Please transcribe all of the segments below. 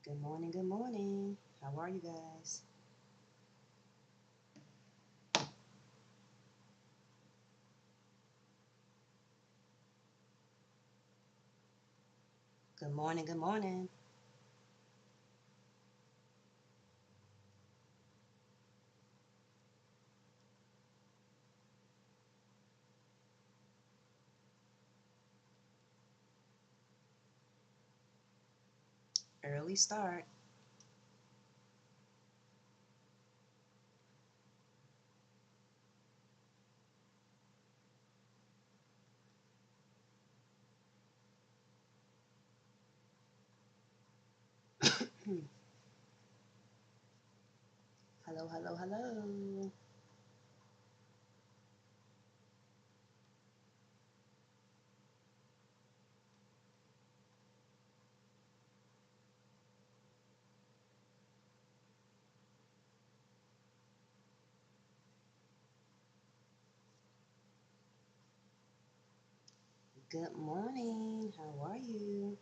Good morning, good morning. How are you guys? Good morning, good morning. Early start. Hello, hello, hello. Good morning. How are you?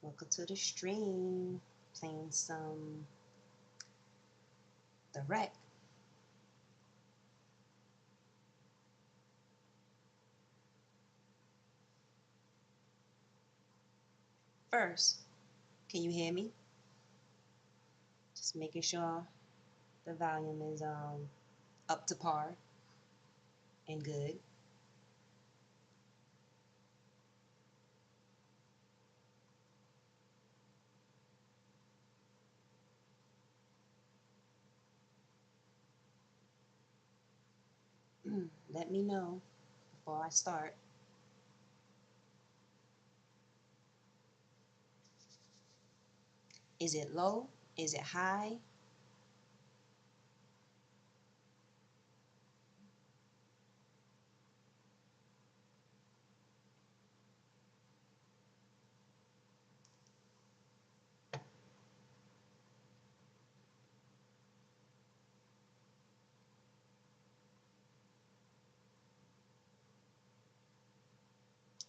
Welcome to the stream. Playing some The Wreck. First, can you hear me? Just making sure the volume is up to par and good. Let me know before I start. Is it low? Is it high?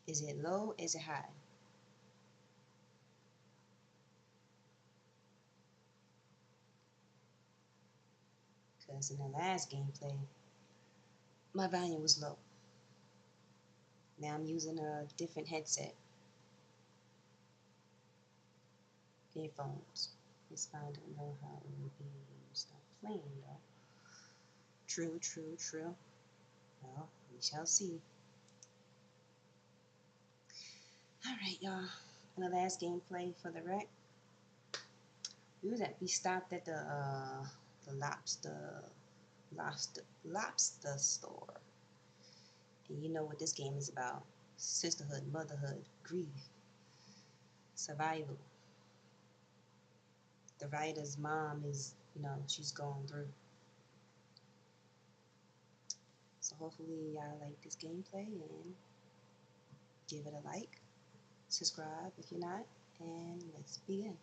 Is it low? Is it high? Because in the last gameplay, my volume was low. Now I'm using a different headset. Earphones. This phone don't know how it will be start playing though. True, true, true. Well, we shall see. Alright, y'all. In the last gameplay for the wreck, we stopped at the lobster store. And you know what this game is about. Sisterhood, motherhood, grief, survival. The writer's mom is, she's going through. So hopefully y'all like this gameplay and give it a like, subscribe if you're not, and let's begin.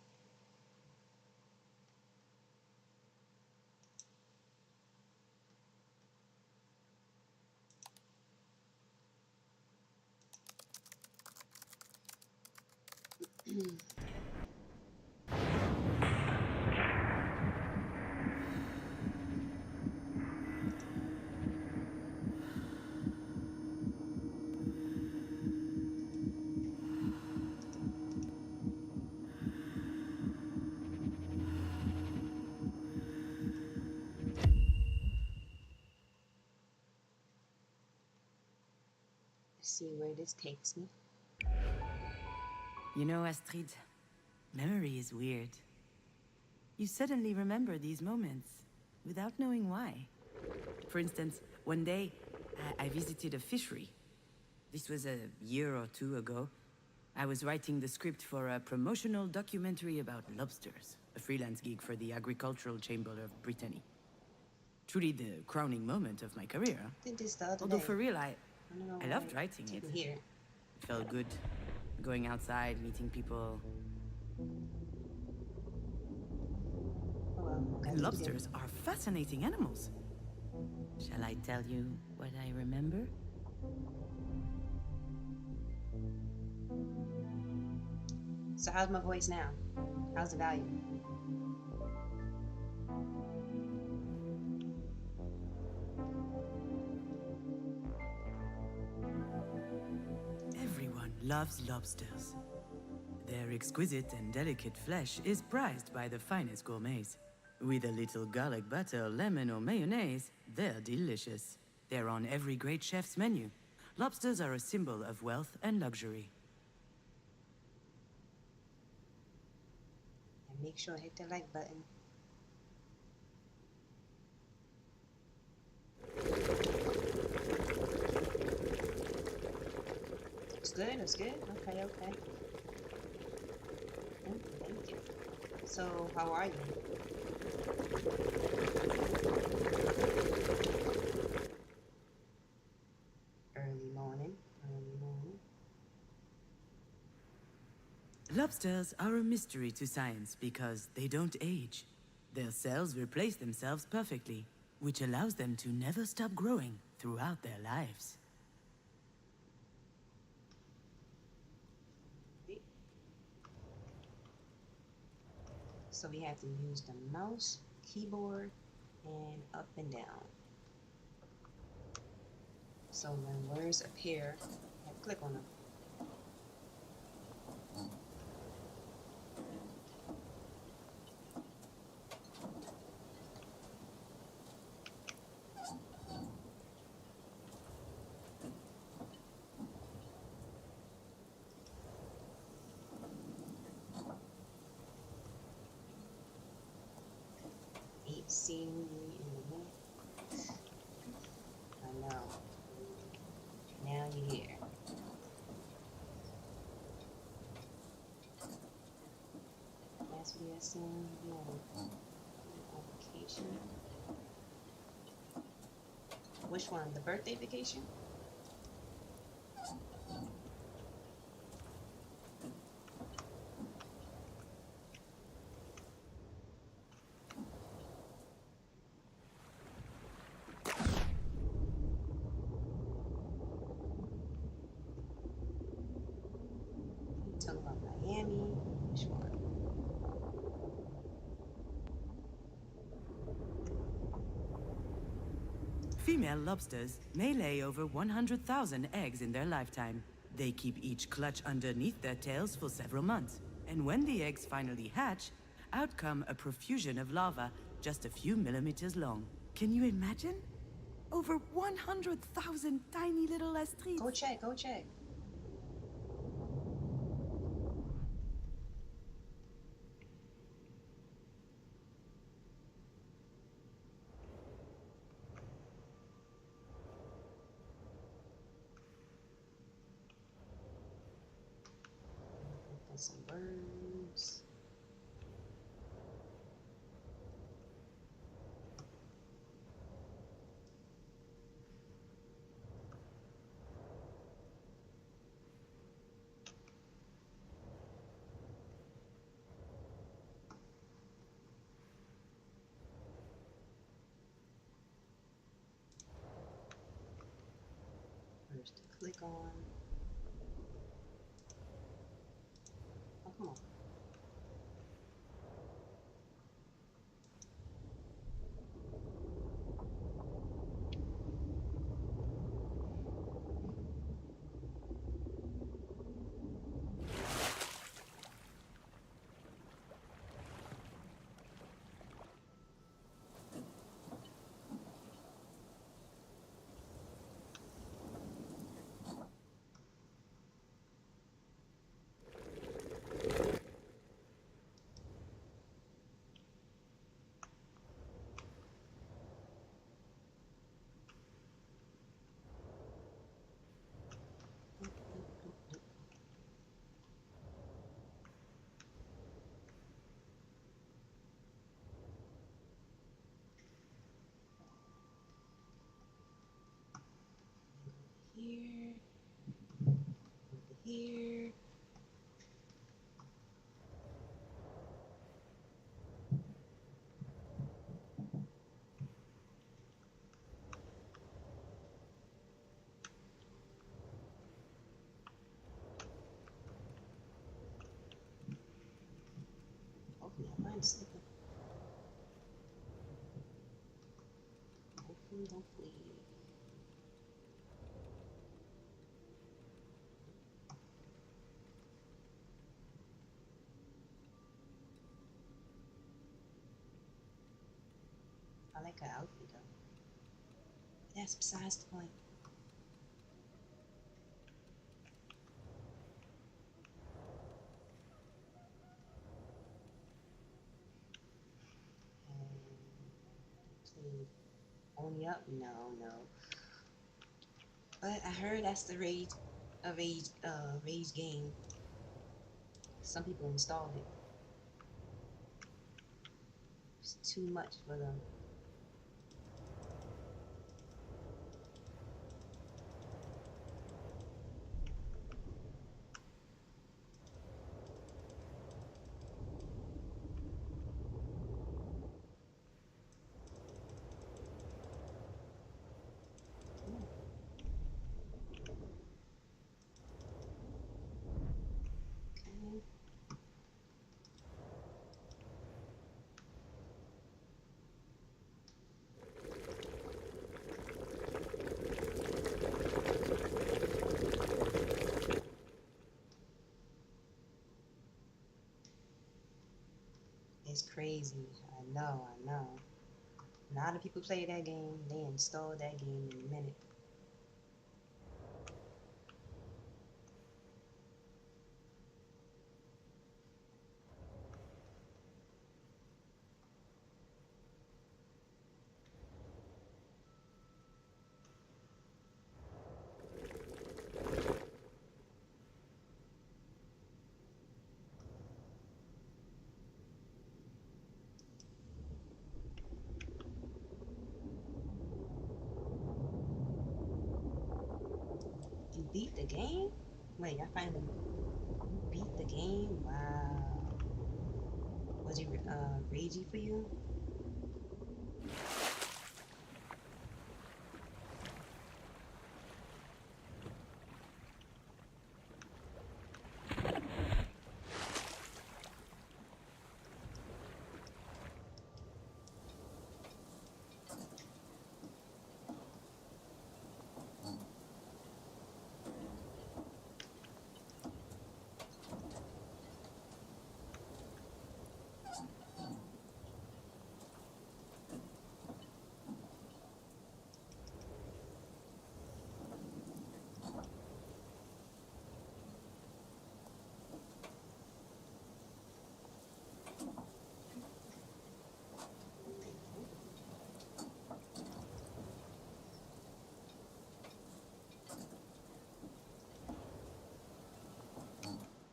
Let's see where this takes me. You know, Astrid, memory is weird. You suddenly remember these moments without knowing why. For instance, one day I visited a fishery. This was a year or two ago. I was writing the script for a promotional documentary about lobsters, a freelance gig for the Agricultural Chamber of Brittany. Truly the crowning moment of my career. Did this the other Although day. for real, I don't know I why loved writing it it. took me here. It felt good, going outside, meeting people. Oh well, gotta And keep it in. lobsters are fascinating animals. Shall I tell you what I remember? So how's my voice now? How's the volume? Everyone loves lobsters. Their exquisite and delicate flesh is prized by the finest gourmets. With a little garlic butter, lemon, or mayonnaise, they're delicious. They're on every great chef's menu. Lobsters are a symbol of wealth and luxury. And make sure to hit the like button. It's good, it's good. Okay, okay. Thank you. So, how are you? Early morning, early morning. Lobsters are a mystery to science because they don't age. Their cells replace themselves perfectly, which allows them to never stop growing throughout their lives. So we have to use the mouse, keyboard, and up and down. So when words appear, I click on them. Eat, see me in a minute. I know. Now you're here. Last video I seen you on vacation. Which one? The birthday vacation? You talking about Miami? Which one? Female lobsters may lay over 100,000 eggs in their lifetime. They keep each clutch underneath their tails for several months. And when the eggs finally hatch, out come a profusion of larvae just a few millimeters long. Can you imagine? Over 100,000 tiny little Astrids. Go check, go check. And some words. Words to click on. Oh, come on. Here. Over here. I'm sleeping. Hopefully, hopefully. I like her outfit though. That's besides the point. And only up? No, no. But I heard that's the rage game. Some people installed it. It's too much for them. Okay. It's crazy. I know, I know. A lot of people play that game. They installed that game in a minute. You beat the game? Wait, I finally you beat the game? Wow. Was it ragey for you?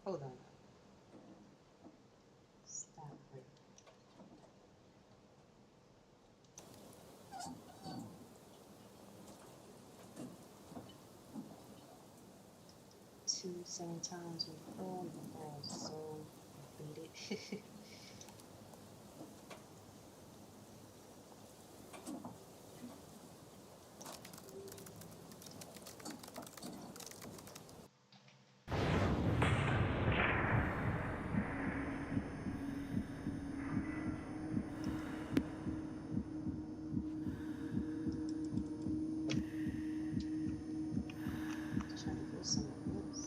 Hold on. Stop it. 7 times with four. Oh, so completed. Trying to go somewhere else.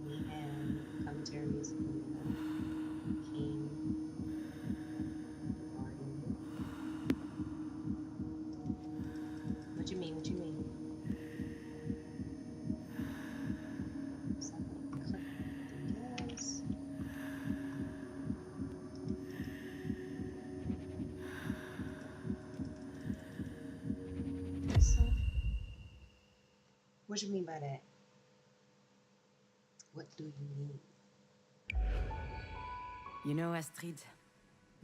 Mayhem, commentaries, King, Garden. What you mean? What you mean? Something click. Yes. So, what you mean by that? What do you mean? You know, Astrid,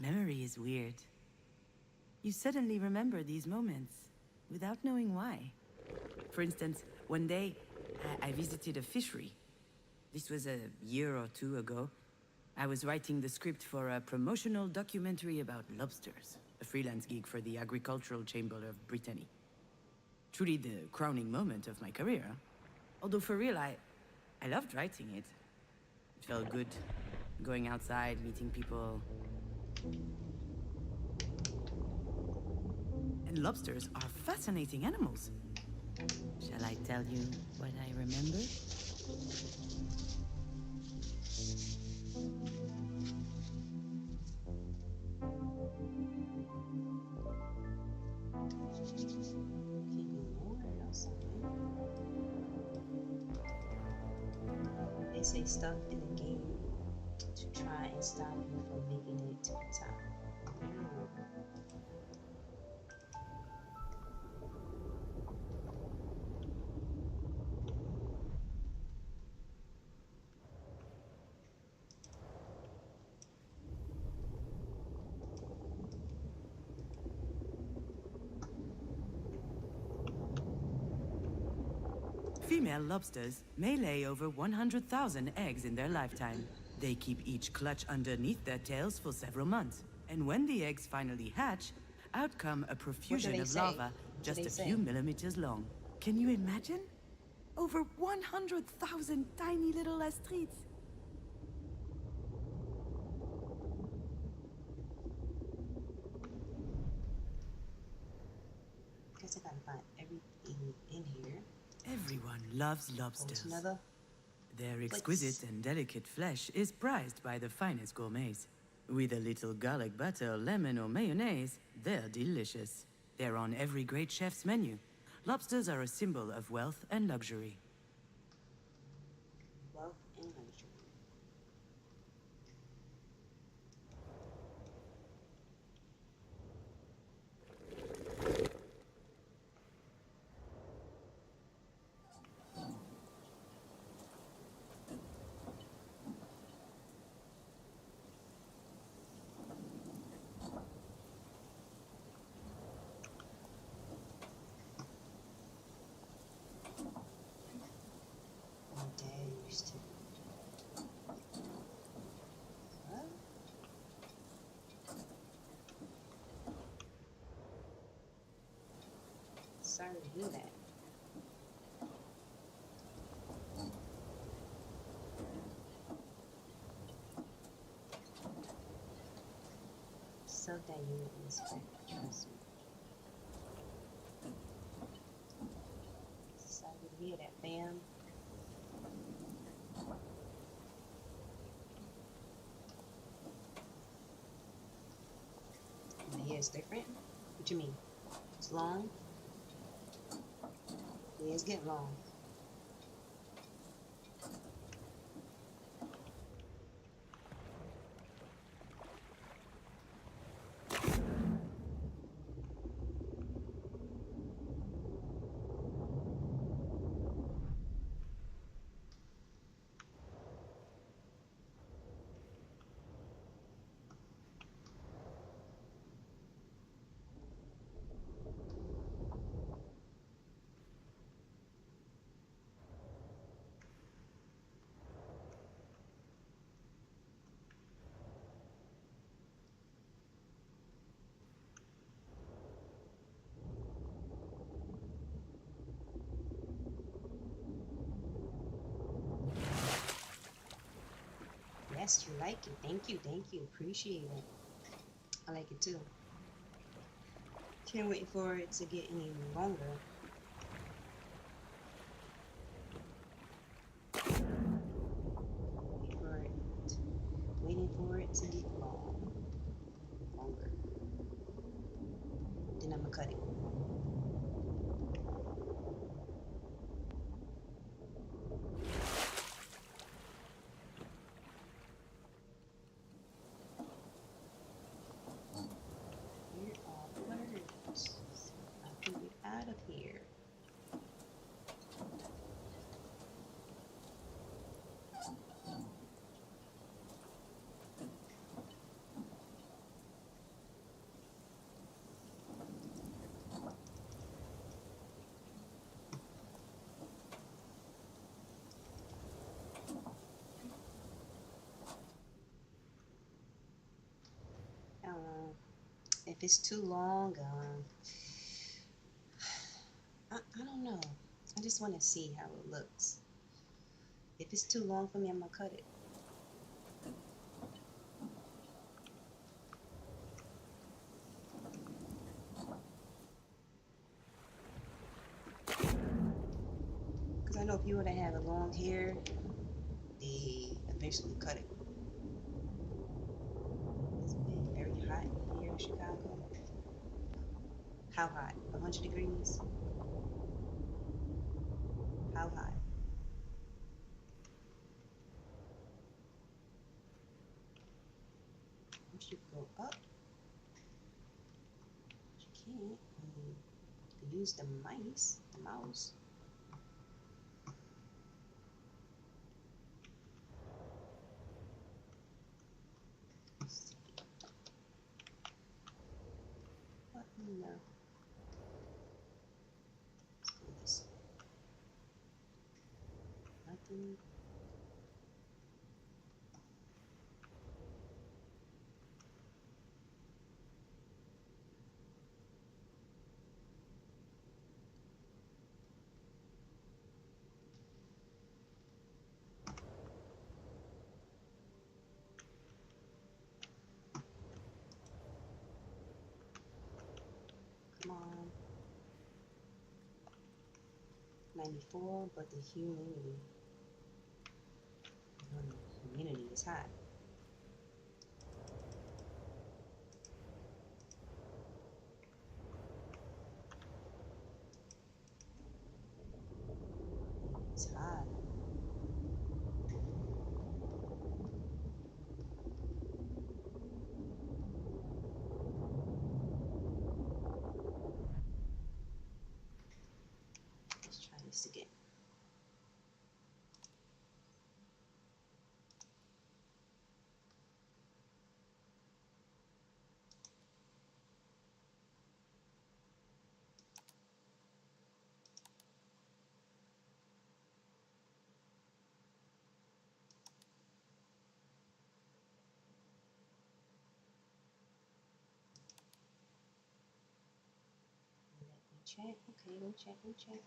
memory is weird. You suddenly remember these moments without knowing why. For instance, one day I visited a fishery. This was a year or two ago. I was writing the script for a promotional documentary about lobsters, a freelance gig for the Agricultural Chamber of Brittany. Truly the crowning moment of my career. Although for real, I loved writing it. It felt good, going outside, meeting people. And lobsters are fascinating animals. Shall I tell you what I remember? Keeping more or something. They say stuff in the game to try and stop you from making it to the top. Female lobsters may lay over 100,000 eggs in their lifetime. They keep each clutch underneath their tails for several months. And when the eggs finally hatch, out come a profusion of lava just a few millimeters long. Can you imagine? Over 100,000 tiny little Astrids. Guess I gotta find everything in here. Everyone loves lobsters. Another. Their exquisite and delicate flesh is prized by the finest gourmets. With a little garlic butter, lemon, or mayonnaise, they're delicious. They're on every great chef's menu. Lobsters are a symbol of wealth and luxury. Wealth and luxury. My dad used to. What? Sorry to hear that. Stuff that you wouldn't expect, trust me. Sorry to hear that, fam. My hair is different? What you mean? It's long? Yeah, it's getting long. Yes, you like it. Thank you, thank you. Appreciate it. I like it too. Can't wait for it to get any longer. Waiting for it to get longer. Then I'm gonna cut it. Here are birds. I can get out of here. If it's too long, I don't know. I just want to see how it looks. If it's too long for me, I'm gonna cut it. Because I know if you were to have a long hair, they eventually cut it. It's been very hot here in Chicago. How hot? 100 degrees? How hot? I wish you could go up. But you can't. I mean, you can use the mouse. Let's see. What in the... Let's go this way. Nothing. Come on. 94, but the humidity is hot. It's hot. Let's try this again. Let me check. Okay, let me check.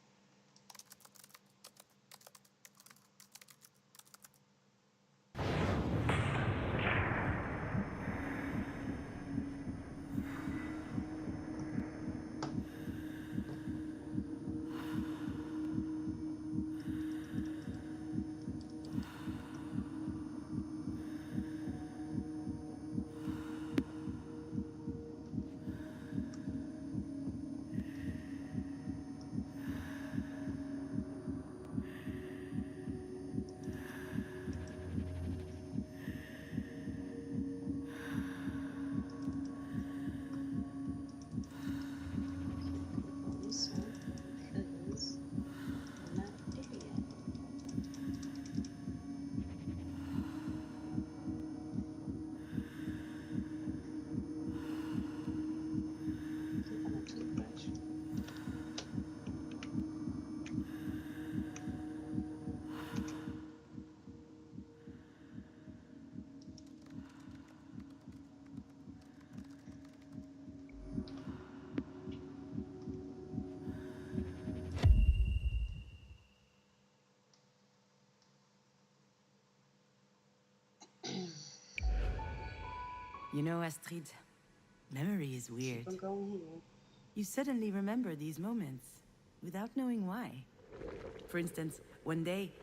This one, because I'm not there yet. Click on a toothbrush. You know, Astrid, memory is weird. Keep on going here. You suddenly remember these moments without knowing why. For instance, one day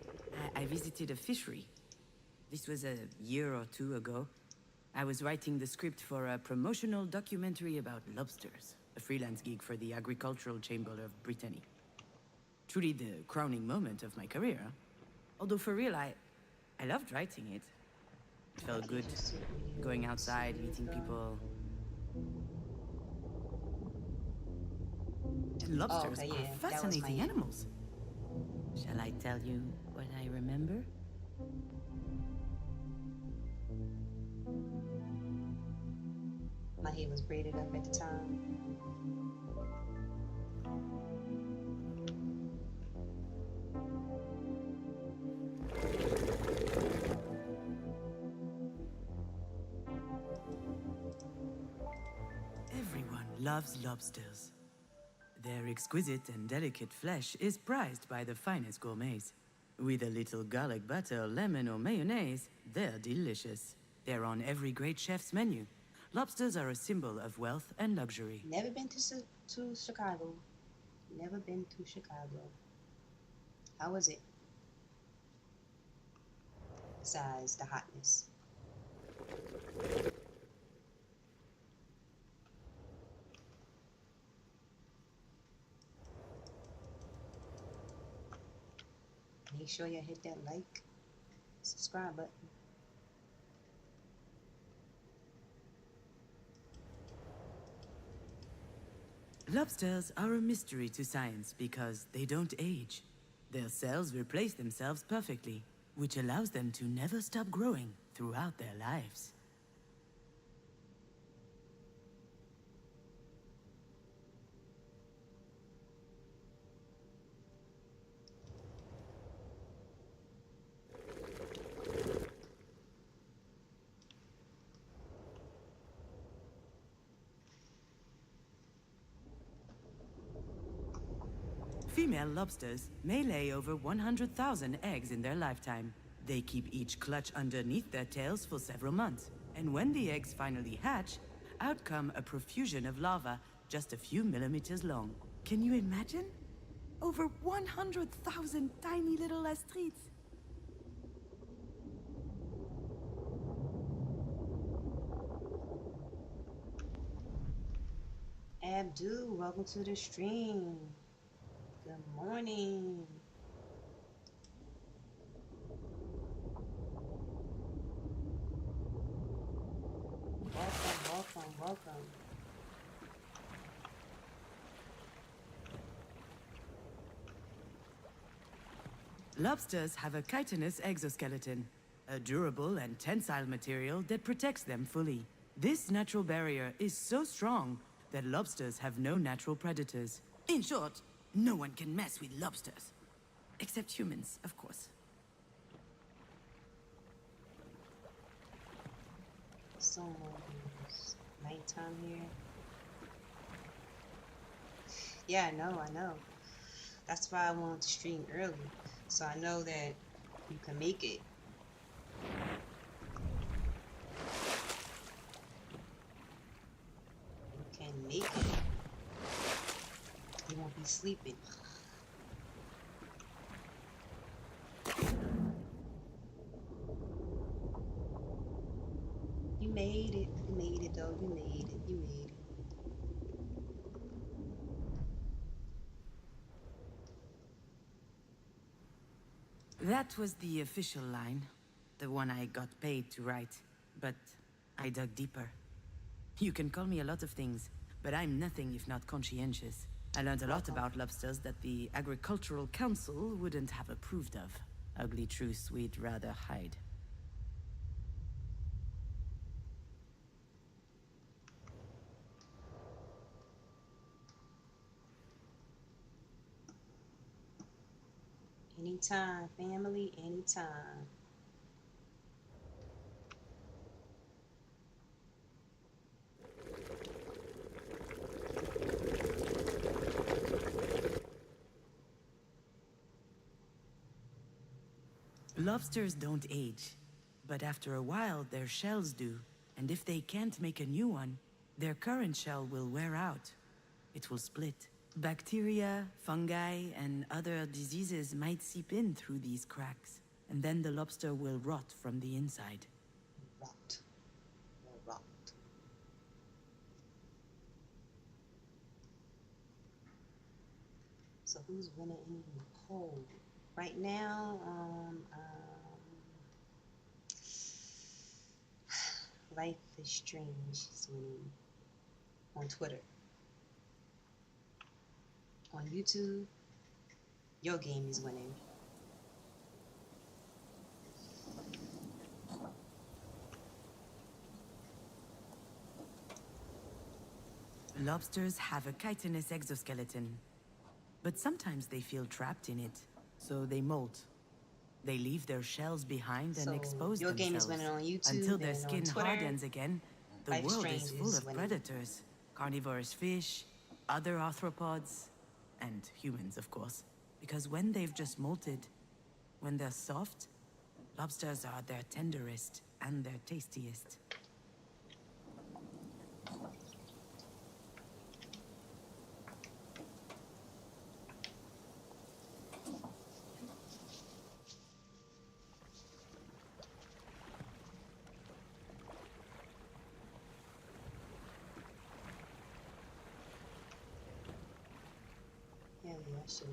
I visited a fishery. This was a year or two ago. I was writing the script for a promotional documentary about lobsters, a freelance gig for the Agricultural Chamber of Brittany. Truly the crowning moment of my career. Although for real, I loved writing it. It felt good, going outside, meeting people. And lobsters okay, are yeah, that was fascinating my animals. Shall I tell you what I remember? My hair was braided up at the time. loves lobsters. Their exquisite and delicate flesh is prized by the finest gourmets. With a little garlic butter, lemon, or mayonnaise, they're delicious. They're on every great chef's menu. Lobsters are a symbol of wealth and luxury. Never been to Chicago. Never been to Chicago. How was it? Besides the hotness. Make sure you hit that like, subscribe button. Lobsters are a mystery to science because they don't age. Their cells replace themselves perfectly, which allows them to never stop growing throughout their lives. Female lobsters may lay over 100,000 eggs in their lifetime. They keep each clutch underneath their tails for several months. And when the eggs finally hatch, out come a profusion of larvae just a few millimeters long. Can you imagine? Over 100,000 tiny little Astrids. Abdul, welcome to the stream. Good morning. Welcome. Lobsters have a chitinous exoskeleton, a durable and tensile material that protects them fully. This natural barrier is so strong that lobsters have no natural predators. In short, no one can mess with lobsters. Except humans, of course. So it's nighttime here. Yeah, I know. That's why I wanted to stream early. So I know that you can make it. You can make it. You won't be sleeping. You made it. You made it though. You made it. You made it. That was the official line. The one I got paid to write. But I dug deeper. You can call me a lot of things, but I'm nothing if not conscientious. I learned a lot about lobsters that the Agricultural Council wouldn't have approved of. Ugly truths we'd rather hide. Anytime, family, anytime. Lobsters don't age, but after a while their shells do, and if they can't make a new one, their current shell will wear out. It will split. Bacteria, fungi, and other diseases might seep in through these cracks, and then the lobster will rot from the inside. Rot. Rot. So who's winning in the poll? Right now, Life is Strange is winning on Twitter. On YouTube, Your Game is winning. Lobsters have a chitinous exoskeleton, but sometimes they feel trapped in it, so they molt. They leave their shells behind and expose Your Game is themselves winning on YouTube until their and skin on Twitter. hardens again. The Life is world Strange is full is of winning. predators, carnivorous fish, other arthropods, and humans, of course. Because when they've just molted, when they're soft, lobsters are their tenderest and their tastiest. Hell yeah, I should.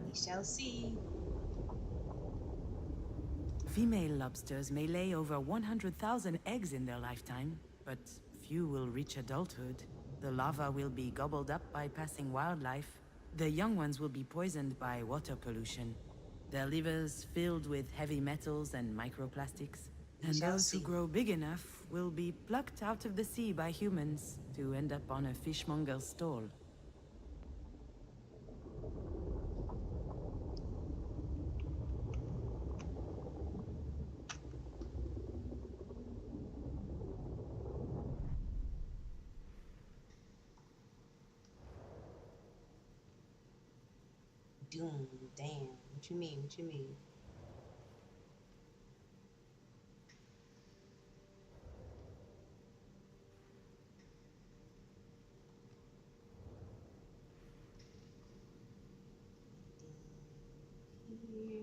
We shall see. Female lobsters may lay over 100,000 eggs in their lifetime, but few will reach adulthood. The larvae will be gobbled up by passing wildlife. The young ones will be poisoned by water pollution. Their livers filled with heavy metals and microplastics. We And shall those who see. grow big enough will be plucked out of the sea by humans to end up on a fishmonger's stall. Doom. Damn. What you mean? What you mean? Here.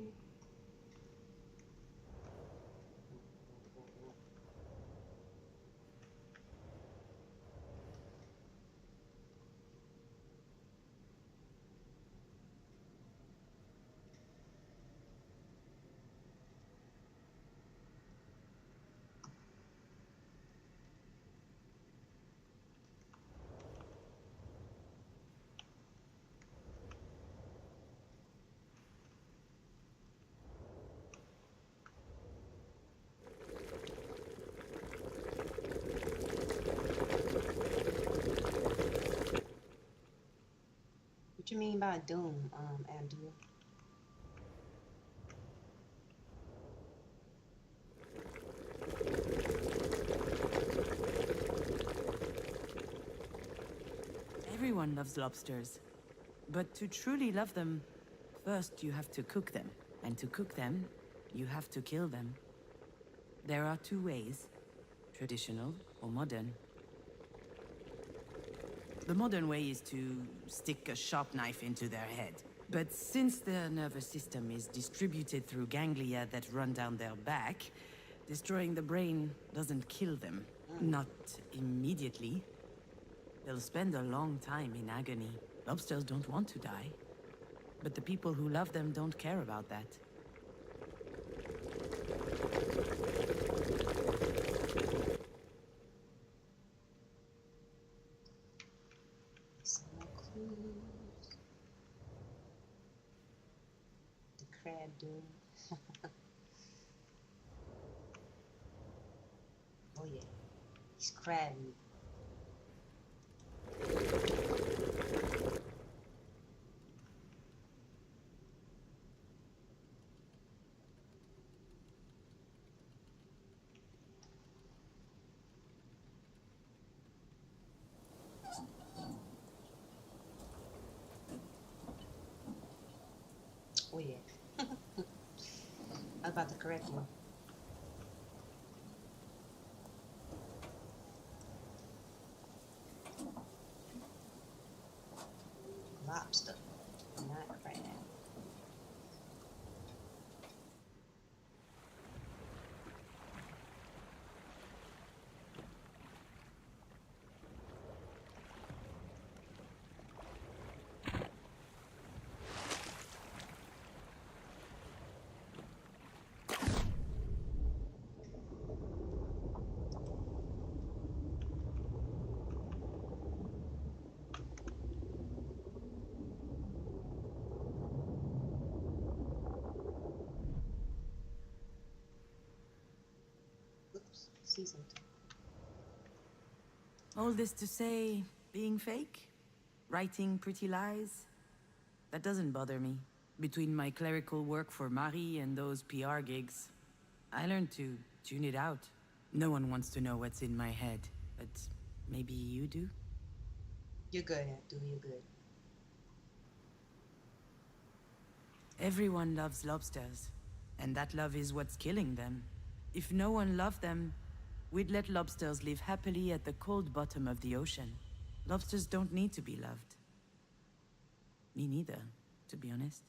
What you mean by doom, Abdul? Everyone loves lobsters. But to truly love them, first you have to cook them. And to cook them, you have to kill them. There are two ways, traditional or modern. The modern way is to stick a sharp knife into their head. But since their nervous system is distributed through ganglia that run down their back, destroying the brain doesn't kill them. Not immediately. They'll spend a long time in agony. Lobsters don't want to die. But the people who love them don't care about that. Some more clues. The crab doom. Oh yeah, he's crab meat. Oh yeah. I was about to correct you. Lobster, not crab. Oops, see something. All this to say, being fake? writing pretty lies. That doesn't bother me. Between my clerical work for Marie and those PR gigs, I learned to tune it out. No one wants to know what's in my head, but maybe you do? You're good, Abdul. You're good. Everyone loves lobsters, and that love is what's killing them. If no one loved them, we'd let lobsters live happily at the cold bottom of the ocean. Lobsters don't need to be loved. Me neither, to be honest.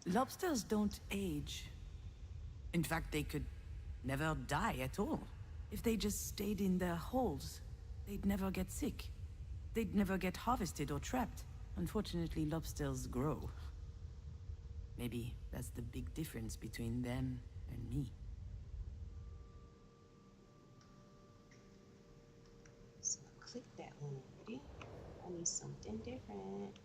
Lobsters don't age. In fact, they could never die at all. If they just stayed in their holes, they'd never get sick. They'd never get harvested or trapped. Unfortunately, lobsters grow. Maybe that's the big difference between them and me. So click that one already. I need something different.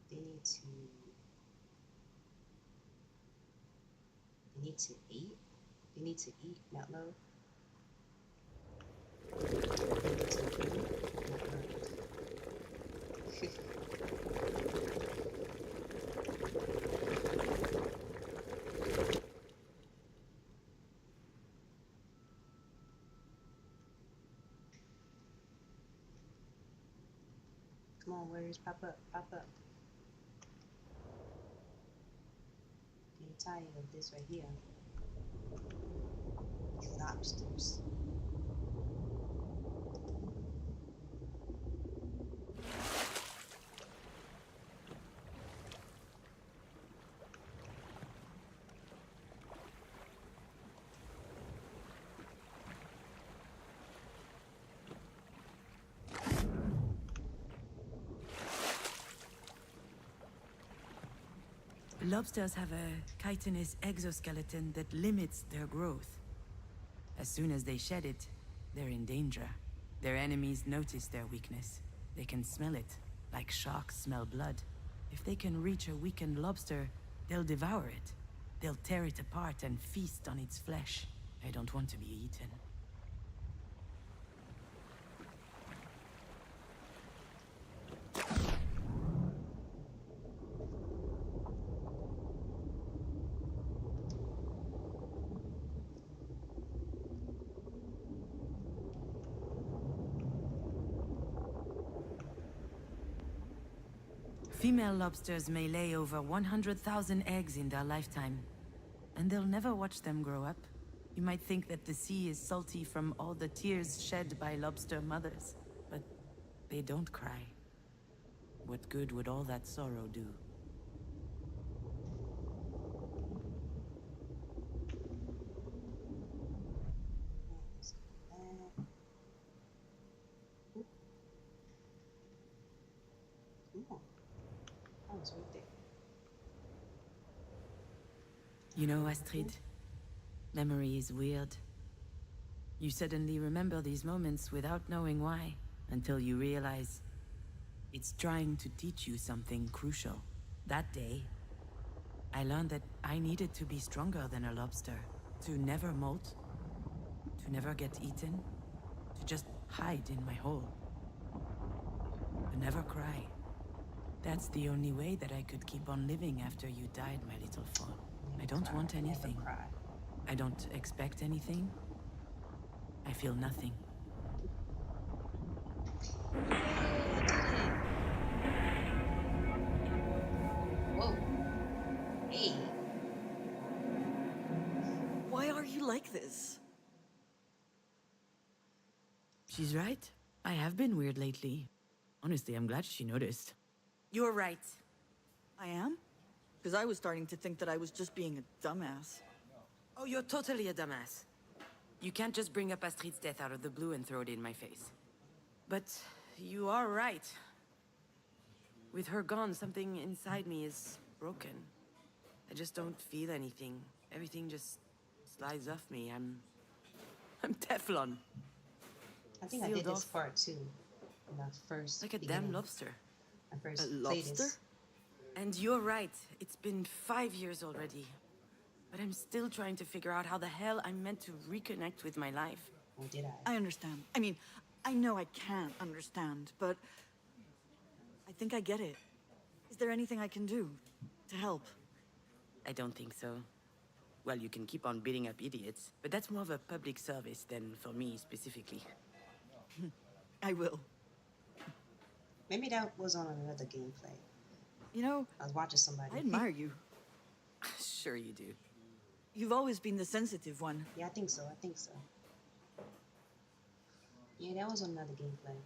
They need to they need to eat. They need to eat, not love. They need to eat, not love. Come on, words, pop up, pop up. Getting tired of this right here. These lobsters. Lobsters have a chitinous exoskeleton that limits their growth. As soon as they shed it, they're in danger. Their enemies notice their weakness. They can smell it, like sharks smell blood. If they can reach a weakened lobster, they'll devour it. They'll tear it apart and feast on its flesh. I don't want to be eaten. Female lobsters may lay over 100,000 eggs in their lifetime, and they'll never watch them grow up. You might think that the sea is salty from all the tears shed by lobster mothers, but they don't cry. What good would all that sorrow do? Let's do that. Ooh, come on. I was right there. You know, Astrid, memory is weird. You suddenly remember these moments without knowing why, until you realize it's trying to teach you something crucial. That day, I learned that I needed to be stronger than a lobster, to never molt, to never get eaten, to just hide in my hole, to never cry. That's the only way that I could keep on living after you died, my little fawn. I don't want anything. Never cry. I don't expect anything. I feel nothing. Yay, I did it. Whoa. Hey. Why are you like this? She's right. I have been weird lately. Honestly, I'm glad she noticed. You're right. I am? Because I was starting to think that I was just being a dumbass. Oh, you're totally a dumbass. You can't just bring up Astrid's death out of the blue and throw it in my face. But you are right. With her gone, something inside me is broken. I just don't feel anything. Everything just slides off me. I'm Teflon. I think I Sealed did this off. part too. In the first Like a beginning. damn lobster. I first A played lobster? this. And you're right. It's been 5 years already. But I'm still trying to figure out how the hell I'm meant to reconnect with my life. Or did I? I understand. I mean, I know I can't understand, but I think I get it. Is there anything I can do to help? I don't think so. Well, you can keep on beating up idiots, but that's more of a public service than for me specifically. I will. Maybe that was on another gameplay. You know, I was watching somebody. I admire you. Sure you do. You've always been the sensitive one. Yeah, I think so. I think so. Yeah, that was on another gameplay.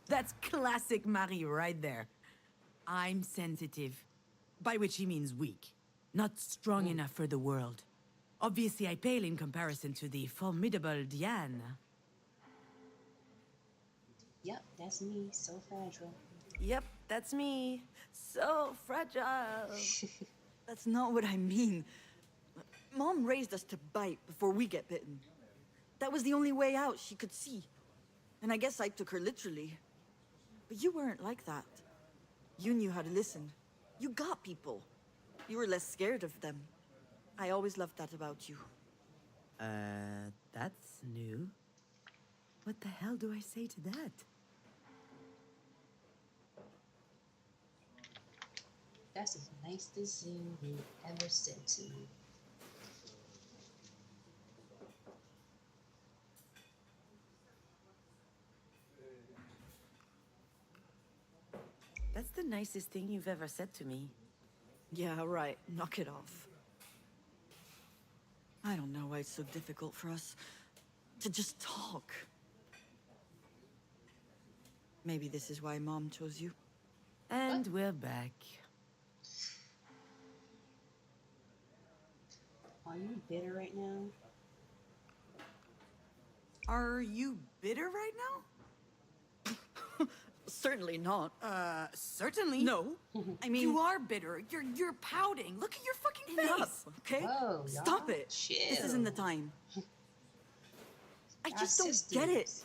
That's classic Marie right there. I'm sensitive. By which he means weak. Not strong enough for the world. Obviously, I pale in comparison to the formidable Diane. Yep, that's me. So fragile. Yep, that's me. So fragile. That's not what I mean. Mom raised us to bite before we get bitten. That was the only way out she could see. And I guess I took her literally. But you weren't like that. You knew how to listen. You got people. You were less scared of them. I always loved that about you. That's new. What the hell do I say to that? That's the nicest thing you ever said to me. That's the nicest thing you've ever said to me. Yeah, right. Knock it off. I don't know why it's so difficult for us to just talk. Maybe this is why Mom chose you. And we're back. Are you bitter right now? Are you bitter right now? Certainly not. Certainly. No. I mean, You are bitter. You're pouting. Look at your fucking face. enough, okay? Whoa, Stop y'all. it. Chill. This isn't the time. I Y'all just don't get it. sisters.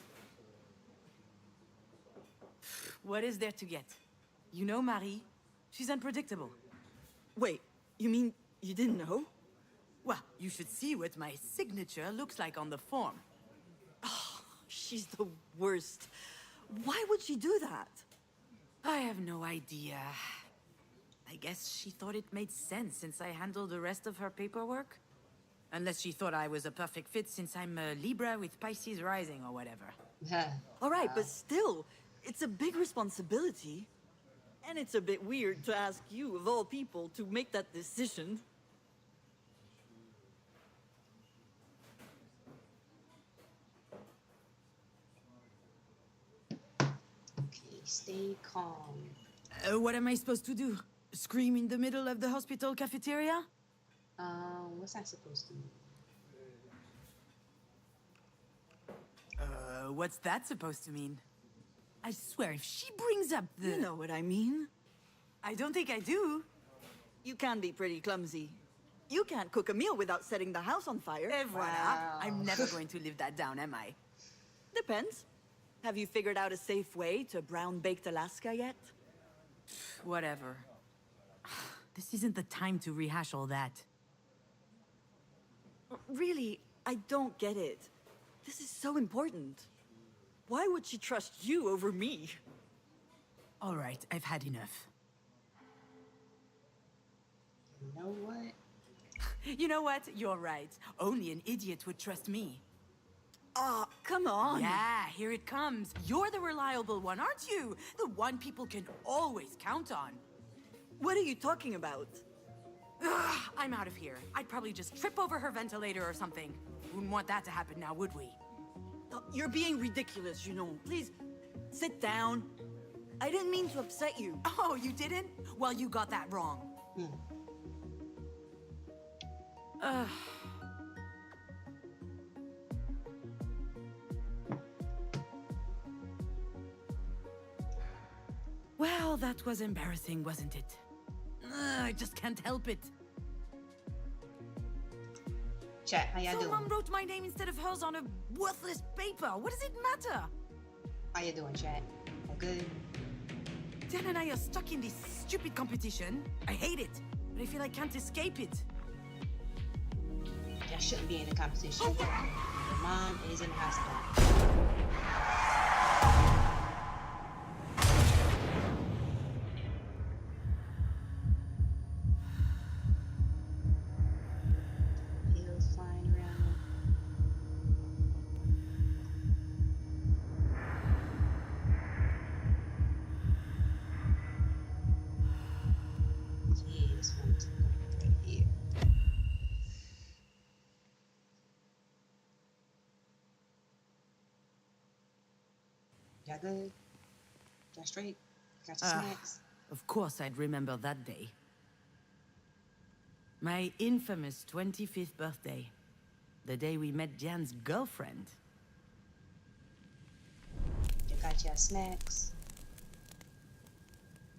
What is there to get? You know Marie? She's unpredictable. Wait, you mean you didn't know? Well, you should see what my signature looks like on the form. She's the worst. Why would she do that? I have no idea. I guess she thought it made sense since I handled the rest of her paperwork. Unless she thought I was a perfect fit since I'm a Libra with Pisces rising or whatever. All right, but still, it's a big responsibility. And it's a bit weird to ask you, of all people, to make that decision. Okay, stay calm. What am I supposed to do? Scream in the middle of the hospital cafeteria? What's that supposed to mean? What's that supposed to mean? I swear, if she brings up the... You know what I mean. I don't think I do. You can be pretty clumsy. You can't cook a meal without setting the house on fire. Et voilà. Wow. I'm never going to live that down, am I? Depends. Have you figured out a safe way to brown-baked Alaska yet? Whatever. This isn't the time to rehash all that. Really, I don't get it. This is so important. Why would she trust you over me? All right, I've had enough. You know what? You know what? You're right. Only an idiot would trust me. Ah, come on. Yeah, here it comes. You're the reliable one, aren't you? The one people can always count on. What are you talking about? Ugh, I'm out of here. I'd probably just trip over her ventilator or something. Wouldn't want that to happen now, would we? You're being ridiculous, you know. Please, sit down. I didn't mean to upset you. Oh, you didn't? Well, you got that wrong. Hmm. Well, that was embarrassing, wasn't it? I just can't help it. Chat, how y'all So doing? Mom wrote my name instead of hers on a worthless paper. What does it matter? How you doing, chat? All good? Dan and I are stuck in this stupid competition. I hate it, but I feel I can't escape it. Y'all shouldn't be in the competition. Your mom is in the hospital. Pills flying around. Yeah, this one's right here. Y'all good? Y'all straight? Got your snacks? Of course I'd remember that day. My infamous 25th birthday. The day we met Jan's girlfriend. You got your snacks?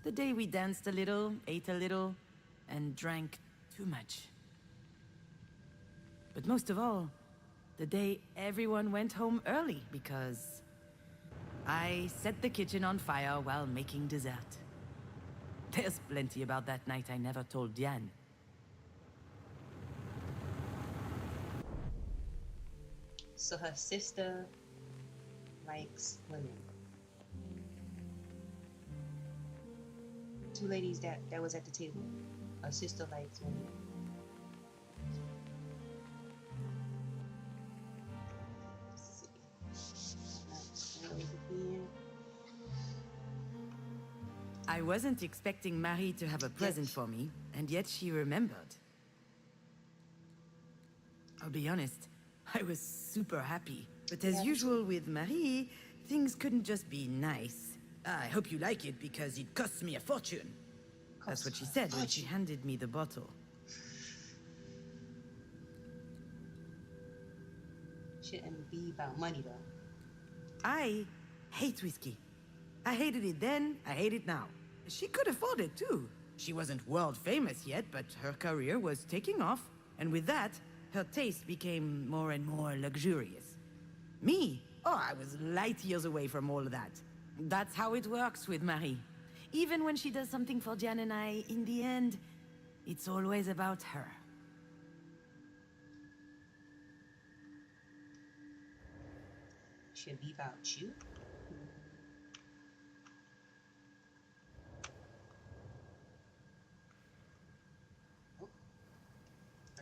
The day we danced a little, ate a little, and drank too much. But most of all, the day everyone went home early because I set the kitchen on fire while making dessert. There's plenty about that night I never told Jan. So her sister likes women. Two ladies that was at the table. Her sister likes women. Let's see. Over here. I wasn't expecting Marie to have a present for me, and yet she remembered. I'll be honest, I was super happy. But as usual with Marie, things couldn't just be nice. I hope you like it because it costs me a fortune. That's what she said when she handed me the bottle. Shouldn't be about money though. I hate whiskey. I hated it then, I hate it now. She could afford it too. She wasn't world famous yet, but her career was taking off. And with that, her taste became more and more luxurious. Me? Oh, I was light years away from all of that. That's how it works with Marie. Even when she does something for Jan and I, in the end, it's always about her. Should be about you.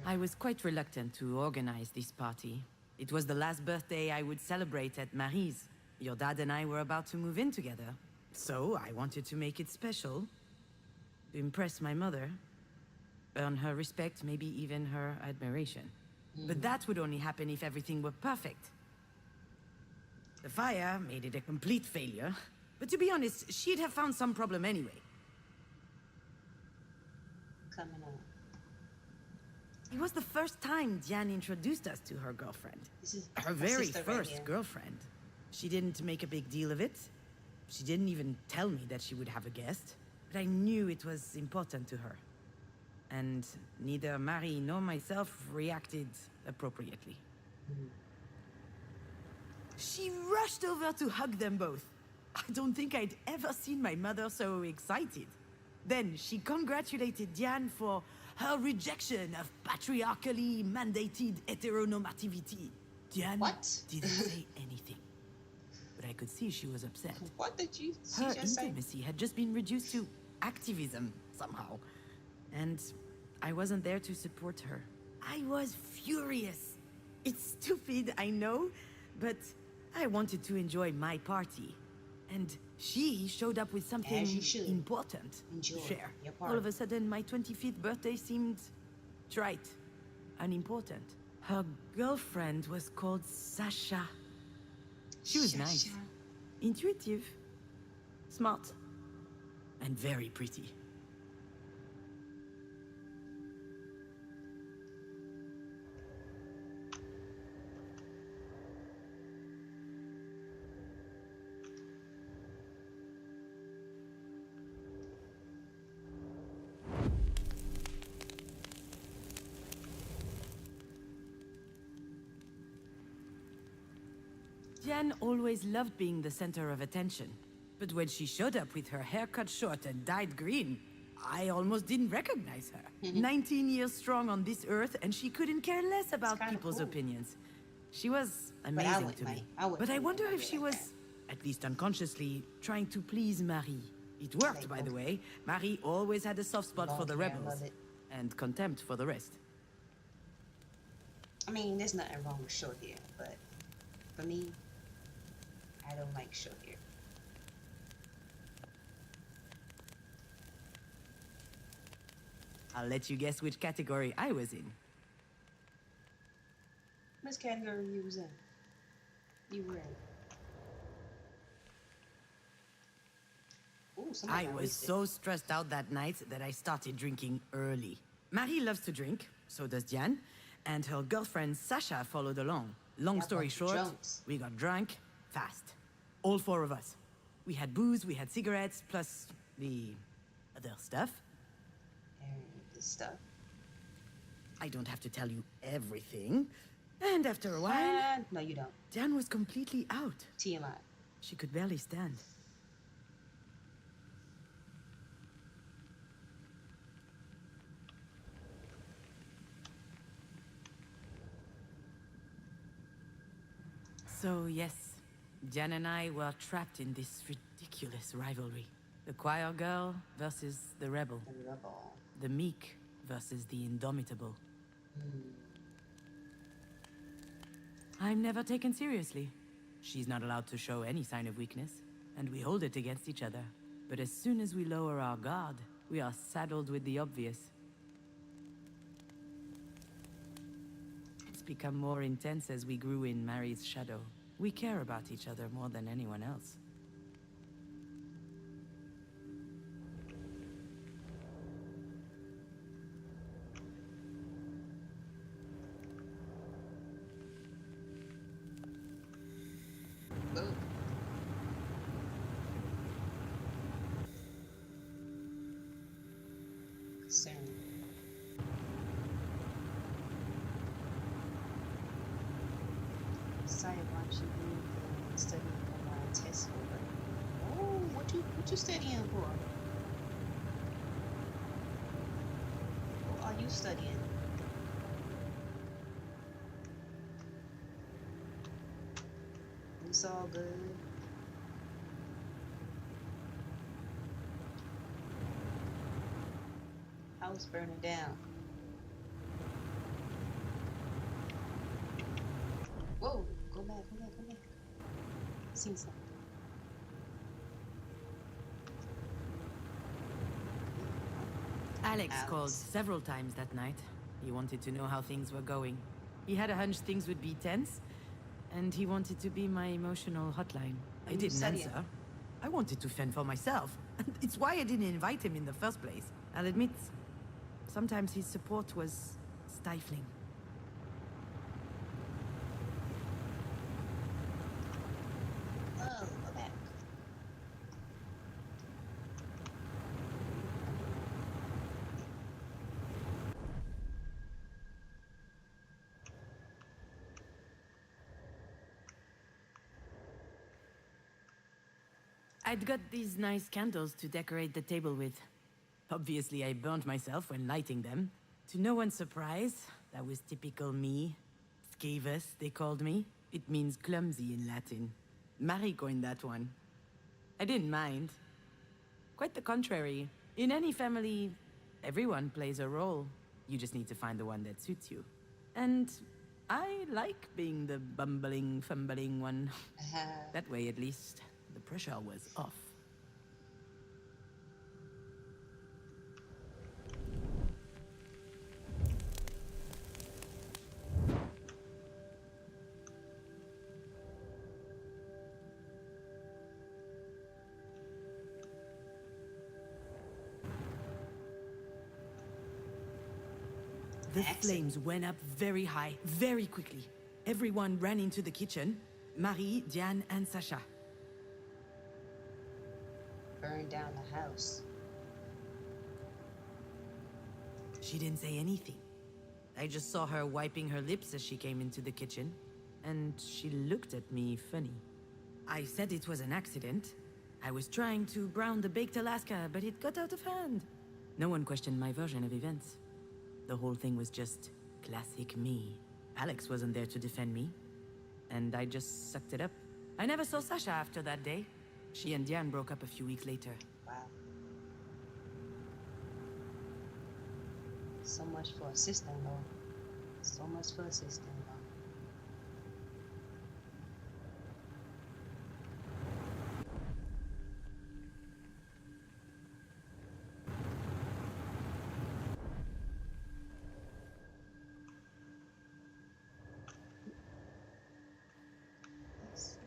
I was quite reluctant to organize this party. It was the last birthday I would celebrate at Marie's. Your dad and I were about to move in together. So I wanted to make it special. To impress my mother. Earn her respect, maybe even her admiration. But that would only happen if everything were perfect. The fire made it a complete failure. But to be honest, she'd have found some problem anyway. Coming up. It was the first time Jan introduced us to her girlfriend. This is Her my very sister right first here. girlfriend. She didn't make a big deal of it. She didn't even tell me that she would have a guest. But I knew it was important to her. And neither Marie nor myself reacted appropriately. She rushed over to hug them both. I don't think I'd ever seen my mother so excited. Then she congratulated Diane for her rejection of patriarchally mandated heteronormativity. Diane What? didn't say anything. But I could see she was upset. What did she Her just say? intimacy had just been reduced to activism, somehow. And I wasn't there to support her. I was furious. It's stupid, I know, but I wanted to enjoy my party. And she showed up with something As you should. important Enjoy to share. your All of party. a sudden, my 25th birthday seemed trite, unimportant. Her girlfriend was called Sasha. She was nice, Sasha. intuitive, smart, and very pretty. Diane always loved being the center of attention. But when she showed up with her hair cut short and dyed green, I almost didn't recognize her. 19 years strong on this earth, and she couldn't care less about kinda people's cool. opinions. She was But amazing to me. wouldn't But I like wonder to if be she like was, at least unconsciously, trying to please Marie. It worked, Like, by the okay. way. Marie always had a soft spot for Long the hair, rebels. love it. And contempt for the rest. I mean, there's nothing wrong with short hair, but for me, I don't like short hair. I'll let you guess which category I was in. Which category you was in? You were in. Ooh, somebody I got was wasted. so stressed out that night that I started drinking early. Marie loves to drink, so does Diane, and her girlfriend Sasha followed along. Long Yeah, story bunch of short, drunks. we got drunk fast. All four of us. We had booze, we had cigarettes, plus the other stuff. And this stuff. I don't have to tell you everything. And after a while, And no, you don't. Diane was completely out. TMI. She could barely stand. So, yes, Jan and I were trapped in this ridiculous rivalry. The choir girl versus the rebel. The rebel. The meek versus the indomitable. I'm never taken seriously. She's not allowed to show any sign of weakness, and we hold it against each other. But as soon as we lower our guard, we are saddled with the obvious. It's become more intense as we grew in Marie's shadow. We care about each other more than anyone else. Boom. Concern. Decided why don't you read and study for my test for. Oh, what you studying for? What are you studying? It's all good. House burning down. Whoa, go back. Seen something. Alex Alex. called several times that night. He wanted to know how things were going. He had a hunch things would be tense, and he wanted to be my emotional hotline. I you didn't studying? answer. I wanted to fend for myself. It's why I didn't invite him in the first place. I'll admit, sometimes his support was stifling. Oh, go back. I'd got these nice candles to decorate the table with. Obviously, I burned myself when lighting them. To no one's surprise, that was typical me. Scavus, they called me. It means clumsy in Latin. Marie coined that one. I didn't mind. Quite the contrary. In any family, everyone plays a role. You just need to find the one that suits you. And I like being the bumbling, fumbling one. That way, at least, the pressure was off. The accident. flames went up very high, very quickly. Everyone ran into the kitchen. Marie, Diane, and Sacha. Burned down the house. She didn't say anything. I just saw her wiping her lips as she came into the kitchen, and she looked at me funny. I said it was an accident. I was trying to brown the baked Alaska, but it got out of hand. No one questioned my version of events. The whole thing was just classic me. Alex wasn't there to defend me, and I just sucked it up. I never saw Sasha after that day. She and Diane broke up a few weeks later. Wow. So much for a sister-in-law. So much for a sister-in-law. Let's see.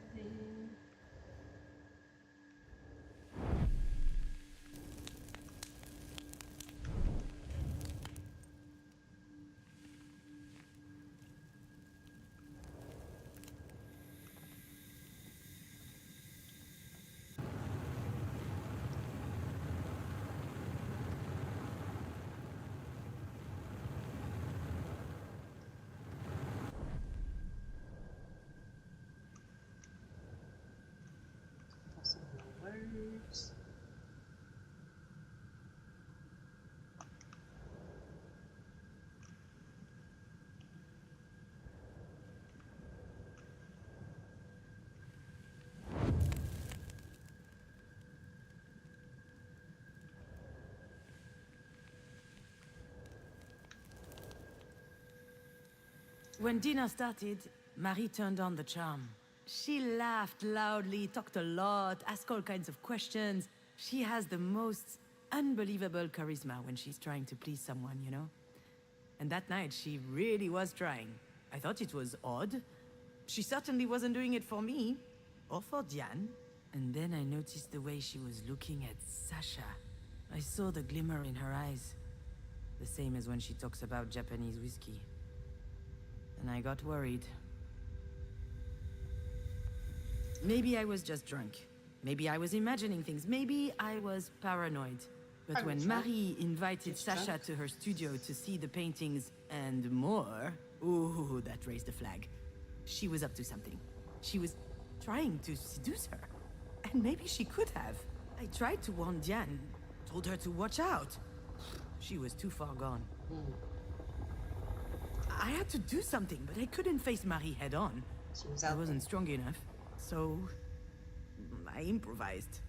For some more words. When dinner started, Marie turned on the charm. She laughed loudly, talked a lot, asked all kinds of questions. She has the most unbelievable charisma when she's trying to please someone, you know? And that night, she really was trying. I thought it was odd. She certainly wasn't doing it for me, or for Diane. And then I noticed the way she was looking at Sasha. I saw the glimmer in her eyes. The same as when she talks about Japanese whiskey. And I got worried. Maybe I was just drunk. Maybe I was imagining things. Maybe I was paranoid. But when Marie invited Sasha to her studio to see the paintings and more, ooh, that raised a flag. She was up to something. She was trying to seduce her. And maybe she could have. I tried to warn Diane, told her to watch out. She was too far gone. I had to do something, but I couldn't face Marie head on. She was I out wasn't there. strong enough, so I improvised.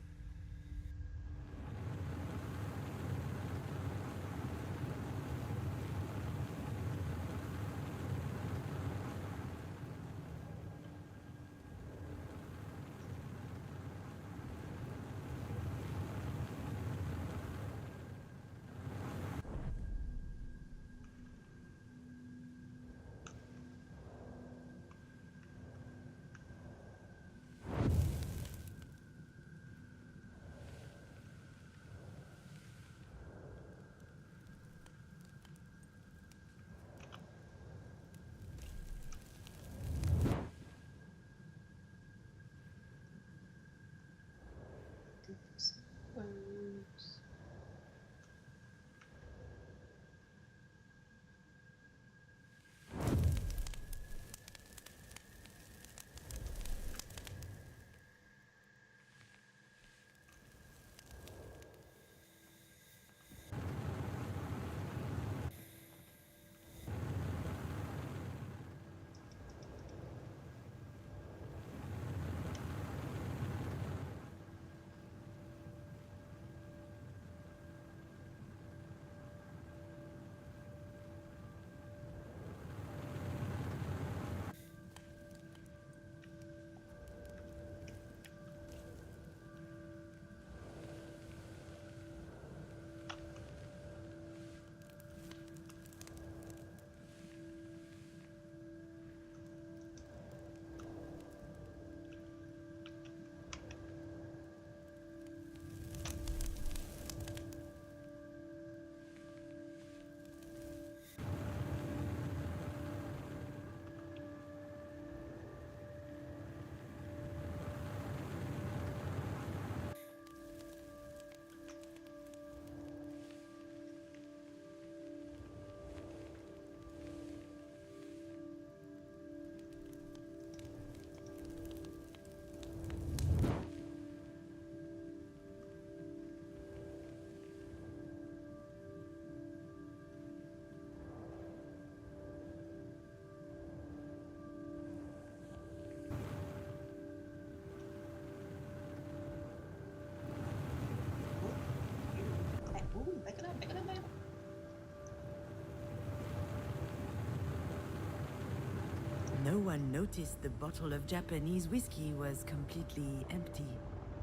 No one noticed the bottle of Japanese whiskey was completely empty.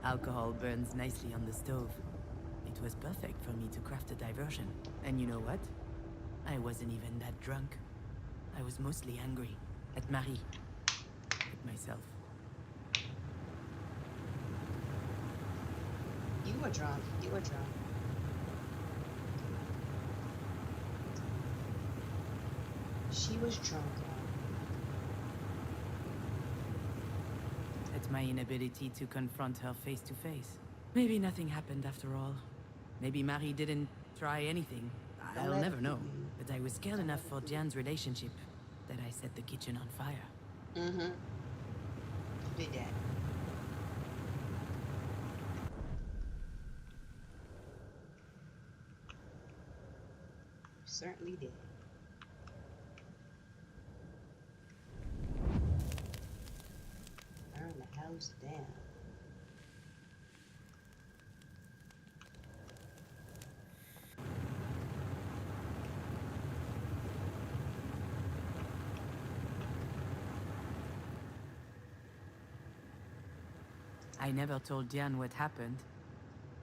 Alcohol burns nicely on the stove. It was perfect for me to craft a diversion. And you know what? I wasn't even that drunk. I was mostly angry. At Marie. At myself. You were drunk. You were drunk. She was drunk. At my inability to confront her face to face. Maybe nothing happened after all. Maybe Marie didn't try anything. Don't I'll let never it know. fool you. But I was scared enough for Diane's relationship that I set the kitchen on fire. Mm-hmm. You did that. You certainly did. Burn the house down. I never told Diane what happened.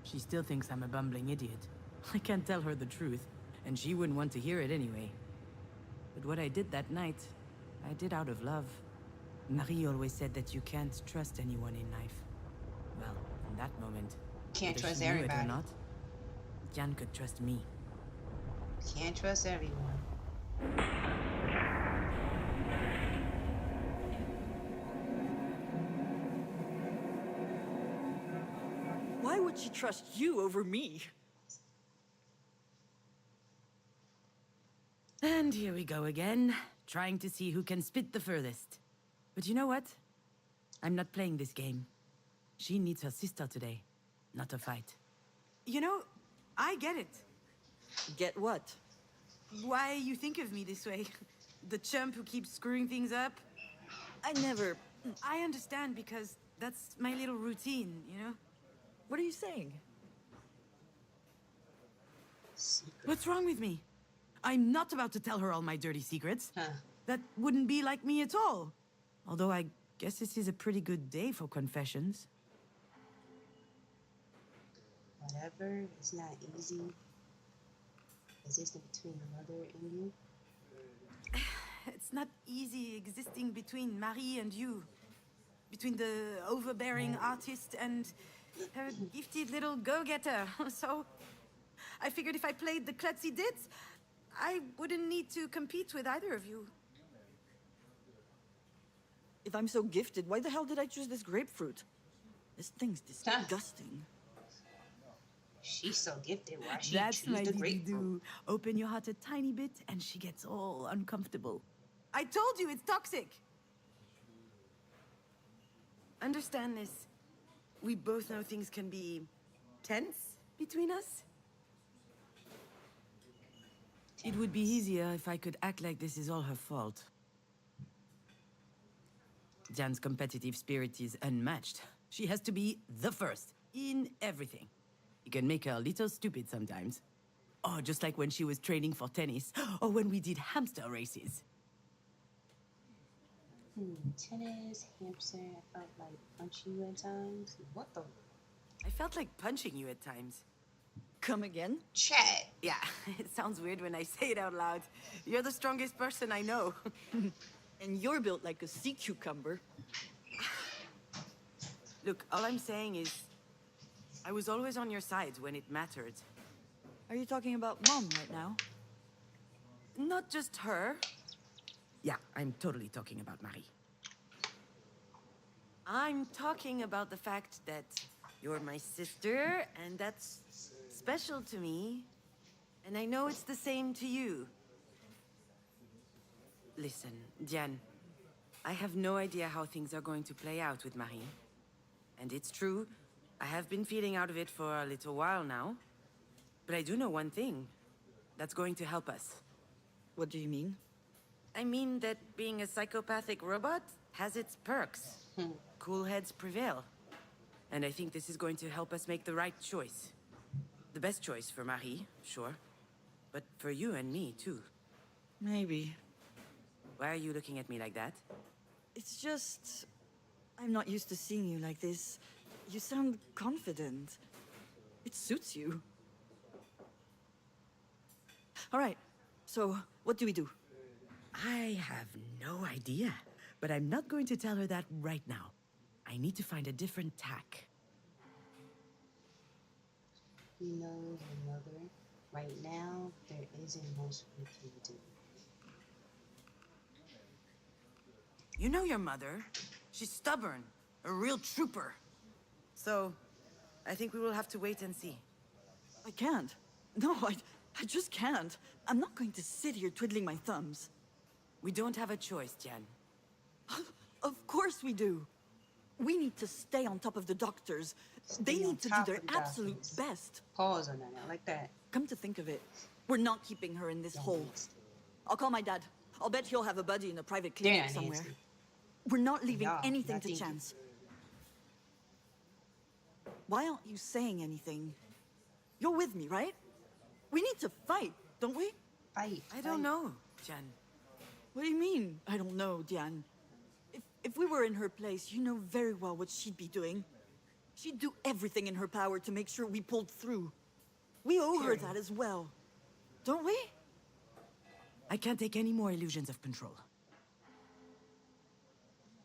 She still thinks I'm a bumbling idiot. I can't tell her the truth, and she wouldn't want to hear it anyway. But what I did that night, I did out of love. Marie always said that you can't trust anyone in life. Well, in that moment, Can't whether trust she knew it or everybody. not, Diane could trust me. Can't trust everyone. Why would she trust you over me? And here we go again, trying to see who can spit the furthest. But you know what? I'm not playing this game. She needs her sister today, not a fight. You know, I get it. Get what? Why you think of me this way. The chump who keeps screwing things up. I never... I understand because that's my little routine, you know? What are you saying? Secret. What's wrong with me? I'm not about to tell her all my dirty secrets. Huh. That wouldn't be like me at all. Although I guess this is a pretty good day for confessions. Whatever. It's not easy. Existing between your mother and you. It's not easy existing between Marie and you. Between the overbearing artist and her gifted little go-getter. So I figured if I played the klutzy ditz, I wouldn't need to compete with either of you. If I'm so gifted, why the hell did I choose this grapefruit? This thing's disgusting. She's so gifted. Why she That's choose my the dee grapefruit? Open your heart a tiny bit and she gets all uncomfortable. I told you it's toxic. Understand this. We both know things can be tense between us. It would be easier if I could act like this is all her fault. Jan's competitive spirit is unmatched. She has to be the first in everything. It can make her a little stupid sometimes. Oh, just like when she was training for tennis, or when we did hamster races. Tennis, hamster. I felt like punching you at times. What the? I felt like punching you at times. Come again? Chat. Yeah, it sounds weird when I say it out loud. You're the strongest person I know. And you're built like a sea cucumber. Look, all I'm saying is, I was always on your side when it mattered. Are you talking about Mom right now? Not just her. Yeah, I'm totally talking about Marie. I'm talking about the fact that you're my sister, and that's special to me. And I know it's the same to you. Listen, Diane, I have no idea how things are going to play out with Marie. And it's true, I have been feeling out of it for a little while now. But I do know one thing. That's going to help us. What do you mean? I mean that being a psychopathic robot has its perks. Cool heads prevail. And I think this is going to help us make the right choice. The best choice for Marie, sure. But for you and me, too. Maybe. Why are you looking at me like that? It's just... I'm not used to seeing you like this. You sound confident. It suits you. All right, so what do we do? I have no idea, but I'm not going to tell her that right now. I need to find a different tack. He knows your mother. Right now, there isn't much we can do. You know your mother. She's stubborn, a real trooper. So, I think we will have to wait and see. I can't. No, I just can't. I'm not going to sit here twiddling my thumbs. We don't have a choice, Jen. Of course we do. We need to stay on top of the doctors. They Stay on need to do top their of the absolute doctors. best. Pause on that, I like that. Come to think of it, we're not keeping her in this hole. I'll call my dad. I'll bet he'll have a buddy in a private clinic Damn, somewhere. Nancy. We're not leaving Yeah, anything not to thinking. chance. Why aren't you saying anything? You're with me, right? We need to fight, don't we? Fight. I don't know, Jen. What do you mean? I don't know, Diane. If we were in her place, you know very well what she'd be doing. She'd do everything in her power to make sure we pulled through. We owe her that as well. Don't we? I can't take any more illusions of control.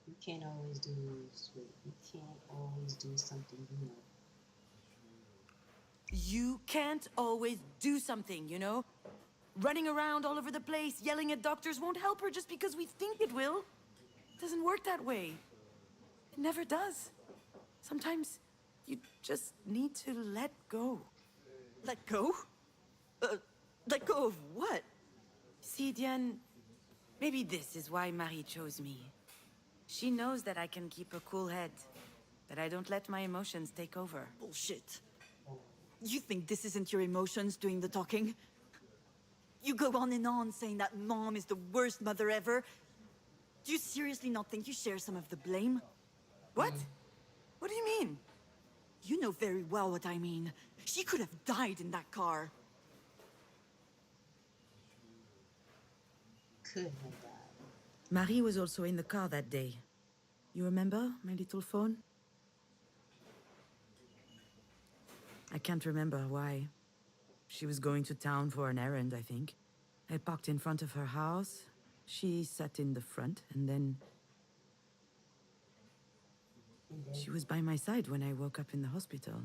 You can't always do you can't always do something you know. You can't always do something, you know? Running around all over the place, yelling at doctors won't help her just because we think it will. It doesn't work that way. It never does. Sometimes you just need to let go. Let go? Let go of what? See, Diane, maybe this is why Marie chose me. She knows that I can keep a cool head, that I don't let my emotions take over. Bullshit. You think this isn't your emotions doing the talking? You go on and on saying that Mom is the worst mother ever. Do you seriously not think you share some of the blame? What? What do you mean? You know very well what I mean. She could have died in that car. Could have died. Marie was also in the car that day. You remember my little phone? I can't remember why. She was going to town for an errand, I think. I parked in front of her house. She sat in the front, and then... She was by my side when I woke up in the hospital.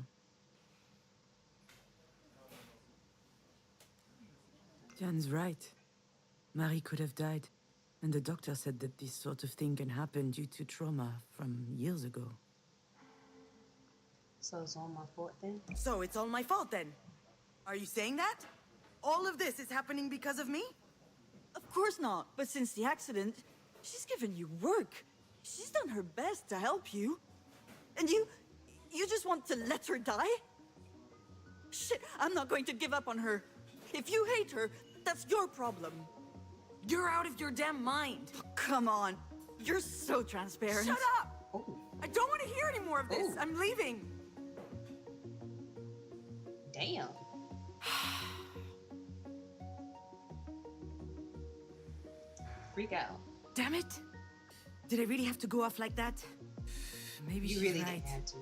Jan's right. Marie could have died. And the doctor said that this sort of thing can happen due to trauma from years ago. So it's all my fault then? So it's all my fault then? Are you saying that? All of this is happening because of me? Of course not. But since the accident, she's given you work. She's done her best to help you. And you just want to let her die? Shit, I'm not going to give up on her. If you hate her, that's your problem. You're out of your damn mind. Oh, come on. You're so transparent. Shut up! Oh, I don't want to hear any more of this. Oh. I'm leaving. damn. Freak out. Damn it. Did I really have to go off like that? Maybe You she's really right. didn't have to.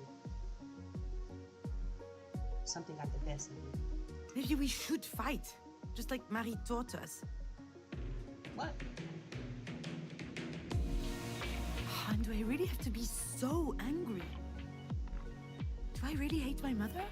Something got the best of you. Maybe we should fight. Just like Marie taught us. What? And do I really have to be so angry? Do I really hate my mother?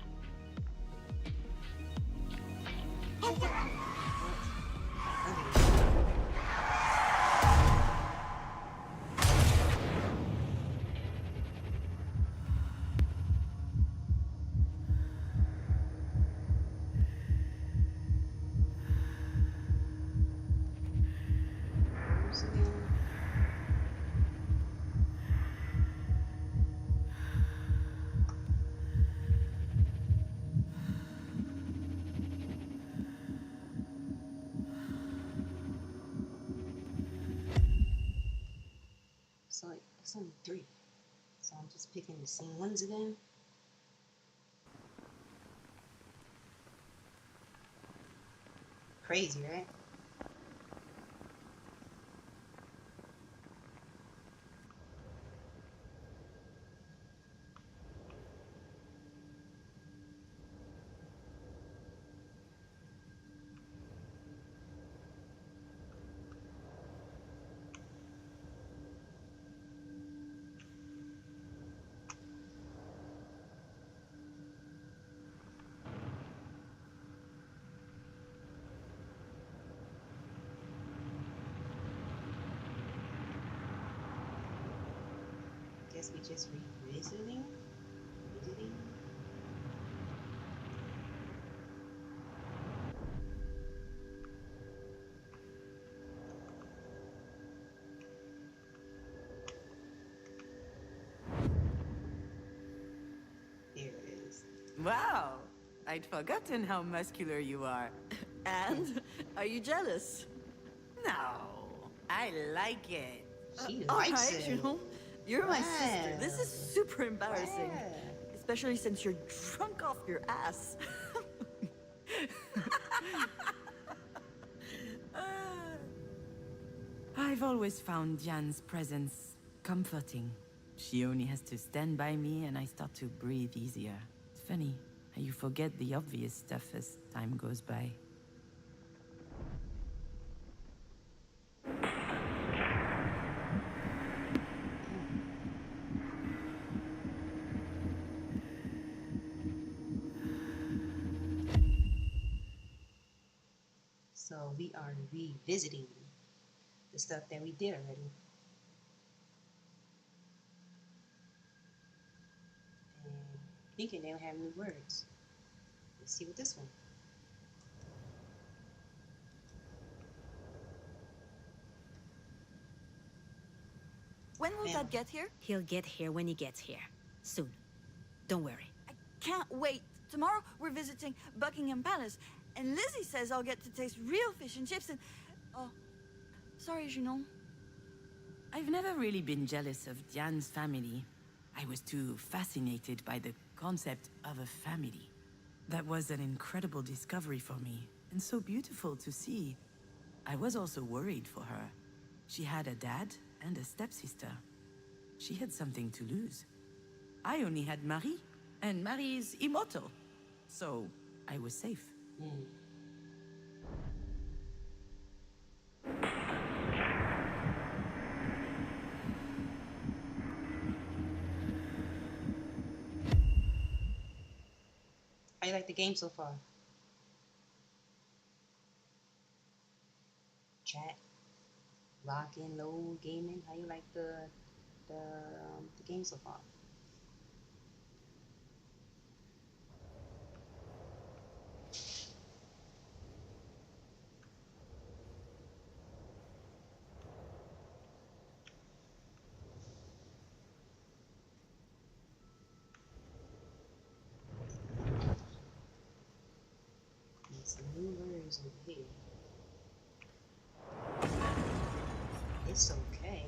Who's again? So it's only 3. So I'm just picking the same ones again. Crazy, right? guess we just revisiting. Visiting. Here it is. Wow! I'd forgotten how muscular you are. And are you jealous? No, I like it. She All likes right, it. you know, you're my sister. This is Wow. super embarrassing. Wow. Especially since you're drunk off your ass. I've always found Jan's presence comforting. She only has to stand by me and I start to breathe easier. It's funny how you forget the obvious stuff as time goes by. So we are revisiting the stuff that we did already. And thinking they don't have new words. Let's see what this one. When will Yeah. Dad get here? He'll get here when he gets here. Soon. Don't worry. I can't wait. Tomorrow we're visiting Buckingham Palace, and Lizzie says I'll get to taste real fish and chips and... Oh, sorry, Junon. I've never really been jealous of Jan's family. I was too fascinated by the concept of a family. That was an incredible discovery for me, and so beautiful to see. I was also worried for her. She had a dad and a stepsister. She had something to lose. I only had Marie, and Marie is immortal. So, I was safe. Mm. How you like the game so far? Chat, lock and load gaming. How you like the game so far? Need some new words over here. It's okay.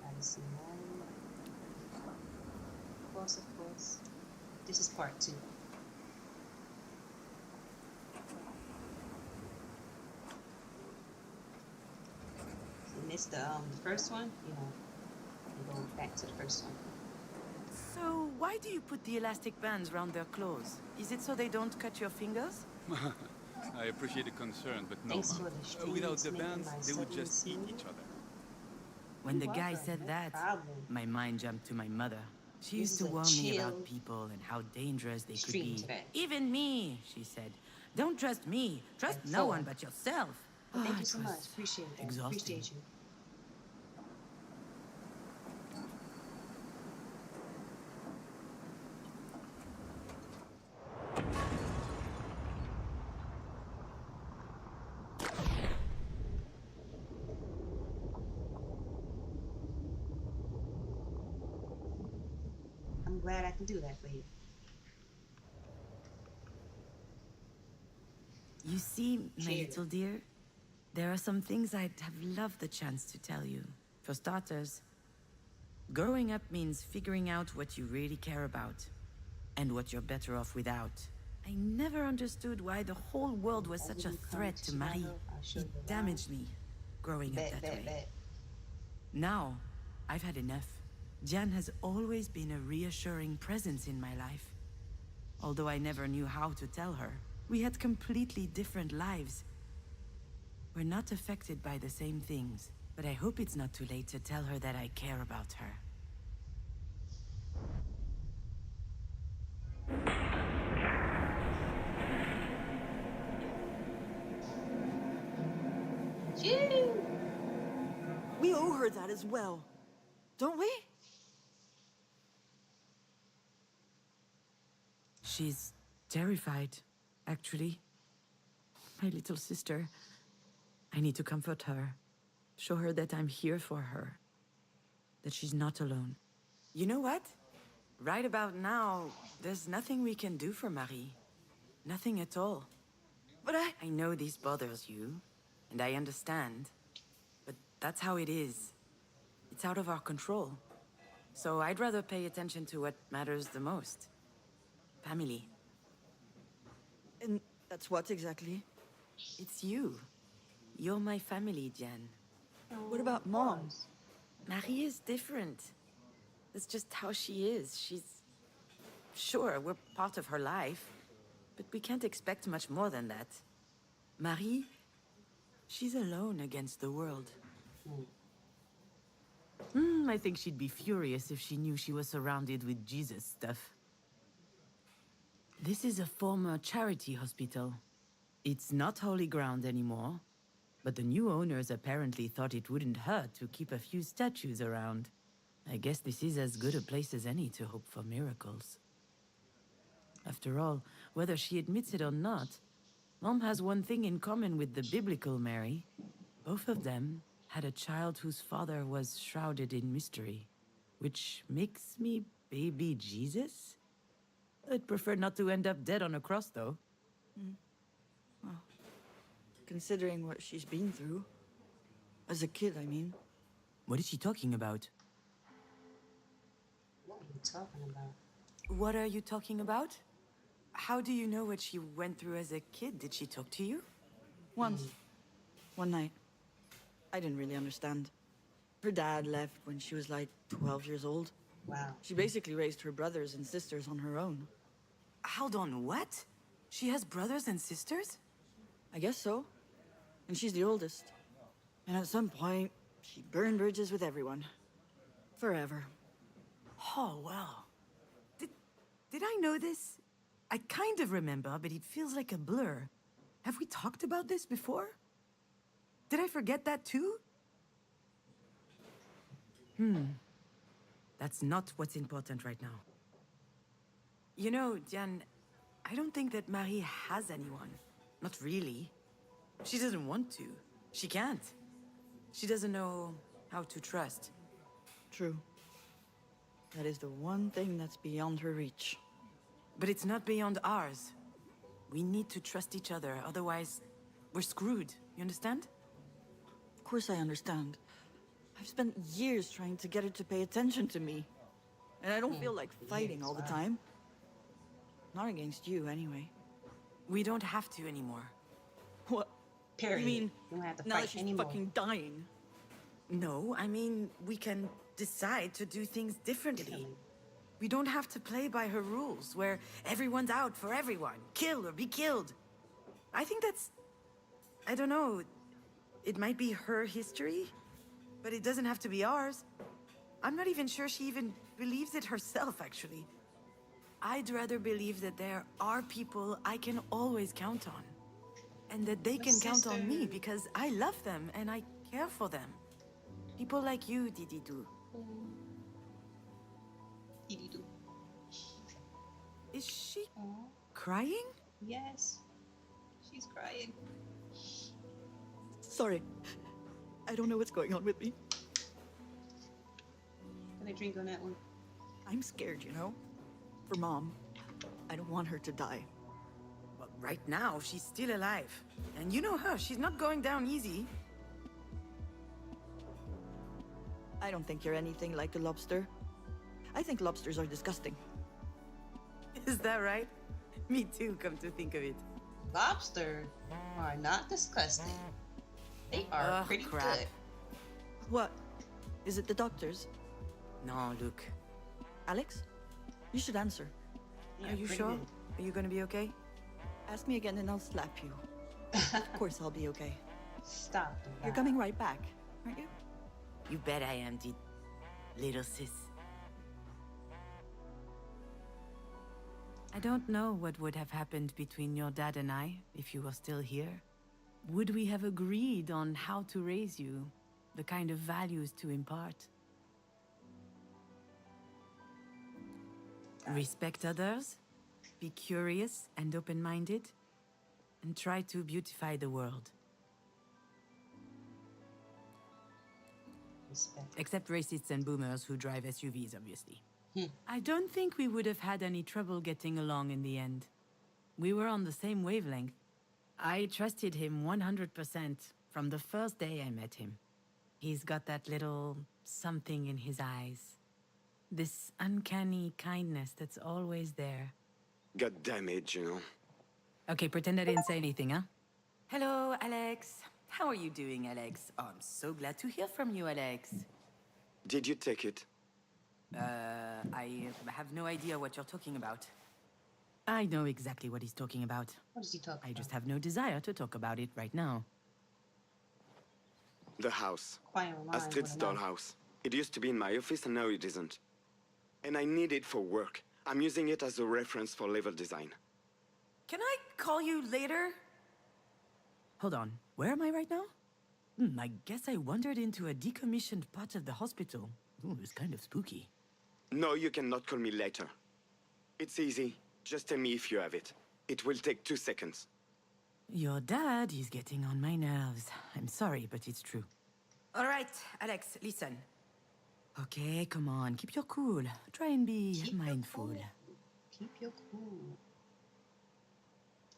I see more. Of course, of course. This is part 2. You missed the first one, you know, you go back to the first one. So, why do you put the elastic bands round their claws? Is it so they don't cut your fingers? I appreciate the concern, but no. Thanks for the streams, Without the making bands, my they would sudden just eat scene. each other. When the You're guy welcome, said no that, problem. my mind jumped to my mother. She This used to is a warn me chill about people and how dangerous they could stream be. today. Even me, she said. Don't trust me. Trust And no so one on. but yourself. But thank Ah, you it so was much. Appreciate that. exhausting. Appreciate you. I'm glad I can do that for you. You see, my Cheers. little dear, there are some things I'd have loved the chance to tell you. For starters, growing up means figuring out what you really care about and what you're better off without. I never understood why the whole world was As such a we come threat to to Chicago, Marie. I'll show It you around. damaged me, growing up that way. Bet. Now, I've had enough. Jan has always been a reassuring presence in my life. Although I never knew how to tell her, we had completely different lives. We're not affected by the same things, but I hope it's not too late to tell her that I care about her. Ew. We owe her that as well, don't we? She's terrified, actually. My little sister. I need to comfort her. Show her that I'm here for her. That she's not alone. You know what? Right about now, there's nothing we can do for Marie. Nothing at all. But I know this bothers you, and I understand. But that's how it is. It's out of our control. So I'd rather pay attention to what matters the most. Family. And that's what exactly? It's you. You're my family, Jen. What about Mom? Marie is different. That's just how she is. She's... Sure, we're part of her life, but we can't expect much more than that. Marie, she's alone against the world. I think she'd be furious if she knew she was surrounded with Jesus stuff. This is a former charity hospital. It's not holy ground anymore, but the new owners apparently thought it wouldn't hurt to keep a few statues around. I guess this is as good a place as any to hope for miracles. After all, whether she admits it or not, Mom has one thing in common with the biblical Mary. Both of them had a child whose father was shrouded in mystery, which makes me baby Jesus? I'd prefer not to end up dead on a cross, though. Well, considering what she's been through. As a kid, I mean. What is she talking about? What are you talking about? What are you talking about? How do you know what she went through as a kid? Did she talk to you? Once. One night. I didn't really understand. Her dad left when she was like 12 years old. Wow. She basically raised her brothers and sisters on her own. Hold on, what? She has brothers and sisters? I guess so. And she's the oldest. And at some point, she burned bridges with everyone. Forever. Oh, wow. Did I know this? I kind of remember, but it feels like a blur. Have we talked about this before? Did I forget that too? That's not what's important right now. You know, Diane, I don't think that Marie has anyone. Not really. She doesn't want to. She can't. She doesn't know how to trust. True. That is the one thing that's beyond her reach. But it's not beyond ours. We need to trust each other, otherwise we're screwed. You understand? Of course I understand. I've spent years trying to get her to pay attention to me. And I don't feel like fighting all the time. Not against you, anyway. We don't have to anymore. What? Period. You mean, you don't have to now fight that she's anymore. fucking dying? No, I mean, we can decide to do things differently. We don't have to play by her rules, where everyone's out for everyone. Kill or be killed. I think that's... I don't know. It might be her history, but it doesn't have to be ours. I'm not even sure she even believes it herself, actually. I'd rather believe that there are people I can always count on. And that they can count on me because I love them and I care for them. People like you, Dididou. Dididou. Is she Aw. crying? Yes. She's crying. Sorry. I don't know what's going on with me. Can I drink on that one? I'm scared, you know? For Mom. I don't want her to die. Well, right now, she's still alive. And you know her, she's not going down easy. I don't think you're anything like a lobster. I think lobsters are disgusting. Is that right? Me too, come to think of it. Lobster are not disgusting. They are Ugh, pretty crap. good. What? Is it the doctors? No, look. Alex? You should answer. Yeah, Are you pretty sure? good. Are you gonna be okay? Ask me again and I'll slap you. Of course I'll be okay. Stop doing You're that. coming right back, aren't you? You bet I am, little sis. I don't know what would have happened between your dad and I if you were still here. would we have agreed on how to raise you, the kind of values to impart? Respect others, be curious and open-minded, and try to beautify the world. Respect. Except racists and boomers who drive SUVs, obviously. Hmm. I don't think we would have had any trouble getting along in the end. We were on the same wavelength. I trusted him 100% from the first day I met him. He's got that little something in his eyes. This uncanny kindness that's always there. Got damage, you know. Okay, pretend I didn't say anything, huh? Hello, Alex. How are you doing, Alex? Oh, I'm so glad to hear from you, Alex. Did you take it? I have no idea what you're talking about. I know exactly what he's talking about. What does he talk about? I just have no desire to talk about it right now. The house. Quiet on mine, Astrid's wanna know. dollhouse. It used to be in my office and now it isn't. And I need it for work. I'm using it as a reference for level design. Can I call you later? Hold on, where am I right now? I guess I wandered into a decommissioned part of the hospital. Ooh, it's kind of spooky. No, you cannot call me later. It's easy. Just tell me if you have it. It will take 2 seconds. Your dad is getting on my nerves. I'm sorry, but it's true. All right, Alex, listen. Okay, come on, keep your cool. Try and be Keep your mindful. cool. Keep your cool.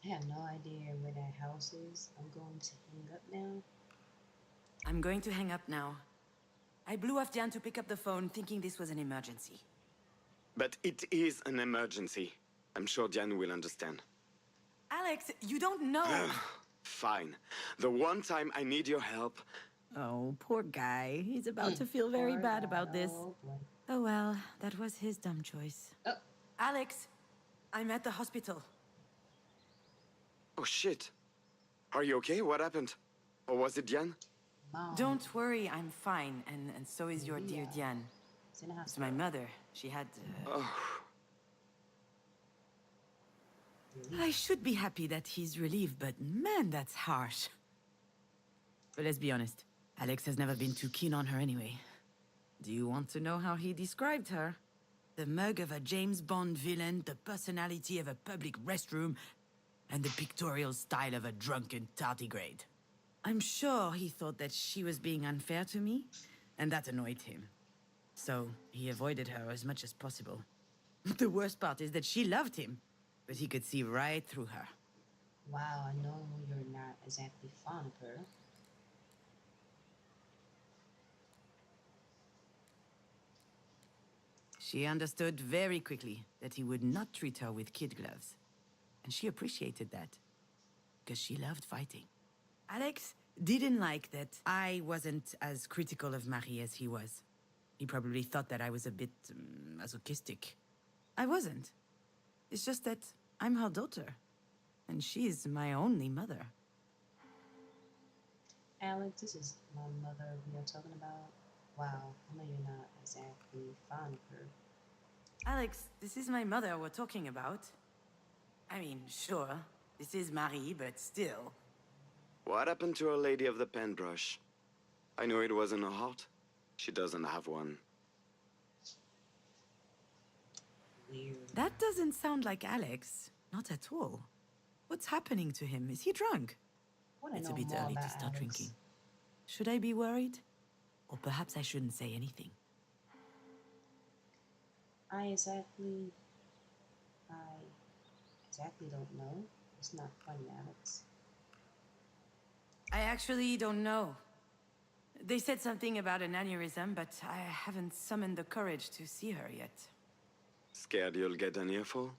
I have no idea where that house is. I'm going to hang up now. I'm going to hang up now. I blew off Jan to pick up the phone, thinking this was an emergency. But it is an emergency. I'm sure Diane will understand. Alex, you don't know. Fine. The one time I need your help. Oh, poor guy. He's about to feel very Poor bad guy. about this. Oh, boy. Oh well, that was his dumb choice. Oh. Alex, I'm at the hospital. Oh shit. Are you okay? What happened? Or was it Diane? Mom. Don't worry, I'm fine, and so is your dear Yeah. Diane. It's in the It's hospital. my mother. She had... Oh, I should be happy that he's relieved, but man, that's harsh. But let's be honest, Alex has never been too keen on her anyway. Do you want to know how he described her? The mug of a James Bond villain, the personality of a public restroom, and the pictorial style of a drunken tardigrade. I'm sure he thought that she was being unfair to me, and that annoyed him. So he avoided her as much as possible. The worst part is that she loved him, but he could see right through her. Wow, I know you're not exactly fond of her. She understood very quickly that he would not treat her with kid gloves. And she appreciated that, because she loved fighting. Alex didn't like that I wasn't as critical of Marie as he was. He probably thought that I was a bit masochistic. I wasn't. It's just that I'm her daughter, and she's my only mother. Alex, this is my mother we are talking about. Wow, I know you're not exactly fond of her. Alex, this is my mother we're talking about. I mean, sure, this is Marie, but still. what happened to our lady of the paintbrush? I know it wasn't her heart. She doesn't have one. Weird. That doesn't sound like Alex. Not at all. What's happening to him? Is he drunk? Wanna It's a know bit more early to about start Alex. drinking. Should I be worried? Or perhaps I shouldn't say anything. I exactly don't know. It's not funny, Alex. I actually don't know. They said something about an aneurysm, but I haven't summoned the courage to see her yet. Scared you'll get an earful?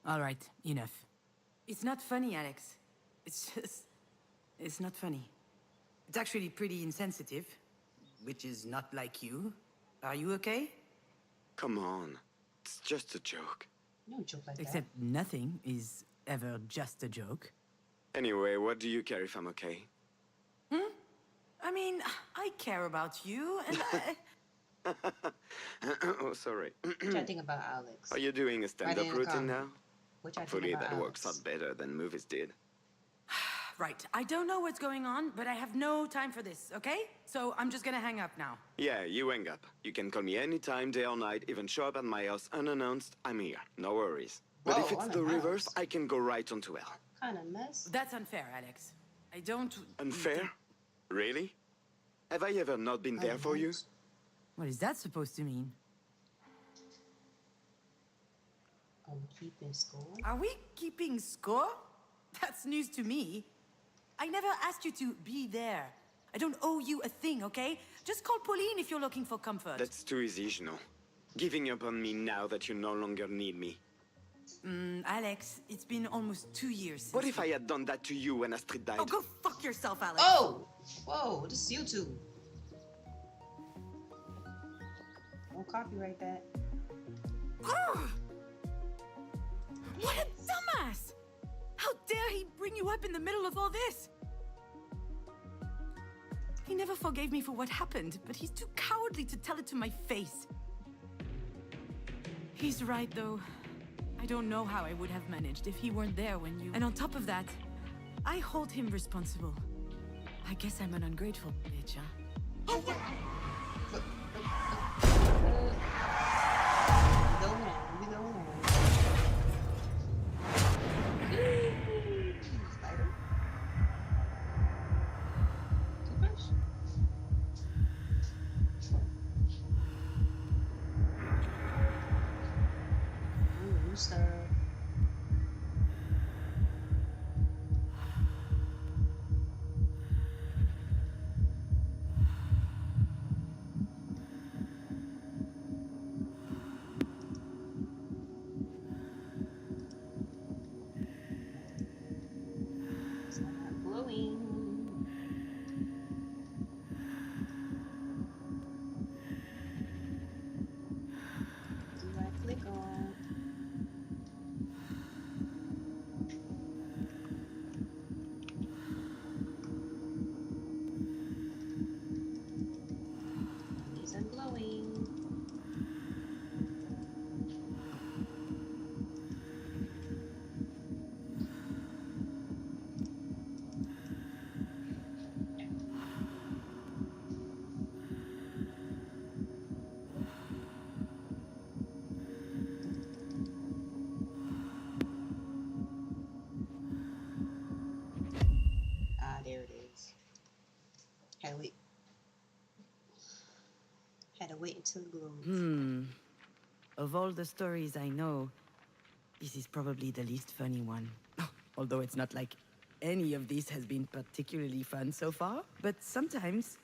All right, enough. It's not funny, Alex. It's not funny. It's actually pretty insensitive, which is not like you. Are you okay? Come on. It's just a joke. You don't joke like Except nothing is ever just a joke. Anyway, what do you care if I'm okay? I mean, I care about you, and Oh, sorry. that. What y'all think about Alex? Are you doing a stand-up in the routine comment. now? What y'all think Hopefully about that Alex? works out better than movies did. Right, I don't know what's going on, but I have no time for this, okay? So I'm just gonna hang up now. Yeah, you hang up. You can call me anytime, day or night, even show up at my house unannounced. I'm here. No worries. But if Whoa, it's the reverse, unannounced. I can go right onto hell. Kind of mess. That's unfair, Alex. I don't... Unfair? Really? Have I ever not been there for you? Unannounced. What is that supposed to mean? I'm keeping score. Are we keeping score? That's news to me. I never asked you to be there. I don't owe you a thing, okay? Just call Pauline if you're looking for comfort. That's too easy, Juno. Giving up on me now that you no longer need me. Alex, it's been almost 2 years since... What if I had done that to you when Astrid died? Oh, go fuck yourself, Alex. Oh! Whoa, this is YouTube. Don't copyright that. Ugh! What a dumbass! How dare he bring you up in the middle of all this? He never forgave me for what happened, but he's too cowardly to tell it to my face. He's right, though. I don't know how I would have managed if he weren't there when you... And on top of that, I hold him responsible. I guess I'm an ungrateful bitch, huh? Go on, we go on. Spider? Toothbrush? Ooh, rooster. It's not glowing. Do I click on? Isn't glowing. Ah, there it is. Had to wait. Had to wait until it glowed. Of all the stories I know, this is probably the least funny one. Although it's not like any of these has been particularly fun so far. But sometimes,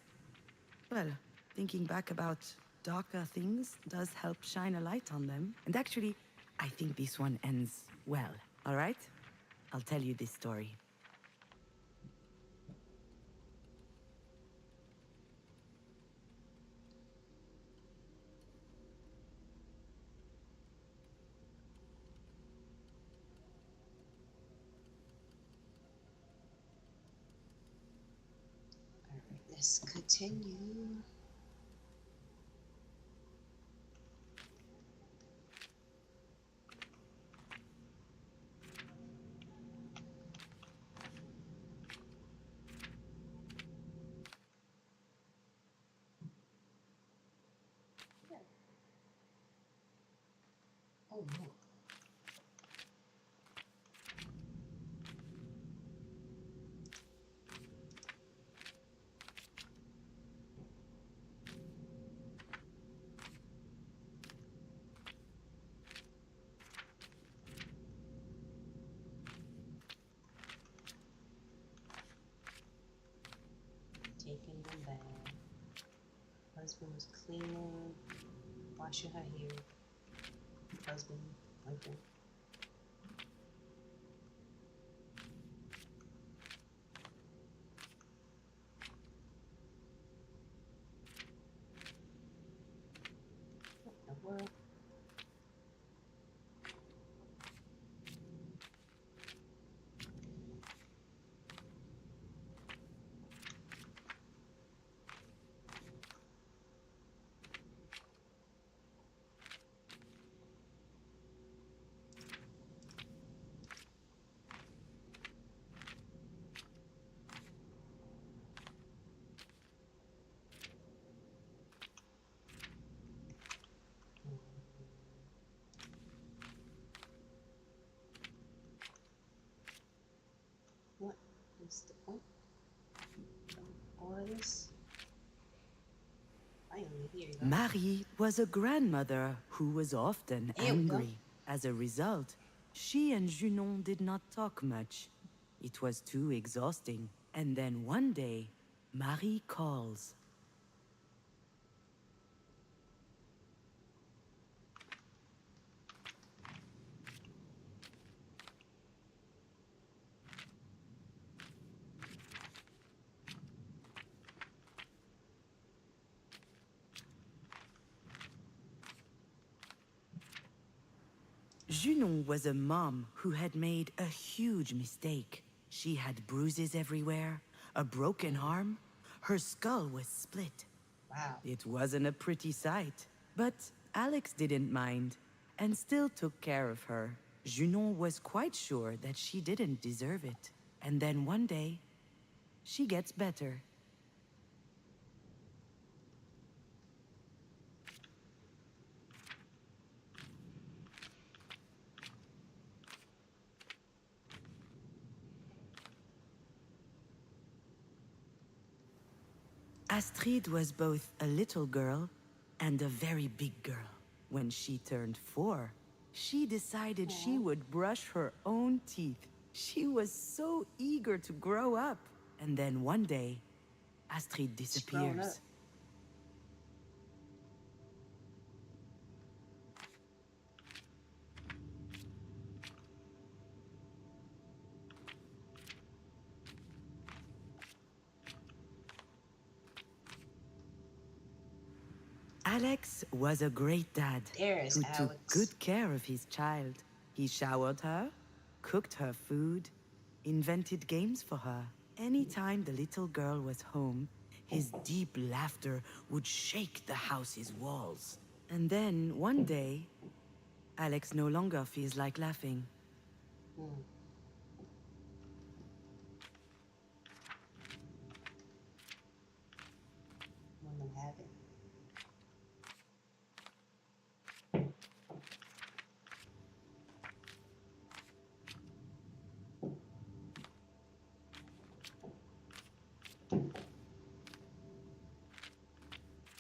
well, thinking back about darker things does help shine a light on them. And actually, I think this one ends well. All right? I'll tell you this story. Alright, let's continue. Oh no. Taking them back. Husband was cleaning, washing her hair. Husband, boyfriend. What in the world? What's the point? All of this? I only hear you. Marie was a grandmother who was often Here we go. angry. As a result, she and Junon did not talk much. It was too exhausting. And then one day, Marie calls. Junon was a mom who had made a huge mistake. She had bruises everywhere, a broken arm, her skull was split. Wow. It wasn't a pretty sight, but Alex didn't mind and still took care of her. Junon was quite sure that she didn't deserve it. And then one day, she gets better. Astrid was both a little girl and a very big girl. When she turned 4, she decided she would brush her own teeth. She was so eager to grow up. And then one day, Astrid She's grown up. disappears. Alex was a great dad There's who took Alex. good care of his child. He showered her, cooked her food, invented games for her. Anytime the little girl was home, his deep laughter would shake the house's walls. And then, one day, Alex no longer feels like laughing. Let them have it.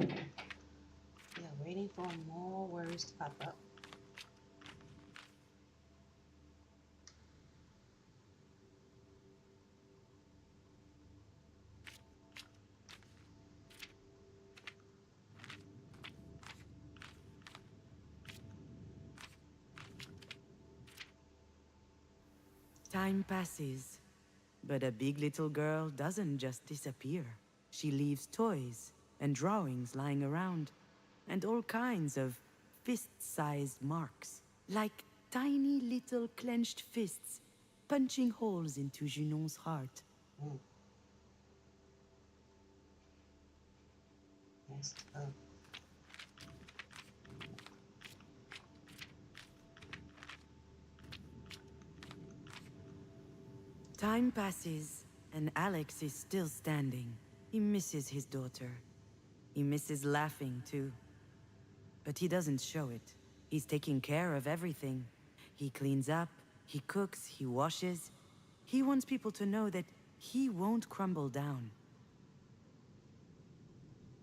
Yeah, waiting for more words to pop up. Time passes, but a big little girl doesn't just disappear. She leaves toys and drawings lying around, and all kinds of fist-sized marks, like tiny little clenched fists punching holes into Junon's heart. Yes. Time passes, and Alex is still standing. He misses his daughter. He misses laughing, too. But he doesn't show it. He's taking care of everything. He cleans up, he cooks, he washes. He wants people to know that he won't crumble down.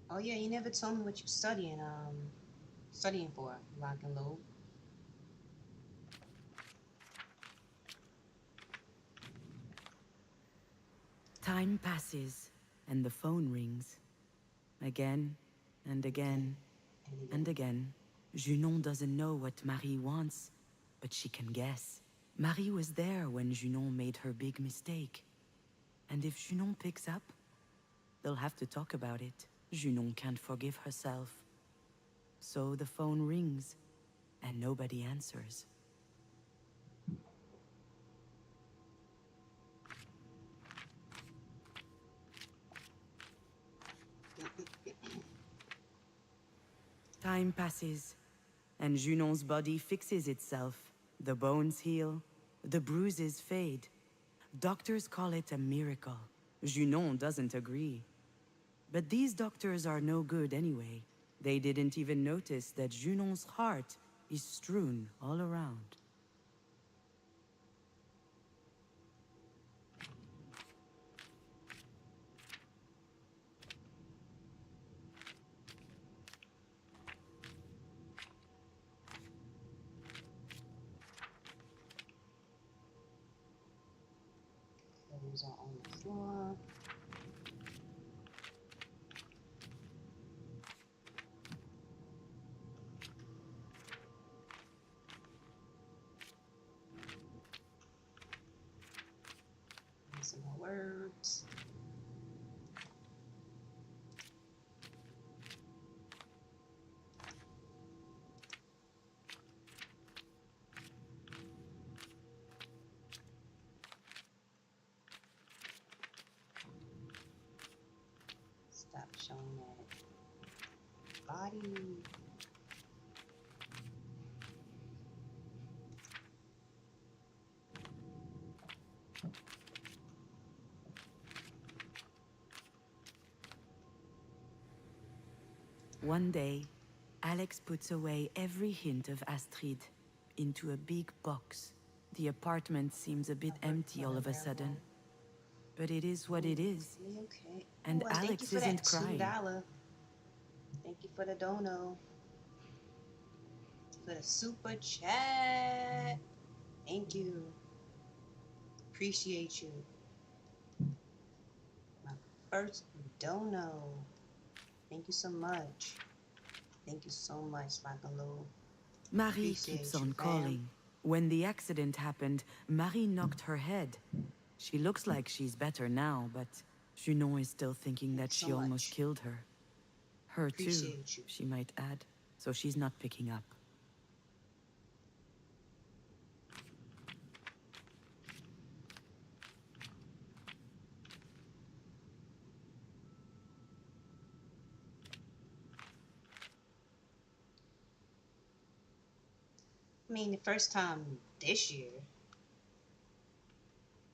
Oh yeah, you never told me what you're studying for, lock and load. Time passes, and the phone rings. Again, and again, and again. Junon doesn't know what Marie wants, but she can guess. Marie was there when Junon made her big mistake. And if Junon picks up, they'll have to talk about it. Junon can't forgive herself. So the phone rings, and nobody answers. Time passes, and Junon's body fixes itself. The bones heal, the bruises fade. Doctors call it a miracle. Junon doesn't agree. But these doctors are no good anyway. They didn't even notice that Junon's heart is strewn all around. Clothes are on the floor. And some more words. Stop showing that body. One day, Alex puts away every hint of Astrid into a big box. The apartment seems a bit empty all of a sudden. But it is what it is. Okay. And Thank you Alex for isn't that crying. $2. Thank you for the dono. For the super chat. Thank you. Appreciate you. My first dono. Thank you so much. Thank you so much, Magalu. Marie keeps on calling. When the accident happened, Marie knocked her head. She looks like she's better now, but Junon is still thinking that she almost killed her. Her too, Appreciate you. she might add, so she's not picking up. I mean, the first time this year,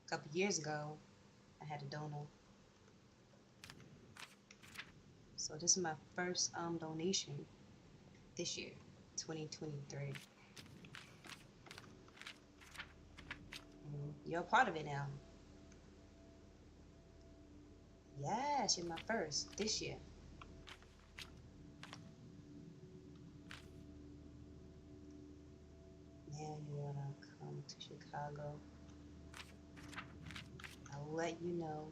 a couple years ago, I had a dono. So this is my first donation this year, 2023. And you're a part of it now. Yes, you're my first this year. Now you wanna come to Chicago. I'll let you know,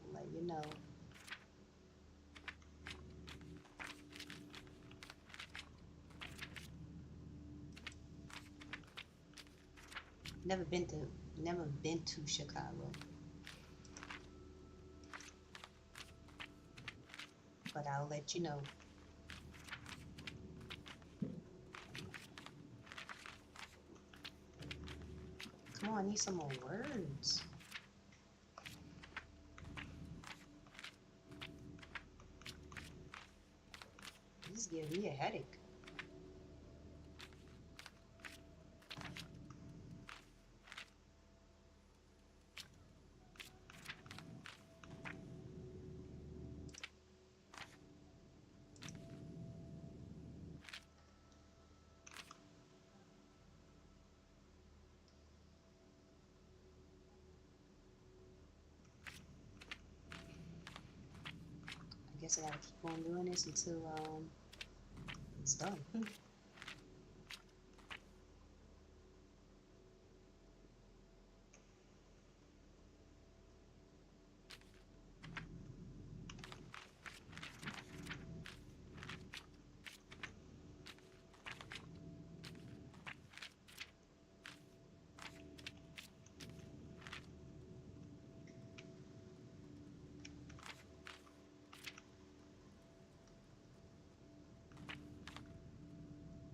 Never been to Chicago. But I'll let you know. Come on, I need some more words. This is giving me a headache. I guess I gotta keep on doing this until it's done.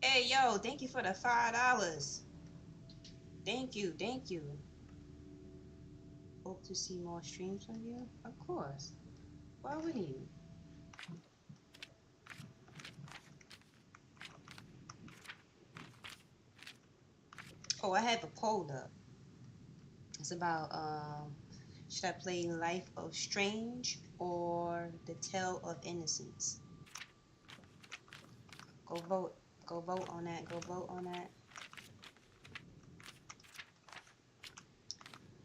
Hey yo, thank you for the $5. Thank you. Hope to see more streams from you. Of course. Why wouldn't you? Oh, I have a poll up. It's about should I play Life of Strange or The Tale of Innocence? Go vote. Go vote on that.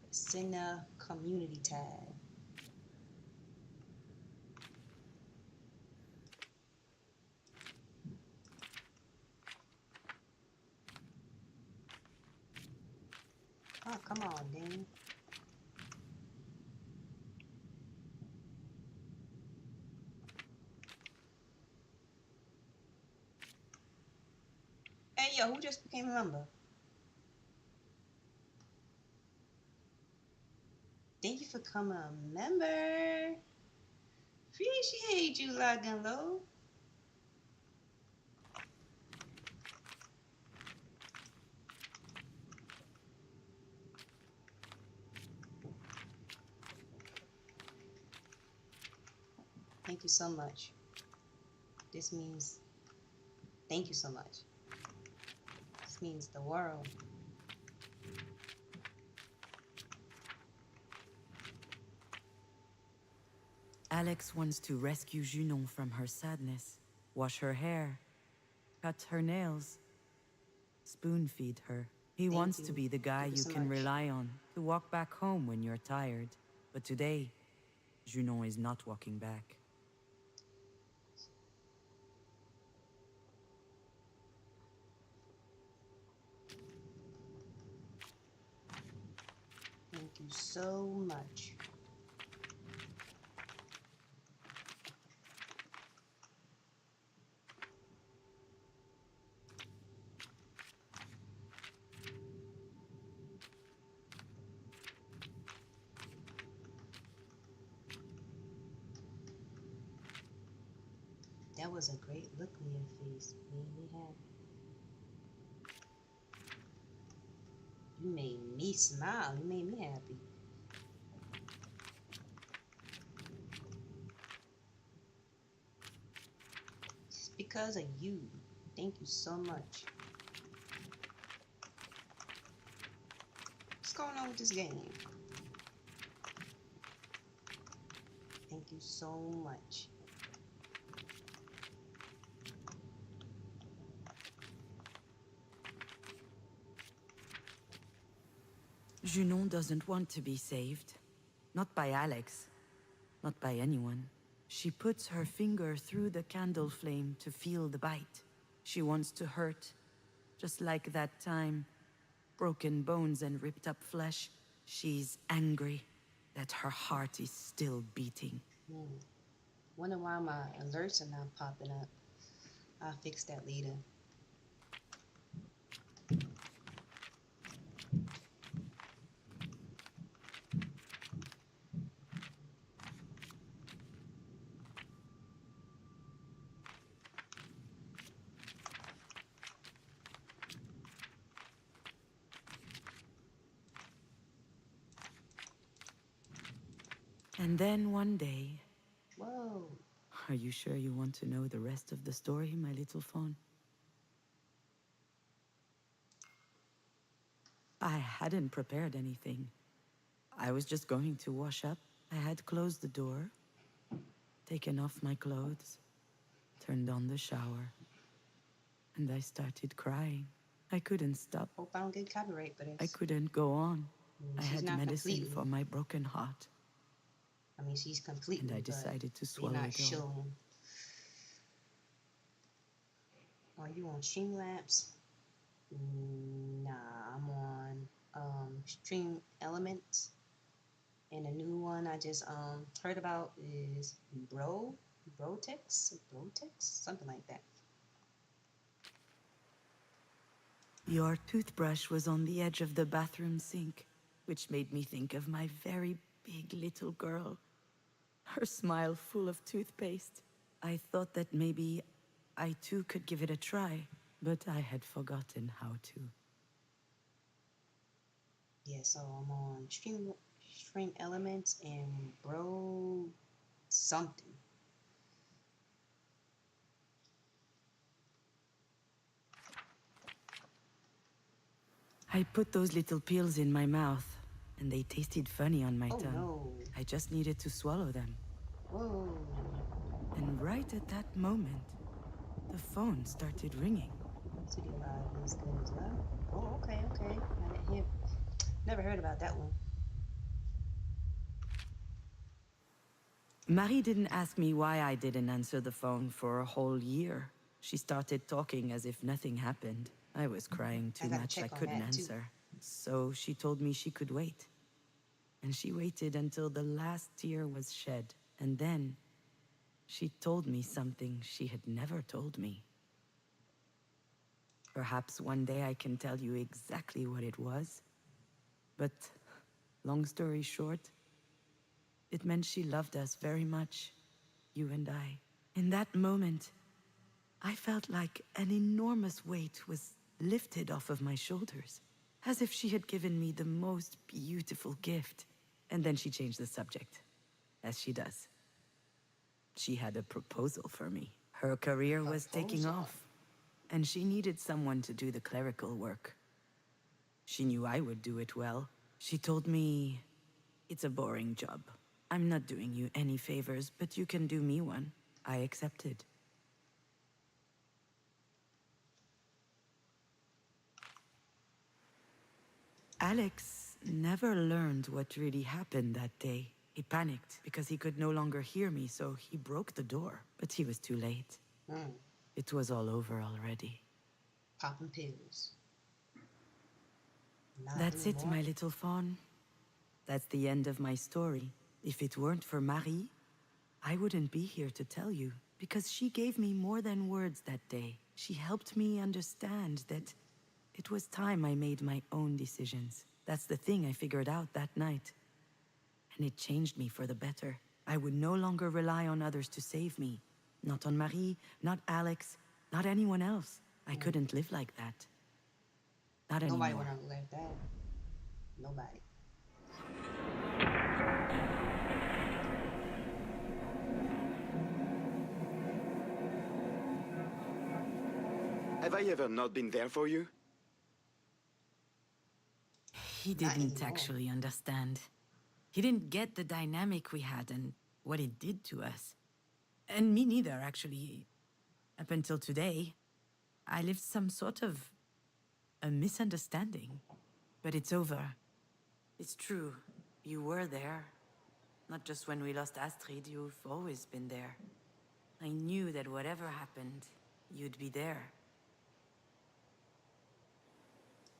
It's in the community tab. Oh, come on, Dane. Hey, yo, who just became a member? Thank you for coming a member. Appreciate you, Lock and Low. Thank you so much. This means thank you so much. This means the world. Alex wants to rescue Junon from her sadness, wash her hair, cut her nails, spoon feed her. He Thank wants to you. be the guy Thank you you so can much. rely on, to walk back home when you're tired. But today, Junon is not walking back. Thank you so much. That was a great look on your face. Made me happy. You made me smile. You made me happy. It's because of you. Thank you so much. What's going on with this game? Thank you so much. Junon doesn't want to be saved. Not by Alex. Not by anyone. She puts her finger through the candle flame to feel the bite. She wants to hurt. Just like that time. Broken bones and ripped up flesh. She's angry that her heart is still beating. Wonder why my alerts are not popping up. I'll fix that later. And then one day... Whoa. Are you sure you want to know the rest of the story, my little fawn? I hadn't prepared anything. I was just going to wash up. I had closed the door, taken off my clothes, turned on the shower, and I started crying. I couldn't stop. Hope I don't get copyright for I this. couldn't go on. I She's had not medicine completely. for my broken heart, I mean, she's completely. and I but decided to you're swallow not it all. showing. Are you on Streamlabs? Nah, I'm on Stream Elements. And a new one I just heard about is Brotex, something like that. Your toothbrush was on the edge of the bathroom sink, which made me think of my very big little girl. Her smile full of toothpaste. I thought that maybe I too could give it a try, but I had forgotten how to. Yeah, so I'm on Stream Elements and Bro something. I put those little pills in my mouth, and they tasted funny on my Oh tongue. no. I just needed to swallow them. Whoa. And right at that moment, the phone started ringing. City Live is good as well. Oh, okay. I didn't hear. Never heard about that one. Marie didn't ask me why I didn't answer the phone for a whole year. She started talking as if nothing happened. I was crying too I gotta much, I check on couldn't that, too. answer. So she told me she could wait. And she waited until the last tear was shed. And then she told me something she had never told me. Perhaps one day I can tell you exactly what it was. But, long story short, it meant she loved us very much, you and I. In that moment, I felt like an enormous weight was lifted off of my shoulders, as if she had given me the most beautiful gift. And then she changed the subject, as she does. She had a proposal for me. Her career was taking Proposal. off, and she needed someone to do the clerical work. She knew I would do it well. She told me, it's a boring job. I'm not doing you any favors, but you can do me one. I accepted. Alex never learned what really happened that day. He panicked because he could no longer hear me, so he broke the door. But he was too late. Mm. It was all over already. Popping pills. Not That's it, anymore. my little fawn. That's the end of my story. If it weren't for Marie, I wouldn't be here to tell you, because she gave me more than words that day. She helped me understand that it was time I made my own decisions. That's the thing I figured out that night. And it changed me for the better. I would no longer rely on others to save me. Not on Marie, not Alex, not anyone else. I couldn't live like that. Not Nobody anymore. wanna live that. Nobody. Have I ever not been there for you? He Not didn't anymore. actually understand. He didn't get the dynamic we had and what it did to us. And me neither, actually. Up until today, I lived some sort of a misunderstanding. But it's over. It's true. You were there. Not just when we lost Astrid, you've always been there. I knew that whatever happened, you'd be there.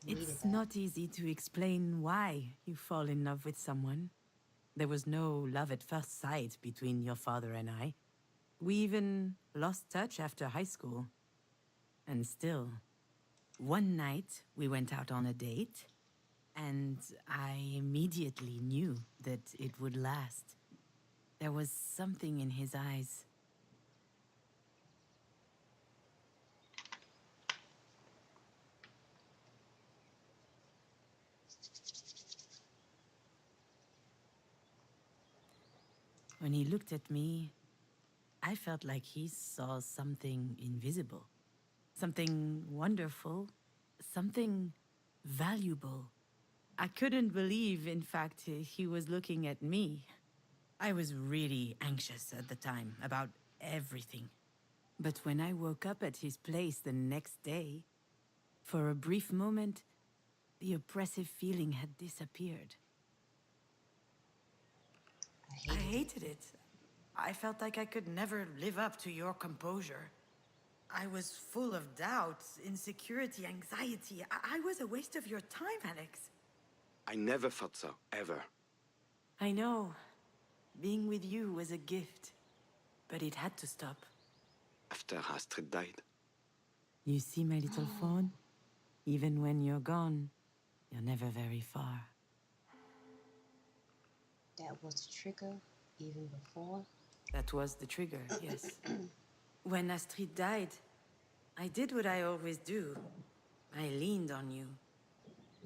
Needed It's that. not easy to explain why you fall in love with someone. There was no love at first sight between your father and I. We even lost touch after high school. And still, one night we went out on a date, and I immediately knew that it would last. There was something in his eyes. When he looked at me, I felt like he saw something invisible. Something wonderful. Something valuable. I couldn't believe, in fact, he was looking at me. I was really anxious at the time about everything. But when I woke up at his place the next day, for a brief moment, the oppressive feeling had disappeared. I I hated it. hated it. I felt like I could never live up to your composure. I was full of doubts, insecurity, anxiety. I was a waste of your time, Alex. I never thought so, ever. I know. Being with you was a gift. But it had to stop. After Astrid died. You see, my little fawn? Even when you're gone, you're never very far. That was the trigger even before. That was the trigger, yes. When Astrid died, I did what I always do. I leaned on you.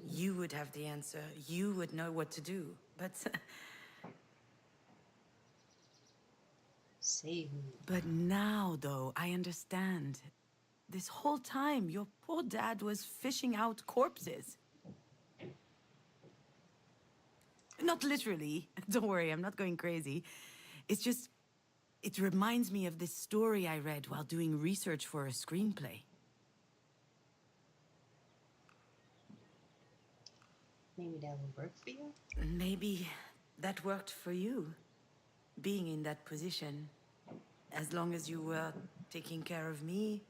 You would have the answer. You would know what to do. But Save me. but now, though, I understand. This whole time, your poor dad was fishing out corpses. Not literally. Don't worry, I'm not going crazy. It's just, it reminds me of this story I read while doing research for a screenplay. Maybe that would work for you. Maybe that worked for you, being in that position. As long as you were taking care of me,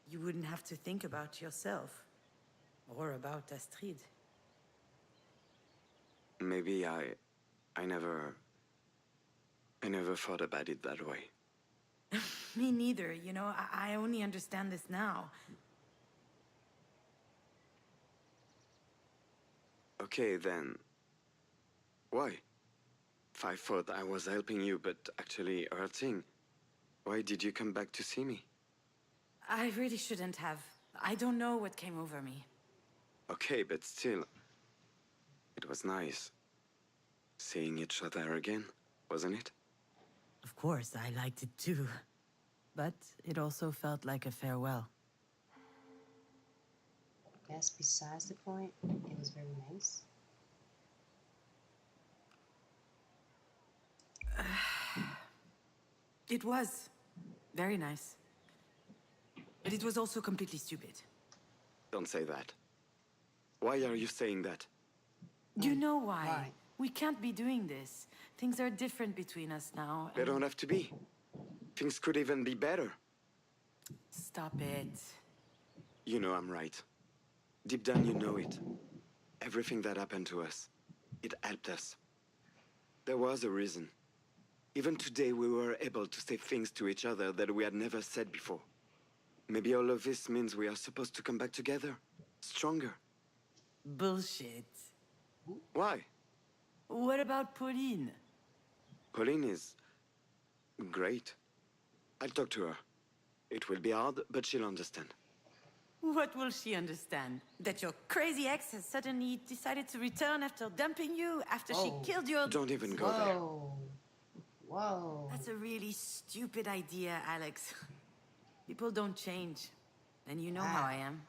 you wouldn't have to think about yourself. Or about Astrid. Maybe I never thought about it that way. Me neither, you know, I only understand this now. Okay, then. Why? If I thought I was helping you, but actually hurting, why did you come back to see me? I really shouldn't have. I don't know what came over me. Okay, but still, it was nice. Seeing each other again, wasn't it? Of course, I liked it too. But it also felt like a farewell. That's besides the point. It was very nice. It was very nice. But it was also completely stupid. Don't say that. Why are you saying that? You know why? Why? We can't be doing this. Things are different between us now. They don't have to be. Things could even be better. Stop it. You know I'm right. Deep down you know it. Everything that happened to us, it helped us. There was a reason. Even today we were able to say things to each other that we had never said before. Maybe all of this means we are supposed to come back together. Stronger. Bullshit. Why? What about Pauline? Pauline is great. I'll talk to her. It will be hard, but she'll understand. What will she understand? That your crazy ex has suddenly decided to return after dumping you, after she Whoa. killed your... Don't even go there. Whoa. Whoa. That's a really stupid idea, Alex. People don't change. And you know how I am.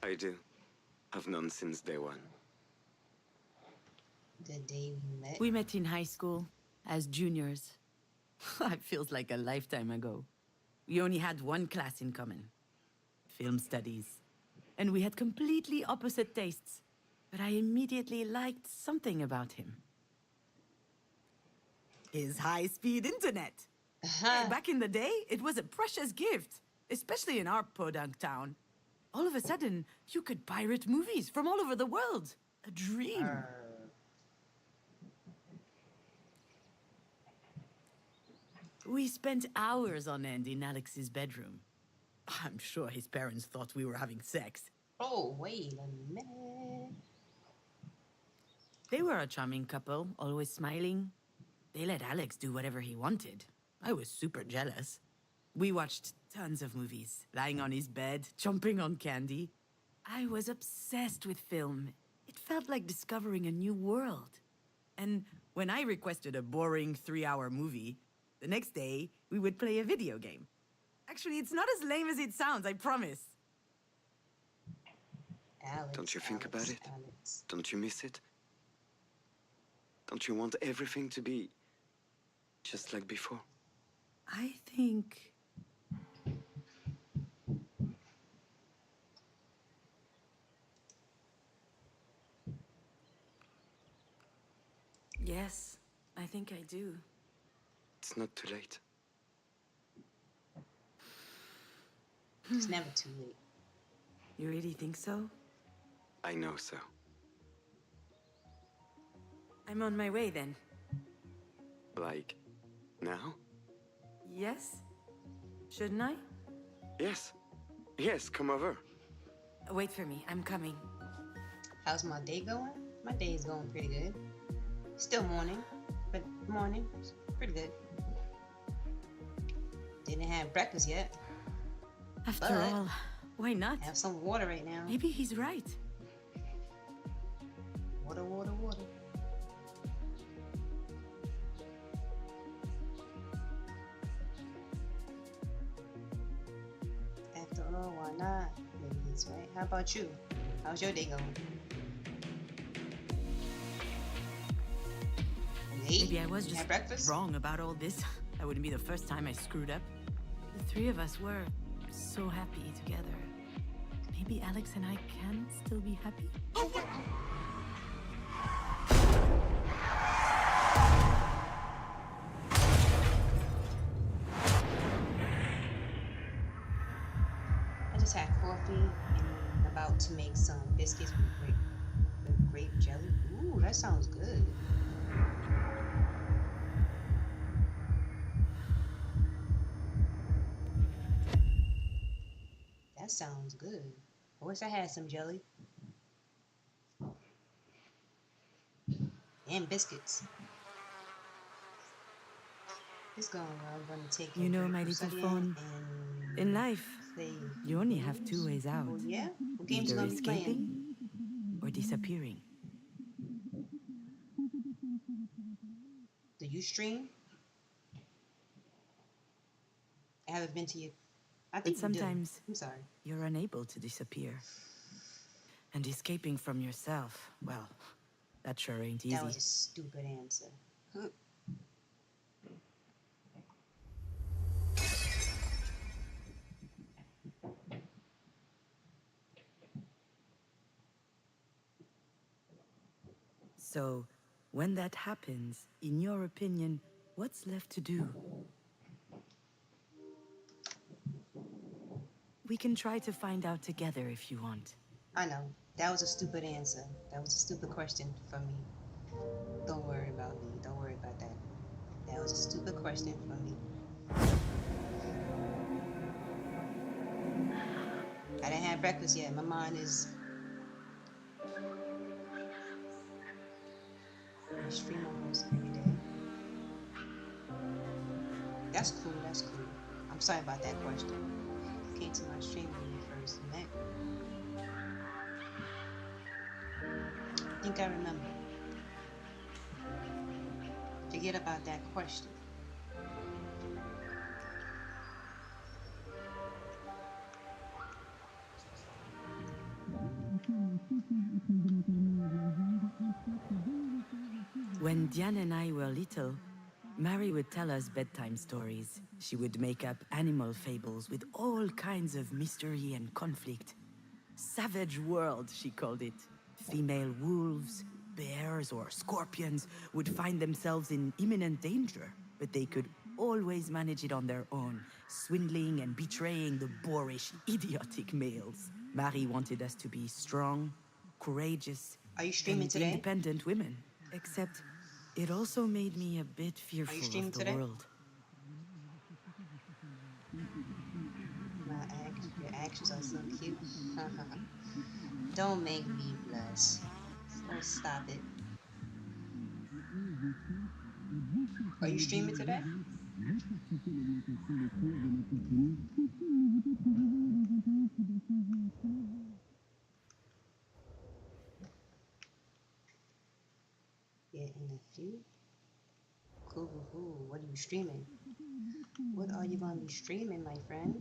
I do. I've known since day one. The day we met. We met in high school, as juniors. It feels like a lifetime ago. We only had one class in common. Film studies. And we had completely opposite tastes. But I immediately liked something about him. His high-speed internet. Back in the day, it was a precious gift. Especially in our podunk town. All of a sudden, you could pirate movies from all over the world. A dream. We spent hours on end in Alex's bedroom. I'm sure his parents thought we were having sex. Oh, wait a minute. They were a charming couple, always smiling. They let Alex do whatever he wanted. I was super jealous. We watched tons of movies, lying on his bed, chomping on candy. I was obsessed with film. It felt like discovering a new world. And when I requested a boring 3-hour movie, the next day, we would play a video game. Actually, it's not as lame as it sounds, I promise. Alex, Don't you think Alex, about it? Alex. Don't you miss it? Don't you want everything to be just like before? I think... Yes, I think I do. It's not too late. It's never too late. You really think so? I know so. I'm on my way then. Like, now? Yes? Shouldn't I? Yes. Yes, come over. Wait for me, I'm coming. How's my day going? My day is going pretty good. Still morning, but morning, pretty good. Didn't have breakfast yet. After But- all, why not? Have some water right now. Maybe he's right. Water, water, water. After all, why not? Maybe he's right. How about you? How's your day going? You ate? Maybe I was You just had breakfast? wrong about all this. That wouldn't be the first time I screwed up. The three of us were so happy together. Maybe Alex and I can still be happy? I just had coffee and I'm about to make some biscuits with grape jelly. Ooh, that sounds good. That sounds good. I wish I had some jelly. and biscuits. It's going well. I'm going to take a You know, break my from little studying phone, in and life, play you only have two games. ways Oh out. yeah? What games you Either going to be playing? escaping or disappearing. Do you stream? I haven't been to you. I But think you do. sometimes I'm sorry. you're unable to disappear. And escaping from yourself, well, that sure ain't That was easy. a stupid answer. Huh. So, when that happens, in your opinion, what's left to do? We can try to find out together if you want. I know. That was a stupid answer. That was a stupid question for me. Don't worry about me. Don't worry about that. That was a stupid question for me. I didn't have breakfast yet. My mind is. I stream almost every day. That's cool. That's cool. I'm sorry about that question. You came to my stream when we first met. I think I remember. Forget about that question. When Diane and I were little, Mary would tell us bedtime stories. She would make up animal fables with all kinds of mystery and conflict. Savage world, she called it. Female wolves, bears, or scorpions would find themselves in imminent danger, but they could always manage it on their own, swindling and betraying the boorish, idiotic males. Marie wanted us to be strong, courageous, Are you streaming and today? independent women. Except, it also made me a bit Are you fearful streaming of the today? world. Your actions are so cute. Don't make me blush. Don't stop it. Are you streaming today? Yeah, in a few. Cool, cool, cool. What are you streaming? What are you gonna be streaming, my friend?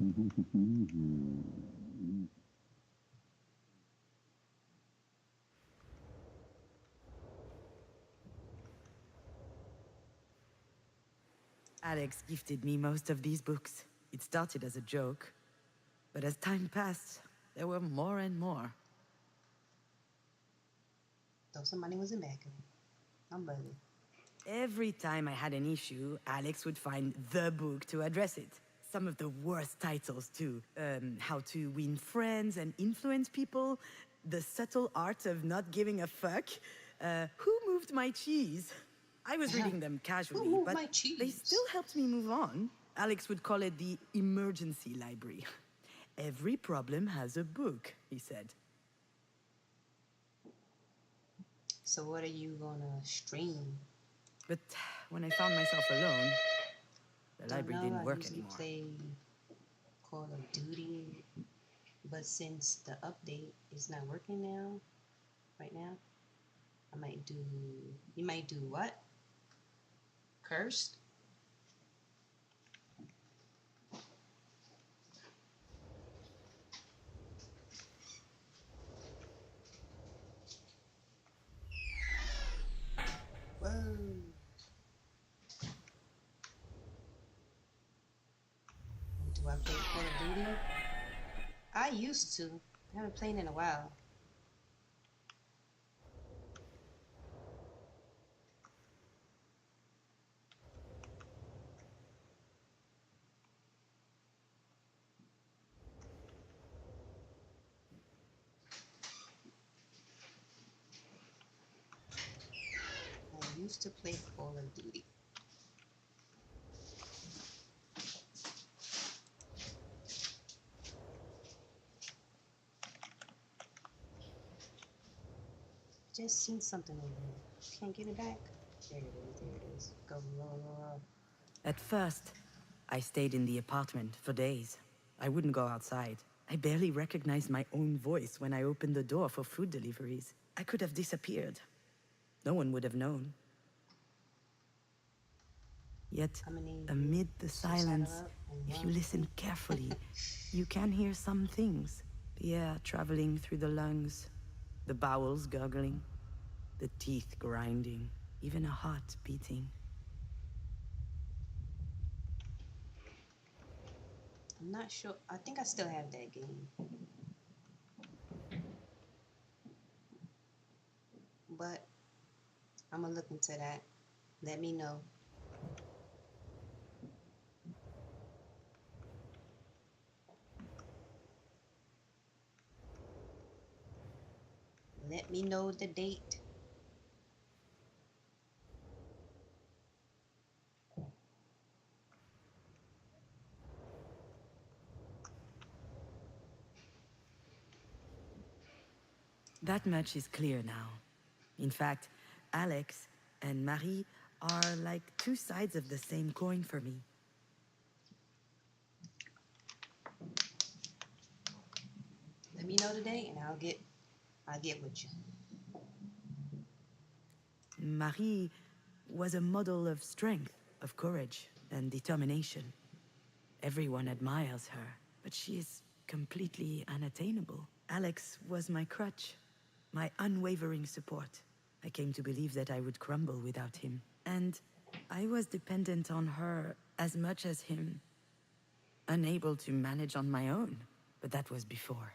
Alex gifted me most of these books. It started as a joke, but as time passed, there were more and more. Thought somebody was in back of me. I'm buzzing. Every time I had an issue, Alex would find the book to address it. Some of the worst titles, too. How to Win Friends and Influence People, The Subtle Art of Not Giving a Fuck, Who Moved My Cheese? I was reading them Who casually, moved but my they cheese? still helped me move on. Alex would call it the emergency library. Every problem has a book, he said. So what are you gonna stream? But when I found myself alone, the Don't library know. didn't I work usually anymore. play Call of Duty, but since the update is not working now, right now, I might do. You might do what? Cursed? Whoa. Do I play Call of Duty? I used to. I haven't played in a while. I used to play Call of Duty. just seen something over here. Can't get it back. There it is. There it is. Go, roll, roll, roll. At first, I stayed in the apartment for days. I wouldn't go outside. I barely recognized my own voice when I opened the door for food deliveries. I could have disappeared. No one would have known. Yet, I'm gonna need you amid the to saddle silence, up and if you run. listen carefully, you can hear some things. The air traveling through the lungs, the bowels gurgling, the teeth grinding, even a heart beating. I'm not sure. I think I still have that game. But I'm gonna look into that. Let me know. Let me know the date. That much is clear now. In fact, Alex and Marie are like two sides of the same coin for me. Let me know the date and I'll get with you. Marie was a model of strength, of courage, and determination. Everyone admires her, but she is completely unattainable. Alex was my crutch, my unwavering support. I came to believe that I would crumble without him. And I was dependent on her as much as him, unable to manage on my own. But that was before.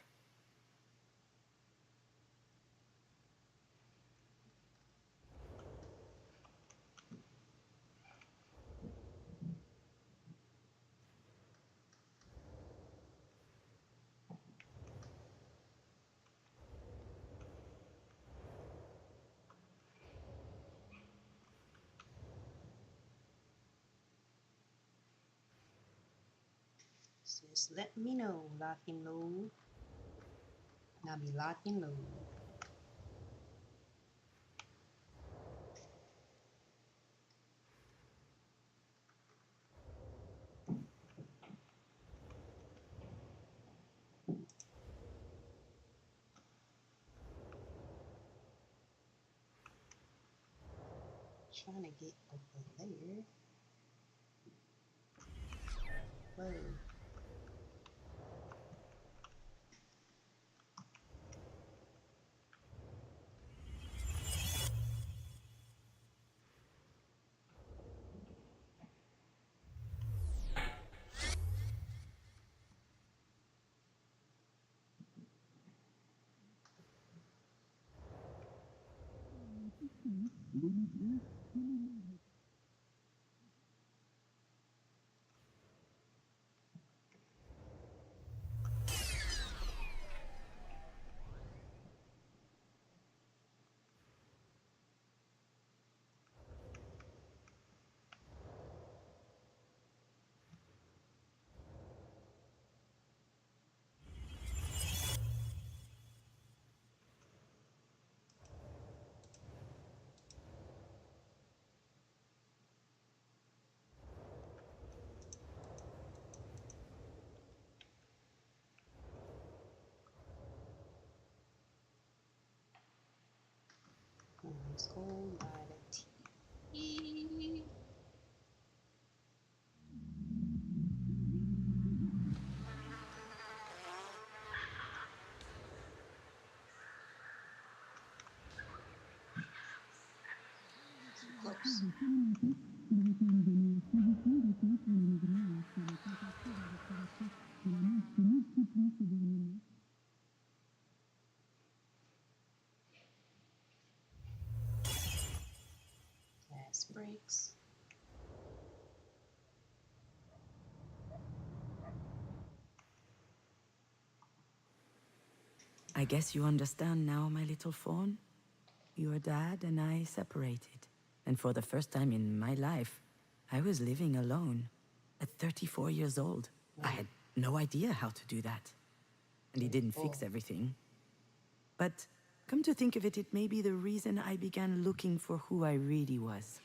Just let me know, lock and load. And I'll be lock and load. Trying to get over there. Whoa. Let's go by the T. Close. Last brakes. I guess you understand now, my little fawn. Your dad and I separated. And for the first time in my life, I was living alone. At 34 years old, I had no idea how to do that. And he didn't fix everything. But Come to think of it, it may be the reason I began looking for who I really was.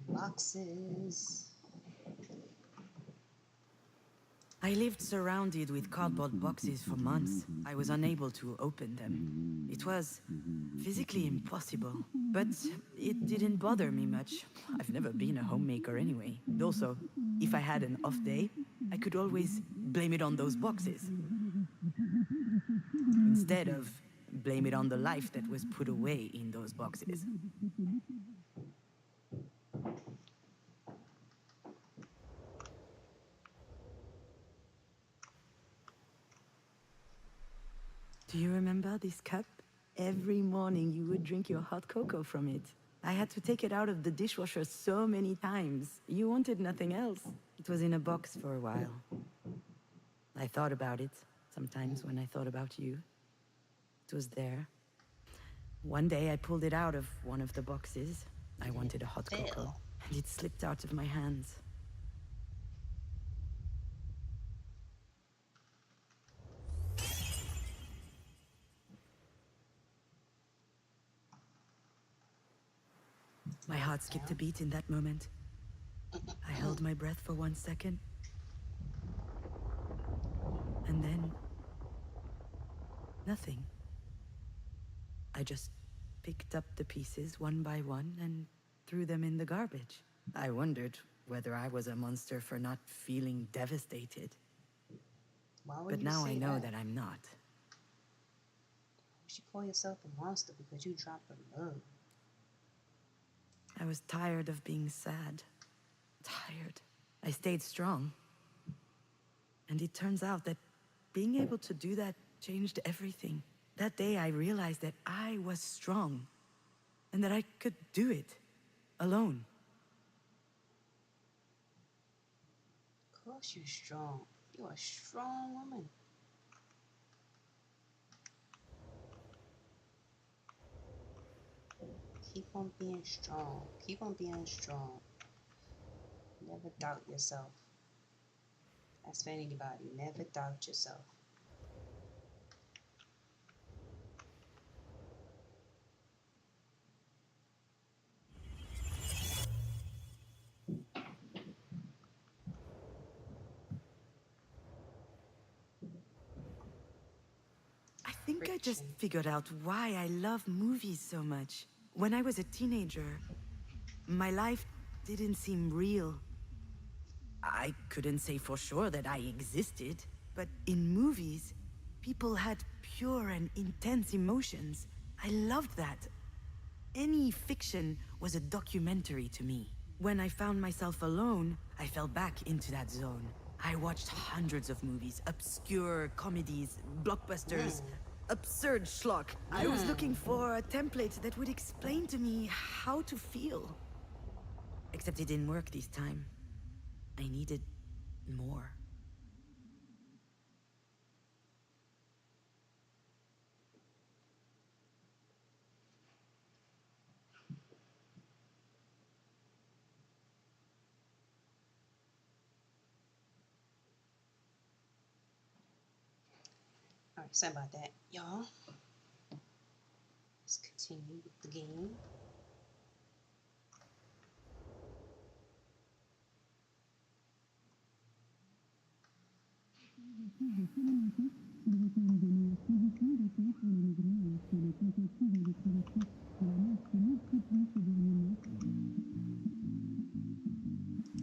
Boxes. I lived surrounded with cardboard boxes for months. I was unable to open them. It was physically impossible, but it didn't bother me much. I've never been a homemaker anyway. Also, if I had an off day, I could always blame it on those boxes. Instead of blame it on the life that was put away in those boxes. Do you remember this cup? Every morning you would drink your hot cocoa from it. I had to take it out of the dishwasher so many times. You wanted nothing else. It was in a box for a while. I thought about it, sometimes when I thought about you. It was there. One day I pulled it out of one of the boxes. I wanted a hot cocoa, and it slipped out of my hands. My heart skipped a beat in that moment. I held my breath for 1 second. And then... nothing. I just picked up the pieces one by one and threw them in the garbage. I wondered whether I was a monster for not feeling devastated. Why would But you now say I know that? that I'm not. You should call yourself a monster because you dropped a load. I was tired of being sad. Tired. I stayed strong. And it turns out that being able to do that changed everything. That day I realized that I was strong. And that I could do it. Alone. Of course you're strong. You're a strong woman. Keep on being strong. Keep on being strong. Never doubt yourself. That's for anybody. Never doubt yourself. I think I just Friction. figured out why I love movies so much. When I was a teenager, my life didn't seem real. I couldn't say for sure that I existed, but in movies, people had pure and intense emotions. I loved that. Any fiction was a documentary to me. When I found myself alone, I fell back into that zone. I watched hundreds of movies, obscure comedies, blockbusters, absurd schlock. I was looking for a template that would explain to me how to feel. Except it didn't work this time. I needed more. Alright, sorry about that, y'all. Let's continue with the game.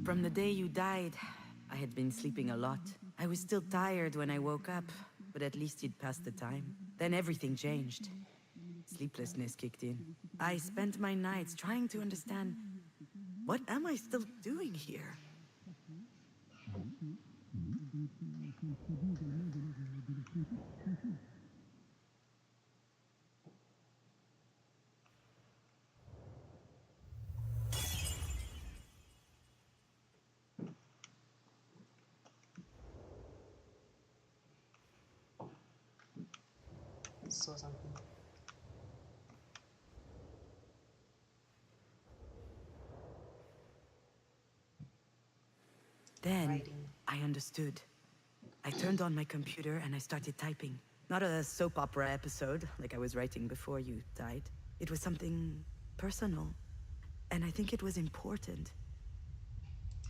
From the day you died, I had been sleeping a lot. I was still tired when I woke up, but at least it passed the time. Then everything changed. Sleeplessness kicked in. I spent my nights trying to understand, what am I still doing here? saw something. Then Writing. I understood. I turned on my computer and I started typing. Not a soap opera episode like I was writing before you died. It was something personal. And I think it was important.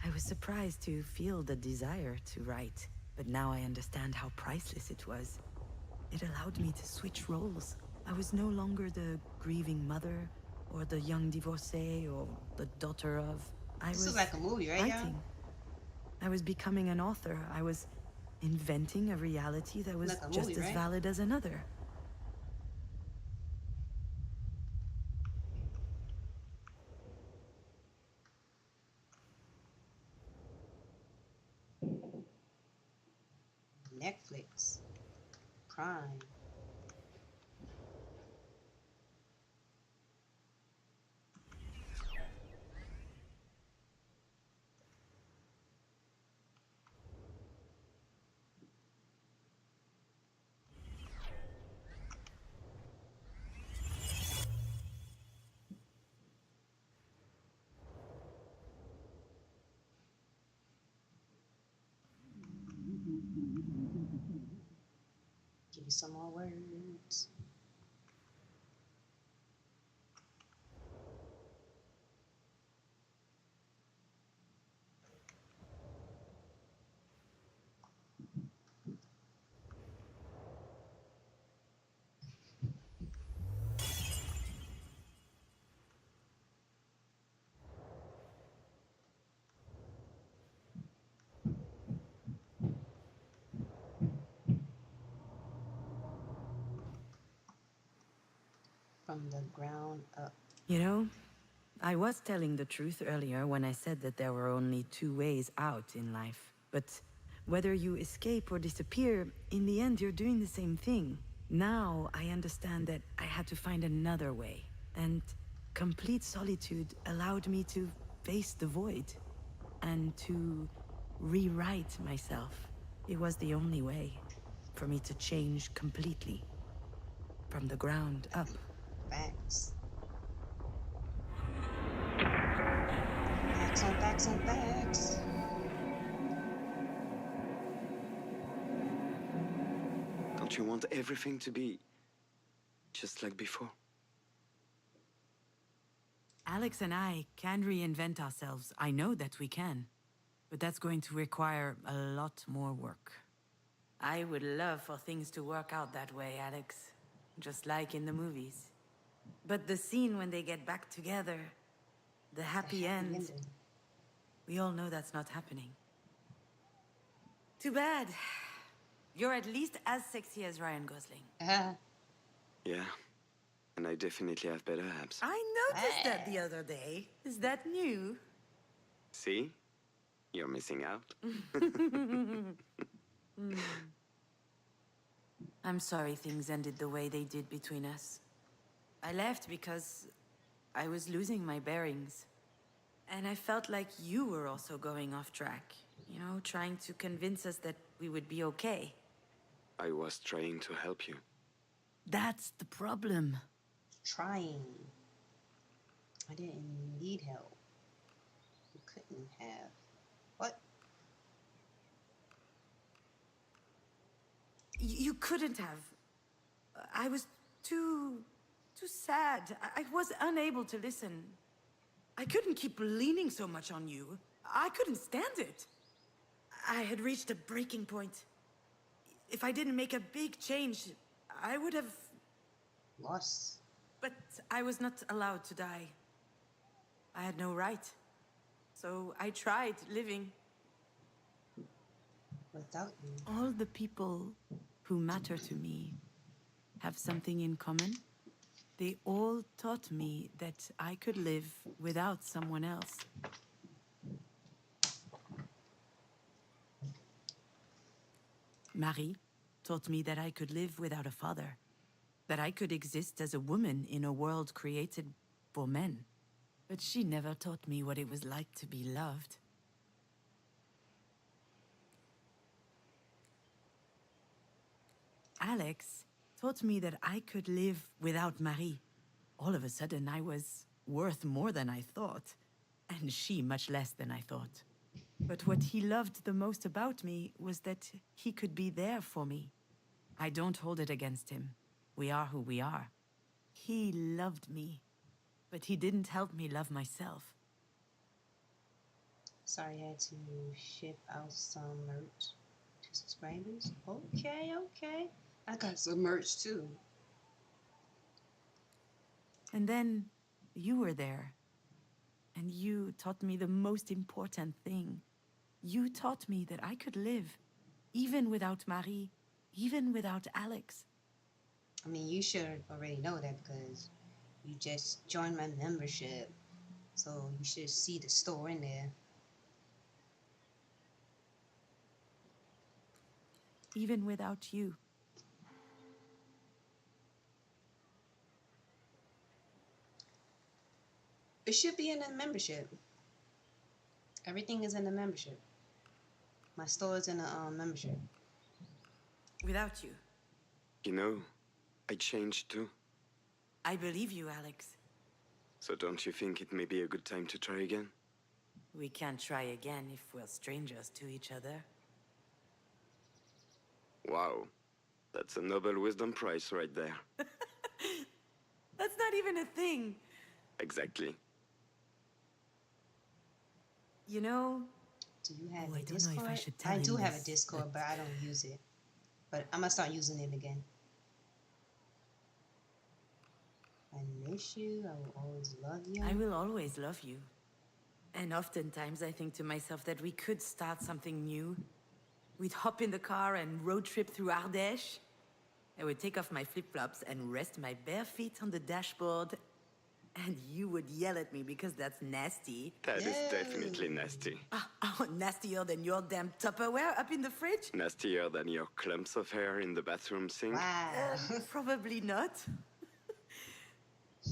I was surprised to feel the desire to write, but now I understand how priceless it was. It allowed me to switch roles. I was no longer the grieving mother, or the young divorcee, or the daughter of. I This is was like a movie, right, y'all? writing. I was becoming an author. I was inventing a reality that was Like a just movie, as right? valid as another. Netflix. Crime. Give you some more words. From the ground up. You know, I was telling the truth earlier when I said that there were only two ways out in life. But whether you escape or disappear, in the end you're doing the same thing. Now I understand that I had to find another way. And complete solitude allowed me to face the void. And to rewrite myself. It was the only way for me to change completely. From the ground up. Facts. Facts on facts on facts. Don't you want everything to be just like before? Alex and I can reinvent ourselves. I know that we can. But that's going to require a lot more work. I would love for things to work out that way, Alex. Just like in the movies. But the scene when they get back together, the happy end, ending. we all know that's not happening. Too bad. You're at least as sexy as Ryan Gosling. Yeah. And I definitely have better abs. I noticed that the other day. Is that new? See? You're missing out. I'm sorry things ended the way they did between us. I left because I was losing my bearings. And I felt like you were also going off track. You know, trying to convince us that we would be okay. I was trying to help you. That's the problem. Trying. I didn't need help. You couldn't have. What? You couldn't have. I was too sad. I was unable to listen. I couldn't keep leaning so much on you. I couldn't stand it. I had reached a breaking point. If I didn't make a big change, I would have... Lost. But I was not allowed to die. I had no right. So I tried living. Without you. All the people who matter to me have something in common. They all taught me that I could live without someone else. Marie taught me that I could live without a father. That I could exist as a woman in a world created for men. But she never taught me what it was like to be loved. Alex taught me that I could live without Marie. All of a sudden, I was worth more than I thought, and she much less than I thought. But what he loved the most about me was that he could be there for me. I don't hold it against him. We are who we are. He loved me, but he didn't help me love myself. Sorry, I had to ship out some merch to subscribers. Okay, okay. I got some merch too. And then you were there. And you taught me the most important thing. You taught me that I could live, even without Marie, even without Alex. I mean, you should already know that because you just joined my membership. So you should see the store in there. Even without you. It should be in the membership. Everything is in the membership. My store is in the membership. Without you. You know, I changed too. I believe you, Alex. So don't you think it may be a good time to try again? We can't try again if we're strangers to each other. Wow. That's a Nobel Wisdom Prize right there. That's not even a thing. Exactly. You know, Do you have Oh, a I don't know if Discord? I should tell I him do have a this, Discord, but- but I don't use it. But I'm gonna start using it again. I miss you. I will always love you. I will always love you. And oftentimes I think to myself that we could start something new. We'd hop in the car and road trip through Ardèche. I would take off my flip-flops and rest my bare feet on the dashboard. And you would yell at me because that's nasty. That is No. definitely nasty. Oh, nastier than your damn Tupperware up in the fridge? Nastier than your clumps of hair in the bathroom sink. Wow. Probably not.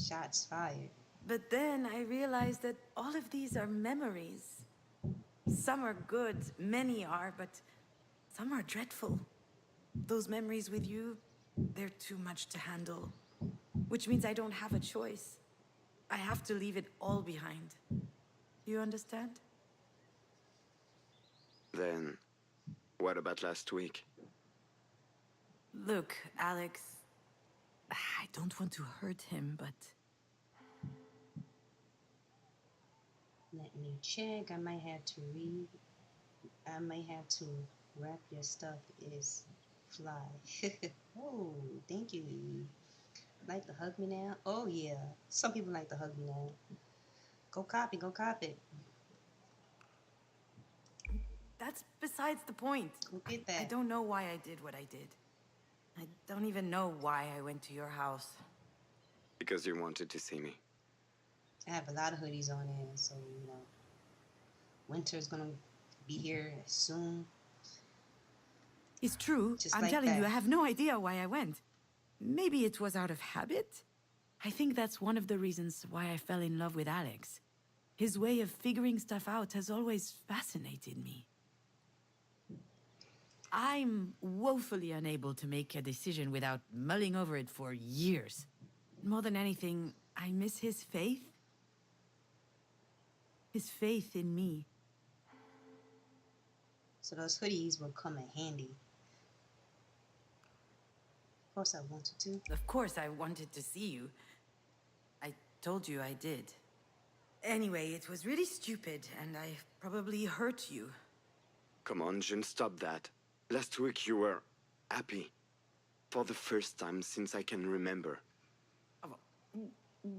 Shots fired. But then I realized that all of these are memories. Some are good, many are, but some are dreadful. Those memories with you, they're too much to handle. Which means I don't have a choice. I have to leave it all behind. You understand? Then, what about last week? Look, Alex, I don't want to hurt him, but Let me check. I might have to read. I might have to wrap your stuff is fly. Oh, thank you. Like to hug me now? Oh yeah. Some people like to hug me now. Go copy, go copy. that's besides the point. Go get that. I don't know why I did what I did. I don't even know why I went to your house. Because you wanted to see me. I have a lot of hoodies on there, so you know, winter's gonna be here soon. It's true. Just I'm like telling you, that. I have no idea why I went. Maybe it was out of habit? I think that's one of the reasons why I fell in love with Alex. His way of figuring stuff out has always fascinated me. I'm woefully unable to make a decision without mulling over it for years. More than anything, I miss his faith. His faith in me. So those hoodies will come in handy. Of course, I wanted to. Of course, I wanted to see you. I told you I did. Anyway, it was really stupid, and I probably hurt you. Come on, June, stop that. Last week you were happy. For the first time since I can remember.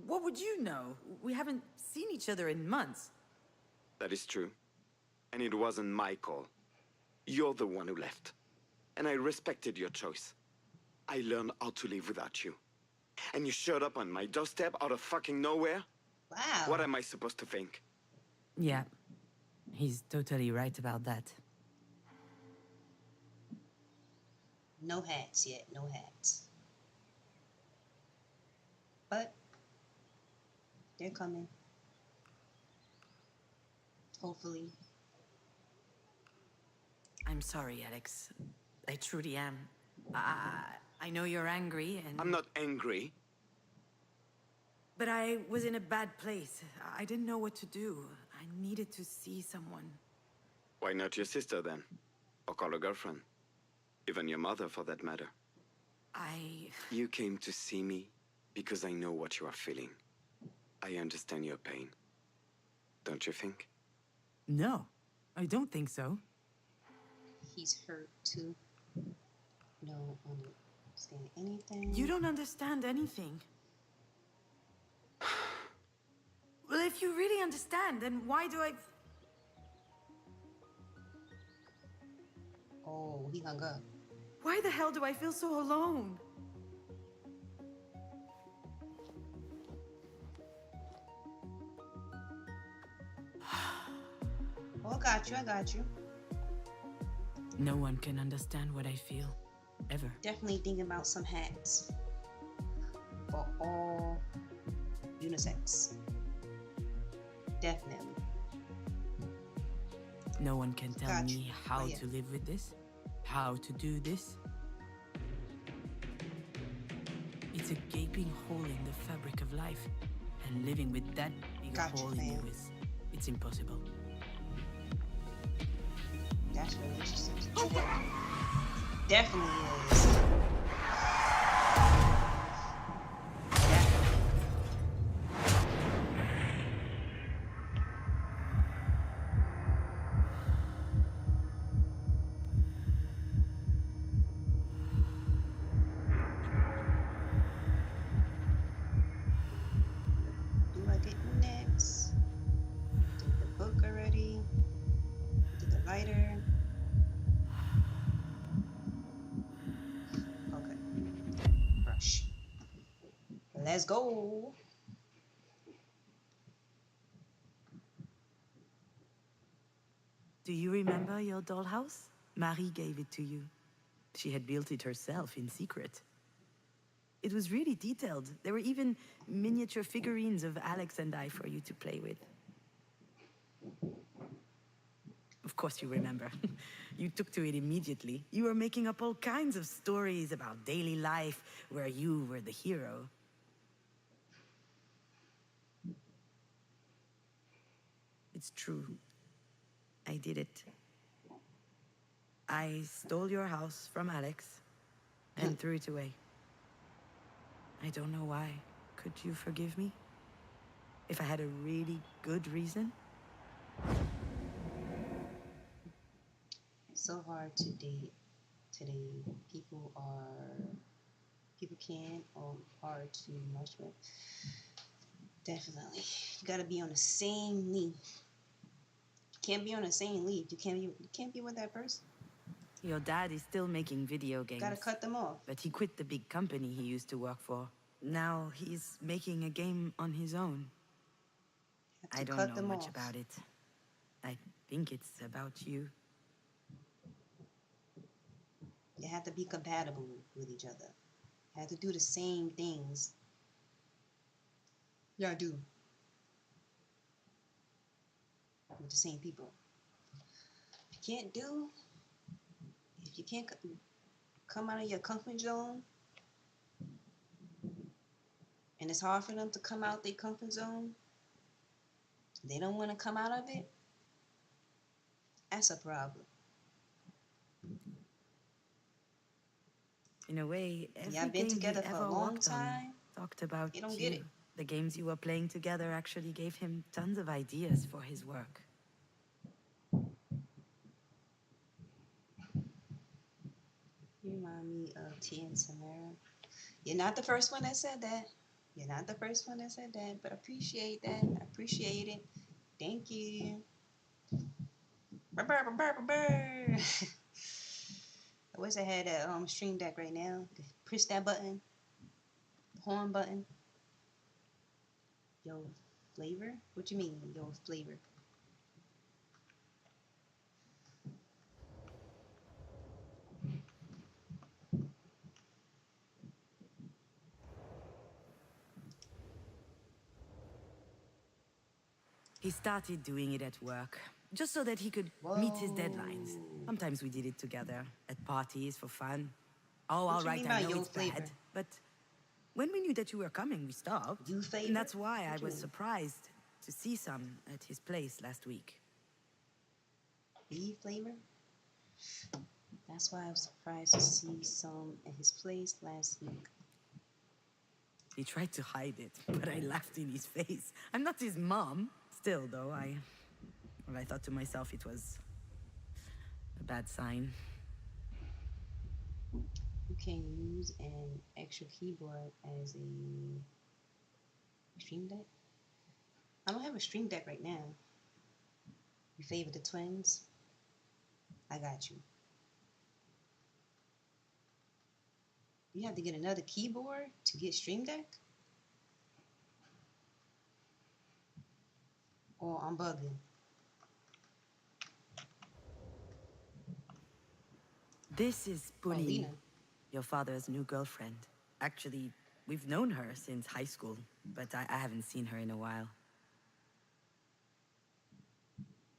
What would you know? We haven't seen each other in months. That is true. And it wasn't my call. You're the one who left. And I respected your choice. I learned how to live without you. And you showed up on my doorstep out of fucking nowhere? Wow. What am I supposed to think? Yeah, he's totally right about that. No hats yet. No hats. But they're coming. Hopefully. I'm sorry, Alex. I truly am. I know you're angry and... I'm not angry. But I was in a bad place. I didn't know what to do. I needed to see someone. Why not your sister then? Or call a girlfriend? Even your mother, for that matter. You came to see me because I know what you are feeling. I understand your pain. Don't you think? No, I don't think so. He's hurt too. No understand anything. You don't understand anything. Well, if you really understand, then why do I... Oh, he hung up. Why the hell do I feel so alone? Oh, I got you. I got you. No one can understand what I feel, ever. Definitely thinking about some hats for all unisex. Definitely. No one can tell Gotcha. me how Oh, yeah. to live with this, how to do this. It's a gaping hole in the fabric of life, and living with that big Gotcha, hole in you fam. it's impossible. That's relationships. Definitely is. Do I get next? Did the book already? Did the lighter? Okay. Brush. Let's go. Do you remember your dollhouse? Marie gave it to you. She had built it herself in secret. It was really detailed. There were even miniature figurines of Alex and I for you to play with. Of course you remember. You took to it immediately. You were making up all kinds of stories about daily life where you were the hero. It's true. I did it. I stole your house from Alex and threw it away. I don't know why. Could you forgive me? If I had a really good reason? So hard to date today. People can't or are too much, but definitely you gotta be on the same leaf. You can't be on the same leaf. You can't be with that person. Your dad is still making video games. Gotta cut them off. But he quit the big company he used to work for. Now he's making a game on his own. Have to I don't cut know them much off. about it. I think it's about you. You have to be compatible with each other. You have to do the same things. Yeah, I do. With the same people. If you can't come out of your comfort zone, and it's hard for them to come out their comfort zone, they don't want to come out of it, that's a problem. In a way, every Y'all been game together he for ever a long worked on time. talked about You don't you. get it. The games you were playing together actually gave him tons of ideas for his work. You remind me of T and Samara. You're not the first one that said that. You're not the first one that said that, but I appreciate that. I appreciate it. Thank you. Burr, burr, burr, burr, burr. I wish I had a stream deck right now. Push that button, horn button. Yo, flavor? What you mean, yo, flavor? He started doing it at work, just so that he could meet his deadlines. Sometimes we did it together, at parties for fun. Oh, What all you right, mean I by know your it's flavor? bad, but when we knew that you were coming, we stopped. You favor? And that's why I What you was mean? surprised to see some at his place last week. Beef flavor? That's why I was surprised to see some at his place last week. He tried to hide it, but I laughed in his face. I'm not his mom. Still, though, I thought to myself it was a bad sign. You can use an extra keyboard as a stream deck. I don't have a stream deck right now. You favor the twins? I got you. You have to get another keyboard to get stream deck? Or I'm bugging. This is Pauline, Paulina. your father's new girlfriend. Actually, we've known her since high school, but I haven't seen her in a while.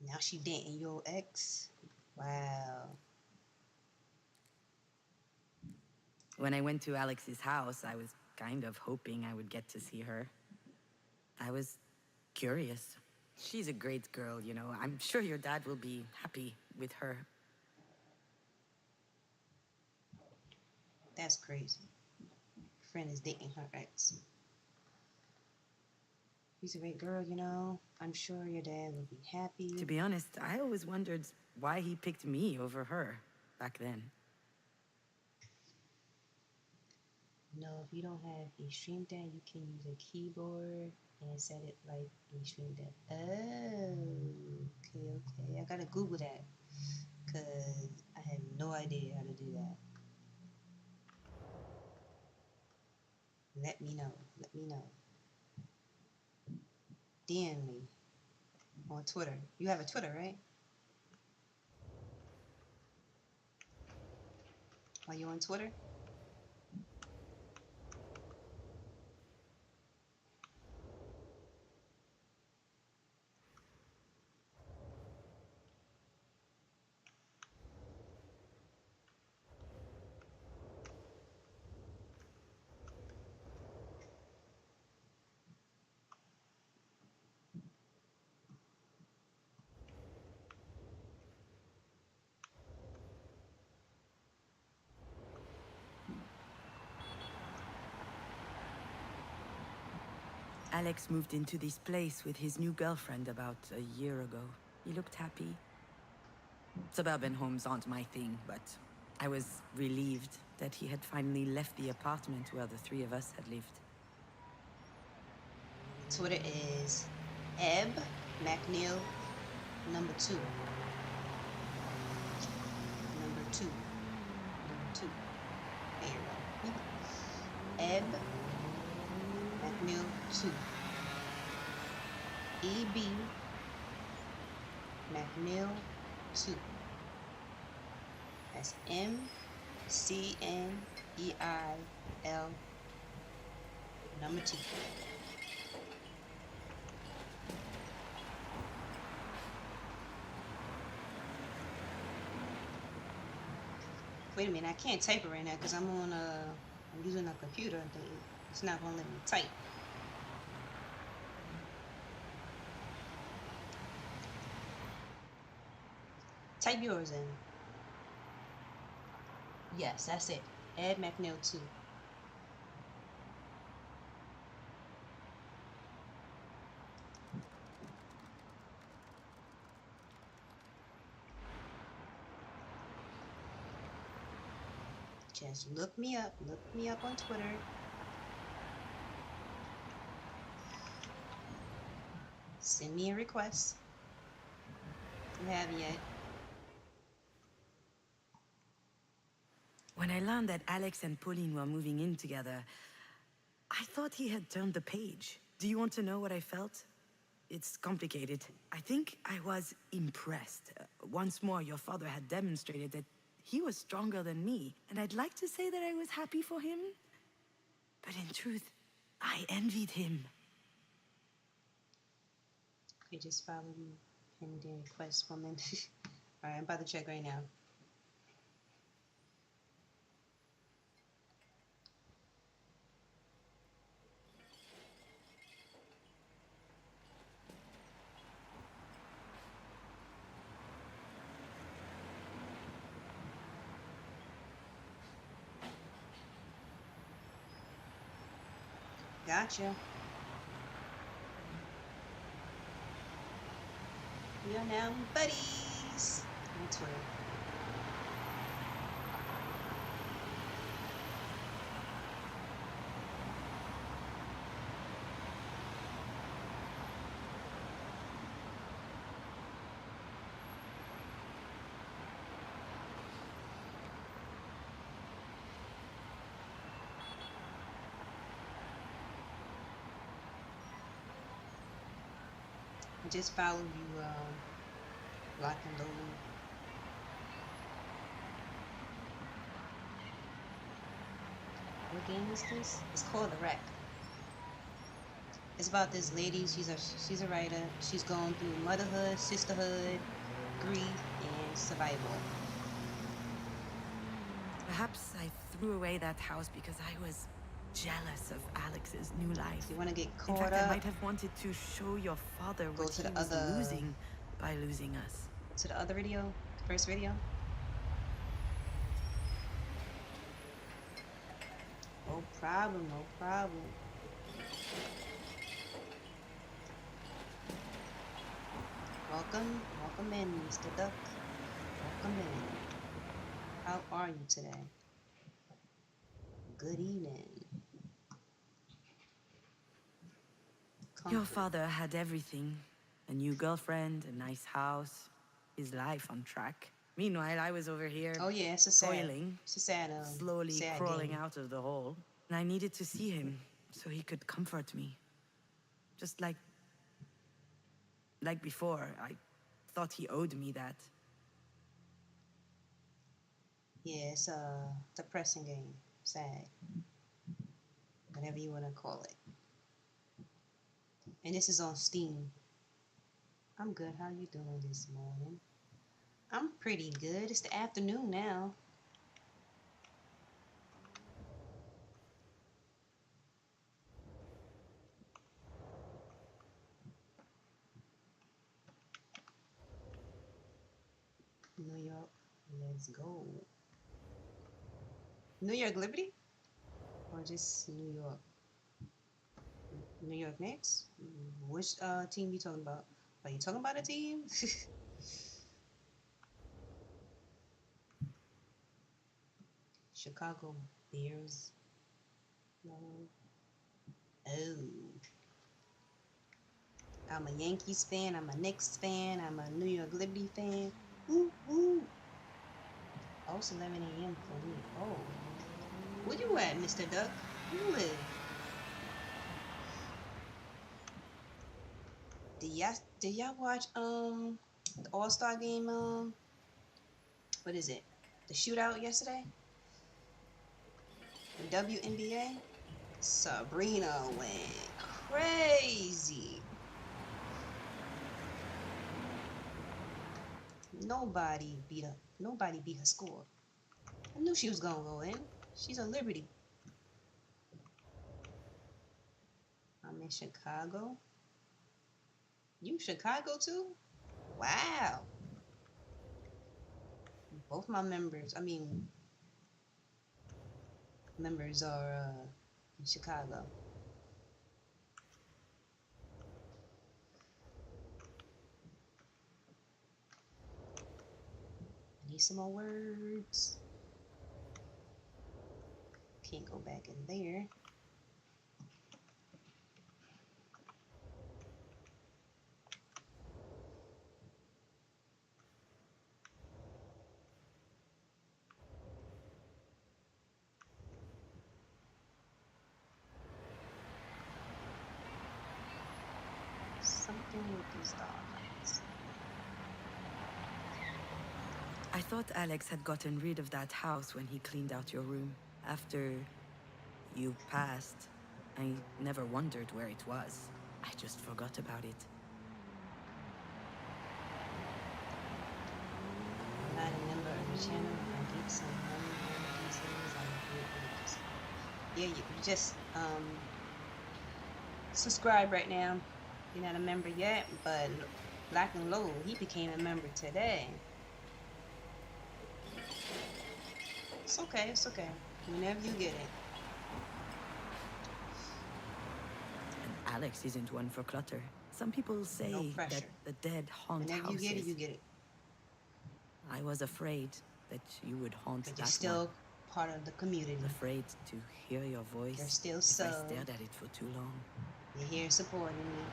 Now she dating your ex? Wow. When I went to Alex's house, I was kind of hoping I would get to see her. I was curious. She's a great girl, you know. I'm sure your dad will be happy with her. That's crazy. Friend is dating her ex. She's a great girl, you know. I'm sure your dad will be happy. To be honest, I always wondered why he picked me over her back then. You know, if you don't have a stream deck, you can use a keyboard and set it like a stream deck. Oh, okay. I gotta Google that because I have no idea how to do that. Let me know. DM me on Twitter. You have a Twitter, right? Are you on Twitter? Alex moved into this place with his new girlfriend about a year ago. He looked happy. Suburban homes aren't my thing, but I was relieved that he had finally left the apartment where the three of us had lived. Twitter is Eb McNeil number 2. Number 2. There you go. Eb McNeil 2. EB McNeil 2. That's MCNEIL number 2. Wait a minute, I can't type it right now because I'm using a computer and it's not gonna let me type. Type yours in. Yes, that's it. Ed McNeil 2. Just look me up on Twitter. Send me a request. If you haven't yet. When I learned that Alex and Pauline were moving in together, I thought he had turned the page. Do you want to know what I felt? It's complicated. I think I was impressed. Once more, your father had demonstrated that he was stronger than me, and I'd like to say that I was happy for him. But in truth, I envied him. Okay, just follow me. Pending request woman. Alright, I'm about to check right now. Gotcha. We are now buddies on Twitter. I just followed you, Lock and Loading. What game is this? It's called The Wreck. It's about this lady. She's a writer. She's going through motherhood, sisterhood, grief, and survival. Perhaps I threw away that house because I was jealous of Alex's new life. You want to get In caught fact, up? I might have wanted to show your father Go what to he the was other- losing by losing us. To the other video, the first video. No problem, no problem. Welcome in, Mr. Duck. Welcome in. How are you today? Good evening. Your Comfort. father had everything. A new girlfriend, a nice house, his life on track. Meanwhile, I was over here, Oh yeah, it's a sad. toiling, It's a sad. slowly sad crawling game. out of the hole. And I needed to see him so he could comfort me. Just like before, I thought he owed me that. Yeah, it's a depressing game. Sad. Whatever you want to call it. And this is on Steam. I'm good. How you doing this morning? I'm pretty good. It's the afternoon now. New York, let's go. New York Liberty? Or just New York? New York Knicks? Which team you talking about? Are you talking about a team? Chicago Bears. No. Oh. I'm a Yankees fan. I'm a Knicks fan. I'm a New York Liberty fan. Woo woo. Oh, it's 11 a.m. for me. Oh. Where you at, Mr. Duck? Where you live? Did y'all watch the All-Star game, what is it? The shootout yesterday? The WNBA? Sabrina went crazy. Nobody beat her score. I knew she was gonna go in. She's a Liberty. I'm in Chicago. You Chicago too? Wow. Both my members are in Chicago. I need some more words. Can't go back in there. Something with these dogs. I thought Alex had gotten rid of that house when he cleaned out your room. After you passed, I never wondered where it was. I just forgot about it. I'm not a member of the channel. I get some money pieces. Yeah, you just subscribe right now. You're not a member yet, but Black and Low, he became a member today. It's okay, it's okay. Whenever you get it. Alex isn't one for clutter. Some people say No that pressure. the dead haunt Whenever you houses. get it, you get it. I was afraid that you would haunt But you're that still one. part of the community. Afraid to hear your voice You're still if I sub. stared at it for too long. You're here supporting me.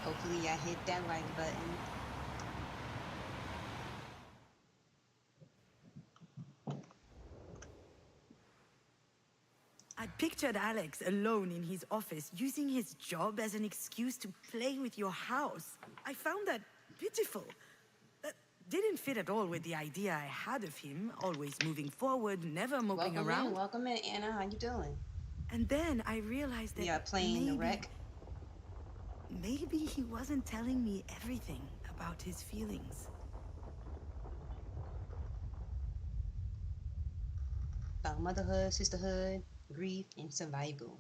Hopefully I hit that like button. I pictured Alex alone in his office, using his job as an excuse to play with your house. I found that pitiful. That didn't fit at all with the idea I had of him, always moving forward, never moping around. Welcome in, Anna. How you doing? And then I realized that We are playing the wreck. maybe he wasn't telling me everything about his feelings. About motherhood, sisterhood, grief, and survival.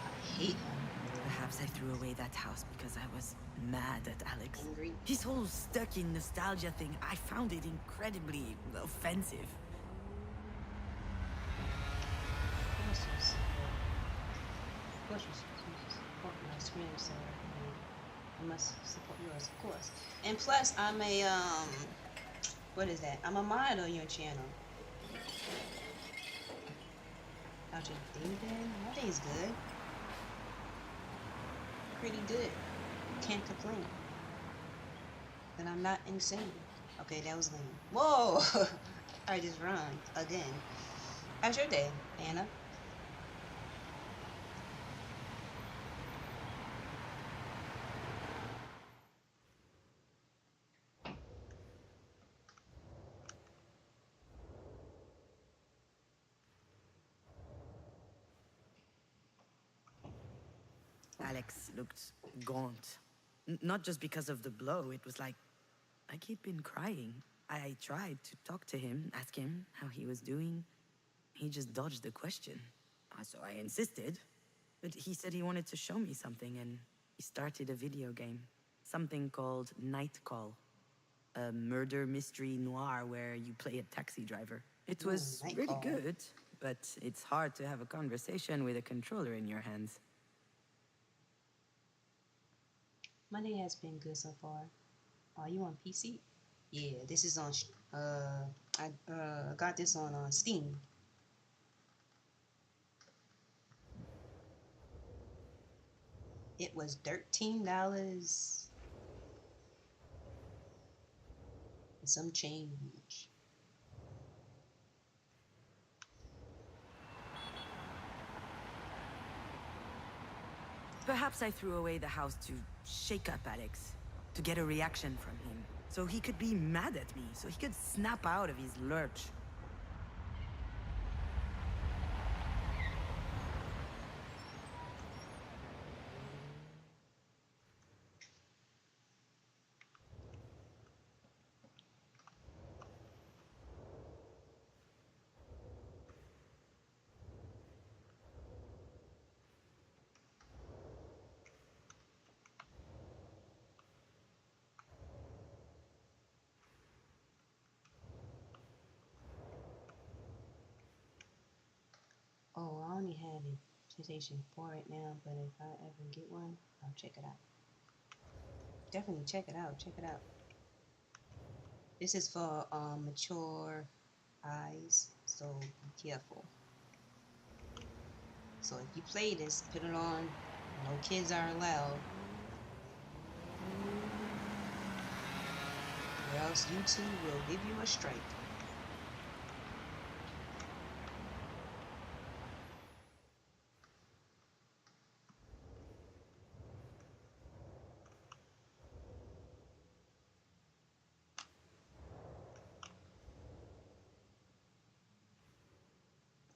I hate him. Perhaps I threw away that house because I was mad at Alex. Angry. His whole stuck in nostalgia thing, I found it incredibly offensive. Of course you support my screen, so I must support yours, of course. And plus, I'm a what is that? I'm a mod on your channel. How's your day been? My day's good. Pretty good. Can't complain. But I'm not insane. Okay, that was lame. Whoa! I just rhymed again. How's your day, Anna? Alex looked gaunt. Not just because of the blow, it was like, I keep been crying. I tried to talk to him, ask him how he was doing. He just dodged the question. So I insisted, but he said he wanted to show me something, and he started a video game. Something called Night Call. A murder mystery noir where you play a taxi driver. It was Night really Call. good, but it's hard to have a conversation with a controller in your hands. My day has been good so far. Are you on PC? Yeah, this is on. I got this on Steam. It was $13 and some change. Perhaps I threw away the house to shake up Alex, to get a reaction from him, so he could be mad at me, so he could snap out of his lurch. Oh, I only have a PlayStation 4 right now, but if I ever get one, I'll check it out. Definitely check it out. Check it out. This is for mature eyes, so be careful. So if you play this, put it on. No kids are allowed. Or else YouTube will give you a strike.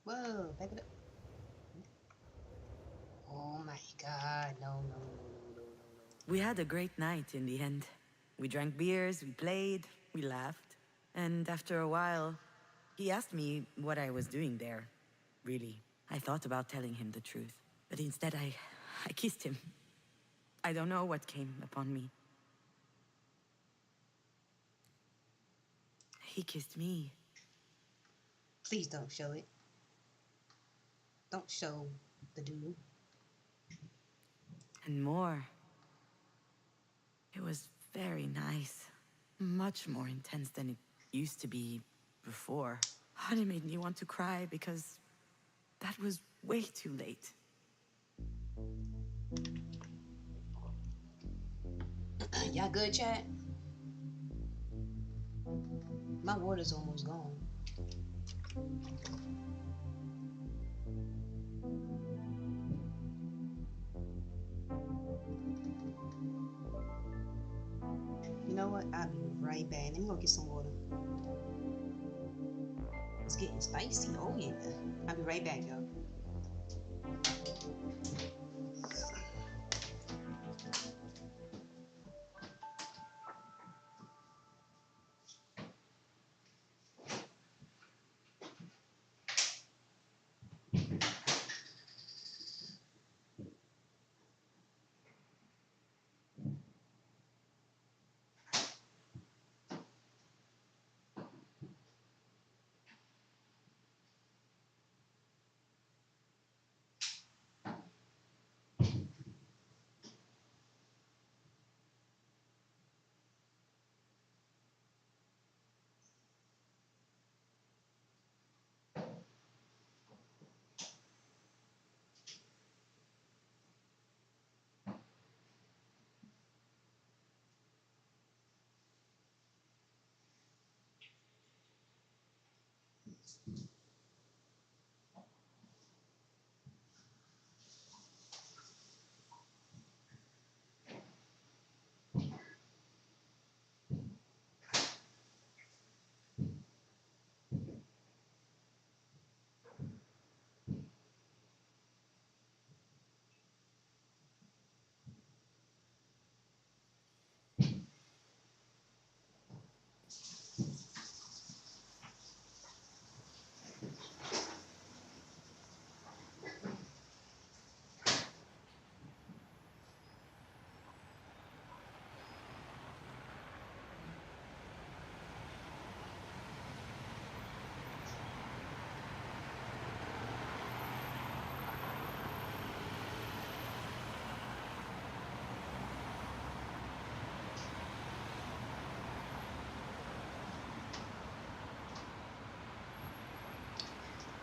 Whoa, back it up. Oh my god, no, no, no, no, no, no, no. We had a great night in the end. We drank beers, we played, we laughed. And after a while, he asked me what I was doing there. Really, I thought about telling him the truth, but instead I kissed him. I don't know what came upon me. He kissed me. Please don't show it. Don't show the dude. And more. It was very nice. Much more intense than it used to be before. And it made me want to cry because that was way too late. Y'all good, chat? My water's almost gone. You know what? I'll be right back. Let me go get some water. It's getting spicy. Oh yeah. I'll be right back, y'all.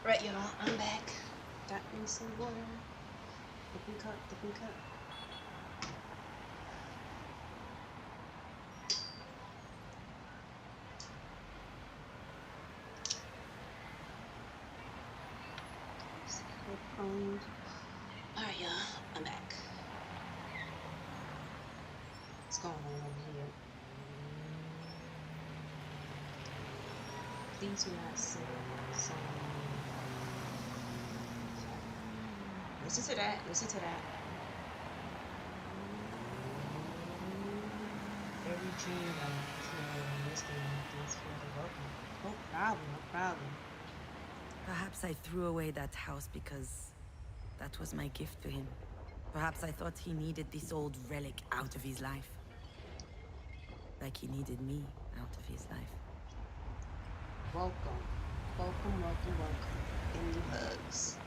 Right, y'all. I'm back. Got me some water. Different cup, different cup. Alright, y'all. I'm back. What's going on over here? Please do not say so. Listen to that. Listen to that. Every dream of listening to this for the welcome. No problem, no problem. Perhaps I threw away that house because that was my gift to him. Perhaps I thought he needed this old relic out of his life. Like he needed me out of his life. Welcome. Welcome, welcome, welcome. Give me hugs.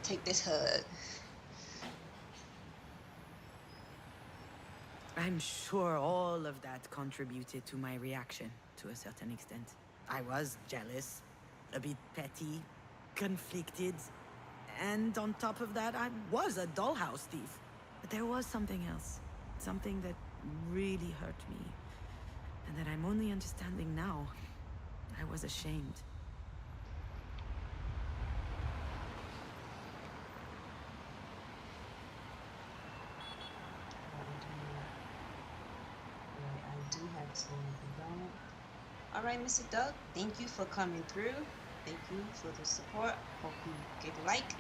Take this hug. I'm sure all of that contributed to my reaction to a certain extent. I was jealous, a bit petty, conflicted, and on top of that, I was a dollhouse thief. But there was something else, something that really hurt me, and that I'm only understanding now. I was ashamed. I do have to be going. Alright, Mr. Doug, thank you for coming through. Thank you for the support. Hope you give a like.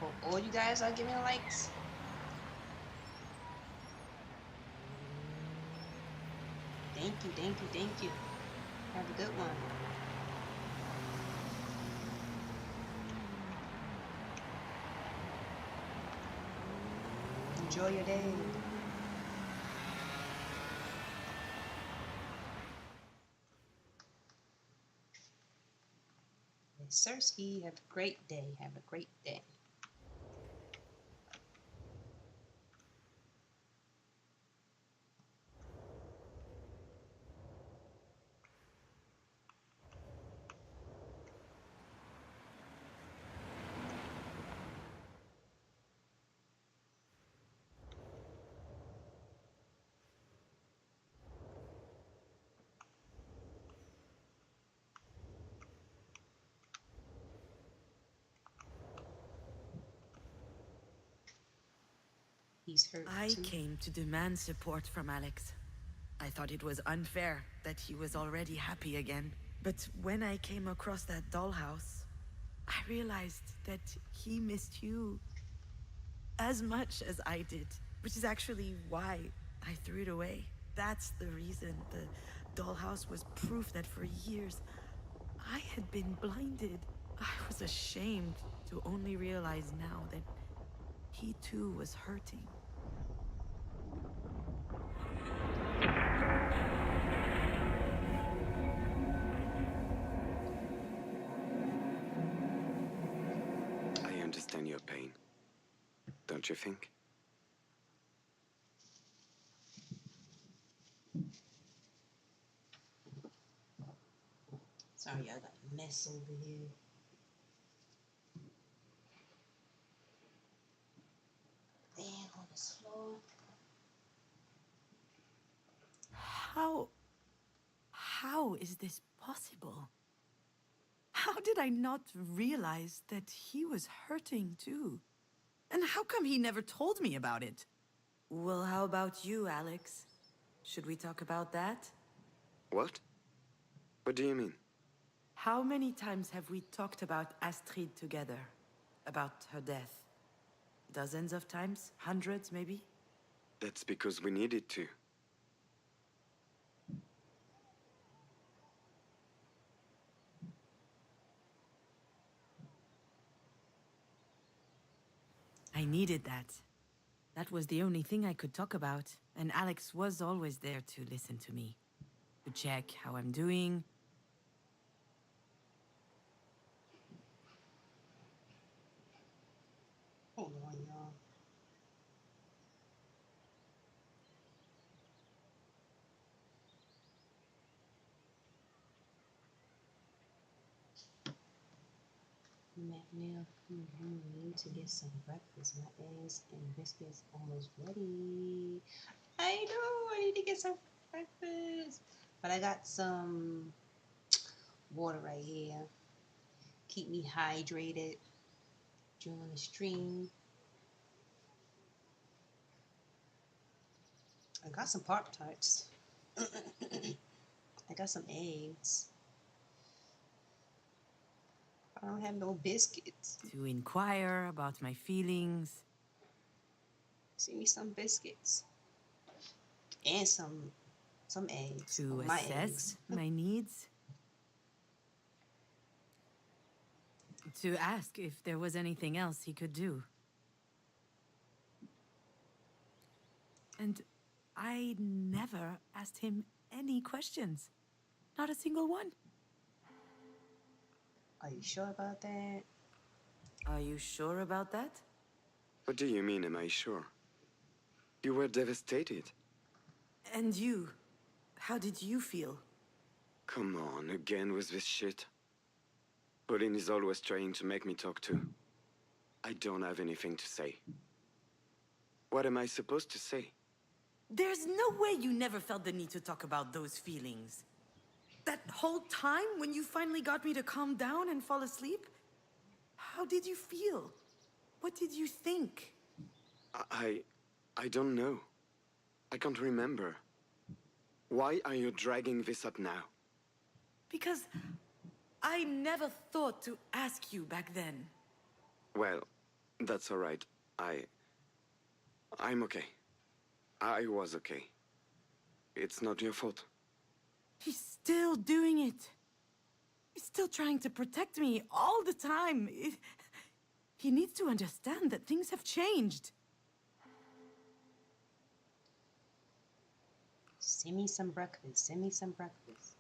Hope all you guys are giving likes. Thank you, thank you, thank you. Have a good one. Enjoy your day. Yes, Sirski, have a great day. Have a great day. He's hurt I too. came to demand support from Alex. I thought it was unfair that he was already happy again. But when I came across that dollhouse, I realized that he missed you as much as I did, which is actually why I threw it away. That's the reason. The dollhouse was proof that for years I had been blinded. I was ashamed to only realize now that he too was hurting. I understand your pain. Don't you think? Sorry, y'all got a mess over here. Laying on this floor. How is this possible? How did I not realize that he was hurting too? And how come he never told me about it? Well, how about you, Alex? Should we talk about that? What? What do you mean? How many times have we talked about Astrid together? About her death? Dozens of times? Hundreds, maybe? That's because we needed to. I needed that. That was the only thing I could talk about, and Alex was always there to listen to me. To check how I'm doing. Hold on, y'all. McNeil, we need to get some breakfast. My eggs and biscuits almost ready. I know, I need to get some breakfast. But I got some water right here. Keep me hydrated during the stream. I got some Pop Tarts. I got some eggs. I don't have no biscuits. To inquire about my feelings. See me some biscuits. And some eggs. To Well, my assess eggs. my needs. To ask if there was anything else he could do. And I never asked him any questions. Not a single one. Are you sure about that? Are you sure about that? What do you mean, am I sure? You were devastated. And you? How did you feel? Come on, again with this shit. Pauline is always trying to make me talk to. I don't have anything to say. What am I supposed to say? There's no way you never felt the need to talk about those feelings. That whole time when you finally got me to calm down and fall asleep? How did you feel? What did you think? I don't know. I can't remember. Why are you dragging this up now? Because I never thought to ask you back then. Well, that's all right. I'm okay. I was okay. It's not your fault. He's still doing it. He's still trying to protect me all the time. He needs to understand that things have changed. Send me some breakfast. Send me some breakfast.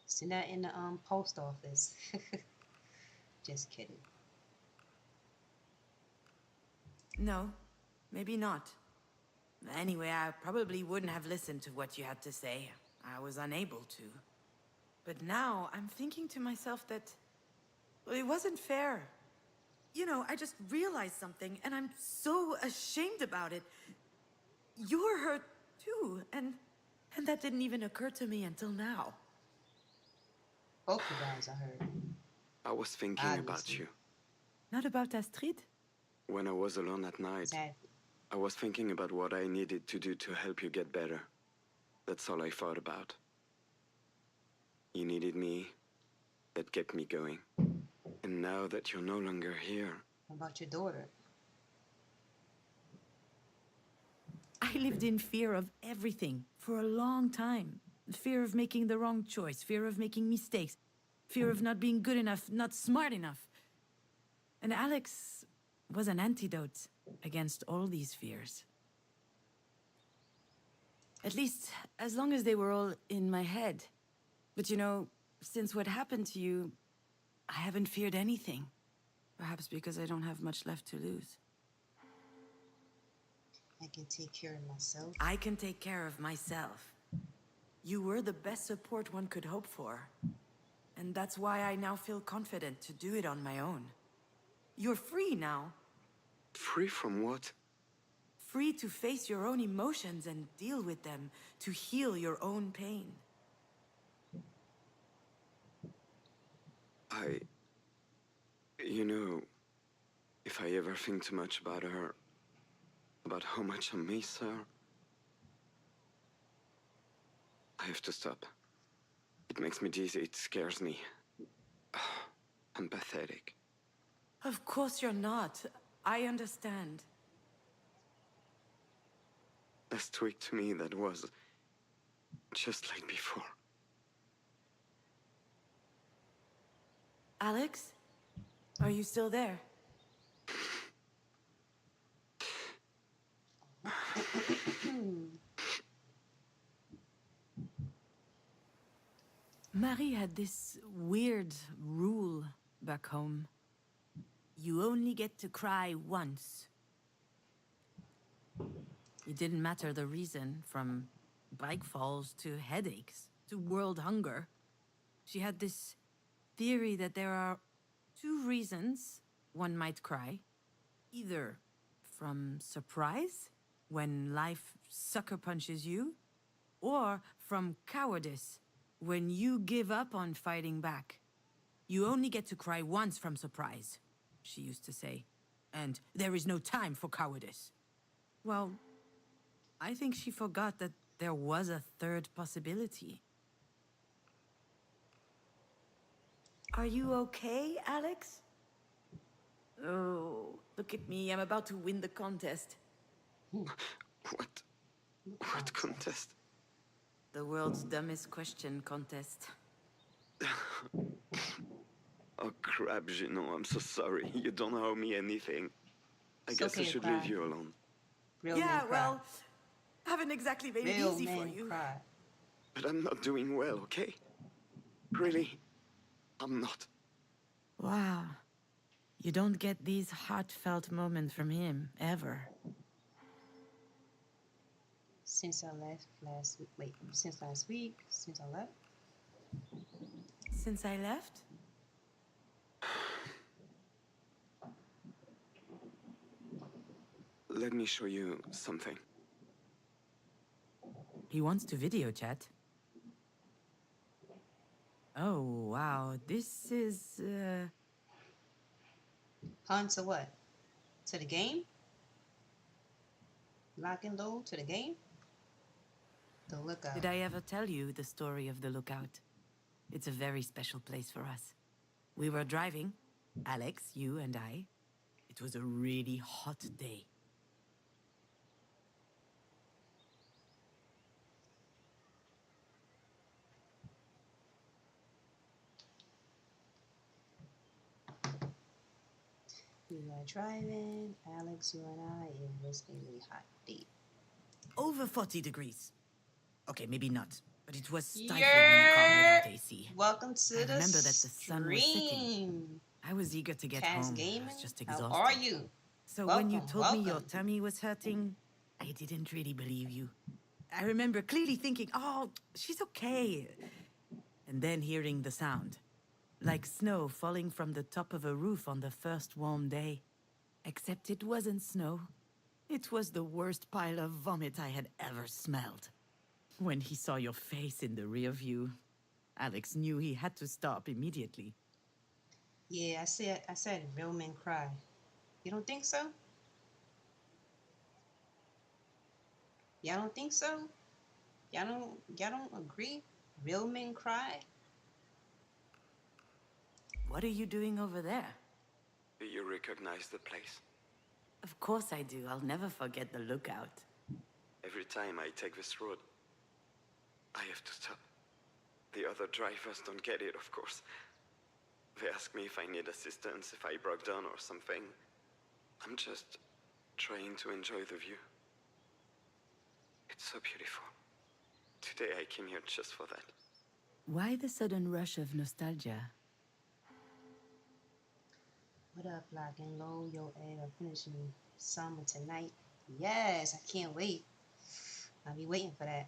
Send that in the post office. Just kidding. No, maybe not. Anyway, I probably wouldn't have listened to what you had to say. I was unable to. But now I'm thinking to myself that, well, it wasn't fair. You know, I just realized something, and I'm so ashamed about it. You're hurt too, and that didn't even occur to me until now. Both you guys are hurt. I was thinking about Obviously. you. Not about Astrid? When I was alone at night, Exactly. I was thinking about what I needed to do to help you get better. That's all I thought about. You needed me. That kept me going. And now that you're no longer here, What about your daughter? I lived in fear of everything for a long time. Fear of making the wrong choice, fear of making mistakes, fear of not being good enough, not smart enough. And Alex was an antidote against all these fears. At least, as long as they were all in my head. But you know, since what happened to you, I haven't feared anything. Perhaps because I don't have much left to lose. I can take care of myself. I can take care of myself. You were the best support one could hope for. And that's why I now feel confident to do it on my own. You're free now. free from what? Free to face your own emotions and deal with them, to heal your own pain. You know, if I ever think too much about her, about how much I miss her, I have to stop. It makes me dizzy, it scares me. I'm pathetic. Of course you're not. I understand. Last week to me, that was just like before. Alex? Are you still there? Marie had this weird rule back home. You only get to cry once. It didn't matter the reason, from bike falls to headaches to world hunger. She had this theory that there are two reasons one might cry. Either from surprise, when life sucker punches you, or from cowardice, when you give up on fighting back. You only get to cry once from surprise, she used to say. And there is no time for cowardice. Well, I think she forgot that there was a third possibility. Are you okay, Alex? Oh, look at me. I'm about to win the contest. What? What contest? The world's dumbest question contest. Oh crap, Gino, I'm so sorry. You don't owe me anything. I It's guess okay I to should cry. leave you alone. Real Yeah, men cry. well, haven't exactly made it Real easy for men you. cry. But I'm not doing well, okay? Really, I'm not. Wow. You don't get these heartfelt moments from him, ever. Since I left last week. Wait, since last week? Since I left? Since I left? Let me show you something. He wants to video chat. Oh, wow. This is, On to what? To the game? Lock and load to the game? The lookout. Did I ever tell you the story of the lookout? It's a very special place for us. We were driving, Alex, you and I. It was a really hot day. We were driving, Alex, you and I. It was a really hot day. over 40 degrees. Okay, maybe not, but it was stifling in the car without AC. Welcome to I the remember that the sun was setting. stream. I was eager to get Cast home. I Gaming, was just how exhausted. are you? So Welcome, when you told me your welcome. tummy was hurting, I didn't really believe you. I remember clearly thinking, oh, she's okay. And then hearing the sound, like snow falling from the top of a roof on the first warm day. Except it wasn't snow. It was the worst pile of vomit I had ever smelled. When he saw your face in the rear view, Alex knew he had to stop immediately. Yeah, I said real men cry. You don't think so? Y'all don't think so? Y'all don't agree? Real men cry? What are you doing over there? Do you recognize the place? Of course I do. I'll never forget the lookout. Every time I take this road, I have to stop. The other drivers don't get it, of course. They ask me if I need assistance, if I broke down or something. I'm just trying to enjoy the view. It's so beautiful. Today I came here just for that. Why the sudden rush of nostalgia? What up, Lock and Low? Yo, Ed, I'm finishing summer tonight. Yes, I can't wait. I'll be waiting for that.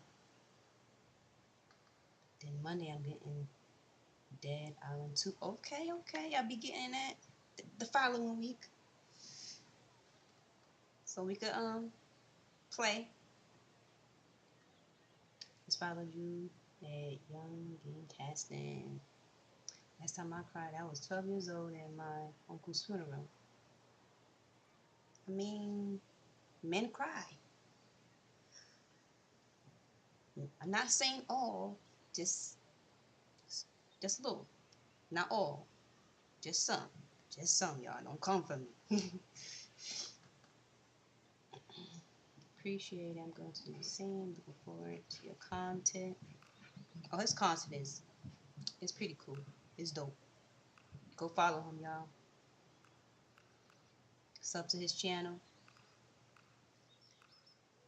Then Monday I'm getting Dead Island 2. Okay, I'll be getting that the following week. So we could play. Let's follow you at Young Game Casting. Last time I cried, I was 12 years old at my uncle's funeral. I mean, men cry. I'm not saying all, just a little. Not all, just some. Just some, y'all. Don't come for me. Appreciate it. I'm going to do the same. Looking forward to your content. Oh, his content is pretty cool. It's dope. Go follow him, y'all. Sub to his channel.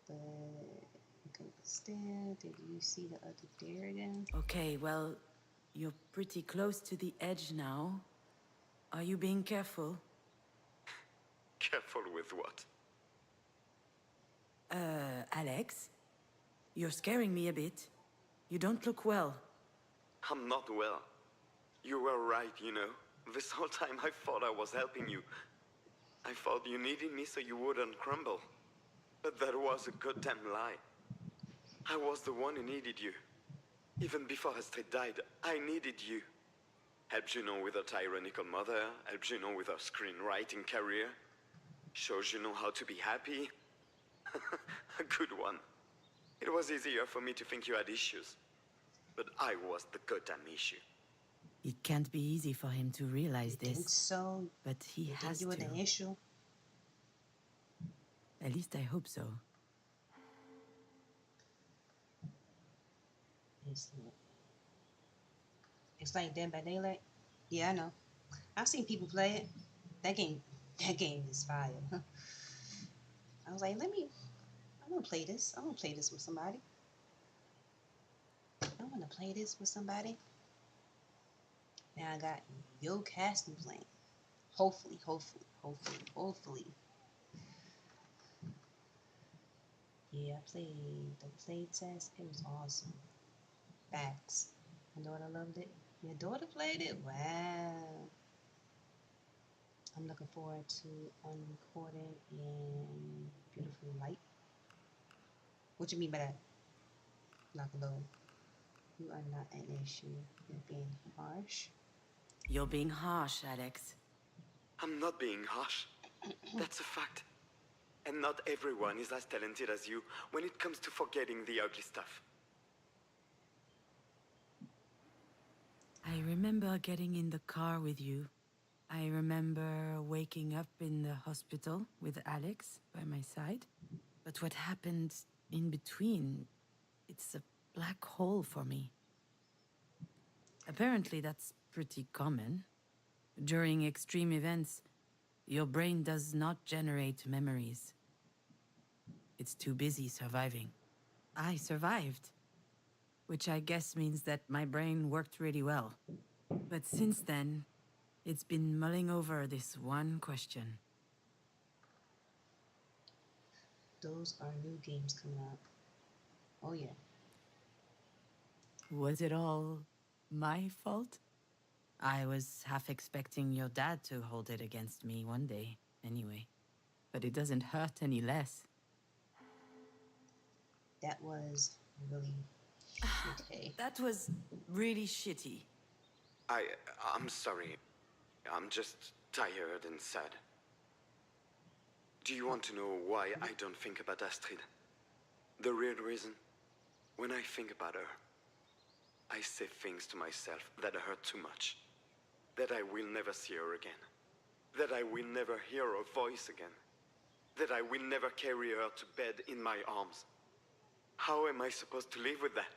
But okay, still, did you see the other dare then? Okay, well, you're pretty close to the edge now. Are you being careful? Careful with what? Alex? You're scaring me a bit. You don't look well. I'm not well. You were right, you know. This whole time I thought I was helping you. I thought you needed me so you wouldn't crumble. But that was a goddamn lie. I was the one who needed you. Even before Astrid died, I needed you. Helped Juno with her tyrannical mother, helped Juno with her screenwriting career. Shows you know how to be happy. A good one. It was easier for me to think you had issues. But I was the goddamn issue. It can't be easy for him to realize You think this, so? but he You think has you were to. the issue? At least I hope so. It's like Dead by Daylight. Yeah, I know. I've seen people play it. That game is fire. I was like, I'm gonna play this. I'm gonna play this with somebody. I wanna play this with somebody. Now I got Yo Casting playing. Hopefully. Yeah, I played the play test. It was awesome. Facts. My daughter loved it. Your daughter played it? Wow. I'm looking forward to unrecorded and beautiful light. What you mean by that? Knock low. You are not an issue. You're being harsh. You're being harsh, Alex. I'm not being harsh. That's a fact. And not everyone is as talented as you when it comes to forgetting the ugly stuff. I remember getting in the car with you. I remember waking up in the hospital with Alex by my side. But what happened in between, it's a black hole for me. Apparently that's pretty common. During extreme events, your brain does not generate memories. It's too busy surviving. I survived, which I guess means that my brain worked really well. But since then, it's been mulling over this one question. Those are new games coming out. Oh yeah. Was it all my fault? I was half expecting your dad to hold it against me one day, anyway. But it doesn't hurt any less. That was really shitty. That was really shitty. I'm sorry. I'm just tired and sad. Do you want to know why I don't think about Astrid? The real reason? When I think about her, I say things to myself that hurt too much. That I will never see her again. That I will never hear her voice again. That I will never carry her to bed in my arms. How am I supposed to live with that?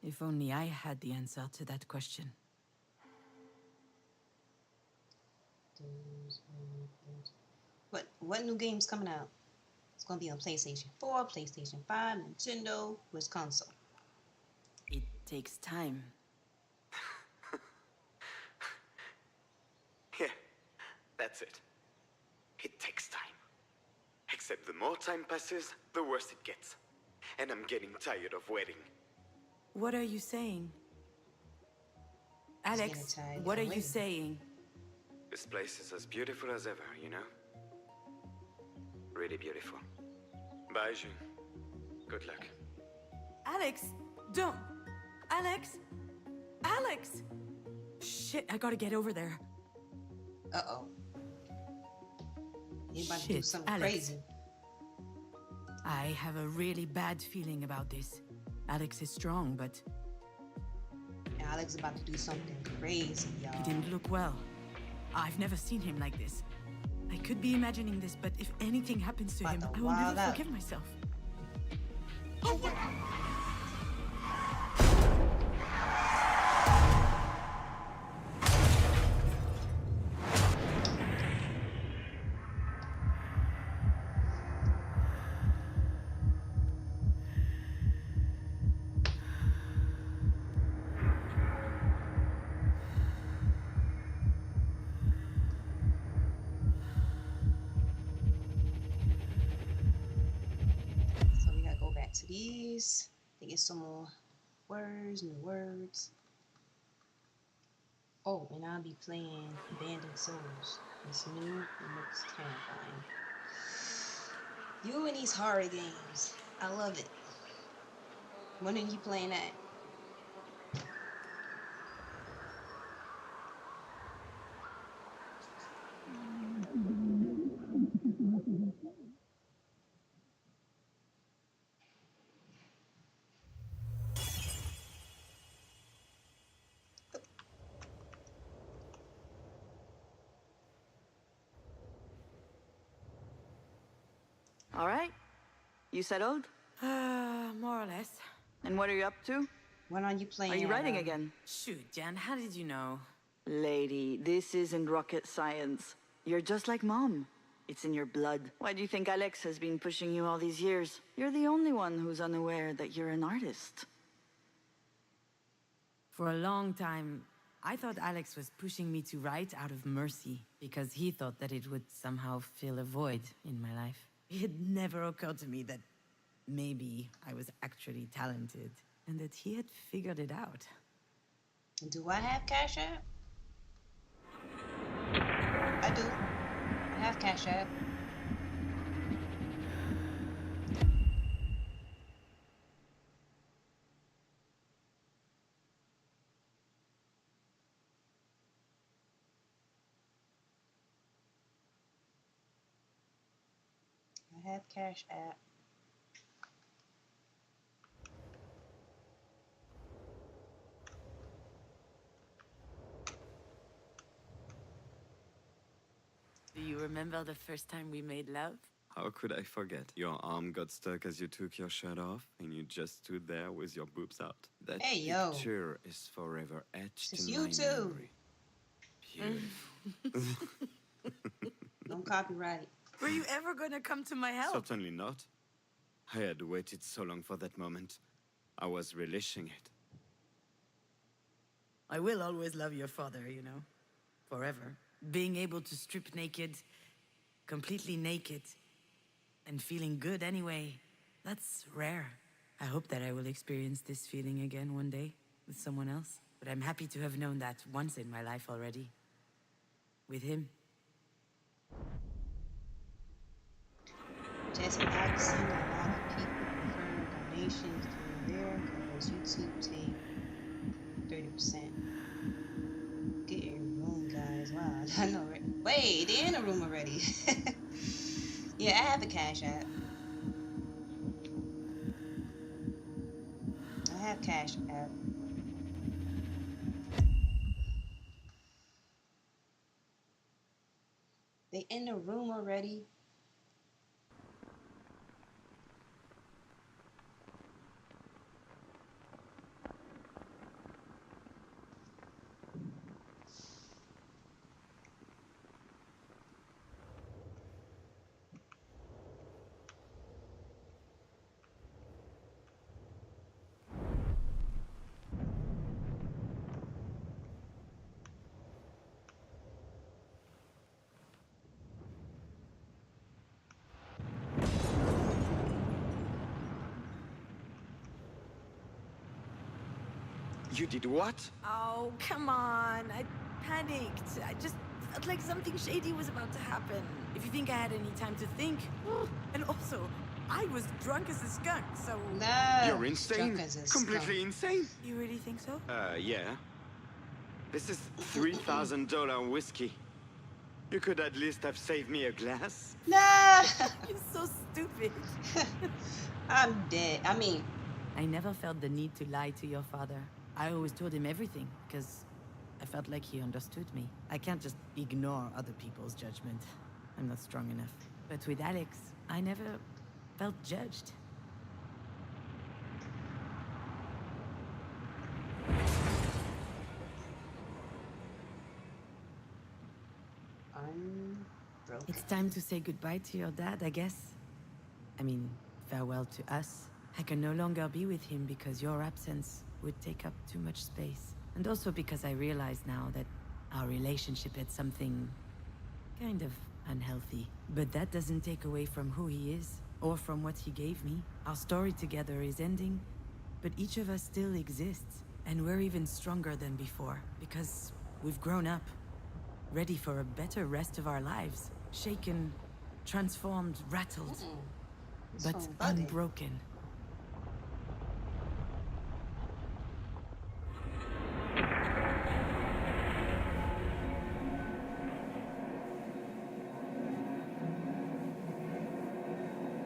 If only I had the answer to that question. What new game's coming out? It's gonna be on PlayStation 4, PlayStation 5, Nintendo, which console? It takes time. Yeah, that's it. It takes time. Except the more time passes, the worse it gets. And I'm getting tired of waiting. What are you saying? getting Alex, tired what of are you waiting. saying? This place is as beautiful as ever, you know? Really beautiful. Bye, June. Good luck. Alex, don't... Alex! Alex! Shit, I gotta get over there. Uh-oh. You about to do Shit, something Alex. crazy. I have a really bad feeling about this. Alex is strong, but Alex about to do something crazy, y'all. he didn't look well. I've never seen him like this. I could be imagining this, but if anything happens to About him, to I will wild never out. forgive myself. So we gotta go back to these to get some more words, new words. Oh, and I'll be playing Abandoned Souls. It's new and looks terrifying. You and these horror games. I love it. When are you playing that? All right. You settled? More or less. And what are you up to? When are you playing? Are you that, writing again? Shoot, Jan, how did you know? Lady, this isn't rocket science. You're just like Mom. It's in your blood. Why do you think Alex has been pushing you all these years? You're the only one who's unaware that you're an artist. For a long time, I thought Alex was pushing me to write out of mercy because he thought that it would somehow fill a void in my life. It never occurred to me that maybe I was actually talented and that he had figured it out. Do I have Cash App? I do. I have Cash App. I have Cash App. Do you remember the first time we made love? How could I forget? Your arm got stuck as you took your shirt off, and you just stood there with your boobs out. That Hey, yo. picture is forever etched It's in you my too. memory. Beautiful. Don't copyright. Were you ever gonna come to my help? Certainly not. I had waited so long for that moment. I was relishing it. I will always love your father, you know. Forever. Being able to strip naked, completely naked, and feeling good anyway, that's rare. I hope that I will experience this feeling again one day with someone else. But I'm happy to have known that once in my life already. With him. Just not seeing a lot of people prefer donations through there because YouTube take 30%. Get your room, guys. Wow, I know. Right? Wait, they're in a room already. Yeah, I have a Cash App. I have Cash App. They in the room already. You did what? Oh, come on. I panicked. I just felt like something shady was about to happen. If you think I had any time to think. And also, I was drunk as a skunk, so... No. You're insane. Drunk as a Completely skunk. insane. You really think so? Yeah. This is $3,000 whiskey. You could at least have saved me a glass. No. You're so stupid. I'm dead. I mean, I never felt the need to lie to your father. I always told him everything, because I felt like he understood me. I can't just ignore other people's judgment. I'm not strong enough. But with Alex, I never felt judged. I'm broke. It's time to say goodbye to your dad, I guess. I mean, farewell to us. I can no longer be with him because your absence would take up too much space. And also because I realize now that our relationship had something kind of unhealthy. But that doesn't take away from who he is, or from what he gave me. Our story together is ending, but each of us still exists. And we're even stronger than before, because we've grown up, ready for a better rest of our lives. Shaken, transformed, rattled, This but phone bugging. unbroken.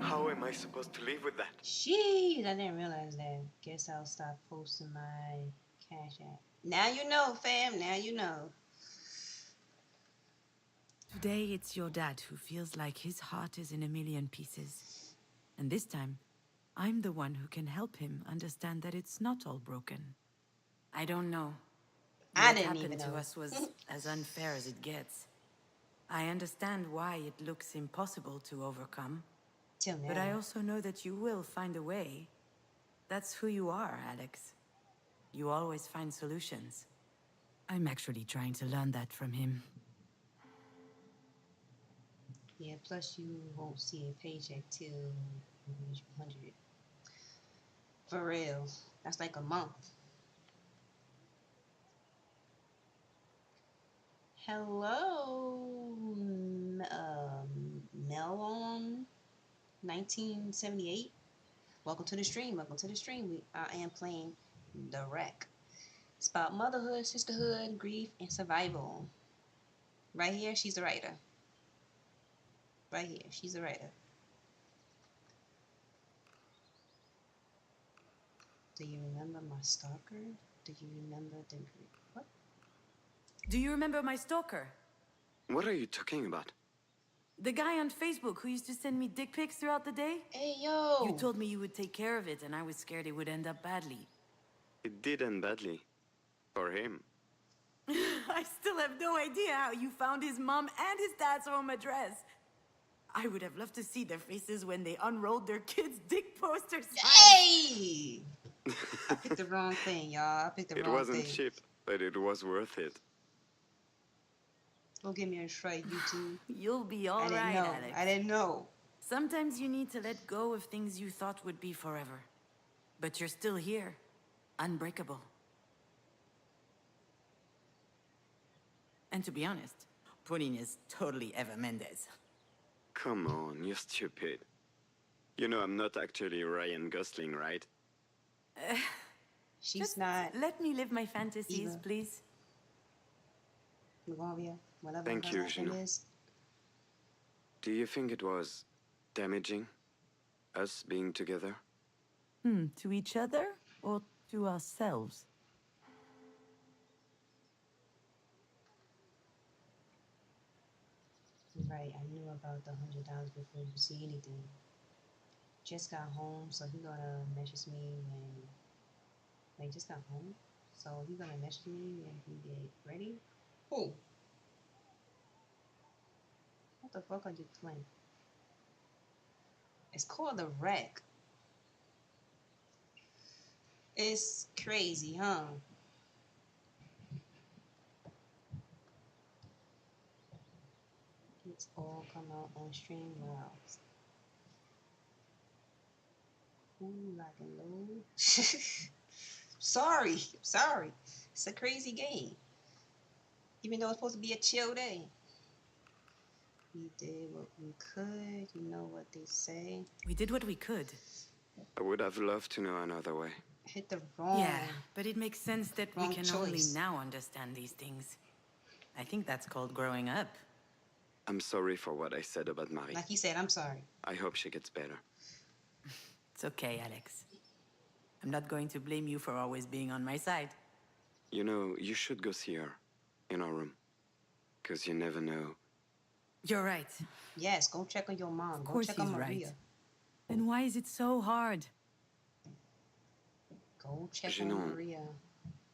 How am I supposed to live with that? Jeez, I didn't realize that. Guess I'll stop posting my Cash App. Now you know, fam. Now you know. Today, it's your dad who feels like his heart is in a million pieces. And this time, I'm the one who can help him understand that it's not all broken. I don't know. I What didn't happened even to know. us was as unfair as it gets. I understand why it looks impossible to overcome. Till now. But I also know that you will find a way. That's who you are, Alex. You always find solutions. I'm actually trying to learn that from him. Yeah, plus you won't see a paycheck till you reach 100. For real. That's like a month. Hello, Melon 1978. Welcome to the stream. Welcome to the stream. I am playing The Wreck. It's about motherhood, sisterhood, grief, and survival. Right here, she's the writer. Right here, she's the writer. Do you remember my stalker? Do you remember the what? Do you remember my stalker? What are you talking about? The guy on Facebook who used to send me dick pics throughout the day? Hey yo! You told me you would take care of it, and I was scared it would end up badly. It did end badly. For him. I still have no idea how you found his mom and his dad's home address. I would have loved to see their faces when they unrolled their kids' dick poster signs. Hey! I picked the wrong thing, y'all. I picked the It wrong wasn't thing. cheap, but it was worth it. Don't give me a strike, YouTube. You'll be all I didn't right, know. Alex. I didn't know. Sometimes you need to let go of things you thought would be forever. But you're still here, unbreakable. And to be honest, Pauline is totally Eva Mendes. Come on, you're stupid. You know I'm not actually Ryan Gosling, right? She's Just not let me live my fantasies, Eva. please. Magovia, whatever Thank her you, last name Juno. is. Do you think it was damaging, us being together? To each other or to ourselves? Right, I knew about the $100 before you see anything. Just got home, so he gonna message me when, like, just got home, so he gonna message me when he get ready. Who? What the fuck are you doing? It's called a wreck. It's crazy, huh? It's all come out on stream. Wow. Ooh, lock and load. Sorry. It's a crazy game. Even though it's supposed to be a chill day. We did what we could. You know what they say. We did what we could. I would have loved to know another way. Hit the wrong. Yeah, but it makes sense that we Wrong can only choice. now understand these things. I think that's called growing up. I'm sorry for what I said about Marie. Like he said, I'm sorry. I hope she gets better. It's okay, Alex. I'm not going to blame you for always being on my side. You know, you should go see her in our room. 'Cause you never know. You're right. Yes, go check on your mom. Of Go course check he's on right. Maria. Then why is it so hard? Go check Juno. on Maria.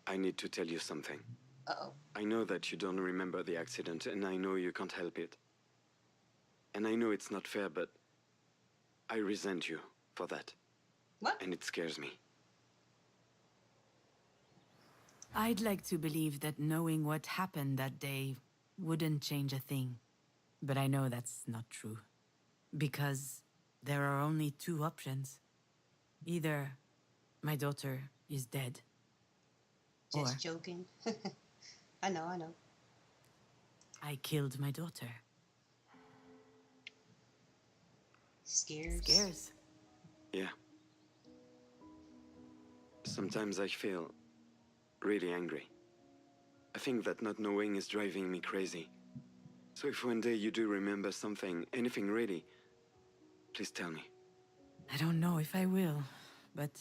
I need to tell you something. Uh-oh. I know that you don't remember the accident, and I know you can't help it. And I know it's not fair, but I resent you for that. What? And it scares me. I'd like to believe that knowing what happened that day wouldn't change a thing. But I know that's not true. Because there are only two options. Either my daughter is dead, Just or joking. I know. I killed my daughter. Scares. Yeah. Sometimes I feel really angry. I think that not knowing is driving me crazy. So if one day you do remember something, anything really, please tell me. I don't know if I will, but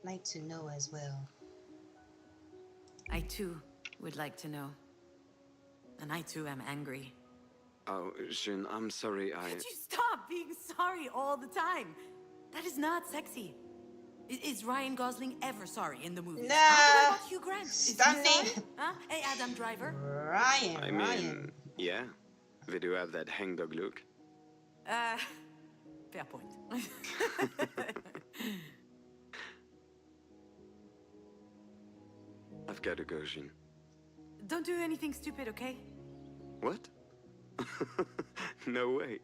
Like to know as well. I too would like to know. And I too am angry. Oh, June, I'm sorry, Could you stop being sorry all the time? That is not sexy. Is Ryan Gosling ever sorry in the movies? Nah. What about Hugh Grant? Is he Stunning. sorry? Huh? Hey, Adam Driver. Ryan. I mean, yeah, they do have that hangdog look. Fair point. I've got to go, June. Don't do anything stupid, okay? What? No way.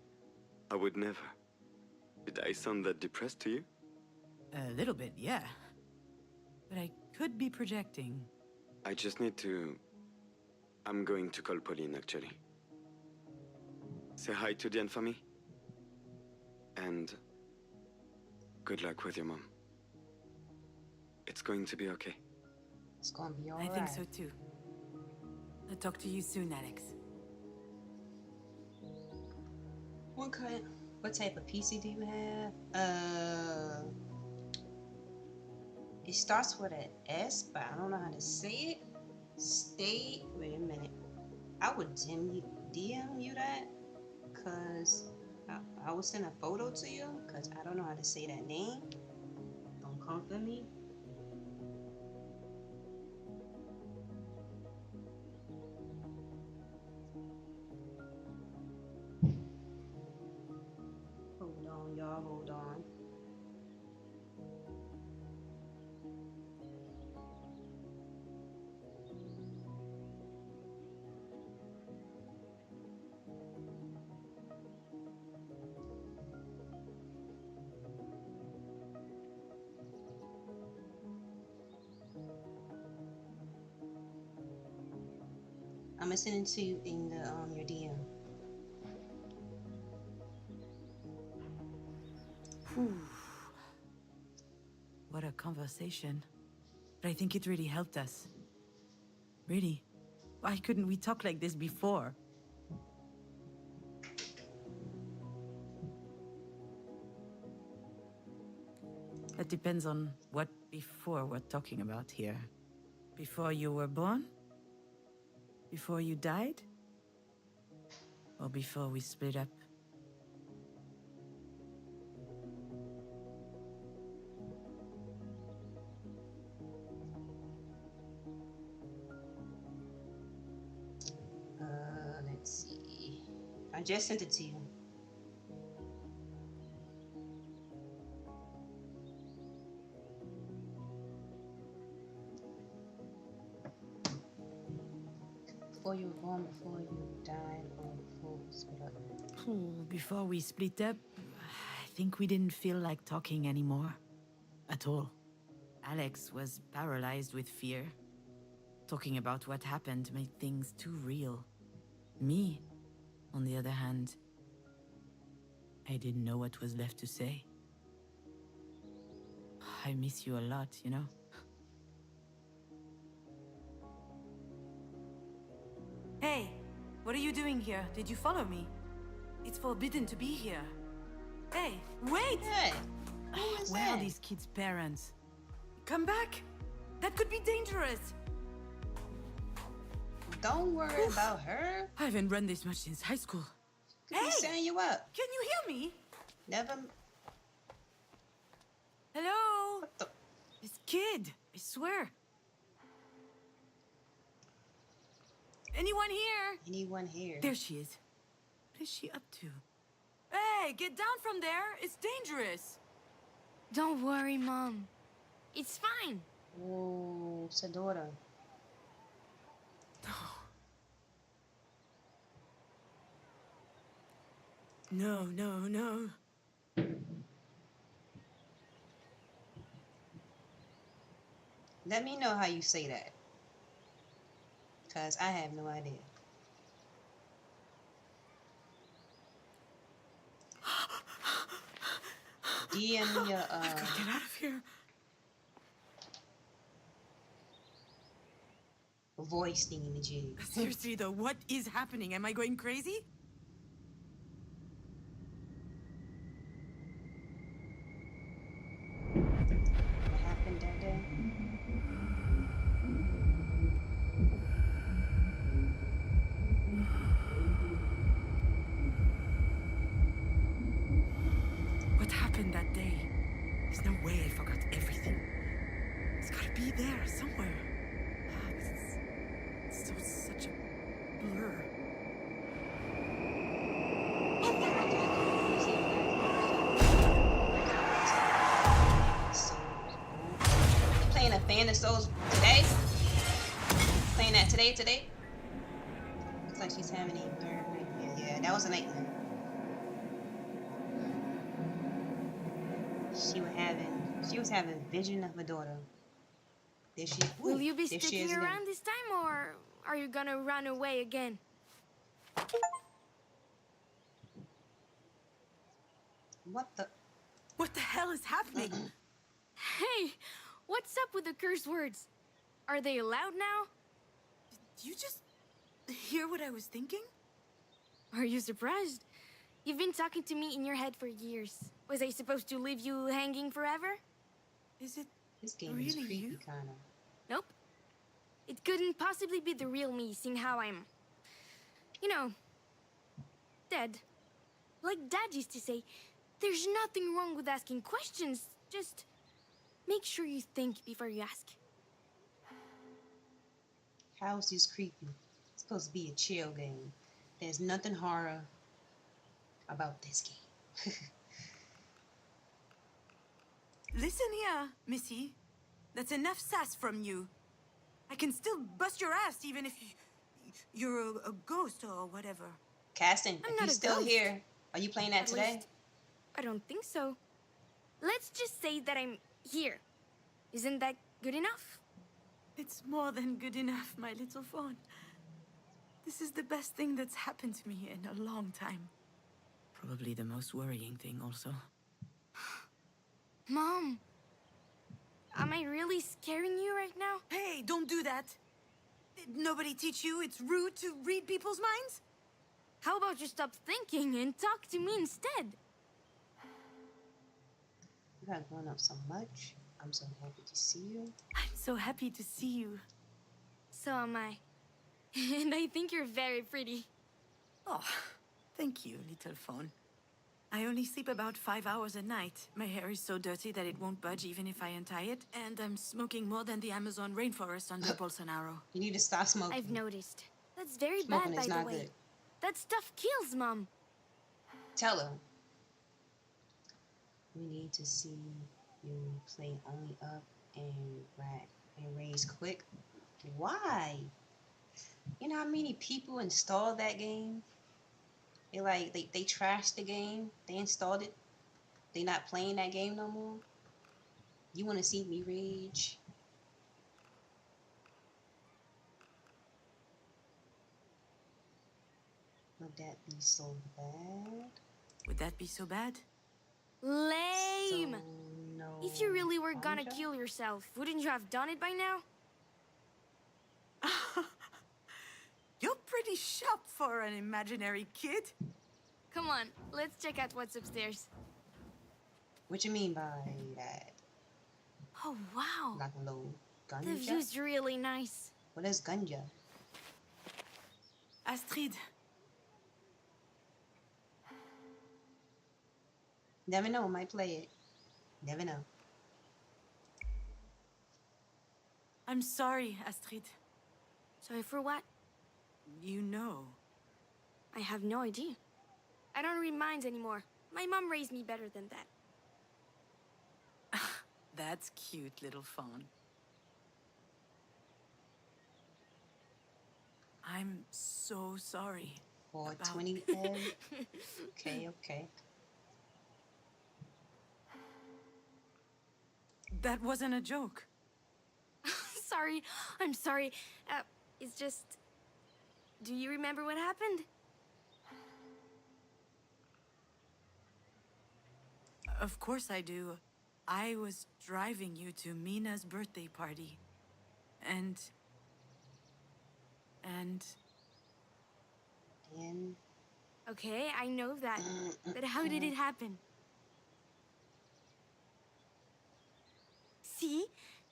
I would never. Did I sound that depressed to you? A little bit, yeah. But I could be projecting. I just need to... I'm going to call Pauline, actually. Say hi to Diane for me. And... good luck with your mom. It's going to be okay. It's gonna be I alright. think so too. I'll talk to you soon, Alex. What type of PC do you have? It starts with an S, but I don't know how to say it. Wait a minute. I would DM you that, cause I will send a photo to you, cause I don't know how to say that name. Don't come for me. hold on. I'm gonna send it to you in the your DM. Whew. What a conversation. But I think it really helped us. Really. Why couldn't we talk like this before? That depends on what before we're talking about here. Before you were born? Before you died? Or before we split up? Let's see. I just sent it to you. Before you were born, before you died, or before we split up. Before we split up, I think we didn't feel like talking anymore. At all. Alex was paralyzed with fear. Talking about what happened made things too real. Me, on the other hand, I didn't know what was left to say. I miss you a lot, you know? Hey, what are you doing here? Did you follow me? It's forbidden to be here. Hey, wait! Hey, who is Where are that? these kids' parents? Come back! That could be dangerous! Don't worry about her. I haven't run this much since high school. Could be Hey! setting you up. Can you hear me? Never. Hello? What the? This kid, I swear. Anyone here? Anyone here? There she is. What is she up to? Hey, get down from there! It's dangerous! Don't worry, Mom. It's fine. Oh, it's a daughter. No, no, no. Let me know how you say that. Because I have no idea. DM me your Gotta get out of here. voice thingy-majig. Seriously though, what is happening? Am I going crazy? What happened that day? What happened that day? There's no way I forgot everything. It's gotta be there somewhere. But it's so such a blur. You playing a fan of Souls today? Playing that today? Looks like she's having a very yeah, that was a nightmare. She was having vision of a daughter. There she Will you be there she sticking is again. around this time, or are you gonna run away again? What the? What the hell is happening? Hey, what's up with the curse words? Are they allowed now? Did you just hear what I was thinking? Are you surprised? You've been talking to me in your head for years. Was I supposed to leave you hanging forever? Is it This game is really creepy, you? kind of. Nope. It couldn't possibly be the real me, seeing how I'm, you know, dead. Like Dad used to say, there's nothing wrong with asking questions. Just make sure you think before you ask. How's this creepy? It's supposed to be a chill game. There's nothing horror about this game. Listen here, Missy. That's enough sass from you. I can still bust your ass even if you're a ghost or whatever. Caston, I'm if not you're a still ghost. here, are you playing that At today? least, I don't think so. Let's just say that I'm here. Isn't that good enough? It's more than good enough, my little fawn. This is the best thing that's happened to me in a long time. Probably the most worrying thing, also. Mom, am I really scaring you right now? Hey, don't do that. Did nobody teach you it's rude to read people's minds? How about you stop thinking and talk to me instead? You got grown up so much. I'm so happy to see you. I'm so happy to see you. So am I. And I think you're very pretty. Oh, thank you, little fawn. I only sleep about 5 hours a night. My hair is so dirty that it won't budge even if I untie it. And I'm smoking more than the Amazon rainforest under Bolsonaro. You need to stop smoking. I've noticed. That's very Smoking bad, is by not the way. good. That stuff kills, Mom. Tell her. We need to see you play only up and rack and raise quick. Why? You know how many people installed that game? They trashed the game. They installed it. They not playing that game no more. You want to see me rage? Would that be so bad? Would that be so bad? Lame. So, no. If you really were gonna ganja? kill yourself, wouldn't you have done it by now? You're pretty sharp for an imaginary kid. Come on, let's check out what's upstairs. What you mean by that? Oh, wow. Like a little The ganja? view's really nice. What is ganja? Astrid, Never know. Might play it. Never know. I'm sorry, Astrid. Sorry for what? You know. I have no idea. I don't read minds anymore. My mom raised me better than that. That's cute, little fawn. I'm so sorry. 420 Ed? Okay. That wasn't a joke. Sorry, I'm sorry. It's just... Do you remember what happened? Of course I do. I was driving you to Mina's birthday party. And... And Okay, I know that. But how did it happen? See?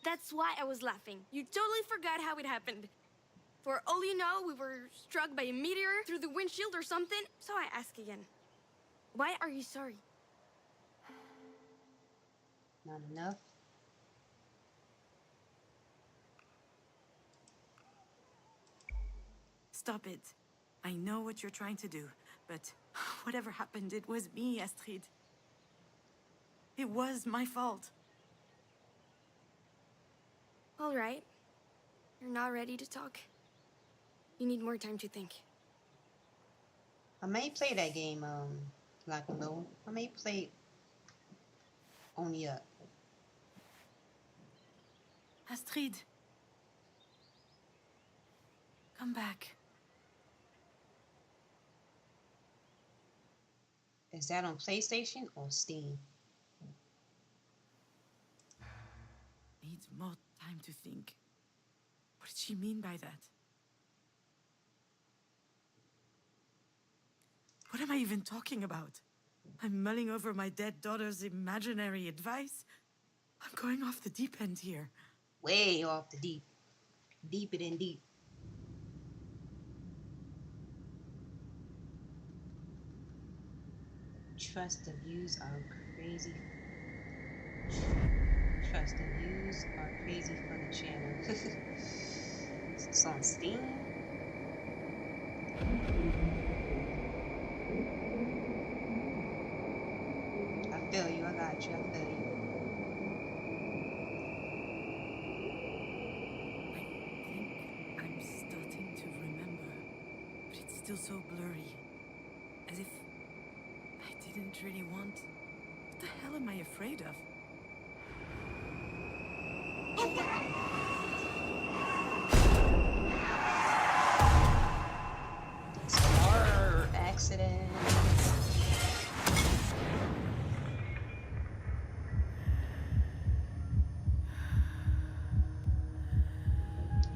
That's why I was laughing. You totally forgot how it happened. For all you know, we were struck by a meteor through the windshield or something. So I ask again. Why are you sorry? not enough. Stop it. I know what you're trying to do, but whatever happened, it was me, Astrid. It was my fault. All right. You're not ready to talk. You need more time to think. I may play that game, like a little. I may play only up. Astrid. Come back. Is that on PlayStation or Steam? Needs more time to think. What did she mean by that? What am I even talking about? I'm mulling over my dead daughter's imaginary advice. I'm going off the deep end here. Way off the deep. Deeper than deep. Trust the views are crazy. Trust the views are crazy for the channel. It's on Steam. I feel you. I got you. I feel you. still so blurry. As if I didn't really want. What the hell am I afraid of? These car accidents.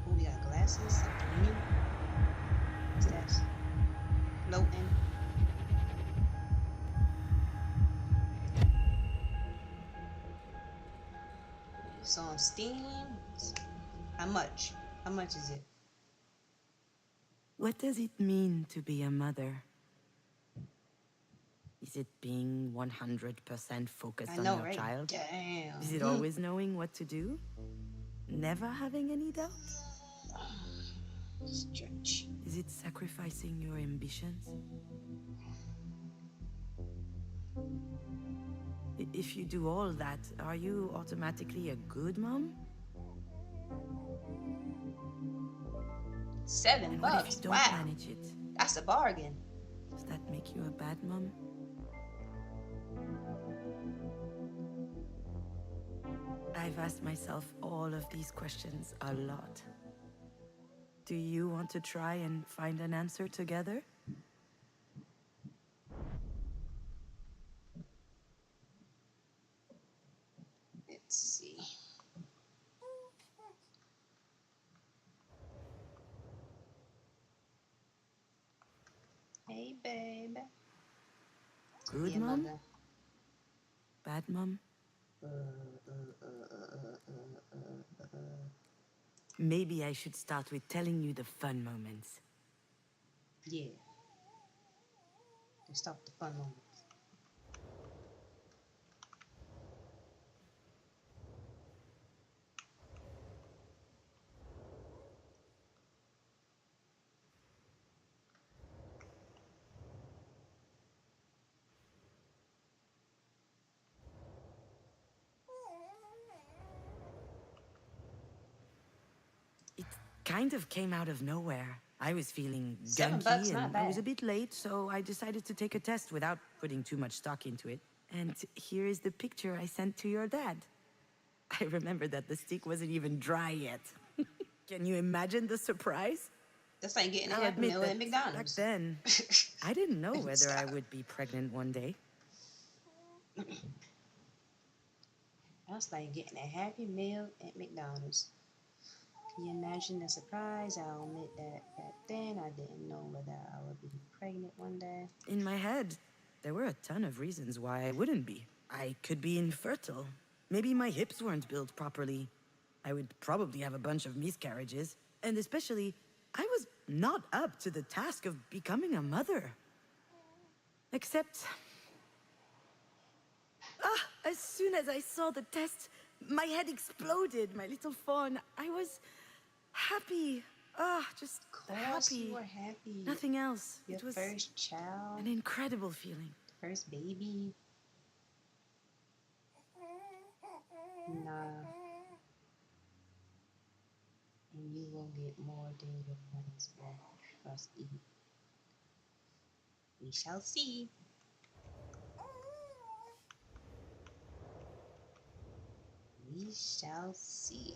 Oh, we got glasses. Something new. What's that? Floating. It's on Steam. How much? How much is it? What does it mean to be a mother? Is it being 100% focused I on know, your right? child? Damn. Is it always knowing what to do? Never having any doubt? Stretch. Is it sacrificing your ambitions? If you do all that, are you automatically a good mom? $7. And what if you don't Wow. manage it? That's a bargain. Does that make you a bad mom? I've asked myself all of these questions a lot. Do you want to try and find an answer together? Let's see. Hey, babe. Good Yeah, mom? mother. Bad mom? Uh, uh, uh, uh, uh. Maybe I should start with telling you the fun moments. Yeah. Let's stop the fun moments. It kind of came out of nowhere. I was feeling $7, gunky not and I was bad. a bit late, so I decided to take a test without putting too much stock into it. And here is the picture I sent to your dad. I remember that the stick wasn't even dry yet. Can you imagine the surprise? That's like getting a I'll Happy admit Meal that at back McDonald's. then, I didn't know whether I Stop. would be pregnant one day. That's like getting a Happy Meal at McDonald's. Can you imagine the surprise? I'll admit that back then I didn't know whether I would be pregnant one day. In my head, there were a ton of reasons why I wouldn't be. I could be infertile. Maybe my hips weren't built properly. I would probably have a bunch of miscarriages. And especially, I was not up to the task of becoming a mother. Except... as soon as I saw the test, my head exploded, my little fawn. I was happy. Just Of course happy. you were happy. Nothing else. Your It was first child, an incredible feeling. first baby. Nah. And you will get more than your money's worth. Trust me. We shall see. We shall see.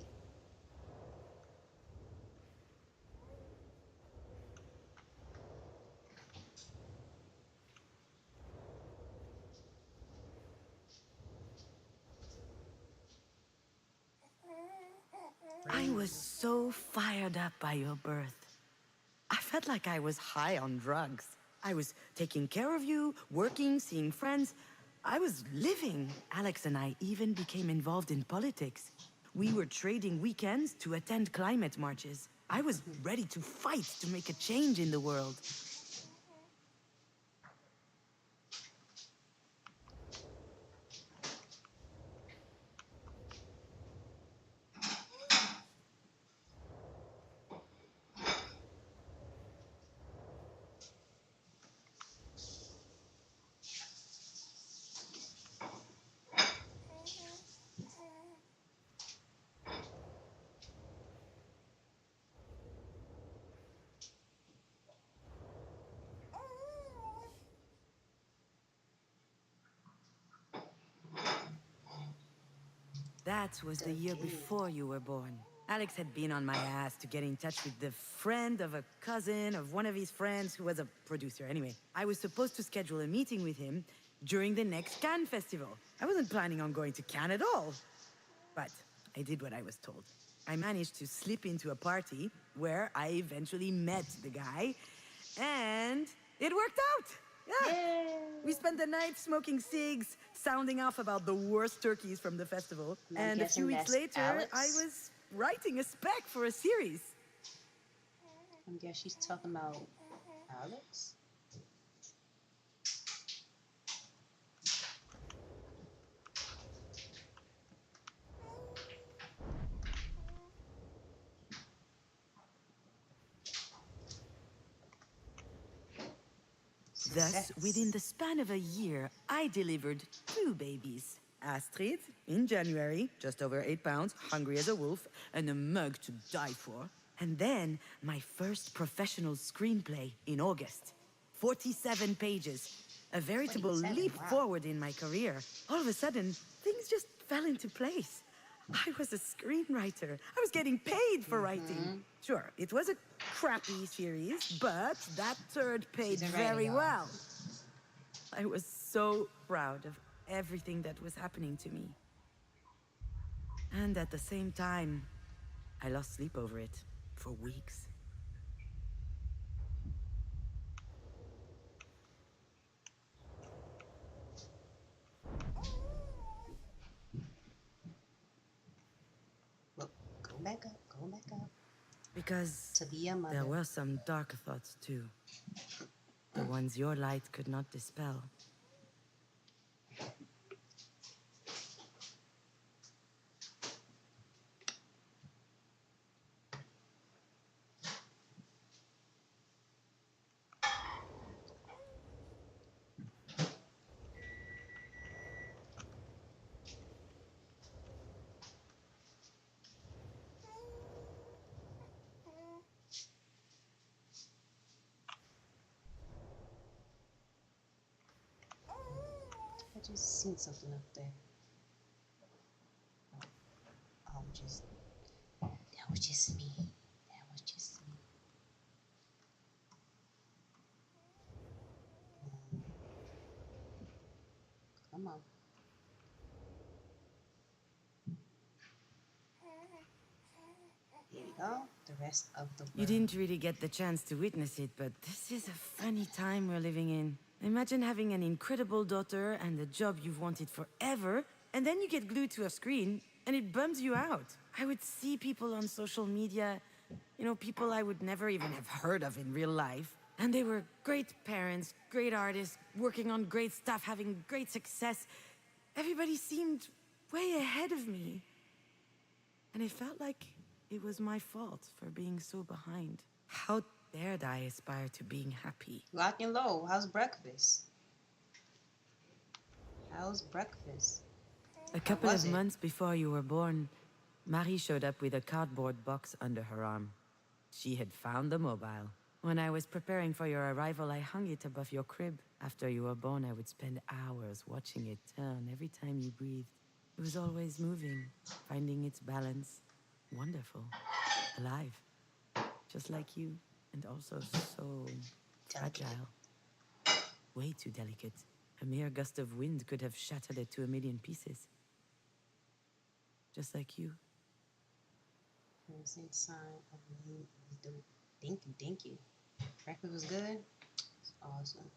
I was so fired up by your birth. I felt like I was high on drugs. I was taking care of you, working, seeing friends. I was living. Alex and I even became involved in politics. We were trading weekends to attend climate marches. I was ready to fight to make a change in the world. That was the year before you were born. Alex had been on my ass to get in touch with the friend of a cousin of one of his friends who was a producer. Anyway, I was supposed to schedule a meeting with him during the next Cannes festival. I wasn't planning on going to Cannes at all. But I did what I was told. I managed to slip into a party where I eventually met the guy, and it worked out. Yeah. Yay! We spent the night smoking cigs, sounding off about the worst turkeys from the festival. I'm And a few guessing weeks that's later, Alex? I was writing a spec for a series. I guess she's talking about Alex. Thus, Success. within the span of a year, I delivered 2 babies. Astrid, in January, just over 8 pounds, hungry as a wolf, and a mug to die for. And then, my first professional screenplay in August. 47 pages. A veritable 47, leap wow. forward in my career. All of a sudden, things just fell into place. I was a screenwriter. I was getting paid for writing. Sure, it was a crappy series, but that third paid She's a very writer, y'all. well. I was so proud of everything that was happening to me. And at the same time, I lost sleep over it for weeks. Well, go back up. Go back up. Because To be a mother. there were some dark thoughts too. The ones your light could not dispel. I just seen something up there. Oh, that was just me. That was just me. Come on. Here we go. The rest of the world. You didn't really get the chance to witness it, but this is a funny time we're living in. Imagine having an incredible daughter and a job you've wanted forever, and then you get glued to a screen, and it bums you out. I would see people on social media, people I would never even have heard of in real life. And they were great parents, great artists, working on great stuff, having great success. Everybody seemed way ahead of me. And it felt like it was my fault for being so behind. How dared I aspire to being happy? Lock and low. How's breakfast? How's breakfast? A couple was of it? months before you were born, Marie showed up with a cardboard box under her arm. She had found the mobile. When I was preparing for your arrival, I hung it above your crib. After you were born, I would spend hours watching it turn every time you breathed. It was always moving, finding its balance. Wonderful. Alive. Just like you, and also so fragile. Way too delicate. A mere gust of wind could have shattered it to a million pieces. Just like you. Sign of me. Thank you, thank you. Breakfast was good. It's awesome.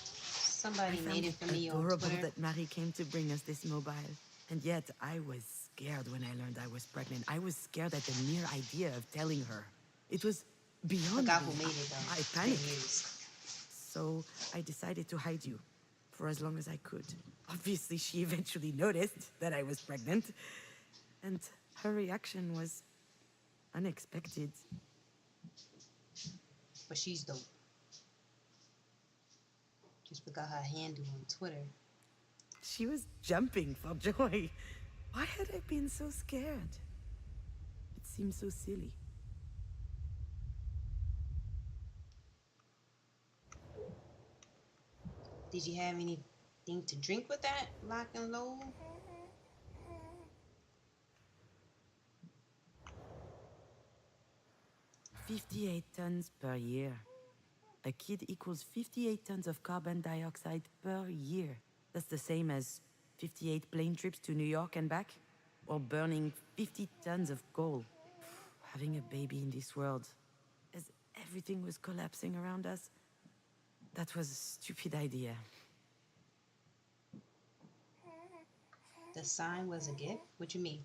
Somebody I made found it it for me on adorable Twitter. that Marie came to bring us this mobile. And yet, I was scared when I learned I was pregnant. I was scared at the mere idea of telling her. It was beyond Forgot me. who made it though. I panicked. It is. So I decided to hide you for as long as I could. Obviously, she eventually noticed that I was pregnant. And her reaction was unexpected. But she's dope. Just forgot her handle on Twitter. She was jumping for joy. Why had I been so scared? It seemed so silly. Did you have anything to drink with that lock and load? 58 tons per year. A kid equals 58 tons of carbon dioxide per year. That's the same as 58 plane trips to New York and back, or burning 50 tons of coal. Having a baby in this world, as everything was collapsing around us, that was a stupid idea. The sign was a gift? What you mean?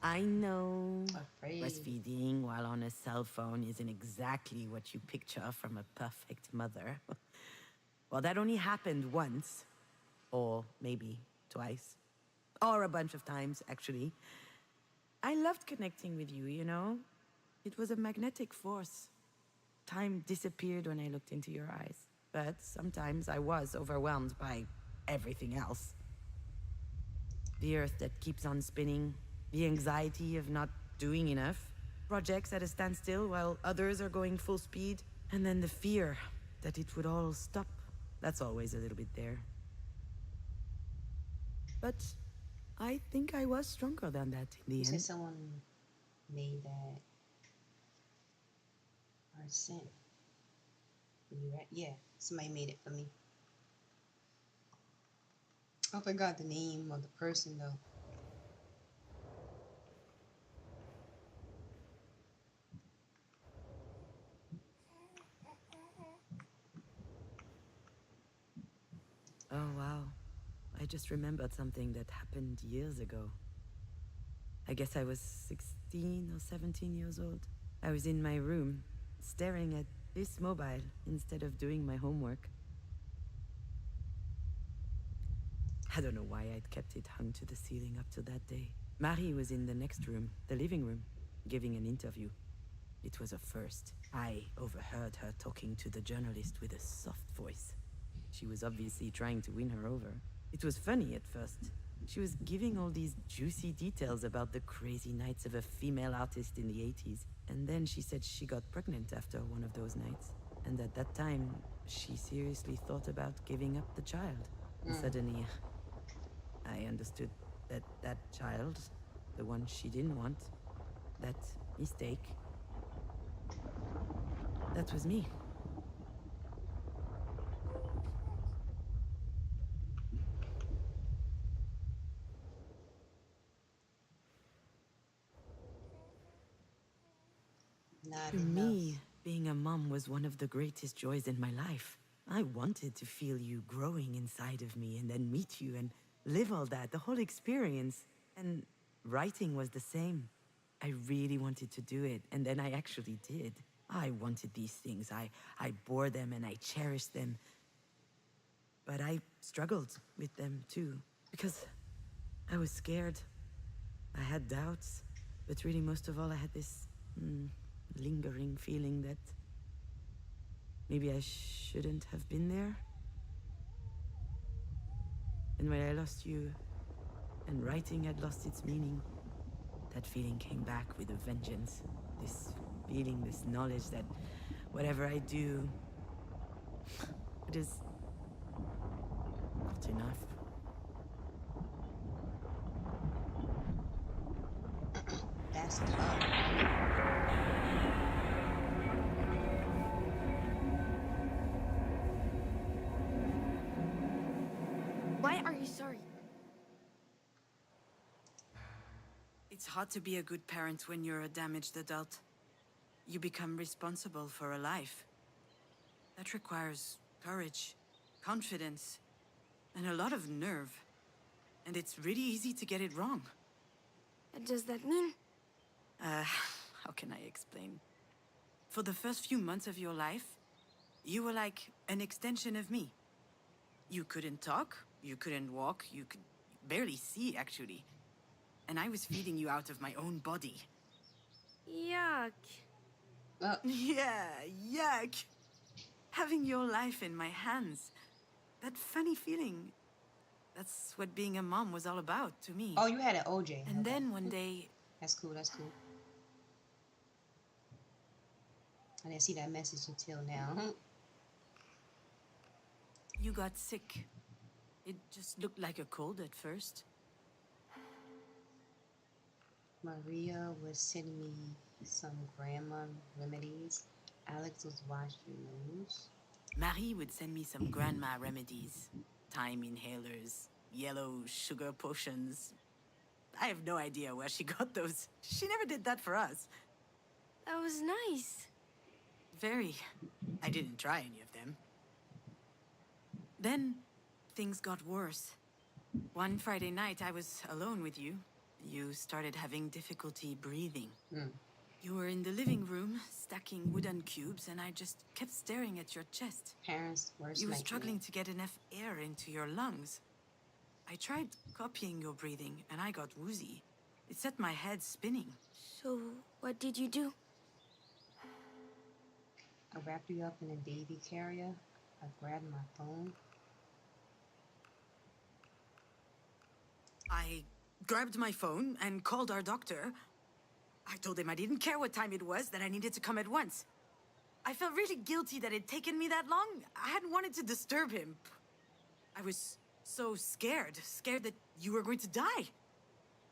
I know Afraid. breastfeeding while on a cell phone isn't exactly what you picture from a perfect mother. Well, that only happened once, or maybe twice, or a bunch of times, actually. I loved connecting with you, you know? It was a magnetic force. Time disappeared when I looked into your eyes, but sometimes I was overwhelmed by everything else. The earth that keeps on spinning, the anxiety of not doing enough, projects at a standstill while others are going full speed, and then the fear that it would all stop. That's always a little bit there. But I think I was stronger than that in the You said end. someone made that or sent for you, right? Yeah, somebody made it for me. I forgot the name of the person though. Oh, wow. I just remembered something that happened years ago. I guess I was 16 or 17 years old. I was in my room, staring at this mobile instead of doing my homework. I don't know why I'd kept it hung to the ceiling up to that day. Marie was in the next room, the living room, giving an interview. It was a first. I overheard her talking to the journalist with a soft voice. She was obviously trying to win her over. It was funny at first. She was giving all these juicy details about the crazy nights of a female artist in the 80s. And then she said she got pregnant after one of those nights. And at that time, she seriously thought about giving up the child. And suddenly, I understood that that child, the one she didn't want, that mistake, that was me. Not To enough. me, being a mom was one of the greatest joys in my life. I wanted to feel you growing inside of me and then meet you and live all that, the whole experience. And writing was the same. I really wanted to do it, and then I actually did. I wanted these things. I bore them and I cherished them. But I struggled with them too, because I was scared. I had doubts, but really most of all I had this lingering feeling that maybe I shouldn't have been there. And when I lost you, and writing had lost its meaning, that feeling came back with a vengeance. This feeling, this knowledge that whatever I do, it is not enough. That's tough. Why are you sorry? It's hard to be a good parent when you're a damaged adult. You become responsible for a life. That requires courage, confidence, and a lot of nerve. And it's really easy to get it wrong. What does that mean? How can I explain? For the first few months of your life, you were like an extension of me. You couldn't talk, you couldn't walk, you could barely see, actually. And I was feeding you out of my own body. Yuck. Yeah, yuck! Having your life in my hands. That funny feeling. That's what being a mom was all about to me. Oh, you had an OJ. And Okay. then one day, That's cool. That's cool. I didn't see that message until now. You got sick. It just looked like a cold at first. Maria was sending me some grandma remedies. Alex was washing nose. Marie would send me some grandma remedies. Thyme inhalers, yellow sugar potions. I have no idea where she got those. She never did that for us. That was nice. Very. I didn't try any of them. Then, things got worse. One Friday night, I was alone with you. You started having difficulty breathing. Mm. You were in the living room, stacking wooden cubes, and I just kept staring at your chest. Parents' worst You were nightmare. struggling to get enough air into your lungs. I tried copying your breathing, and I got woozy. It set my head spinning. So, what did you do? I wrapped you up in a baby carrier. I grabbed my phone. I grabbed my phone and called our doctor. I told him I didn't care what time it was, that I needed to come at once. I felt really guilty that it'd taken me that long. I hadn't wanted to disturb him. I was so scared that you were going to die.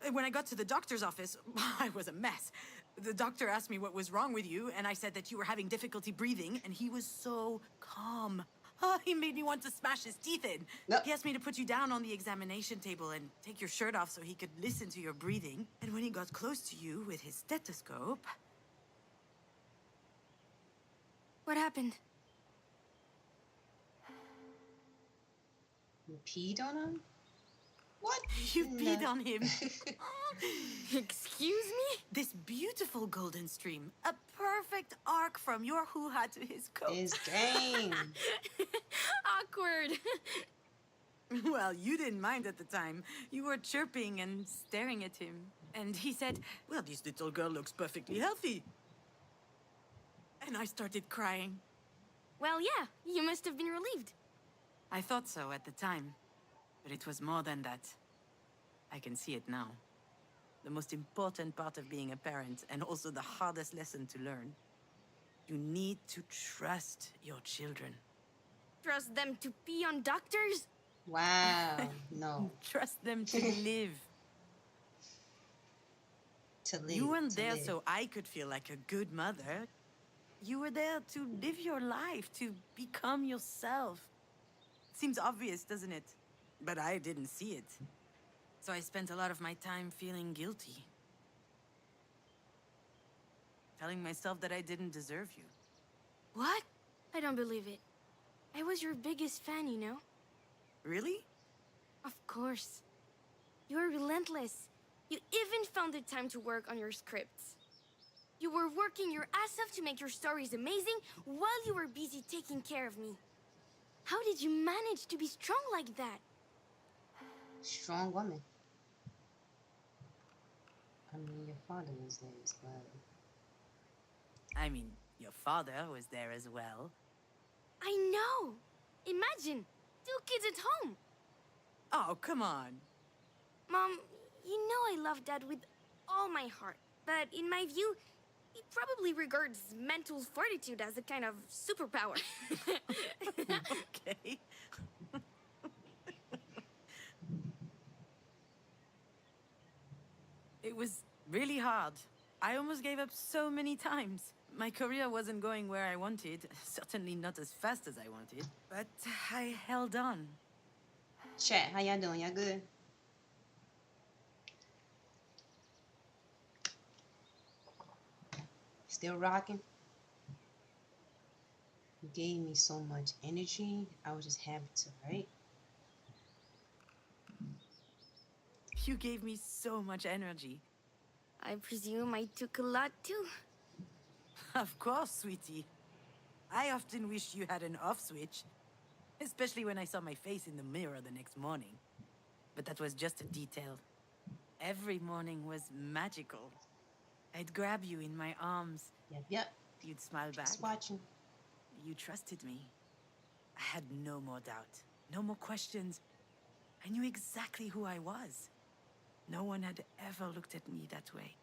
And when I got to the doctor's office, I was a mess. The doctor asked me what was wrong with you, and I said that you were having difficulty breathing, and he was so calm. He made me want to smash his teeth in. Yep. He asked me to put you down on the examination table and take your shirt off so he could listen to your breathing. And when he got close to you with his stethoscope... What happened? You peed on him? What? You peed No. on him. Excuse me? This beautiful golden stream. A perfect arc from your hoo-ha to his coat. It's game. Awkward. Well, you didn't mind at the time. You were chirping and staring at him. And he said, well, this little girl looks perfectly healthy. And I started crying. Well, yeah, you must have been relieved. I thought so at the time. But it was more than that. I can see it now. The most important part of being a parent, and also the hardest lesson to learn. You need to trust your children. Trust them to pee on doctors? Wow. No. Trust them to live. To live. You weren't to there live. so I could feel like a good mother. You were there to live your life, to become yourself. Seems obvious, doesn't it? But I didn't see it. So I spent a lot of my time feeling guilty. Telling myself that I didn't deserve you. What? I don't believe it. I was your biggest fan, you know? Really? Of course. You were relentless. You even found the time to work on your scripts. You were working your ass off to make your stories amazing while you were busy taking care of me. How did you manage to be strong like that? Strong woman. I mean, your father was there as well. I mean, your father was there as well. I know! Imagine! 2 kids at home! Oh, come on. Mom, you know I love Dad with all my heart. But in my view, he probably regards mental fortitude as a kind of superpower. Okay. It was really hard. I almost gave up so many times. My career wasn't going where I wanted, certainly not as fast as I wanted, but I held on. Chat, how y'all doing? Y'all good? Still rocking? You gave me so much energy. I was just happy to write. You gave me so much energy. I presume I took a lot too. Of course, sweetie. I often wished you had an off switch, especially when I saw my face in the mirror the next morning. But that was just a detail. Every morning was magical. I'd grab you in my arms. Yep. You'd smile back. Just watching. You trusted me. I had no more doubt, no more questions. I knew exactly who I was. No one had ever looked at me that way.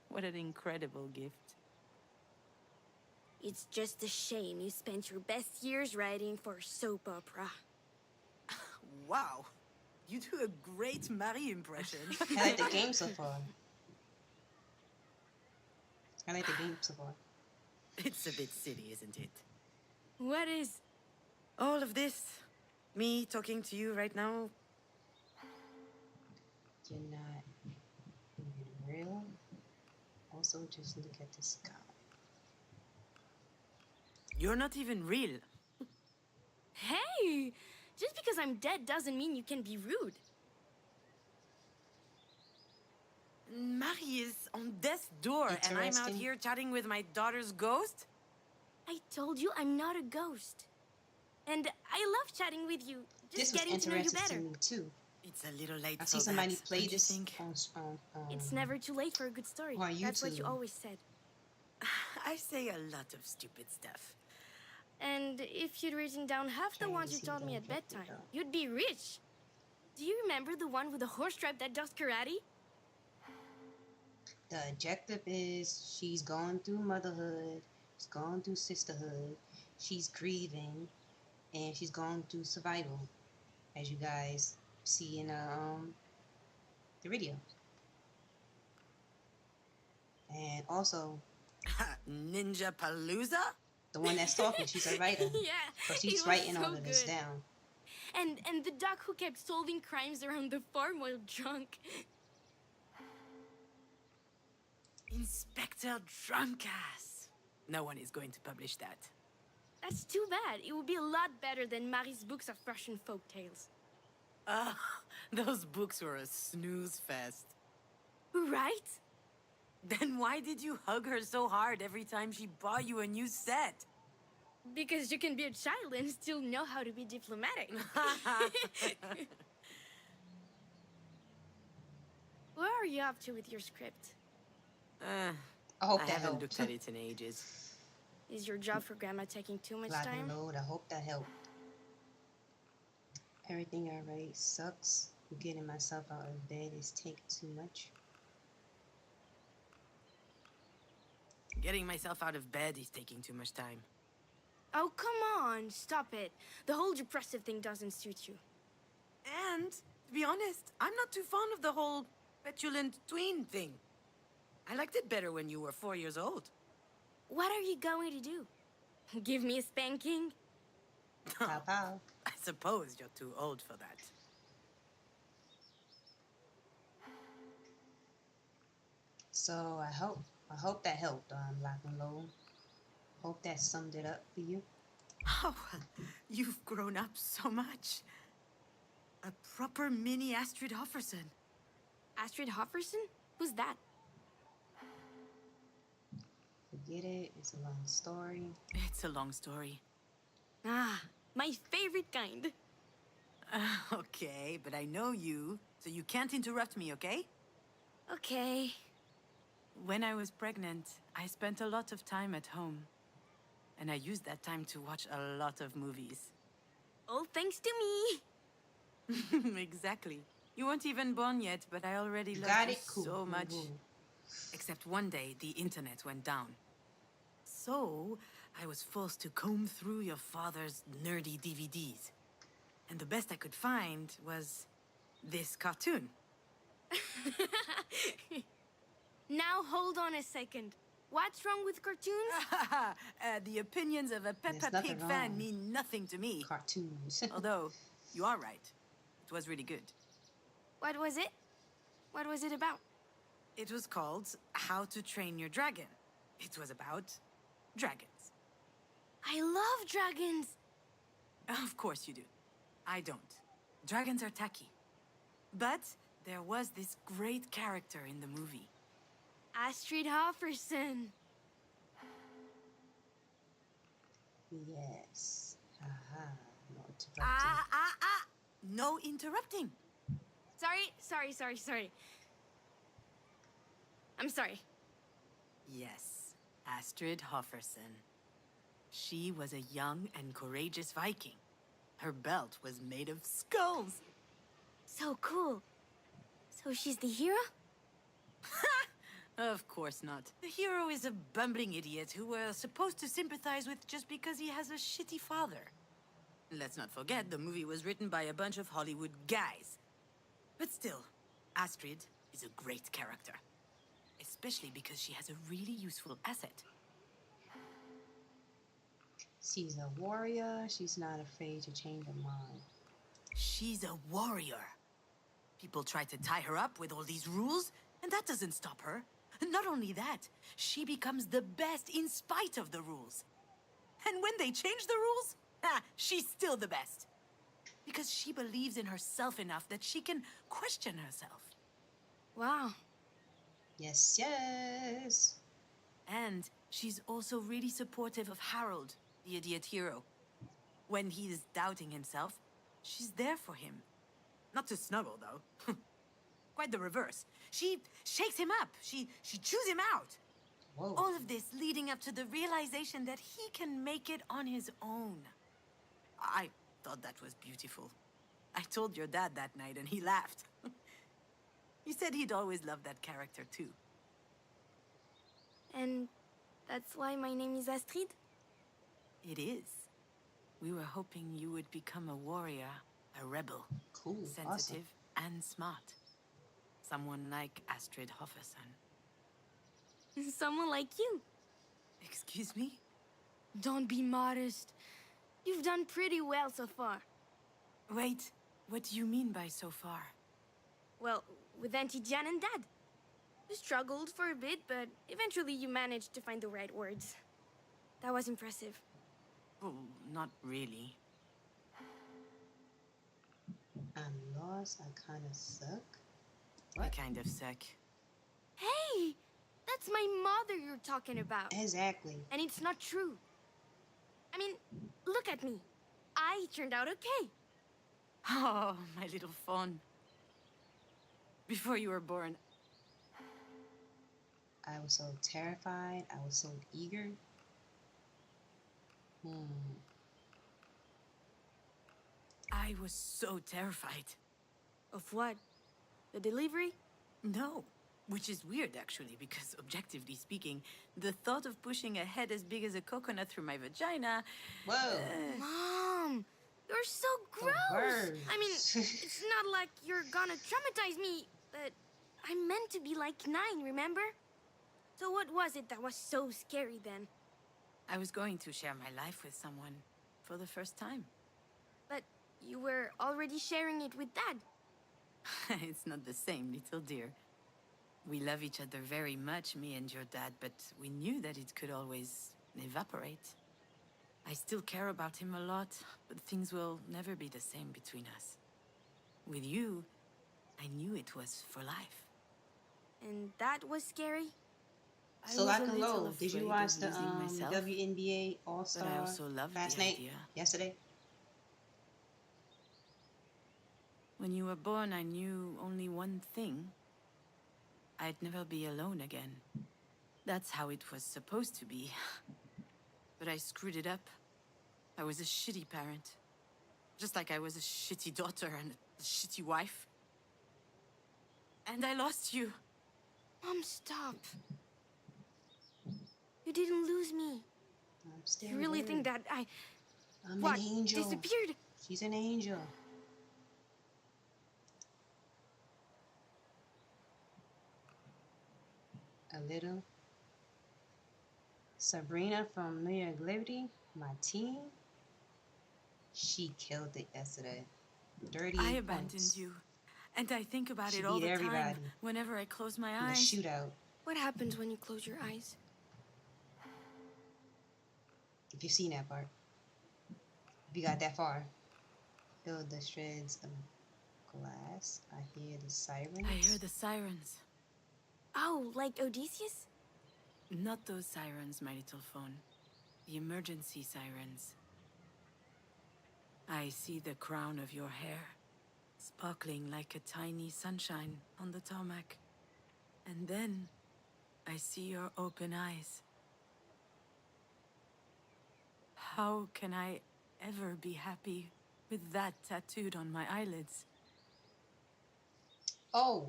What an incredible gift. It's just a shame you spent your best years writing for a soap opera. Wow. You do a great Marie impression. I like the game so far. I like the game so far. It's a bit silly, isn't it? What is? All of this. Me talking to you right now. You're not even real. Also, just look at the sky. You're not even real. Hey! Just because I'm dead doesn't mean you can be rude. Marie is on death's door, and I'm out Interesting. here chatting with my daughter's ghost? I told you I'm not a ghost. And I love chatting with you. This Just was getting to know you interesting to better. me too. It's a little late I for see somebody that, play don't you this think? on It's never too late for a good story. on That's what you YouTube. always said. I say a lot of stupid stuff. And if you'd written down half the Trying to ones you see told the me at objective, bedtime, though. you'd be rich. Do you remember the one with the horse stripe that does karate? The objective is she's going through motherhood, she's going through sisterhood, she's grieving, and she's going through survival, as you guys see in the video. And also, Ninja Palooza? the one that's talking, she's a writer, Yeah, so it she's was writing so all of this good. down. And the duck who kept solving crimes around the farm while drunk. Inspector Drunkass. No one is going to publish that. That's too bad. It would be a lot better than Marie's books of Russian folk tales. Ah, those books were a snooze fest. Right? Then why did you hug her so hard every time she bought you a new set? Because you can be a child and still know how to be diplomatic. Where are you up to with your script? I hope I that haven't helped. looked at it in ages. Is your job for Grandma taking too much Lock time? and load. I hope that helped. Everything I write sucks. Getting myself out of bed is taking too much. Getting myself out of bed is taking too much time. Oh, come on. Stop it. The whole depressive thing doesn't suit you. And, to be honest, I'm not too fond of the whole petulant tween thing. I liked it better when you were 4 years old. What are you going to do? Give me a spanking? Pow pow. I suppose you're too old for that. So I hope that helped. Lock and load. Hope that summed it up for you. Oh, you've grown up so much. A proper mini Astrid Hofferson. Astrid Hofferson? Who's that? Forget it. It's a long story. It's a long story. Ah, my favorite kind. Okay, but I know you, so you can't interrupt me, okay? Okay. When I was pregnant, I spent a lot of time at home. And I used that time to watch a lot of movies. All thanks to me. Exactly. You weren't even born yet, but I already You loved got you it? Cool. so cool, much. cool. Except one day, the internet went down. So, I was forced to comb through your father's nerdy DVDs. And the best I could find was this cartoon. Now hold on a second. What's wrong with cartoons? The opinions of a Peppa nothing Pig fan wrong. mean nothing to me. Cartoons. Although, you are right. It was really good. What was it? What was it about? It was called How to Train Your Dragon. It was about dragons. I love dragons. Of course you do. I don't. Dragons are tacky. But there was this great character in the movie. Astrid Hofferson. Yes. Haha. No interrupting. No interrupting. Sorry. I'm sorry. Yes, Astrid Hofferson. She was a young and courageous Viking. Her belt was made of skulls. So cool. So she's the hero? Of course not. The hero is a bumbling idiot who we're supposed to sympathize with just because he has a shitty father. Let's not forget, the movie was written by a bunch of Hollywood guys. But still, Astrid is a great character. Especially because she has a really useful asset. She's a warrior. She's not afraid to change her mind. She's a warrior. People try to tie her up with all these rules, and that doesn't stop her. Not only that, she becomes the best in spite of the rules. And when they change the rules, she's still the best. Because she believes in herself enough that she can question herself. Wow. Yes, yes. And she's also really supportive of Harold, the idiot hero. When he's doubting himself, she's there for him. Not to snuggle, though. Quite the reverse. She shakes him up. She chews him out. Whoa. All of this leading up to the realization that he can make it on his own. I thought that was beautiful. I told your dad that night and he laughed. He said he'd always loved that character too. And that's why my name is Astrid? It is. We were hoping you would become a warrior, a rebel. Cool. Sensitive Awesome. and smart. Someone like Astrid Hofferson. Someone like you. Excuse me? Don't be modest. You've done pretty well so far. Wait, what do you mean by so far? Well, with Auntie Jan and Dad. You struggled for a bit, but eventually you managed to find the right words. That was impressive. Oh, not really. I'm lost. I kind of suck. I What? kind of suck. Hey! That's my mother you're talking about. Exactly. And it's not true. I mean, look at me. I turned out okay. Oh, my little fawn. Before you were born, I was so terrified. I was so eager. I was so terrified. Of what? The delivery? No. Which is weird, actually, because objectively speaking, the thought of pushing a head as big as a coconut through my vagina... Whoa. Mom! You're so gross! word. I mean, it's not like you're gonna traumatize me, but I'm meant to be like 9, remember? So what was it that was so scary then? I was going to share my life with someone for the first time. But you were already sharing it with Dad. It's not the same, little dear. We love each other very much, me and your dad, but we knew that it could always evaporate. I still care about him a lot, but things will never be the same between us. With you, I knew it was for life. And that was scary? So was I a can little roll. Did you afraid watch of the losing myself, WNBA but All-Star I also loved last the night? idea. Yesterday? When you were born, I knew only one thing. I'd never be alone again. That's how it was supposed to be. But I screwed it up. I was a shitty parent. Just like I was a shitty daughter and a shitty wife. And I lost you. Mom, stop. You didn't lose me. I'm still You really here. think that I'm what, an angel. disappeared? She's an angel. A little. Sabrina from New York Liberty, my team. She killed it yesterday. 38 I points. abandoned you. And I think about She it all beat the everybody. time whenever I close my In the eyes. shootout. What happens when you close your eyes? If you've seen that part. If you got that far. Feel the shreds of glass. I hear the sirens. I hear the sirens. Oh, like Odysseus? Not those sirens, my little phone. The emergency sirens. I see the crown of your hair, sparkling like a tiny sunshine on the tarmac. And then, I see your open eyes. How can I ever be happy with that tattooed on my eyelids? Oh,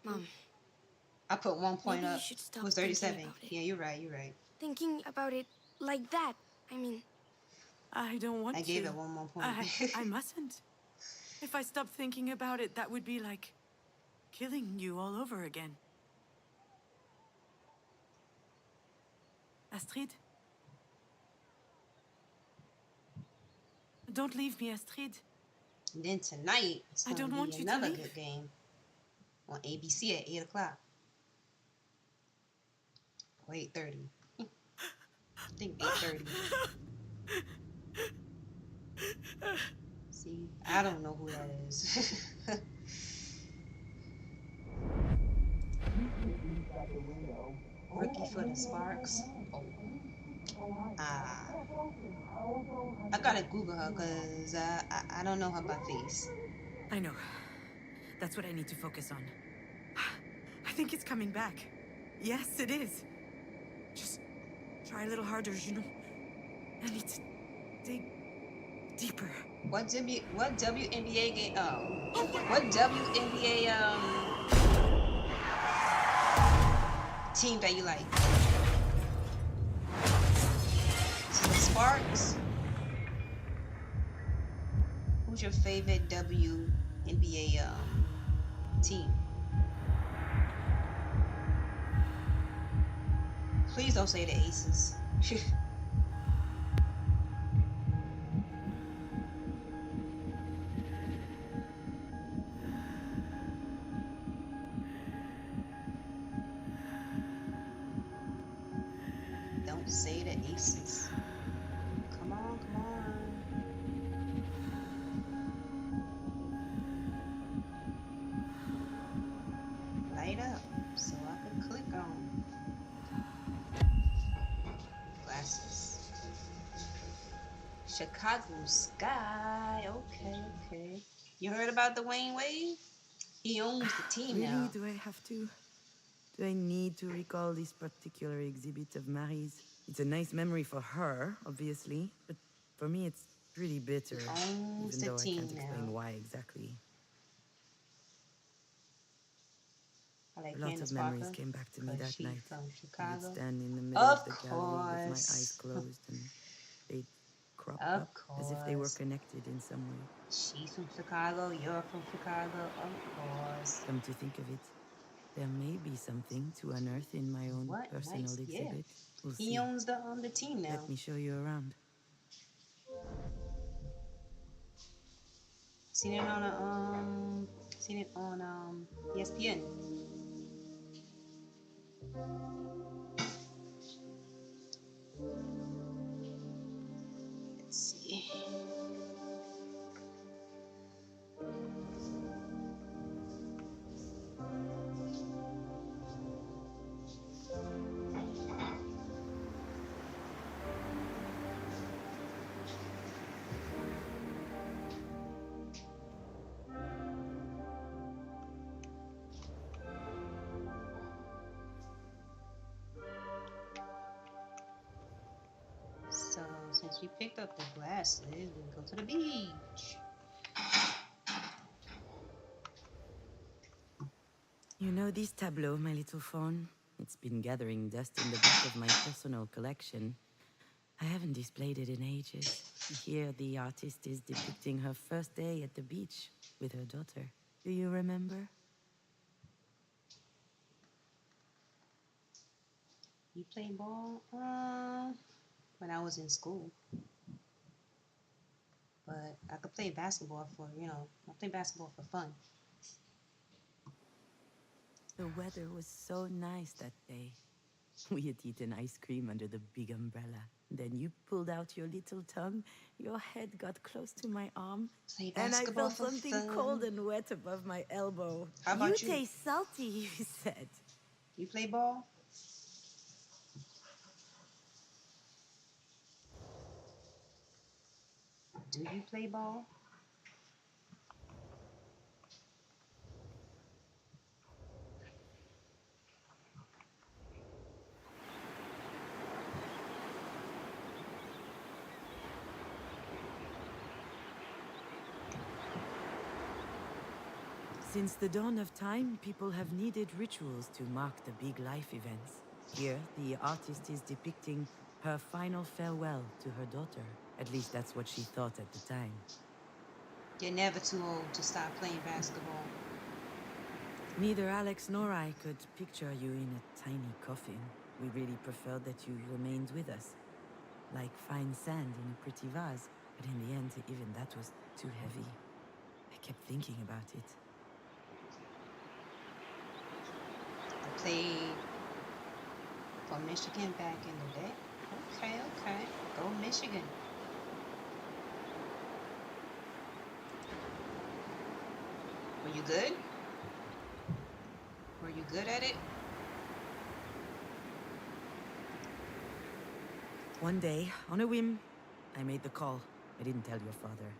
Mom, I put one point Maybe you up. should It stop was thinking 37. about it. Yeah, you're right. You're right. Thinking about it like that, I mean. I don't want I gave to. it one more point. I mustn't. If I stopped thinking about it, that would be like killing you all over again. Astrid? Don't leave me, Astrid. And then tonight, it's I going don't to want be you to another leave. good game on ABC at 8 o'clock. Or 8:30. I think 8:30. See, I don't know who that is. Rookie for the Sparks. Oh. Ah. I gotta Google her because I don't know her by face. I know. That's what I need to focus on. I think it's coming back. Yes, it is. Just try a little harder, you know. I need to dig deeper. What WNBA game? What WNBA team that you like? So the Sparks. Who's your favorite WNBA team? Please don't say the Aces. Don't say the Aces. Come on, come on. Light up so I can click on glasses. Chicago Sky. Okay, okay. You heard about the Wayne Wade? He owns the team Really? now. Do I have to? Do I need to recall this particular exhibit of Marie's? It's a nice memory for her, obviously, but for me it's pretty bitter, Owns even the though I team can't explain now. why exactly. I like A lot of Candace memories Parker came back to me because that she's night. from I would Chicago. stand in the middle of Of the gallery with my eyes course. closed and they'd crop Of up as if they were course. connected in some way. She's from Chicago. You're from Chicago. Of course. Come to think of it, there may be something to unearth in my own What? personal Nice. Yeah. exhibit. We'll He see. owns the team now. Let me show you around. Seen it on ESPN. Let's see. So since we picked up the glasses, we can go to the beach. You know this tableau, my little fawn? It's been gathering dust in the back of my personal collection. I haven't displayed it in ages. Here, the artist is depicting her first day at the beach with her daughter. Do you remember? You played ball? When I was in school. But I could play basketball I play basketball for fun. The weather was so nice that day. We had eaten ice cream under the big umbrella. Then you pulled out your little tongue, your head got close to my arm, Play and I basketball felt for something fun. cold and wet above my elbow. How about you? taste salty, you said. You play ball? Do you play ball? Since the dawn of time, people have needed rituals to mark the big life events. Here, the artist is depicting her final farewell to her daughter. At least that's what she thought at the time. You're never too old to start playing basketball. Neither Alex nor I could picture you in a tiny coffin. We really preferred that you remained with us. Like fine sand in a pretty vase. But in the end, even that was too heavy. I kept thinking about it. I played for Michigan back in the day. Okay, okay. Go Michigan. Were you good? Were you good at it? One day, on a whim, I made the call. I didn't tell your father.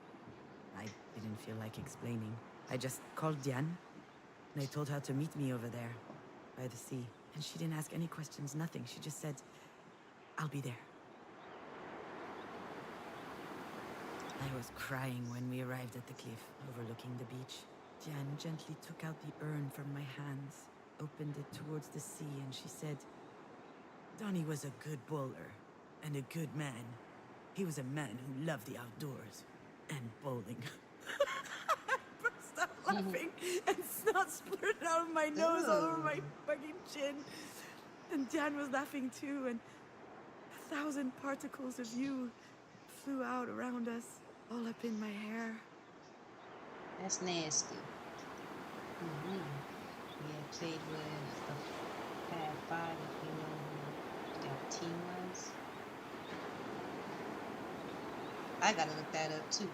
I didn't feel like explaining. I just called Diane, and I told her to meet me over there, by the sea. And she didn't ask any questions, nothing. She just said, I'll be there. I was crying when we arrived at the cliff, overlooking the beach. Diane gently took out the urn from my hands, opened it towards the sea, and she said, Donnie was a good bowler and a good man. He was a man who loved the outdoors and bowling. I burst out laughing and snot splurted out of my nose all over my fucking chin. And Diane was laughing too, and 1,000 particles of you flew out around us, all up in my hair. That's nasty. Yeah, played with the Fab Five, if you know who that team was. I gotta look that up too.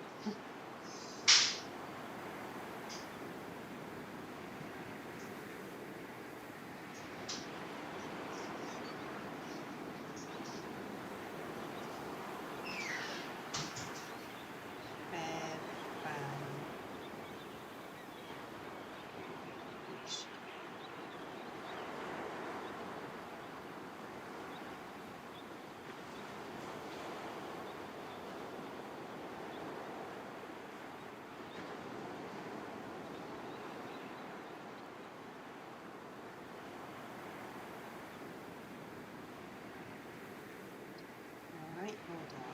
Fab Five. All right, hold on.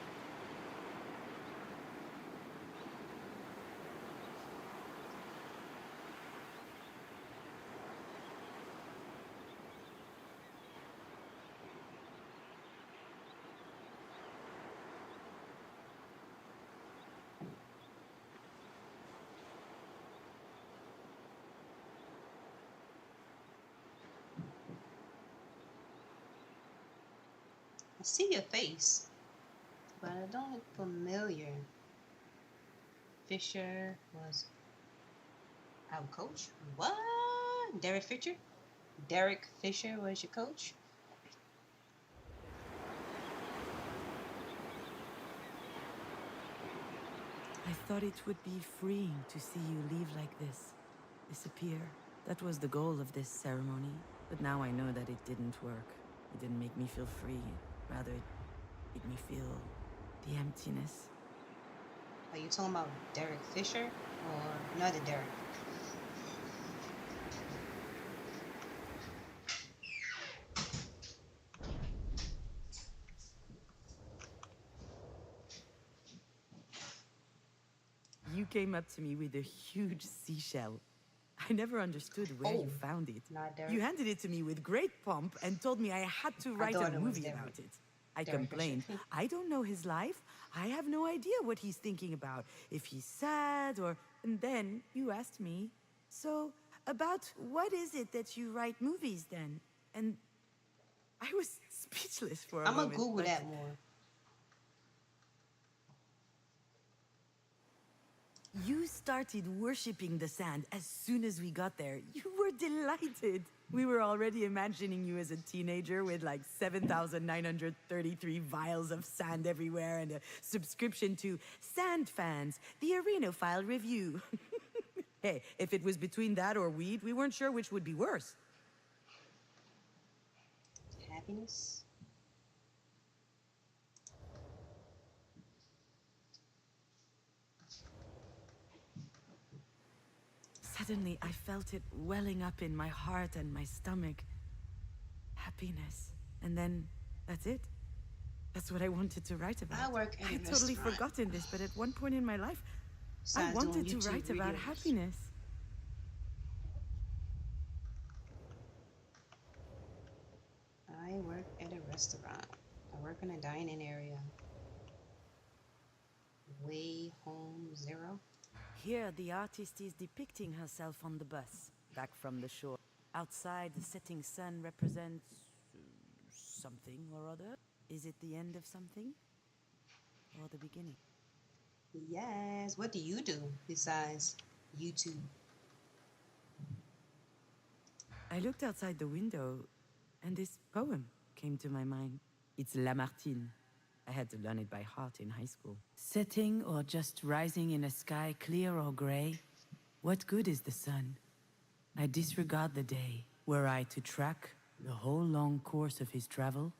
I see your face, but I don't look familiar. Fisher was our coach? What? Derek Fisher? Derek Fisher was your coach? I thought it would be freeing to see you leave like this, disappear. That was the goal of this ceremony. But now I know that it didn't work. It didn't make me feel free. Rather, it made me feel the emptiness. Are you talking about Derek Fisher or another Derek? You came up to me with a huge seashell. I never understood where you found it. Not Derek. You handed it to me with great pomp and told me I had to write thought a it was movie Derek. about it. I Derek complained. Fisher. I don't know his life. I have no idea what he's thinking about. If he's sad or... And then you asked me, so about what is it that you write movies then? And I was speechless for a I'm moment. gonna Google but that more. You started worshipping the sand as soon as we got there. You were delighted. We were already imagining you as a teenager with like 7,933 vials of sand everywhere and a subscription to Sand Fans, the Arenophile Review. Hey, if it was between that or weed, we weren't sure which would be worse. Happiness? Suddenly, I felt it welling up in my heart and my stomach. Happiness. And then, that's it. That's what I wanted to write about. I work at I a had totally restaurant. forgotten this, but at one point in my life, I Besides doing wanted to YouTube write about videos. happiness. I work at a restaurant. I work in a dining area. Way home zero. Here, the artist is depicting herself on the bus, back from the shore. Outside, the setting sun represents something or other. Is it the end of something? Or the beginning? Yes. What do you do besides YouTube? I looked outside the window, and this poem came to my mind. It's Lamartine. I had to learn it by heart in high school. Setting or just rising in a sky clear or gray, what good is the sun? I disregard the day. Were I to track the whole long course of his travel,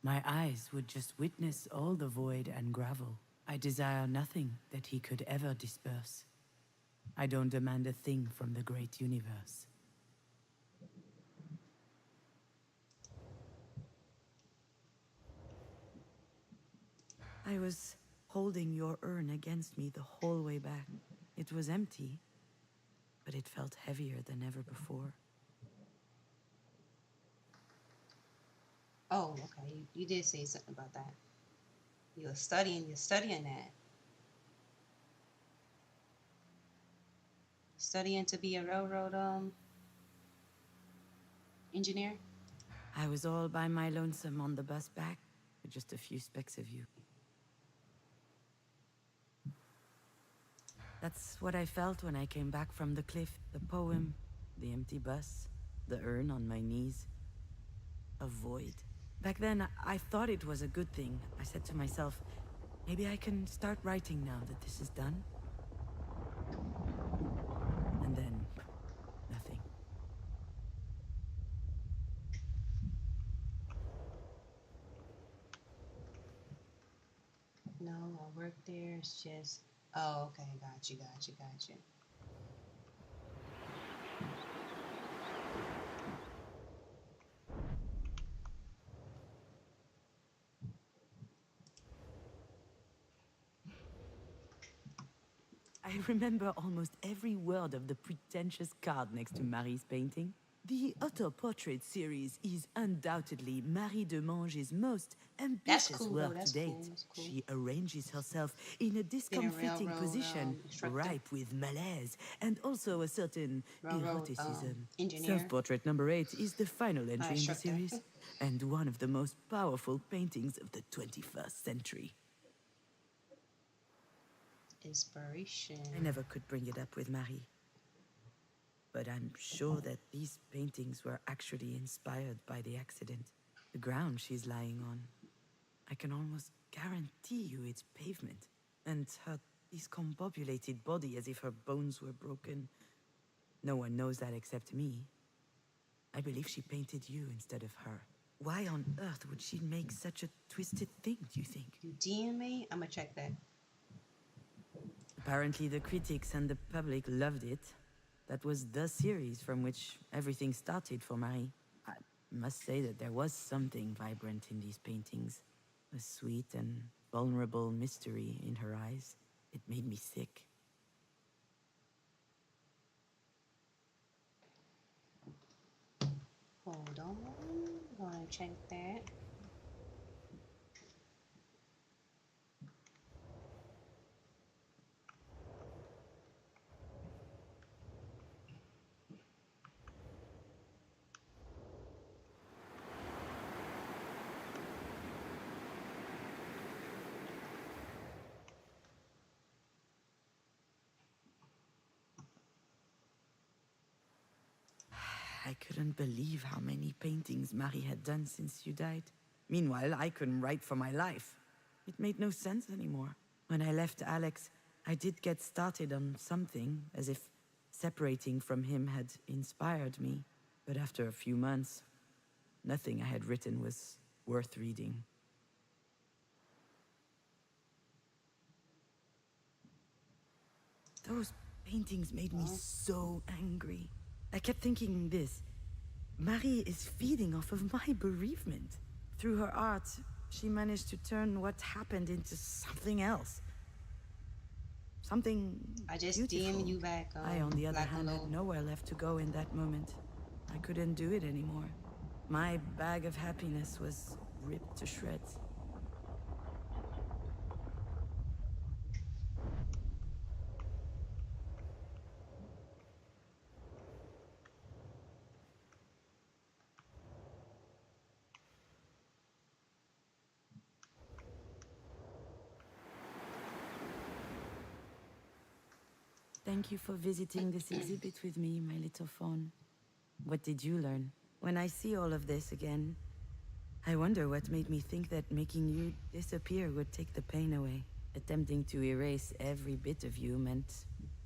my eyes would just witness all the void and gravel. I desire nothing that he could ever disperse. I don't demand a thing from the great universe. I was holding your urn against me the whole way back. It was empty, but it felt heavier than ever before. Oh, okay. You did say something about that. You're studying that. Studying to be a railroad engineer. I was all by my lonesome on the bus back, with just a few specks of you. That's what I felt when I came back from the cliff. The poem, the empty bus, the urn on my knees. A void. Back then, I thought it was a good thing. I said to myself, maybe I can start writing now that this is done. And then, nothing. No, I work there. It's just. Oh, okay. Got you. I remember almost every word of the pretentious card next to Marie's painting. The auto-portrait series is undoubtedly Marie de Mange's most ambitious cool, work though. That's to date. cool. That's cool. She arranges herself in a discomfiting railroad, position, instructor. ripe with malaise, and also a certain Railroad eroticism. engineer. Self-portrait number 8 is the final entry in the instructor. series, and one of the most powerful paintings of the 21st century. Inspiration. I never could bring it up with Marie. But I'm sure that these paintings were actually inspired by the accident. The ground she's lying on. I can almost guarantee you it's pavement. And her discombobulated body as if her bones were broken. No one knows that except me. I believe she painted you instead of her. Why on earth would she make such a twisted thing, do you think? You DM me? I'm gonna check that. Apparently the critics and the public loved it. That was the series from which everything started for Marie. I must say that there was something vibrant in these paintings. A sweet and vulnerable mystery in her eyes. It made me sick. Hold on. Gonna check that. I couldn't believe how many paintings Marie had done since you died. Meanwhile, I couldn't write for my life. It made no sense anymore. When I left Alex, I did get started on something, as if separating from him had inspired me. But after a few months, nothing I had written was worth reading. Those paintings made me Oh. so angry. I kept thinking this. Marie is feeding off of my bereavement. Through her art, she managed to turn what happened into something else. Something I just beautiful. DM you back. I, on the other Black hand, had Willow. nowhere left to go in that moment. I couldn't do it anymore. My bag of happiness was ripped to shreds. Thank you for visiting this exhibit with me, my little fawn. What did you learn? When I see all of this again, I wonder what made me think that making you disappear would take the pain away. Attempting to erase every bit of you meant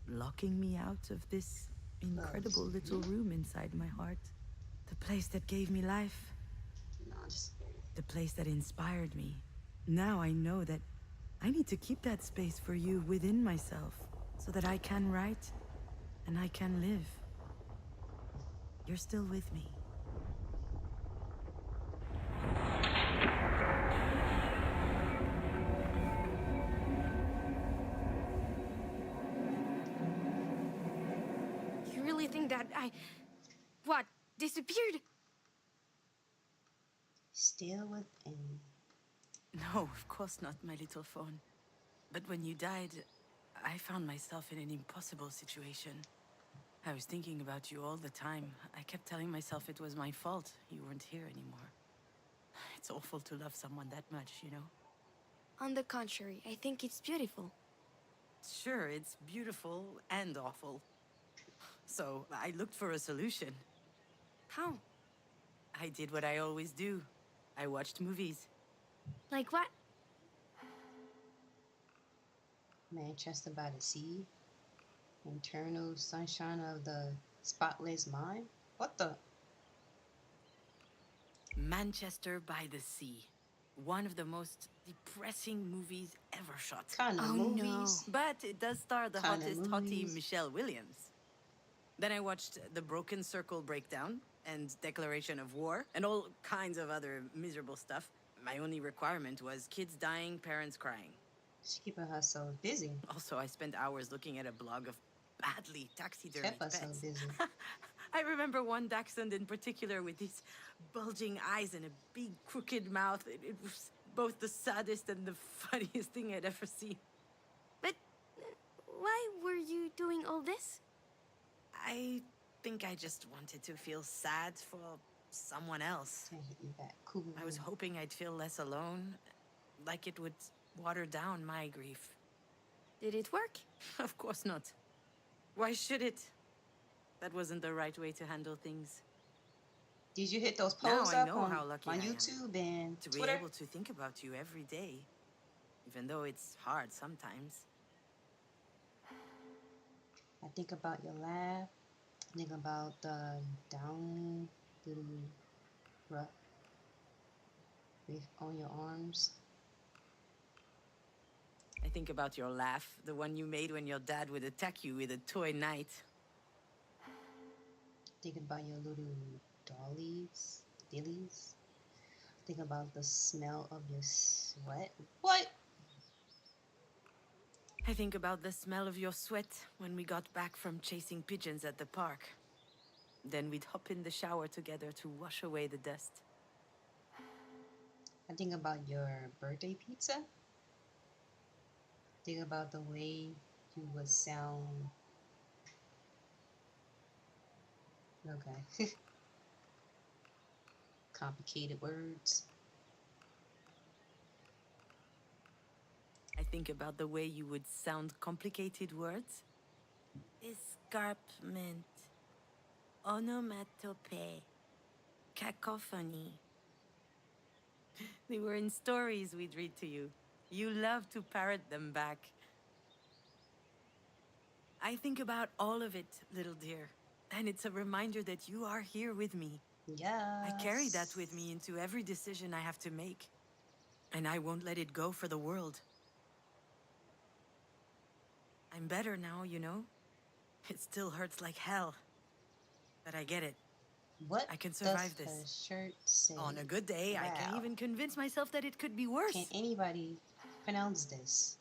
locking me out of this incredible little room inside my heart. The place that gave me life. No, just The place that inspired me. Now I know that I need to keep that space for you within myself, so that I can write and I can live. You're still with me. You really think that what, disappeared? still within. No, of course not, my little fawn. But when you died, I found myself in an impossible situation. I was thinking about you all the time. I kept telling myself it was my fault you weren't here anymore. It's awful to love someone that much, you know? On the contrary, I think it's beautiful. Sure, it's beautiful and awful. So I looked for a solution. How? I did what I always do. I watched movies. Like what? Manchester by the Sea. Internal Sunshine of the Spotless Mind. What the? Manchester by the Sea. One of the most depressing movies ever shot. Kind of Oh, movies. But it does star the Kinda hottest hottie movies. Michelle Williams. Then I watched The Broken Circle Breakdown and Declaration of War and all kinds of other miserable stuff. My only requirement was kids dying, parents crying. She's keeping herself busy. Also, I spent hours looking at a blog of badly taxidermied Kept pets. herself busy. I remember one dachshund in particular with these bulging eyes and a big crooked mouth. It was both the saddest and the funniest thing I'd ever seen. But why were you doing all this? I think I just wanted to feel sad for someone else. Can't hit you back. Cool. I was hoping I'd feel less alone, like it would water down my grief. Did it work? Of course not. Why should it? That wasn't the right way to handle things. Did you hit those Now posts I up know on, how lucky on I am YouTube and To be Twitter? able to think about you every day, even though it's hard sometimes. I think about your laugh. I think about the down little rough on your arms. I think about your laugh, the one you made when your dad would attack you with a toy knight. Think about your little dillies. Think about the smell of your sweat. What? I think about the smell of your sweat when we got back from chasing pigeons at the park. Then we'd hop in the shower together to wash away the dust. I think about your birthday pizza. Think about the way you would sound. Okay. Complicated words. I think about the way you would sound complicated words. Escarpment, onomatopoeia, cacophony. They were in stories we'd read to you. You loved to parrot them back. I think about all of it, little dear. And it's a reminder that you are here with me. Yeah. I carry that with me into every decision I have to make. And I won't let it go for the world. I'm better now, you know? It still hurts like hell. But I get it. What I can does survive her this. shirt say? On a good day, I can Wow. even convince myself that it could be worse. Can anybody pronounce this?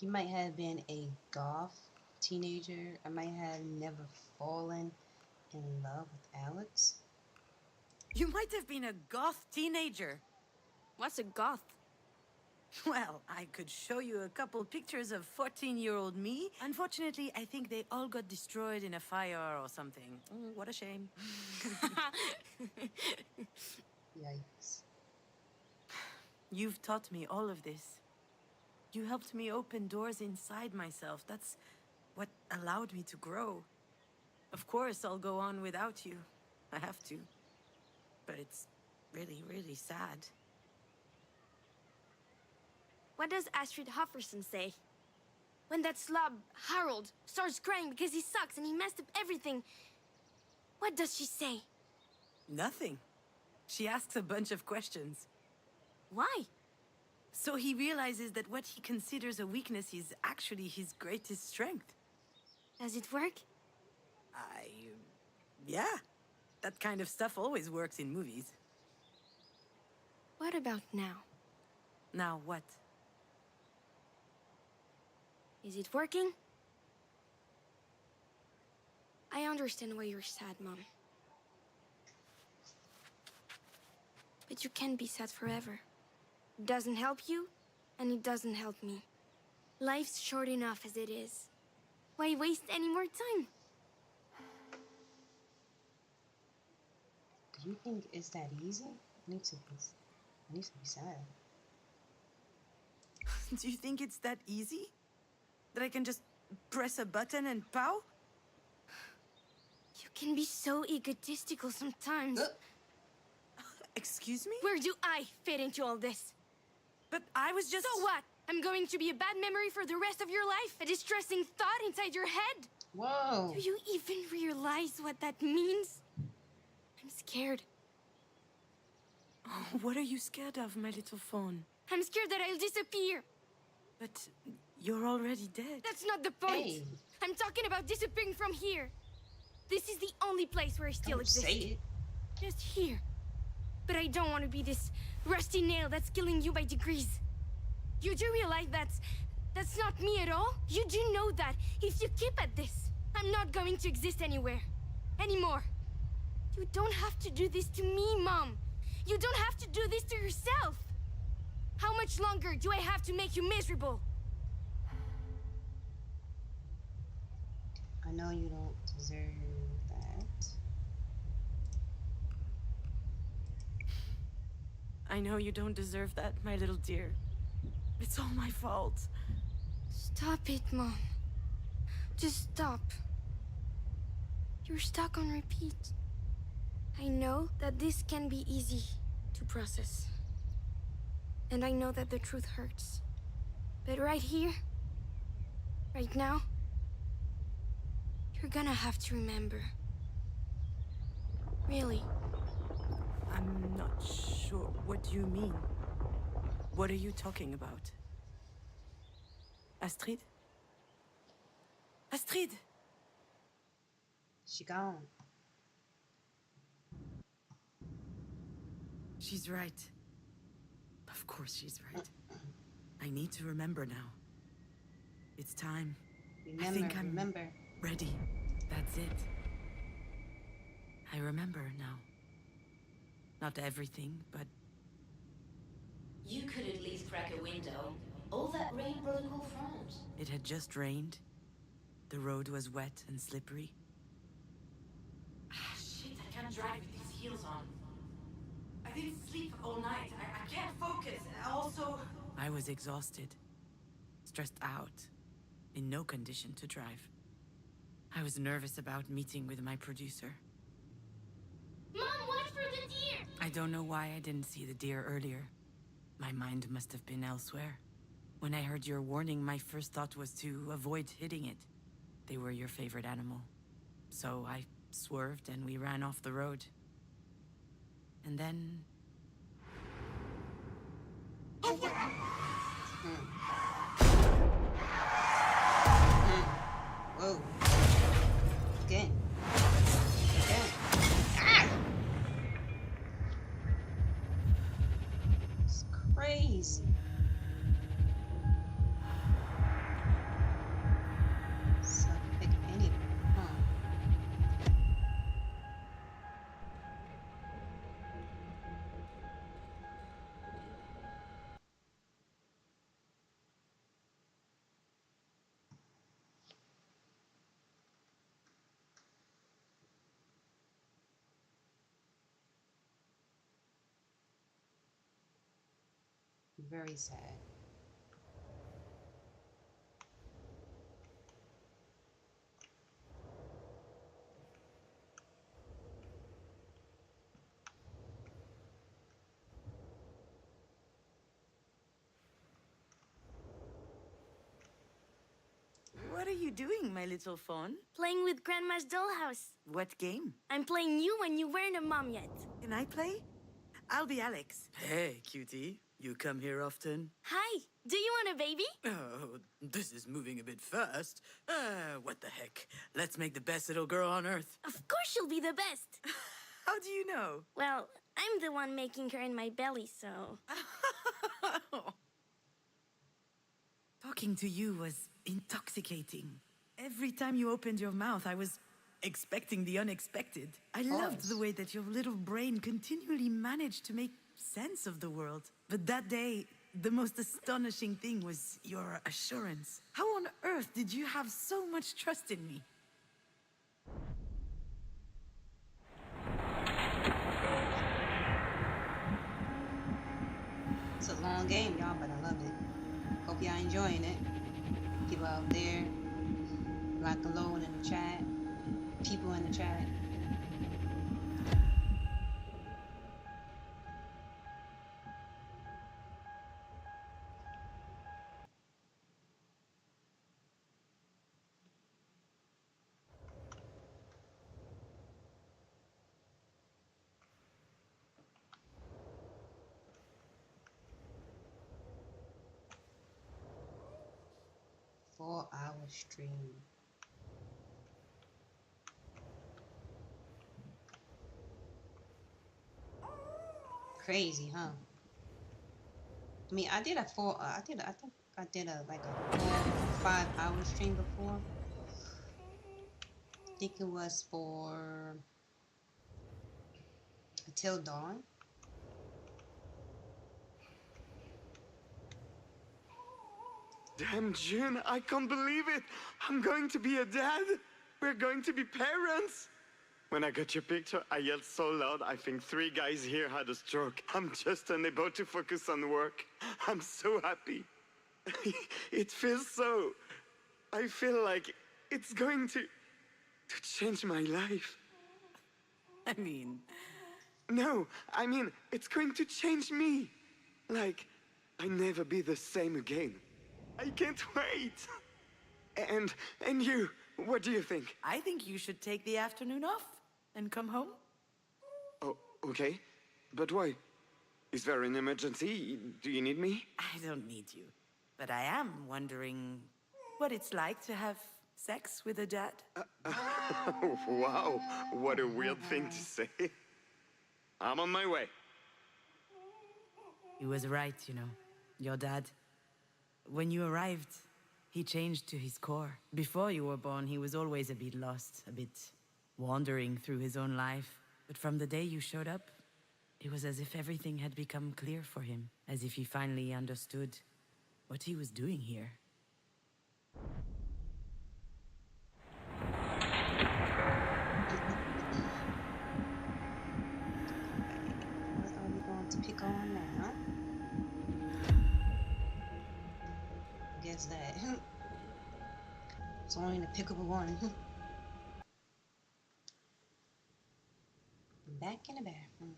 You might have been a goth teenager. I might have never fallen in love with Alex. You might have been a goth teenager. What's a goth? Well, I could show you a couple pictures of 14-year-old me. Unfortunately, I think they all got destroyed in a fire or something. What a shame. Yikes. You've taught me all of this. You helped me open doors inside myself. That's what allowed me to grow. Of course, I'll go on without you. I have to. But it's really, really sad. What does Astrid Hofferson say? When that slob, Harold, starts crying because he sucks and he messed up everything, what does she say? Nothing. She asks a bunch of questions. Why? So he realizes that what he considers a weakness is actually his greatest strength. Does it work? Yeah. That kind of stuff always works in movies. What about now? Now what? Is it working? I understand why you're sad, Mom. But you can't be sad forever. It doesn't help you, and it doesn't help me. Life's short enough as it is. Why waste any more time? Do you think it's that easy? I need to be sad. Do you think it's that easy? That I can just press a button and pow? You can be so egotistical sometimes. Excuse me? Where do I fit into all this? But I was just... So what? I'm going to be a bad memory for the rest of your life? A distressing thought inside your head? Whoa! Do you even realize what that means? I'm scared. Oh, what are you scared of, my little phone? I'm scared that I'll disappear. But you're already dead. That's not the point. Hey. I'm talking about disappearing from here. This is the only place where I still Don't exist. say it. Just here. But I don't want to be this rusty nail that's killing you by degrees. You do realize that's not me at all? You do know that if you keep at this, I'm not going to exist anywhere. Anymore. You don't have to do this to me, Mom. You don't have to do this to yourself. How much longer do I have to make you miserable? I know you don't deserve that. I know you don't deserve that, my little dear. It's all my fault. Stop it, Mom. Just stop. You're stuck on repeat. I know that this can be easy to process. And I know that the truth hurts. But right here, right now, you're gonna have to remember. Really. I'm not sure. What do you mean? What are you talking about? Astrid? Astrid! She gone. She's right. Of course she's right. I need to remember now. It's time. Remember, I think I'm remember. ready. That's it. I remember now. Not everything, but... You could at least crack a window. All that rain brought a cool front. It had just rained. The road was wet and slippery. Shit, I can't drive with these heels on. I didn't sleep all night. I can't focus. Also... I was exhausted. Stressed out. In no condition to drive. I was nervous about meeting with my producer. Mom, watch for the deer! I don't know why I didn't see the deer earlier. My mind must have been elsewhere. When I heard your warning, my first thought was to avoid hitting it. They were your favorite animal. So I swerved and we ran off the road. And then... Hmm. 'Cause Whoa. Again. Again. Ah! It's crazy. So I can pick anyone, huh? Very sad. What are you doing, my little fawn? Playing with Grandma's dollhouse. What game? I'm playing you when you weren't a mom yet. Can I play? I'll be Alex. Hey, cutie. You come here often? Hi, do you want a baby? Oh, this is moving a bit fast. What the heck? Let's make the best little girl on earth. Of course she'll be the best. How do you know? Well, I'm the one making her in my belly, so... Talking to you was intoxicating. Every time you opened your mouth, I was expecting the unexpected. I loved the way that your little brain continually managed to make sense of the world. But that day, the most astonishing thing was your assurance. How on earth did you have so much trust in me? It's a long game, y'all, but I love it. Hope y'all enjoying it. People out there, rock a load in the chat, people in the chat. Four-hour stream. Crazy, huh? I mean, I think I did a like a 4 or 5 hour stream before. I think it was for Until Dawn. Damn, June, I can't believe it. I'm going to be a dad. We're going to be parents. When I got your picture, I yelled so loud, I think 3 guys here had a stroke. I'm just unable to focus on work. I'm so happy. It feels so... I feel like it's going to change my life. I mean... No, I mean, it's going to change me. Like, I'll never be the same again. I can't wait. And you, what do you think? I think you should take the afternoon off and come home. Oh, okay. But why? Is there an emergency? Do you need me? I don't need you. But I am wondering what it's like to have sex with a dad. Wow, what a weird thing to say. I'm on my way. He was right, you know. Your dad. When you arrived, he changed to his core. Before you were born, he was always a bit lost, a bit wandering through his own life. But from the day you showed up, it was as if everything had become clear for him. As if he finally understood what he was doing here. What are we going to pick on now? I guess that it's only the pick of a one. Back in the bathroom.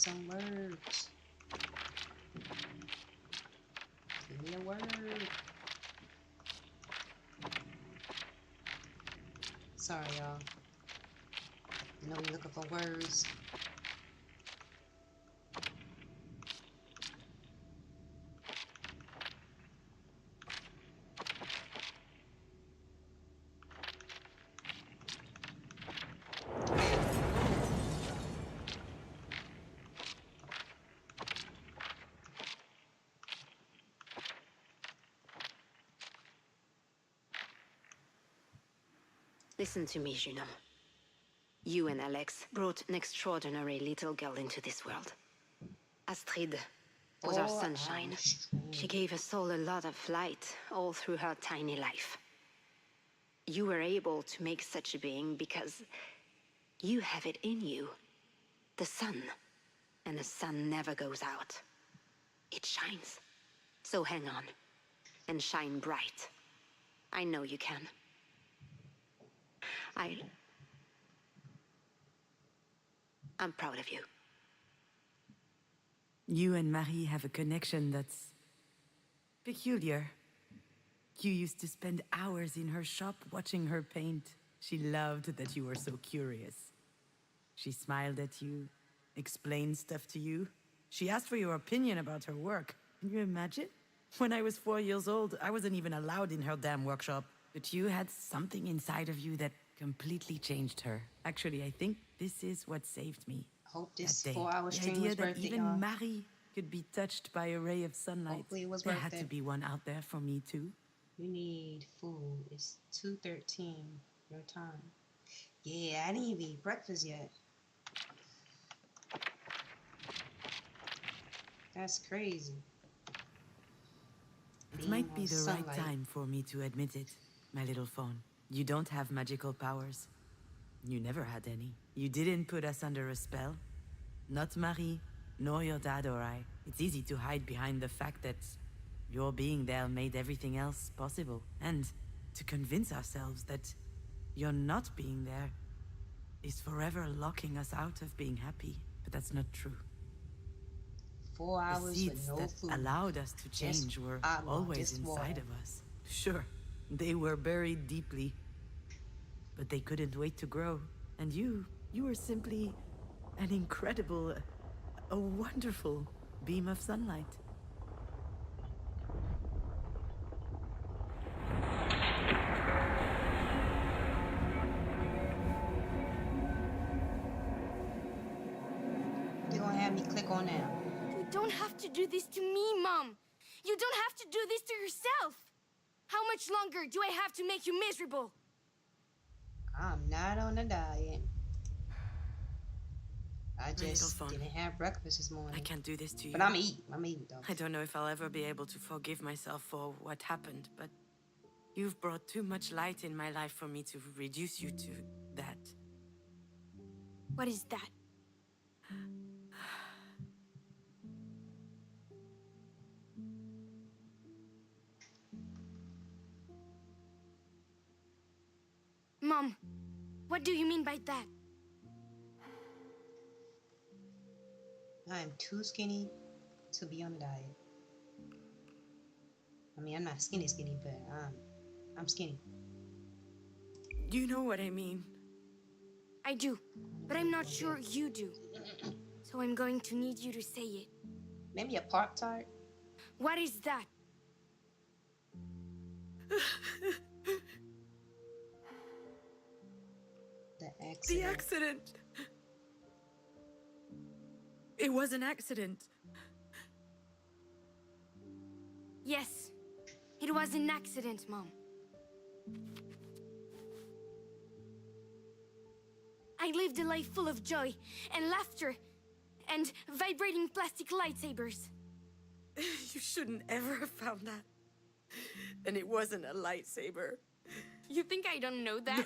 some words. Give me a word. Sorry, y'all. I know we're looking for words. Listen to me, Juno. You and Alex brought an extraordinary little girl into this world. Astrid was our sunshine. She gave us all a lot of light all through her tiny life. You were able to make such a being because you have it in you. The sun. And the sun never goes out. It shines. So hang on. And shine bright. I know you can. I'm proud of you. You and Marie have a connection that's peculiar. You used to spend hours in her shop watching her paint. She loved that you were so curious. She smiled at you, explained stuff to you. She asked for your opinion about her work. Can you imagine? When I was 4 years old, I wasn't even allowed in her damn workshop. But you had something inside of you that completely changed her. Actually, I think this is what saved me. Hope this That day. 4-hour The stream idea was that worth it, even y'all. Marie could be touched by a ray of sunlight. Hopefully it was There worth had to it. be one out there for me too. You need food. It's 2:13 your time. Yeah, I didn't even eat breakfast yet. That's crazy. It Being might be on the right sunlight. time for me to admit it, my little phone. You don't have magical powers. You never had any. You didn't put us under a spell. Not Marie, nor your dad or I. It's easy to hide behind the fact that your being there made everything else possible. And to convince ourselves that your not being there is forever locking us out of being happy. But that's not true. 4 The hours with seeds no that food. allowed us to Just change were agua, always just inside water. of us. Sure, they were buried deeply, but they couldn't wait to grow. And you were simply an incredible, a wonderful beam of sunlight. You're gonna have me click on that. You don't have to do this to me, Mom. You don't have to do this to yourself. How much longer do I have to make you miserable? I'm not on a diet. I little just phone. didn't have breakfast this morning. I can't do this to you. But I'm eating. I'm eating though. I don't know if I'll ever be able to forgive myself for what happened, but you've brought too much light in my life for me to reduce you to that. What is that? Mom, what do you mean by that? I am too skinny to be on a diet. I mean, I'm not skinny, but I'm skinny. You know what I mean. I do, but I'm not sure you do. So I'm going to need you to say it. Maybe a Pop-Tart? What is that? The accident. The accident. It was an accident. Yes, it was an accident, Mom. I lived a life full of joy and laughter and vibrating plastic lightsabers. You shouldn't ever have found that. And it wasn't a lightsaber. You think I don't know that?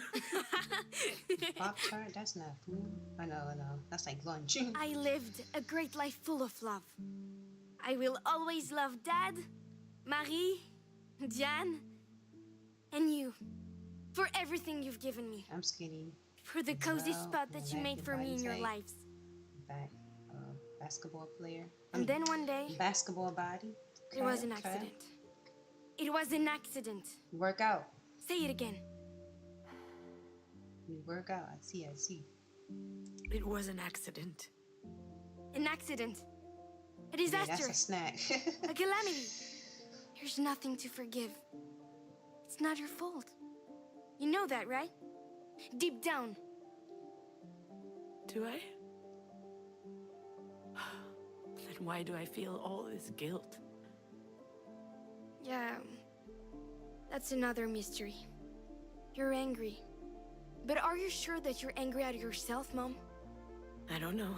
Pop-Tart? That's not food. I know. That's like lunch. I lived a great life full of love. I will always love Dad, Marie, Diane, and you for everything you've given me. I'm skinny. For the cozy Well, spot that you back made your for me body in your type. lives. Back basketball player. And then one day, Basketball body. Okay, there was an okay. accident. It was an accident. Work out. Say it again. We work out. I see, I see. It was an accident. An accident. A Yeah, disaster. that's a snack. A calamity. There's nothing to forgive. It's not your fault. You know that, right? Deep down. Do I? Then why do I feel all this guilt? Yeah, that's another mystery. You're angry. But are you sure that you're angry at yourself, Mom? I don't know.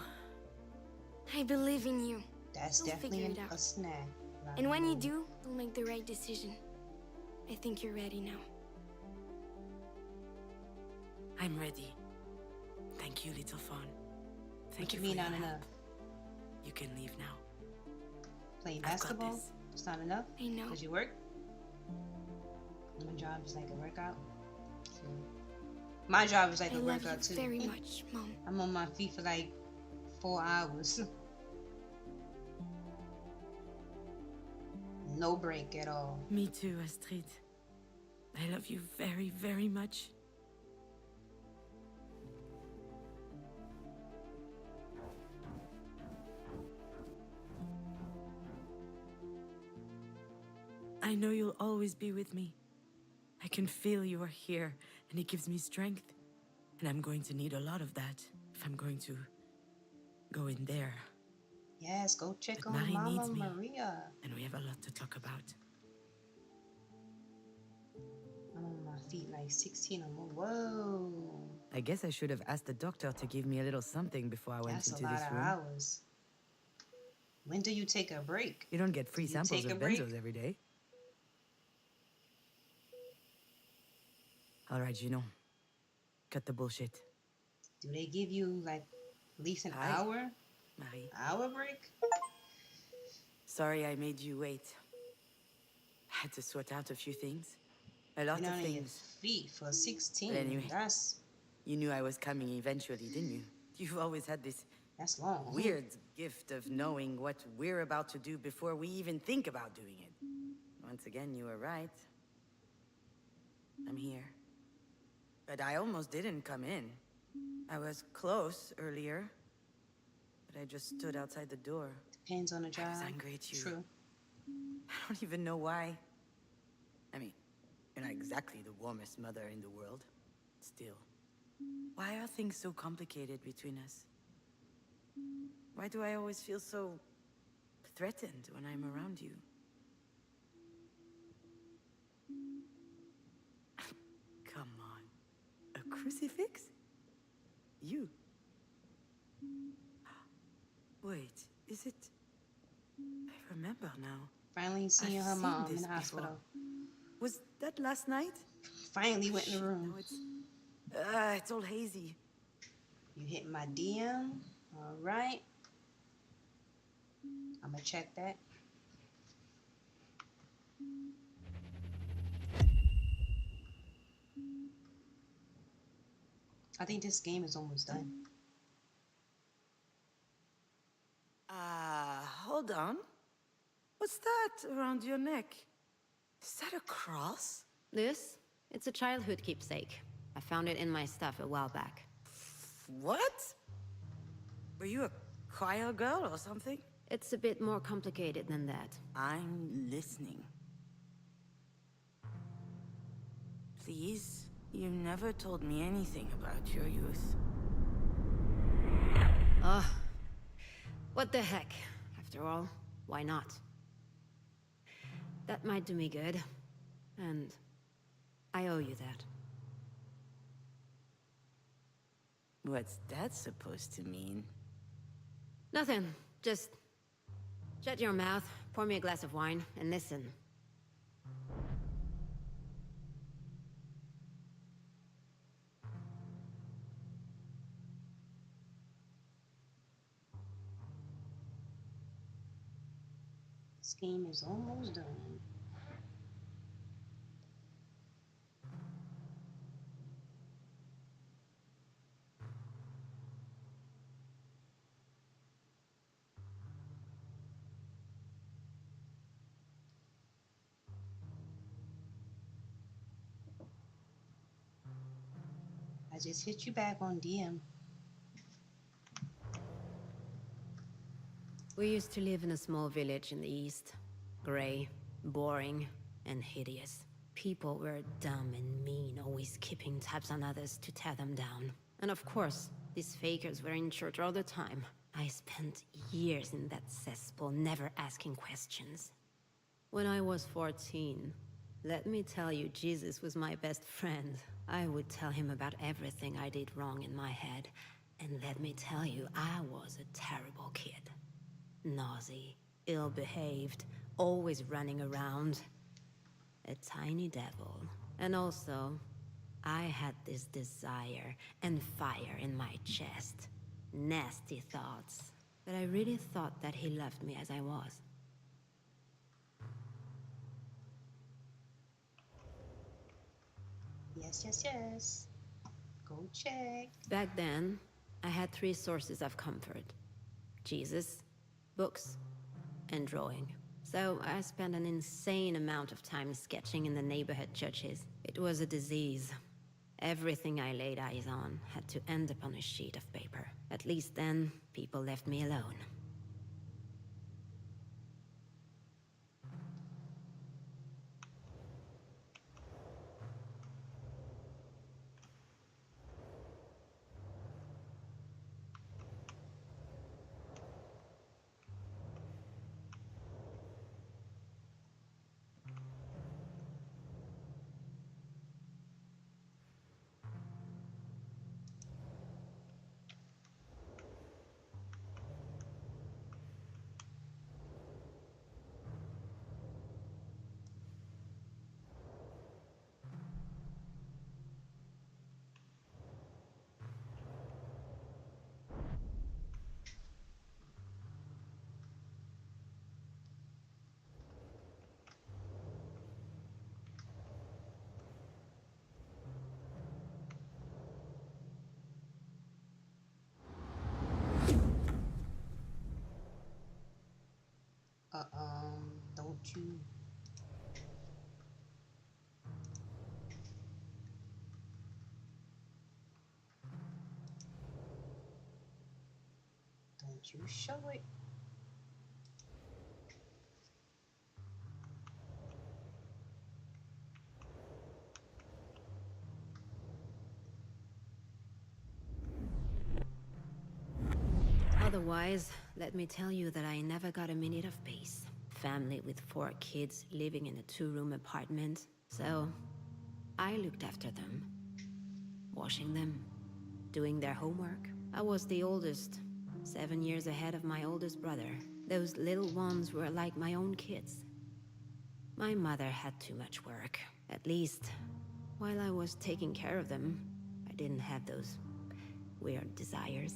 I believe in you. That's You'll definitely figure it out. a snack. And when you do, you'll make the right decision. I think you're ready now. I'm ready. Thank you, little fawn. Thank What you you mean for not your enough? help. You can leave now. Playing I've got basketball? this. It's not enough? I know. Because you work? My job is like a workout. So, my job is like I a love workout you too. very much, Mom. I'm on my feet for like 4 hours. No break at all. Me too, Astrid. I love you very, very much. I know you'll always be with me. I can feel you are here, and it gives me strength. And I'm going to need a lot of that if I'm going to go in there. Yes, go check But on Marie Mama needs me. Maria. And we have a lot to talk about. I'm on my feet like 16 or more. Whoa. I guess I should have asked the doctor to give me a little something before I went That's a into lot this of room. hours. When do you take a break? You don't get free Do you samples take of a break? benzos every day. All right, Juno. Cut the bullshit. Do they give you like at least an Hi. hour? Marie. Hour break? Sorry I made you wait. I had to sort out a few things. A lot Been of on your things. feet for 16. But anyway. That's You knew I was coming eventually, didn't you? You've always had this long. weird gift of knowing what we're about to do before we even think about doing it. Once again, you were right. I'm here. But I almost didn't come in. I was close earlier, but I just stood outside the door. Depends on the job. I was angry at you. True. I don't even know why. I mean, you're not exactly the warmest mother in the world. Still, why are things so complicated between us? Why do I always feel so threatened when I'm around you? Come on. A crucifix? You? Wait, is it... I remember now. Finally seeing I've her seen mom in this the hospital. before. Was that last night? Finally went in the room. Now it's all hazy. You hit my DM. All right. I'm gonna check that. I think this game is almost done. Hold on. What's that around your neck? Is that a cross? This? It's a childhood keepsake. I found it in my stuff a while back. What? Were you a choir girl or something? It's a bit more complicated than that. I'm listening. Please, you never told me anything about your youth. Ugh. What the heck? After all, why not? That might do me good. And I owe you that. What's that supposed to mean? Nothing. Just shut your mouth, pour me a glass of wine, and listen. This game is almost done. I just hit you back on DM. We used to live in a small village in the east. Gray, boring, and hideous. People were dumb and mean, always keeping tabs on others to tear them down. And of course, these fakers were in church all the time. I spent years in that cesspool, never asking questions. When I was 14, let me tell you, Jesus was my best friend. I would tell him about everything I did wrong in my head. And let me tell you, I was a terrible kid. Nosy, ill-behaved, always running around. A tiny devil. And also, I had this desire and fire in my chest. Nasty thoughts. But I really thought that he loved me as I was. Yes, yes, yes. Go check. Back then, I had 3 sources of comfort. Jesus, books, and drawing. So I spent an insane amount of time sketching in the neighborhood churches. It was a disease. Everything I laid eyes on had to end up on a sheet of paper. At least then, people left me alone. Don't you? Don't you show it? Otherwise, let me tell you that I never got a minute of peace. Family with 4 kids living in a 2-room apartment. So, I looked after them. Washing them. Doing their homework. I was the oldest. 7 years ahead of my oldest brother. Those little ones were like my own kids. My mother had too much work. At least, while I was taking care of them, I didn't have those weird desires.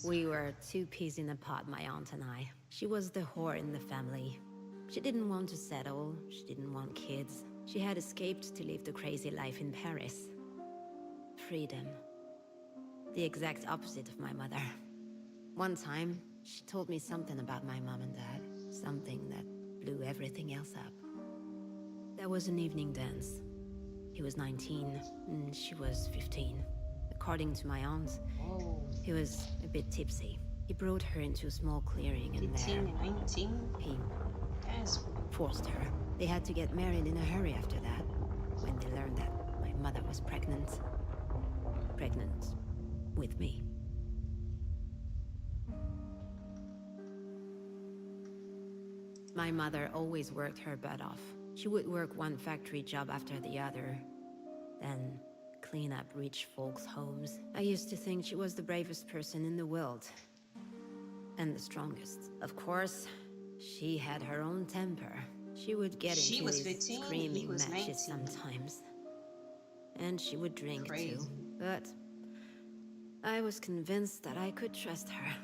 We were 2 peas in a pod, my aunt and I. She was the whore in the family. She didn't want to settle, she didn't want kids. She had escaped to live the crazy life in Paris. Freedom. The exact opposite of my mother. One time, she told me something about my mom and dad. Something that blew everything else up. There was an evening dance. He was 19, and she was 15. According to my aunt, he was a bit tipsy. He brought her into a small clearing and 15 there, and 19? he That's forced her. They had to get married in a hurry after that, when they learned that my mother was pregnant. Pregnant with me. My mother always worked her butt off. She would work one factory job after the other, then clean up rich folks' homes. I used to think she was the bravest person in the world. And the strongest. Of course, she had her own temper. She would get She into was these 15, he screaming was matches 19. sometimes. And she would drink Crazy. too. But I was convinced that I could trust her.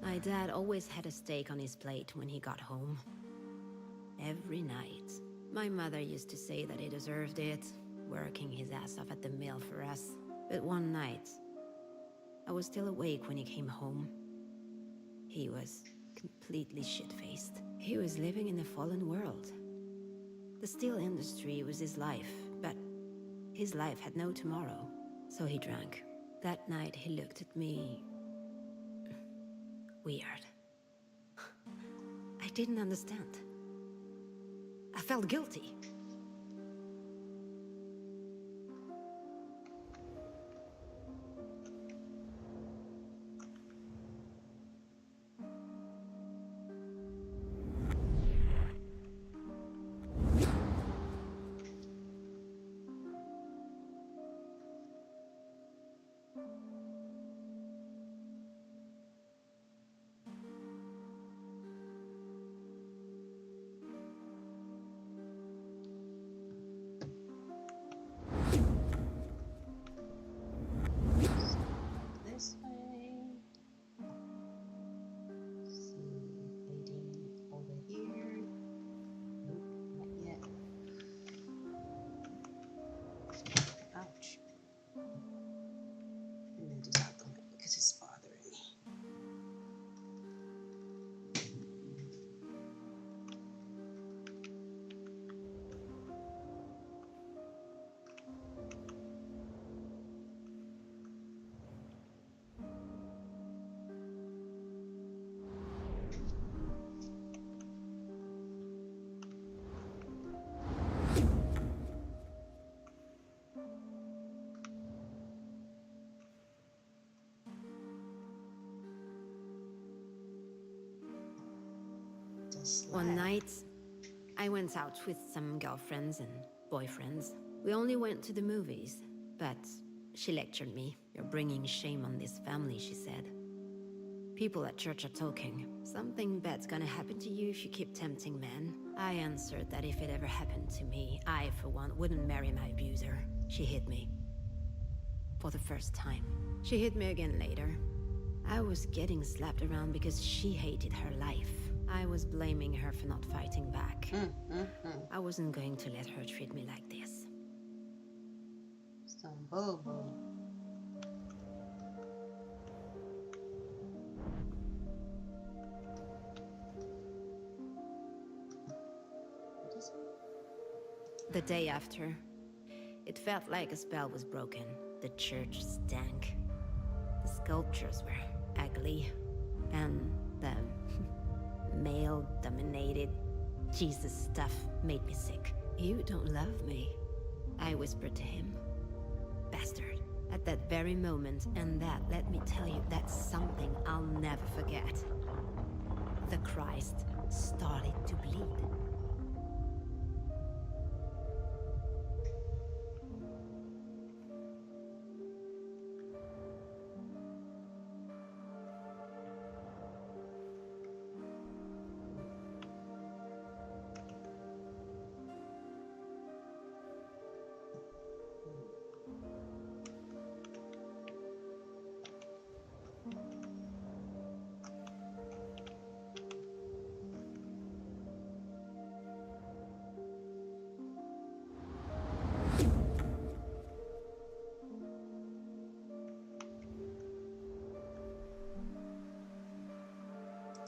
My dad always had a steak on his plate when he got home. Every night. My mother used to say that he deserved it, working his ass off at the mill for us. But one night, I was still awake when he came home. He was completely shit-faced. He was living in a fallen world. The steel industry was his life, but his life had no tomorrow. So he drank. That night he looked at me weird. I didn't understand. I felt guilty. This way. See, leading over here. Nope, not yet. Ouch. And then just out the way because it's bothering me. One night, I went out with some girlfriends and boyfriends. We only went to the movies, but she lectured me. "You're bringing shame on this family," she said. "People at church are talking. Something bad's gonna happen to you if you keep tempting men." I answered that if it ever happened to me, I, for one, wouldn't marry my abuser. She hit me. For the first time. She hit me again later. I was getting slapped around because she hated her life. I was blaming her for not fighting back. I wasn't going to let her treat me like this. Some boo-boo. The day after, it felt like a spell was broken. The church stank. The sculptures were ugly. And the male-dominated Jesus stuff made me sick. "You don't love me," I whispered to him. Bastard. At that very moment, and that, let me tell you, that's something I'll never forget. The Christ started to bleed.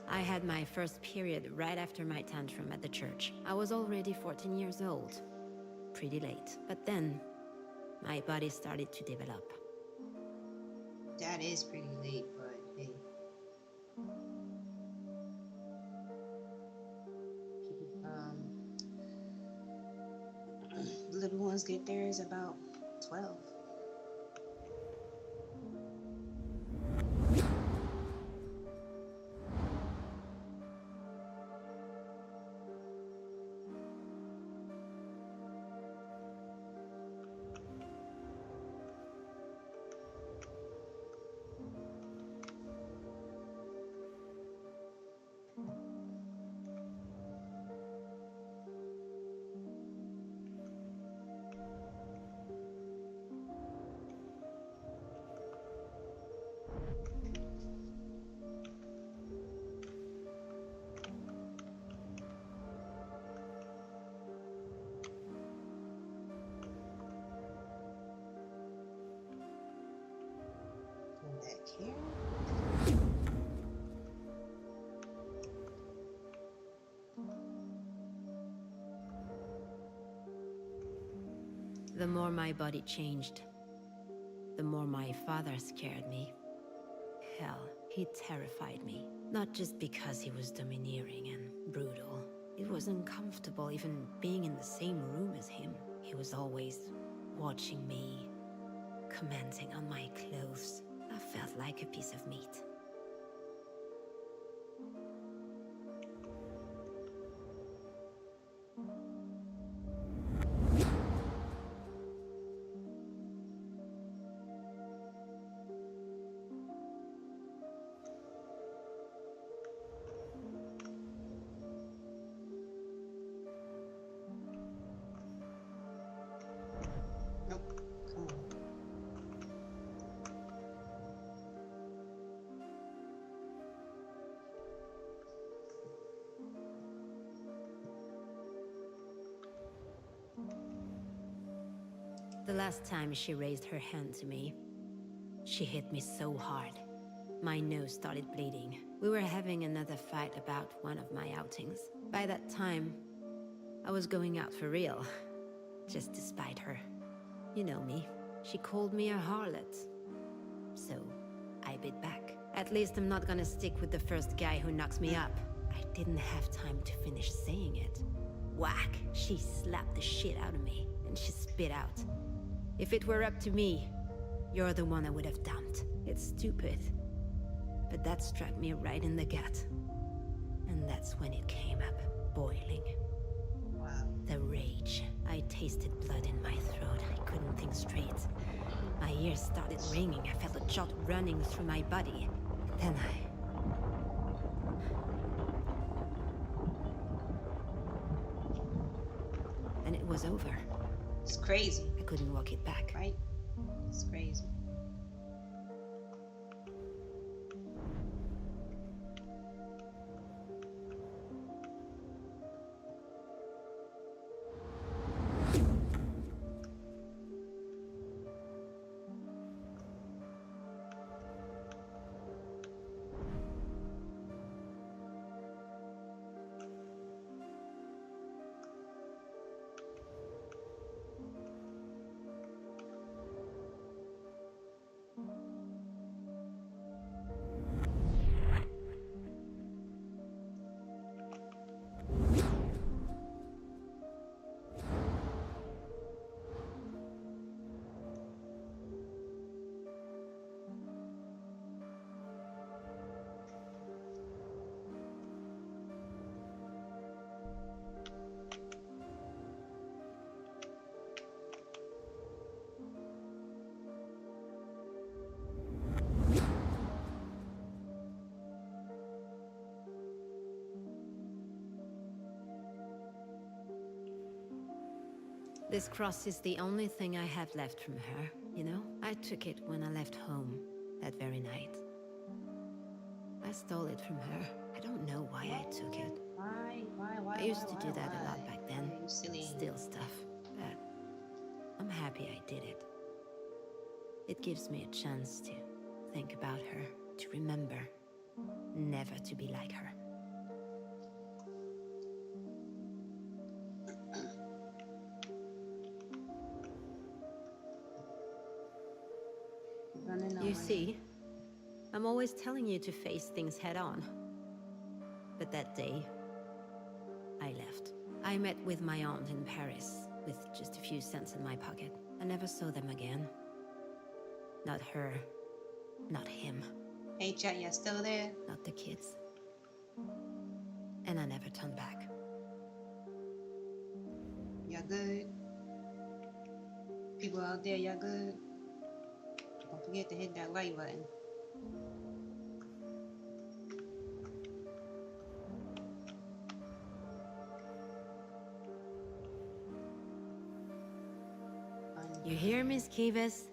I had my first period right after my tantrum at the church. I was already 14 years old. Pretty late. But then, my body started to develop. That is pretty late, but hey. Little ones get theirs about 12. Back here. The more my body changed, the more my father scared me. Hell, he terrified me. Not just because he was domineering and brutal. It was uncomfortable even being in the same room as him. He was always watching me, commenting on my clothes. I felt like a piece of meat. Nope. Come on. The last time she raised her hand to me, she hit me so hard. My nose started bleeding. We were having another fight about one of my outings. By that time, I was going out for real, just to spite her. You know me. She called me a harlot. So, I bit back. At least I'm not gonna stick with the first guy who knocks me up. I didn't have time to finish saying it. Whack! She slapped the shit out of me, and she spit out. If it were up to me, you're the one I would have dumped. It's stupid. But that struck me right in the gut. And that's when it came up, boiling. Wow. The rage. I tasted blood in my throat. I couldn't think straight. My ears started ringing. I felt a jolt running through my body. Then Then it was over. It's crazy, I couldn't walk it back. right? It's crazy. This cross is the only thing I have left from her, you know? I took it when I left home, that very night. I stole it from her. I don't know why I took it. Why? I used to do that a lot back then. You silly. Steal stuff. But I'm happy I did it. It gives me a chance to think about her, to remember, never to be like her. You You see, I'm always telling you to face things head on. But that day, I left. I met with my aunt in Paris, with just a few cents in my pocket. I never saw them again. Not her, not him. Hey, chat, y'all still there? Not the kids. And I never turned back. Y'all good? People out there, y'all good? Don't forget to hit that like button. You hear, Miss Kivas?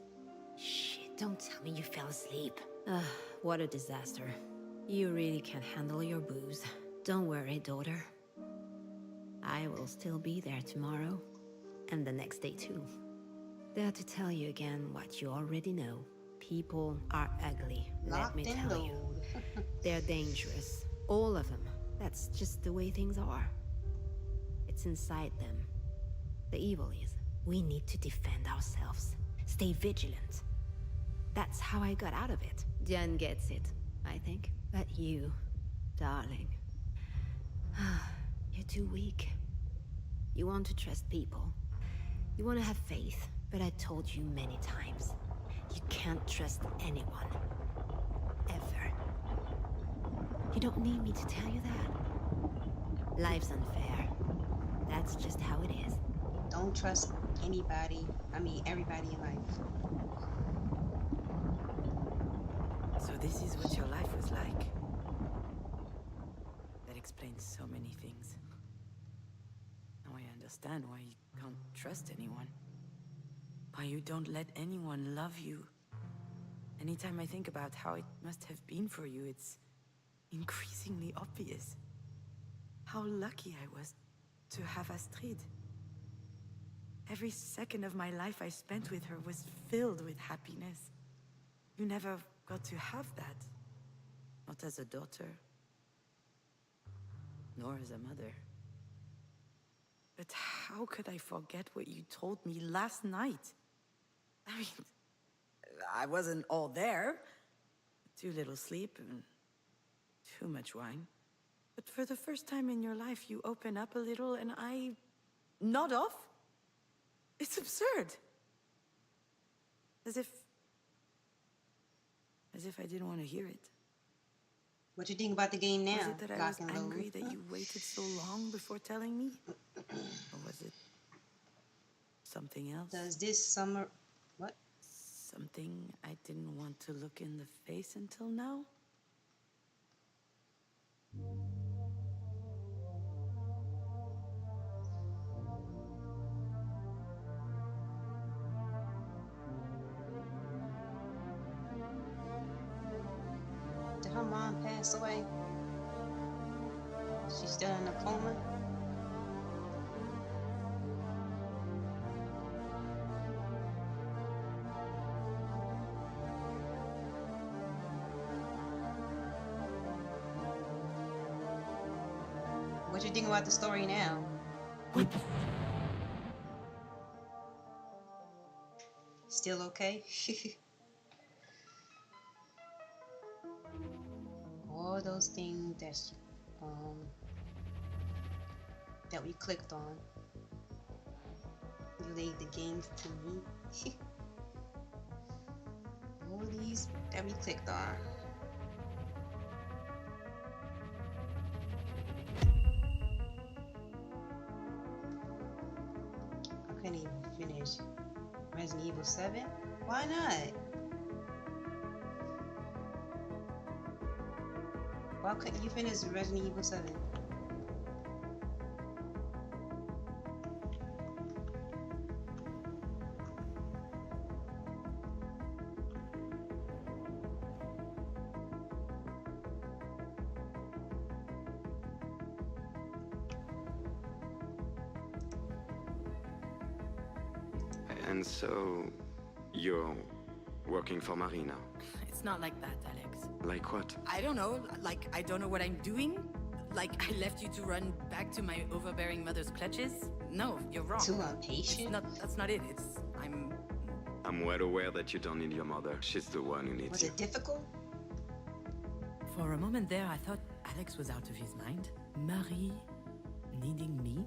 Shh, don't tell me you fell asleep. Ugh, what a disaster. You really can't handle your booze. Don't worry, daughter. I will still be there tomorrow, and the next day too. There to tell you again what you already know. People are ugly, let me tell you. They're dangerous, all of them. That's just the way things are. It's inside them. The evil is, we need to defend ourselves. Stay vigilant. That's how I got out of it. Diane gets it, I think. But you, darling, you're too weak. You want to trust people. You want to have faith. But I told you many times, you can't trust anyone. Ever. You don't need me to tell you that. Life's unfair. That's just how it is. Don't trust anybody. I mean, everybody in life. So this is what your life was like. That explains so many things. Now I understand why you can't trust anyone. Why you don't let anyone love you. Anytime I think about how it must have been for you, it's increasingly obvious. How lucky I was to have Astrid. Every second of my life I spent with her was filled with happiness. You never got to have that. Not as a daughter, nor as a mother. But how could I forget what you told me last night? I mean, I wasn't all there. Too little sleep and too much wine. But for the first time in your life, you open up a little and I nod off? It's absurd. As if I didn't want to hear it. What you think about the game now? Was it that I was Lock and angry load? that you waited so long before telling me? Or was it something else? Does this summer... What? Something I didn't want to look in the face until now? Did her mom pass away? She's still in a coma? What you think about the story now? Still okay? All those things that we clicked on. You laid the games to me. All these that we clicked on. I couldn't even finish Resident Evil 7. Why not? Why couldn't you finish Resident Evil 7? And so, you're working for Marie now? It's not like that, Alex. Like what? I don't know. Like, I don't know what I'm doing. Like, I left you to run back to my overbearing mother's clutches. No, you're wrong. Too impatient? That's not it. I'm well aware that you don't need your mother. She's the one who needs Was you. it difficult? For a moment there, I thought Alex was out of his mind. Marie needing me?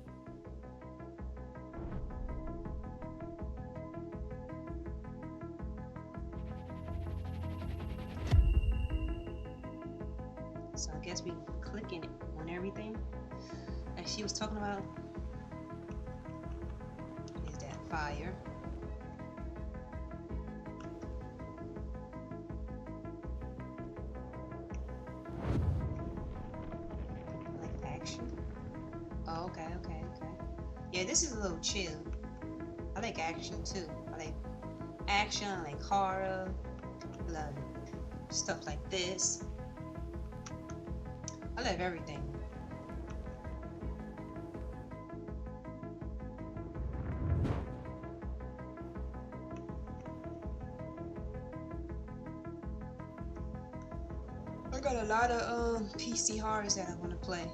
So I guess we clicking on everything. Like she was talking about is that fire. Like action. Oh, okay. Yeah, this is a little chill. I like action too. I like action, I like horror, I love stuff like this. I love everything. I got a lot of PC horrors that I want to play.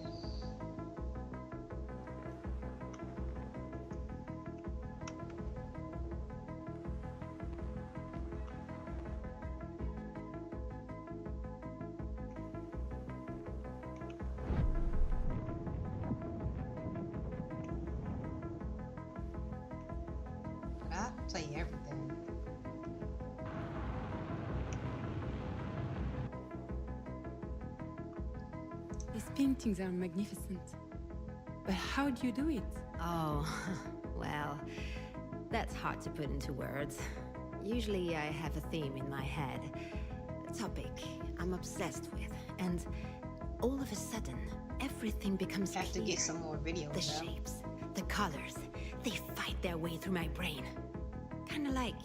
But I play everything. These paintings are magnificent. But how do you do it? Oh, well, that's hard to put into words. Usually I have a theme in my head, a topic I'm obsessed with, and all of a sudden, everything becomes Have to clear. get some more videos. The though. shapes, the colors, they fight their way through my brain. Kinda like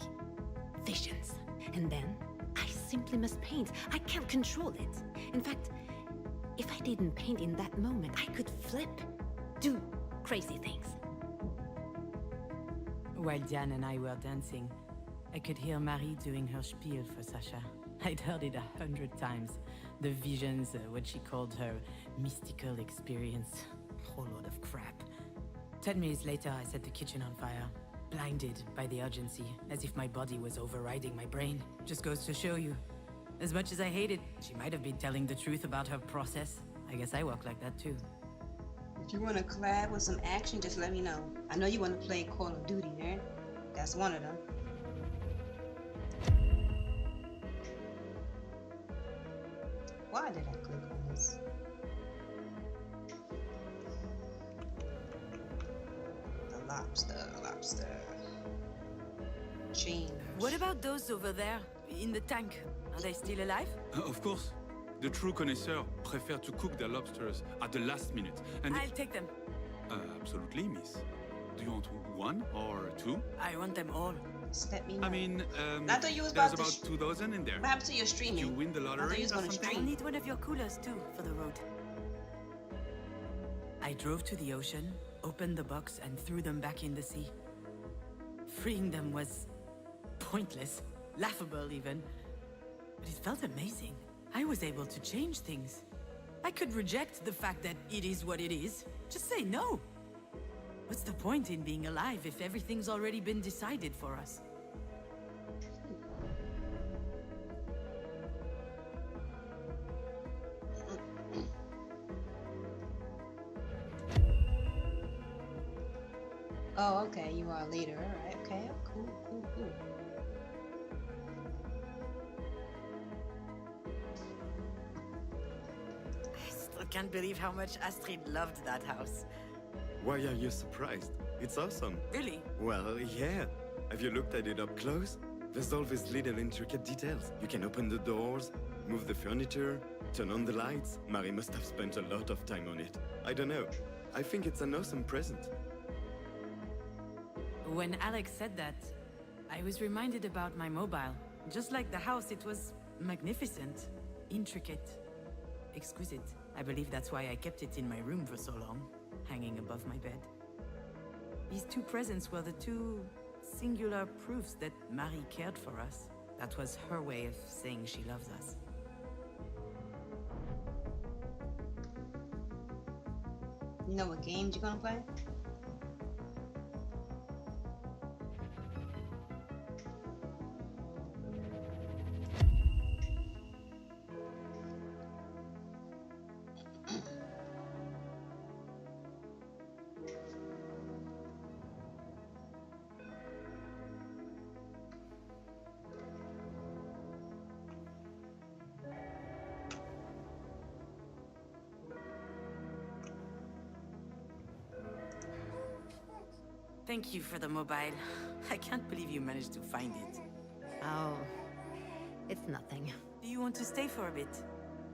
visions. And then, I simply must paint. I can't control it. In fact, if I didn't paint in that moment, I could flip, do crazy things. While Diane and I were dancing, I could hear Marie doing her spiel for Sasha. I'd heard it 100 times. The visions, what she called her mystical experience. Whole lot of crap. 10 minutes later, I set the kitchen on fire, blinded by the urgency, as if my body was overriding my brain. Just goes to show you. As much as I hate it, she might have been telling the truth about her process. I guess I work like that too. If you want to collab with some action, just let me know. I know you want to play Call of Duty, right? That's one of them. Why did I click on this? The lobster. Change. What about those over there, in the tank? Are they still alive? Of course. The true connoisseur prefer to cook their lobsters at the last minute. And I'll take them. absolutely, miss. Do you want one or two? I want them all. Just let me know. I mean, I thought you was there's about to about 2,000 in there. What happened to your If streaming? you win the I thought lottery you was or gonna something. I stream. need one of your coolers too, for the road. I drove to the ocean, opened the box, and threw them back in the sea. Freeing them was pointless, laughable even. But it felt amazing. I was able to change things. I could reject the fact that it is what it is. Just say no. What's the point in being alive if everything's already been decided for us? Oh, okay. You are a leader. All right. Okay. Cool. I still can't believe how much Astrid loved that house. Why are you surprised? It's awesome. Really? Well, yeah. Have you looked at it up close? There's all these little intricate details. You can open the doors, move the furniture, turn on the lights. Marie must have spent a lot of time on it. I don't know. I think it's an awesome present. When Alex said that, I was reminded about my mobile. Just like the house, it was magnificent, intricate, exquisite. I believe that's why I kept it in my room for so long, hanging above my bed. These two presents were the two singular proofs that Marie cared for us. That was her way of saying she loves us. You know what games you're gonna play? Thank you for the mobile. I can't believe you managed to find it. Oh, it's nothing. Do you want to stay for a bit?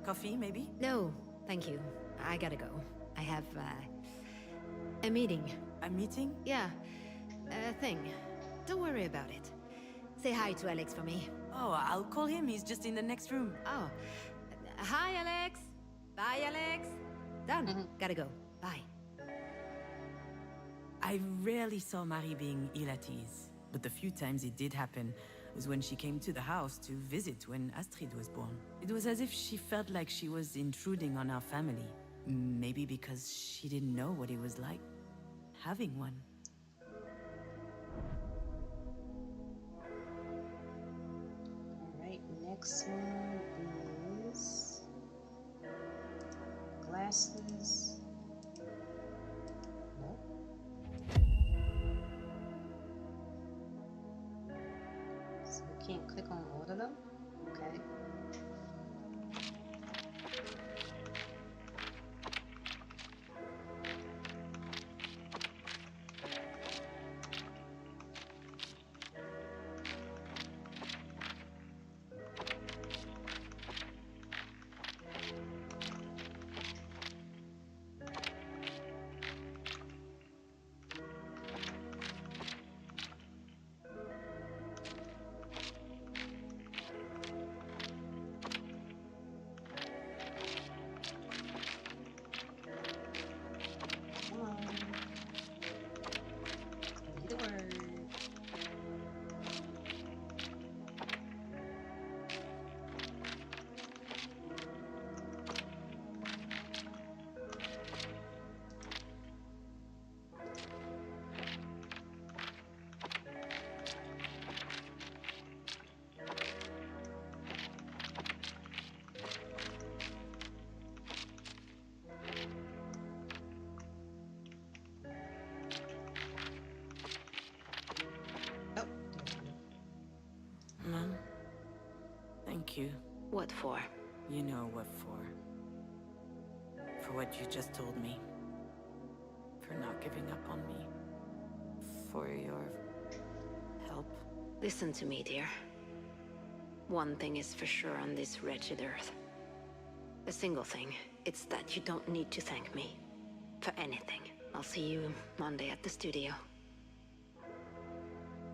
Coffee, maybe? No, thank you. I gotta go. I have, a meeting. A meeting? Yeah, a thing. Don't worry about it. Say hi to Alex for me. Oh, I'll call him. He's just in the next room. Oh, hi, Alex. Bye, Alex. Done. Gotta go. Bye. I rarely saw Marie being ill at ease, but the few times it did happen was when she came to the house to visit when Astrid was born. It was as if she felt like she was intruding on our family. Maybe because she didn't know what it was like having one. Alright, next one is glasses. Nope. So we can't click on all of them? Okay. Come on. Say the word. Oh, Mom, thank you. What for? You know what for. For what you just told me. For not giving up on me. For your help. Listen to me, dear. One thing is for sure on this wretched earth. A single thing. It's that you don't need to thank me. For anything. I'll see you Monday at the studio.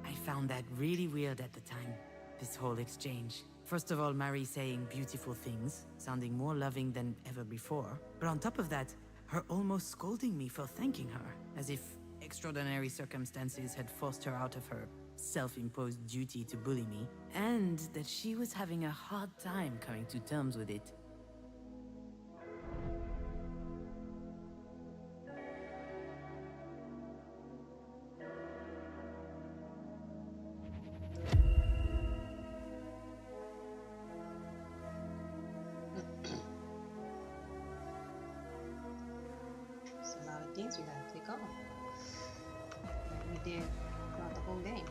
I found that really weird at the time, this whole exchange. First of all, Marie saying beautiful things, sounding more loving than ever before. But on top of that, her almost scolding me for thanking her, as if extraordinary circumstances had forced her out of her self-imposed duty to bully me, and that she was having a hard time coming to terms with it. there's a lot of things we gotta click on. Like we did throughout the whole game.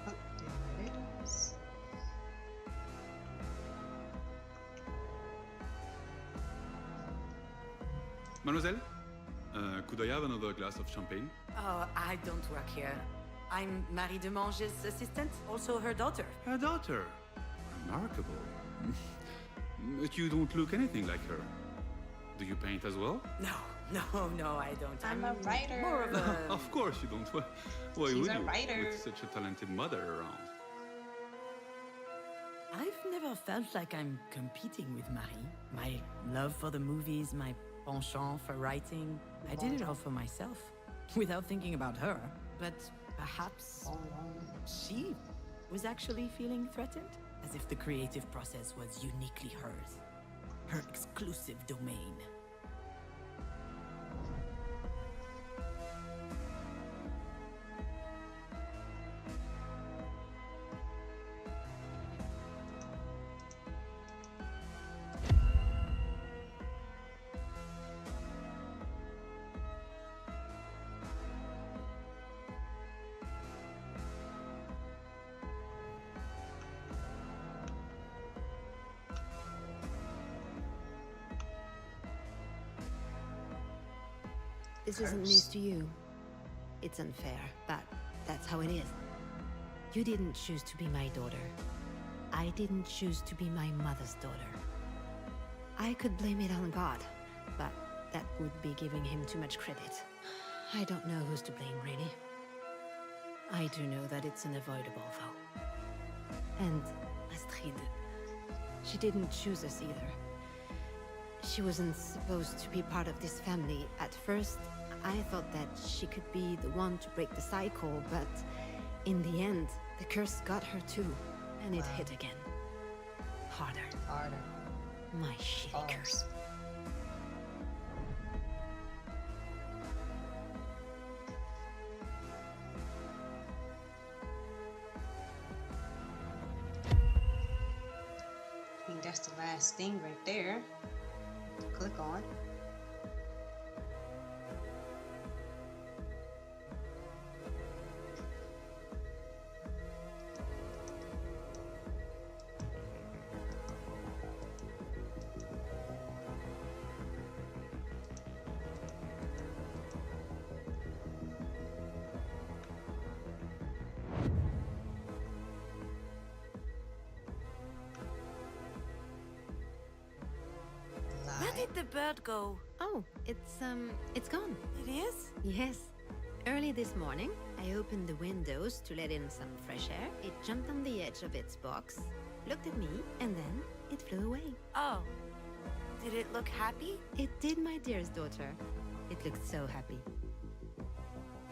Oh, there it is. Mademoiselle, could I have another glass of champagne? Oh, I don't work here. I'm Marie Demange's assistant, also her daughter. Her daughter. Remarkable. But you don't look anything like her. Do you paint as well? No, I don't. I'm a writer. More of a... Of course you don't. Why She's would a you? writer. With such a talented mother around. I've never felt like I'm competing with Marie. My love for the movies, my penchant for writing, I did it all for myself, without thinking about her. But perhaps she was actually feeling threatened, as if the creative process was uniquely hers, her exclusive domain. This isn't news to you. It's unfair, but that's how it is. You didn't choose to be my daughter. I didn't choose to be my mother's daughter. I could blame it on God, but that would be giving him too much credit. I don't know who's to blame, really. I do know that it's unavoidable, though. And Astrid, she didn't choose us either. She wasn't supposed to be part of this family. At first, I thought that she could be the one to break the cycle, but in the end, the curse got her too, and it hit again. Harder. Harder. My shitty curse. I think that's the last thing right there. Click on. Where did the bird go? Oh, it's gone. It is? Yes. Early this morning, I opened the windows to let in some fresh air. It jumped on the edge of its box, looked at me, and then it flew away. Oh. Did it look happy? It did, my dearest daughter. It looked so happy.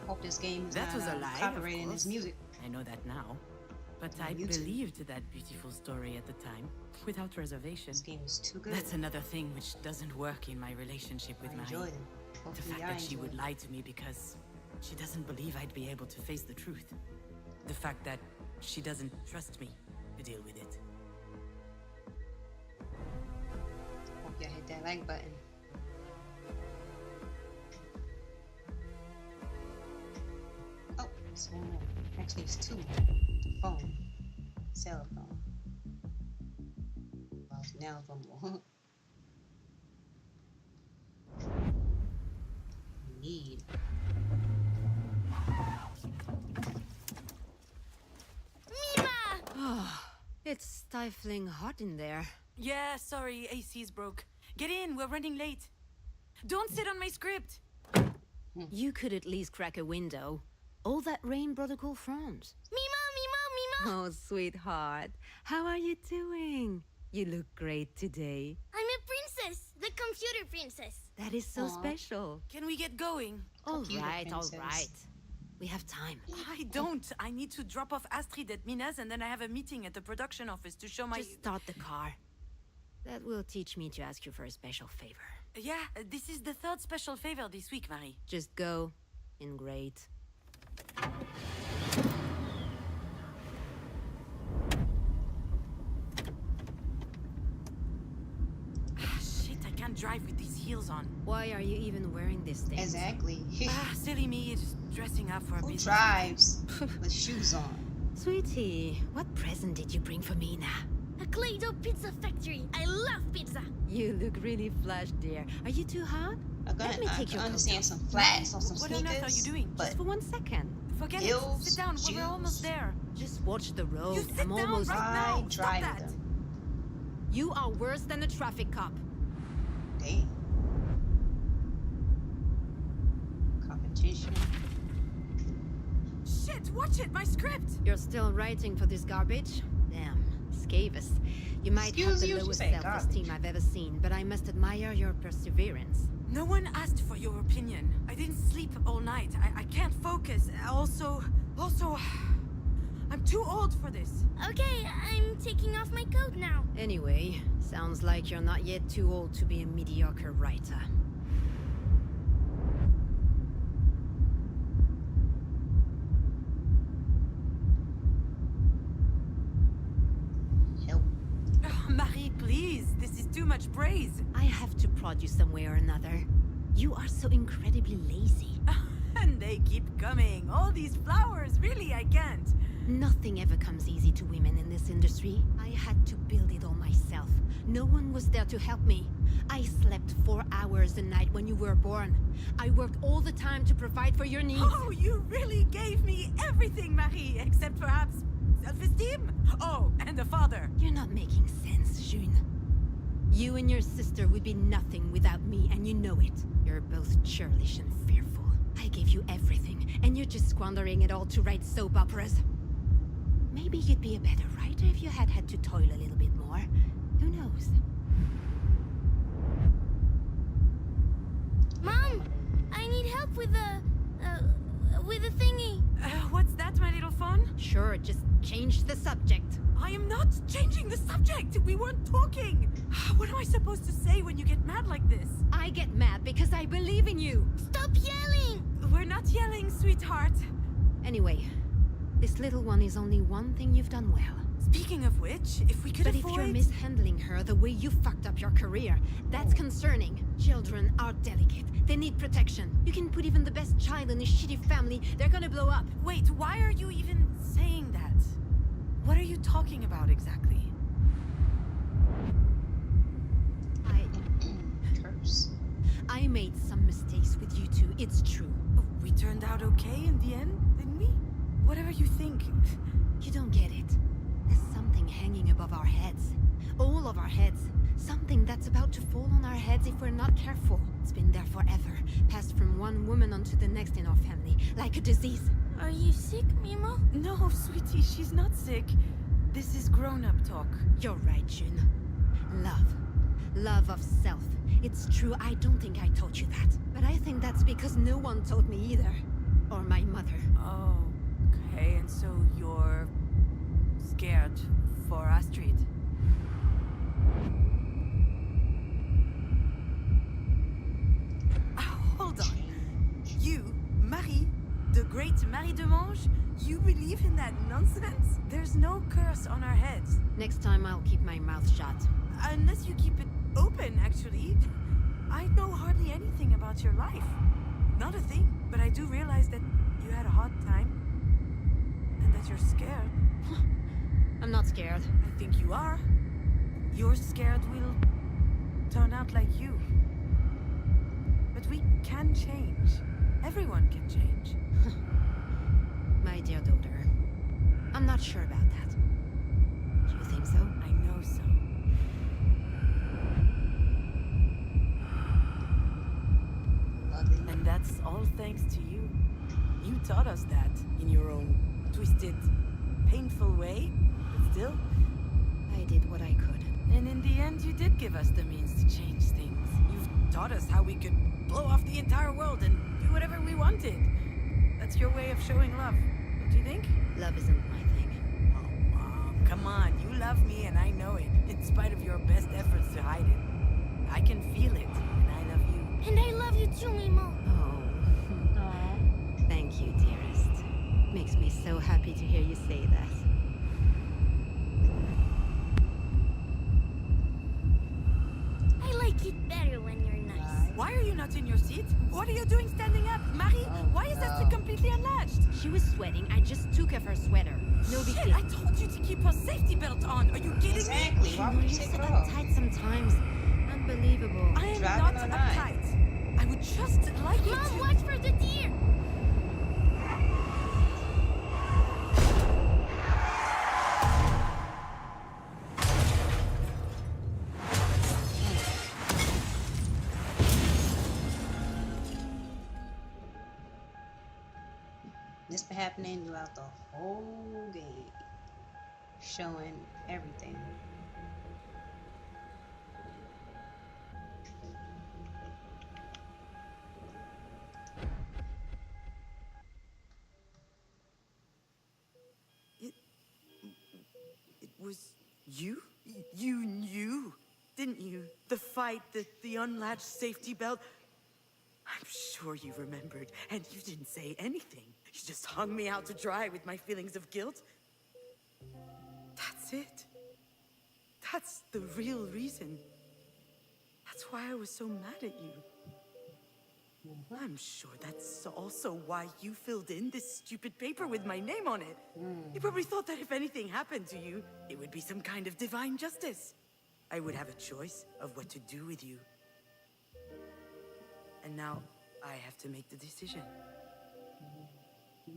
Hope this game is That not was a lie, of copyrighted in course. his music. I know that now. But On I YouTube. believed that beautiful story at the time, without reservation. This game is too good. That's another thing which doesn't work in my relationship with I Marie. enjoyed it. The Hopefully fact I that she enjoyed would it. lie to me because she doesn't believe I'd be able to face the truth. The fact that she doesn't trust me to deal with it. Hope y'all hit that like button. Oh, it's one more. Actually, it's two. The phone. Cell phone. Well, now one more. Need. It's stifling hot in there. Yeah, sorry, AC's broke. Get in, we're running late. Don't sit on my script. You could at least crack a window. All that rain brought a cool front. Mima, Mima, Mima! Oh, sweetheart. How are you doing? You look great today. I'm a princess, the computer princess. That is so Aw. special. Can we get going? All Computer right, all princess. right. We have time. I don't. I need to drop off Astrid at Mina's and then I have a meeting at the production office to show my... Just start the car. That will teach me to ask you for a special favor. Yeah, this is the third special favor this week, Marie. Just go. In great. Shit, I can't drive with these heels on. Why are you even wearing this thing? Exactly. Silly me, just dressing up for a Who business. drives with shoes on? Sweetie, what present did you bring for me now? A Play-Doh pizza factory. I love pizza. You look really flushed, dear. Are you too hot? Let me I take your coat understand off. some flats on some What on sneakers. earth are you doing? But Just for 1 second. Forget Heels, it. Sit down. We're almost shoes. there. Just watch the road. You sit I'm down almost... right now. I Stop drive that. them. You are worse than a traffic cop. Damn. Competition. Shit, watch it. My script. You're still writing for this garbage? Damn, Scavis. You might have Excuse the you, she lowest said self-esteem I've ever seen, but I must admire your perseverance. No one asked for your opinion. I didn't sleep all night. I can't focus. Also, I'm too old for this. Okay, I'm taking off my coat now. Anyway, sounds like you're not yet too old to be a mediocre writer. Help. Oh, Marie, please. This is too much praise. I have to prod you some way or another. You are so incredibly lazy. And they keep coming. All these flowers, really, I can't. Nothing ever comes easy to women in this industry. I had to build it all myself. No one was there to help me. I slept 4 hours a night when you were born. I worked all the time to provide for your needs. Oh, you really gave me everything, Marie, except perhaps self-esteem. Oh, and a father. You're not making sense, June. You and your sister would be nothing without me, and you know it. You're both churlish and fearful. I gave you everything, and you're just squandering it all to write soap operas. Maybe you'd be a better writer if you had to toil a little bit more. Who knows? Mom, I need help with the thingy. What's that, my little phone? Sure, just change the subject. I am not changing the subject. We weren't talking. What am I supposed to say when you get mad like this? I get mad because I believe in you. Stop yelling! We're not yelling, sweetheart. Anyway, this little one is only one thing you've done well. Speaking of which, if we could But avoid... if you're mishandling her the way you fucked up your career, that's concerning. Children are delicate. They need protection. You can put even the best child in a shitty family, they're gonna blow up. Wait, why are you even saying that? What are you talking about exactly? I made some mistakes with you two, it's true. We turned out okay in the end, didn't we? Whatever you think. You don't get it. There's something hanging above our heads. All of our heads. Something that's about to fall on our heads if we're not careful. It's been there forever. Passed from one woman onto the next in our family. Like a disease. Are you sick, Mimo? No, sweetie, she's not sick. This is grown-up talk. You're right, June. Love. Love of self. It's true, I don't think I taught you that. But I think that's because no one taught me either. Or my mother. Oh, okay, and so you're... scared for Astrid? Hold on. You, Marie, the great Marie de Mange, you believe in that nonsense? There's no curse on our heads. Next time I'll keep my mouth shut. Unless you keep it open, actually. I know hardly anything about your life. Not a thing. But I do realize that you had a hard time. And that you're scared. I'm not scared. I think you are. You're scared we'll turn out like you. But we can change. Everyone can change. My dear daughter, I'm not sure about that. Do you think so? I know so. And that's all thanks to you. You taught us that in your own twisted, painful way, but still. I did what I could. And in the end, you did give us the means to change things. You've taught us how we could blow off the entire world and do whatever we wanted. That's your way of showing love, don't you think? Love isn't my thing. Oh, Mom, come on. You love me and I know it, in spite of your best efforts to hide it. I can feel it, and I love you. And I love you too, Mimo. Oh. Thank you, dearest. Makes me so happy to hear you say that. I like it better when you're nice. Why are you not in your seat? What are you doing standing up? Marie, why is that completely unlatched? She was sweating. I just took off her sweater. No big Shit, deal. I told you to keep her safety belt on. Are you kidding Exactly. me? Why would you You're take so it off? uptight sometimes. Unbelievable. I am Driving not or not? uptight. I would just like you Mom, to... watch for the deer. This been happening throughout the whole game. Showing everything. It was you? You knew, didn't you? The fight, the unlatched safety belt. I'm sure you remembered, and you didn't say anything. You just hung me out to dry with my feelings of guilt. That's it. That's the real reason. That's why I was so mad at you. I'm sure that's also why you filled in this stupid paper with my name on it. You probably thought that if anything happened to you, it would be some kind of divine justice. I would have a choice of what to do with you. And now, I have to make the decision.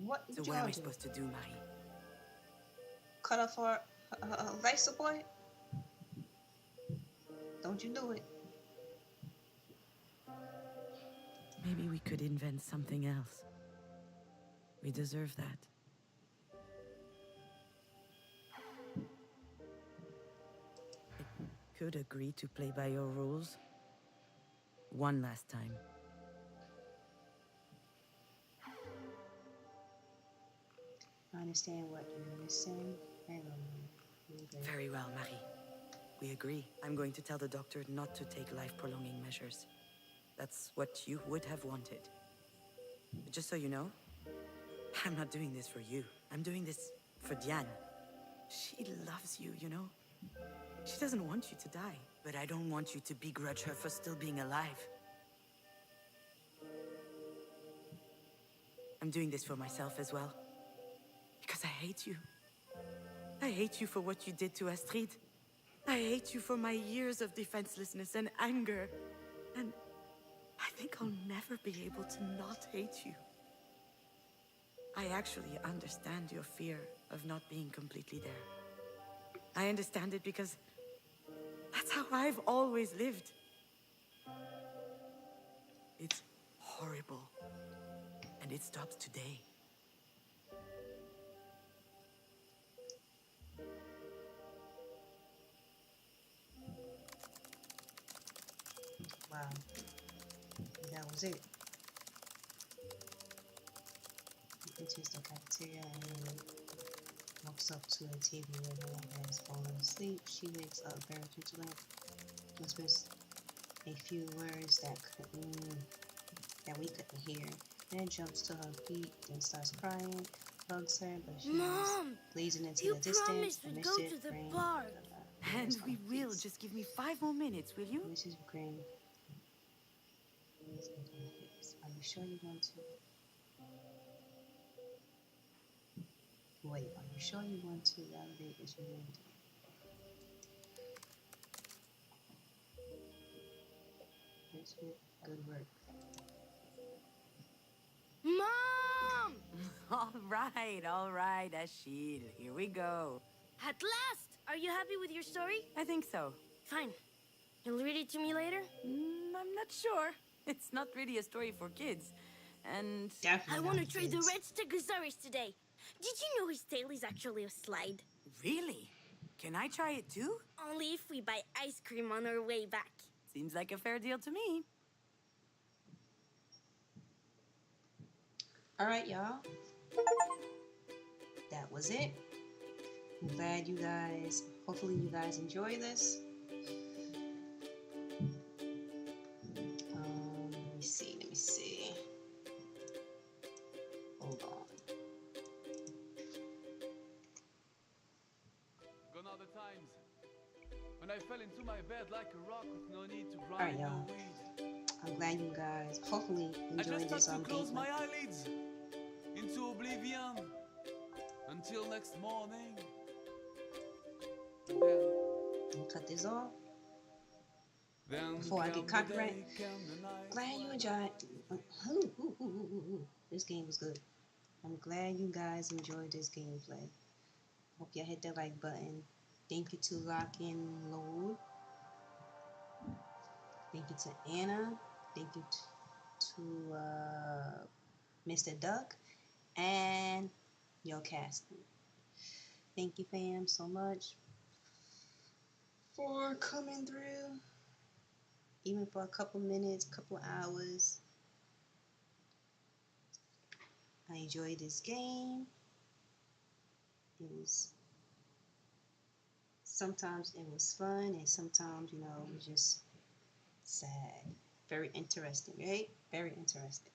What So would what am y'all I do? supposed to do, Marie? Cut off her life support? Don't you do it. Maybe we could invent something else. We deserve that. I could agree to play by your rules. One last time. I understand what you're missing. Very well, Marie. We agree. I'm going to tell the doctor not to take life-prolonging measures. That's what you would have wanted. But just so you know, I'm not doing this for you. I'm doing this for Diane. She loves you, you know? She doesn't want you to die. But I don't want you to begrudge her for still being alive. I'm doing this for myself as well. Because I hate you. I hate you for what you did to Astrid. I hate you for my years of defenselessness and anger. And I think I'll never be able to not hate you. I actually understand your fear of not being completely there. I understand it because that's how I've always lived. It's horrible. And it stops today. Wow. That was it. He enters the cafeteria and walks up to a table where no one has fallen asleep. She wakes up very vigilant, whispers a few words that we couldn't hear, then jumps to her feet, then starts crying, hugs her, but she's Mom, blazing into you the distance. promised we'd go to the park. And we will. Just give me 5 more minutes, will you? Mrs. Green. Are you sure you want to? Wait, are you sure you want to validate this reality? Good work. Mom! All right, Achille. Here we go. At last! Are you happy with your story? I think so. Fine. You'll read it to me later? I'm not sure. It's not really a story for kids. And Definitely I want to not try the kids. red Stegosaurus today. Did you know his tail is actually a slide? really? Can I try it too? Only if we buy ice cream on our way back. Seems like a fair deal to me. All right, y'all. That was it. I'm glad you guys, hopefully you guys enjoy this. Let me see. Hold on. Gone are the times when I fell into my bed like a rock with no need to All right, grind y'all. no weed. I'm glad you guys hopefully I enjoyed just this had to close gameplay. my eyelids into oblivion until next morning. And I'll cut this off then before I get came the copyright. day, came the night Glad you when enjoyed. Ooh. This game was good. I'm glad you guys enjoyed this gameplay. Hope y'all hit that like button. Thank you to Lock and Load. Thank you to Anna. Thank you to Mr. Duck and Yo Casting. Thank you, fam, so much for coming through, even for a couple minutes, couple hours. I enjoyed this game. Sometimes it was fun, and sometimes, it was just sad. Very interesting, right? Very interesting.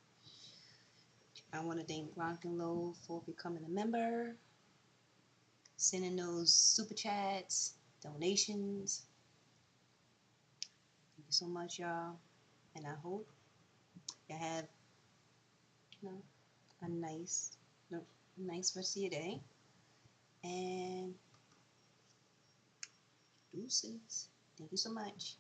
I want to thank Rock and Low for becoming a member, sending those super chats, donations. Thank you so much, y'all. And I hope You have, you know, a nice rest of your day. And deuces. Thank you so much.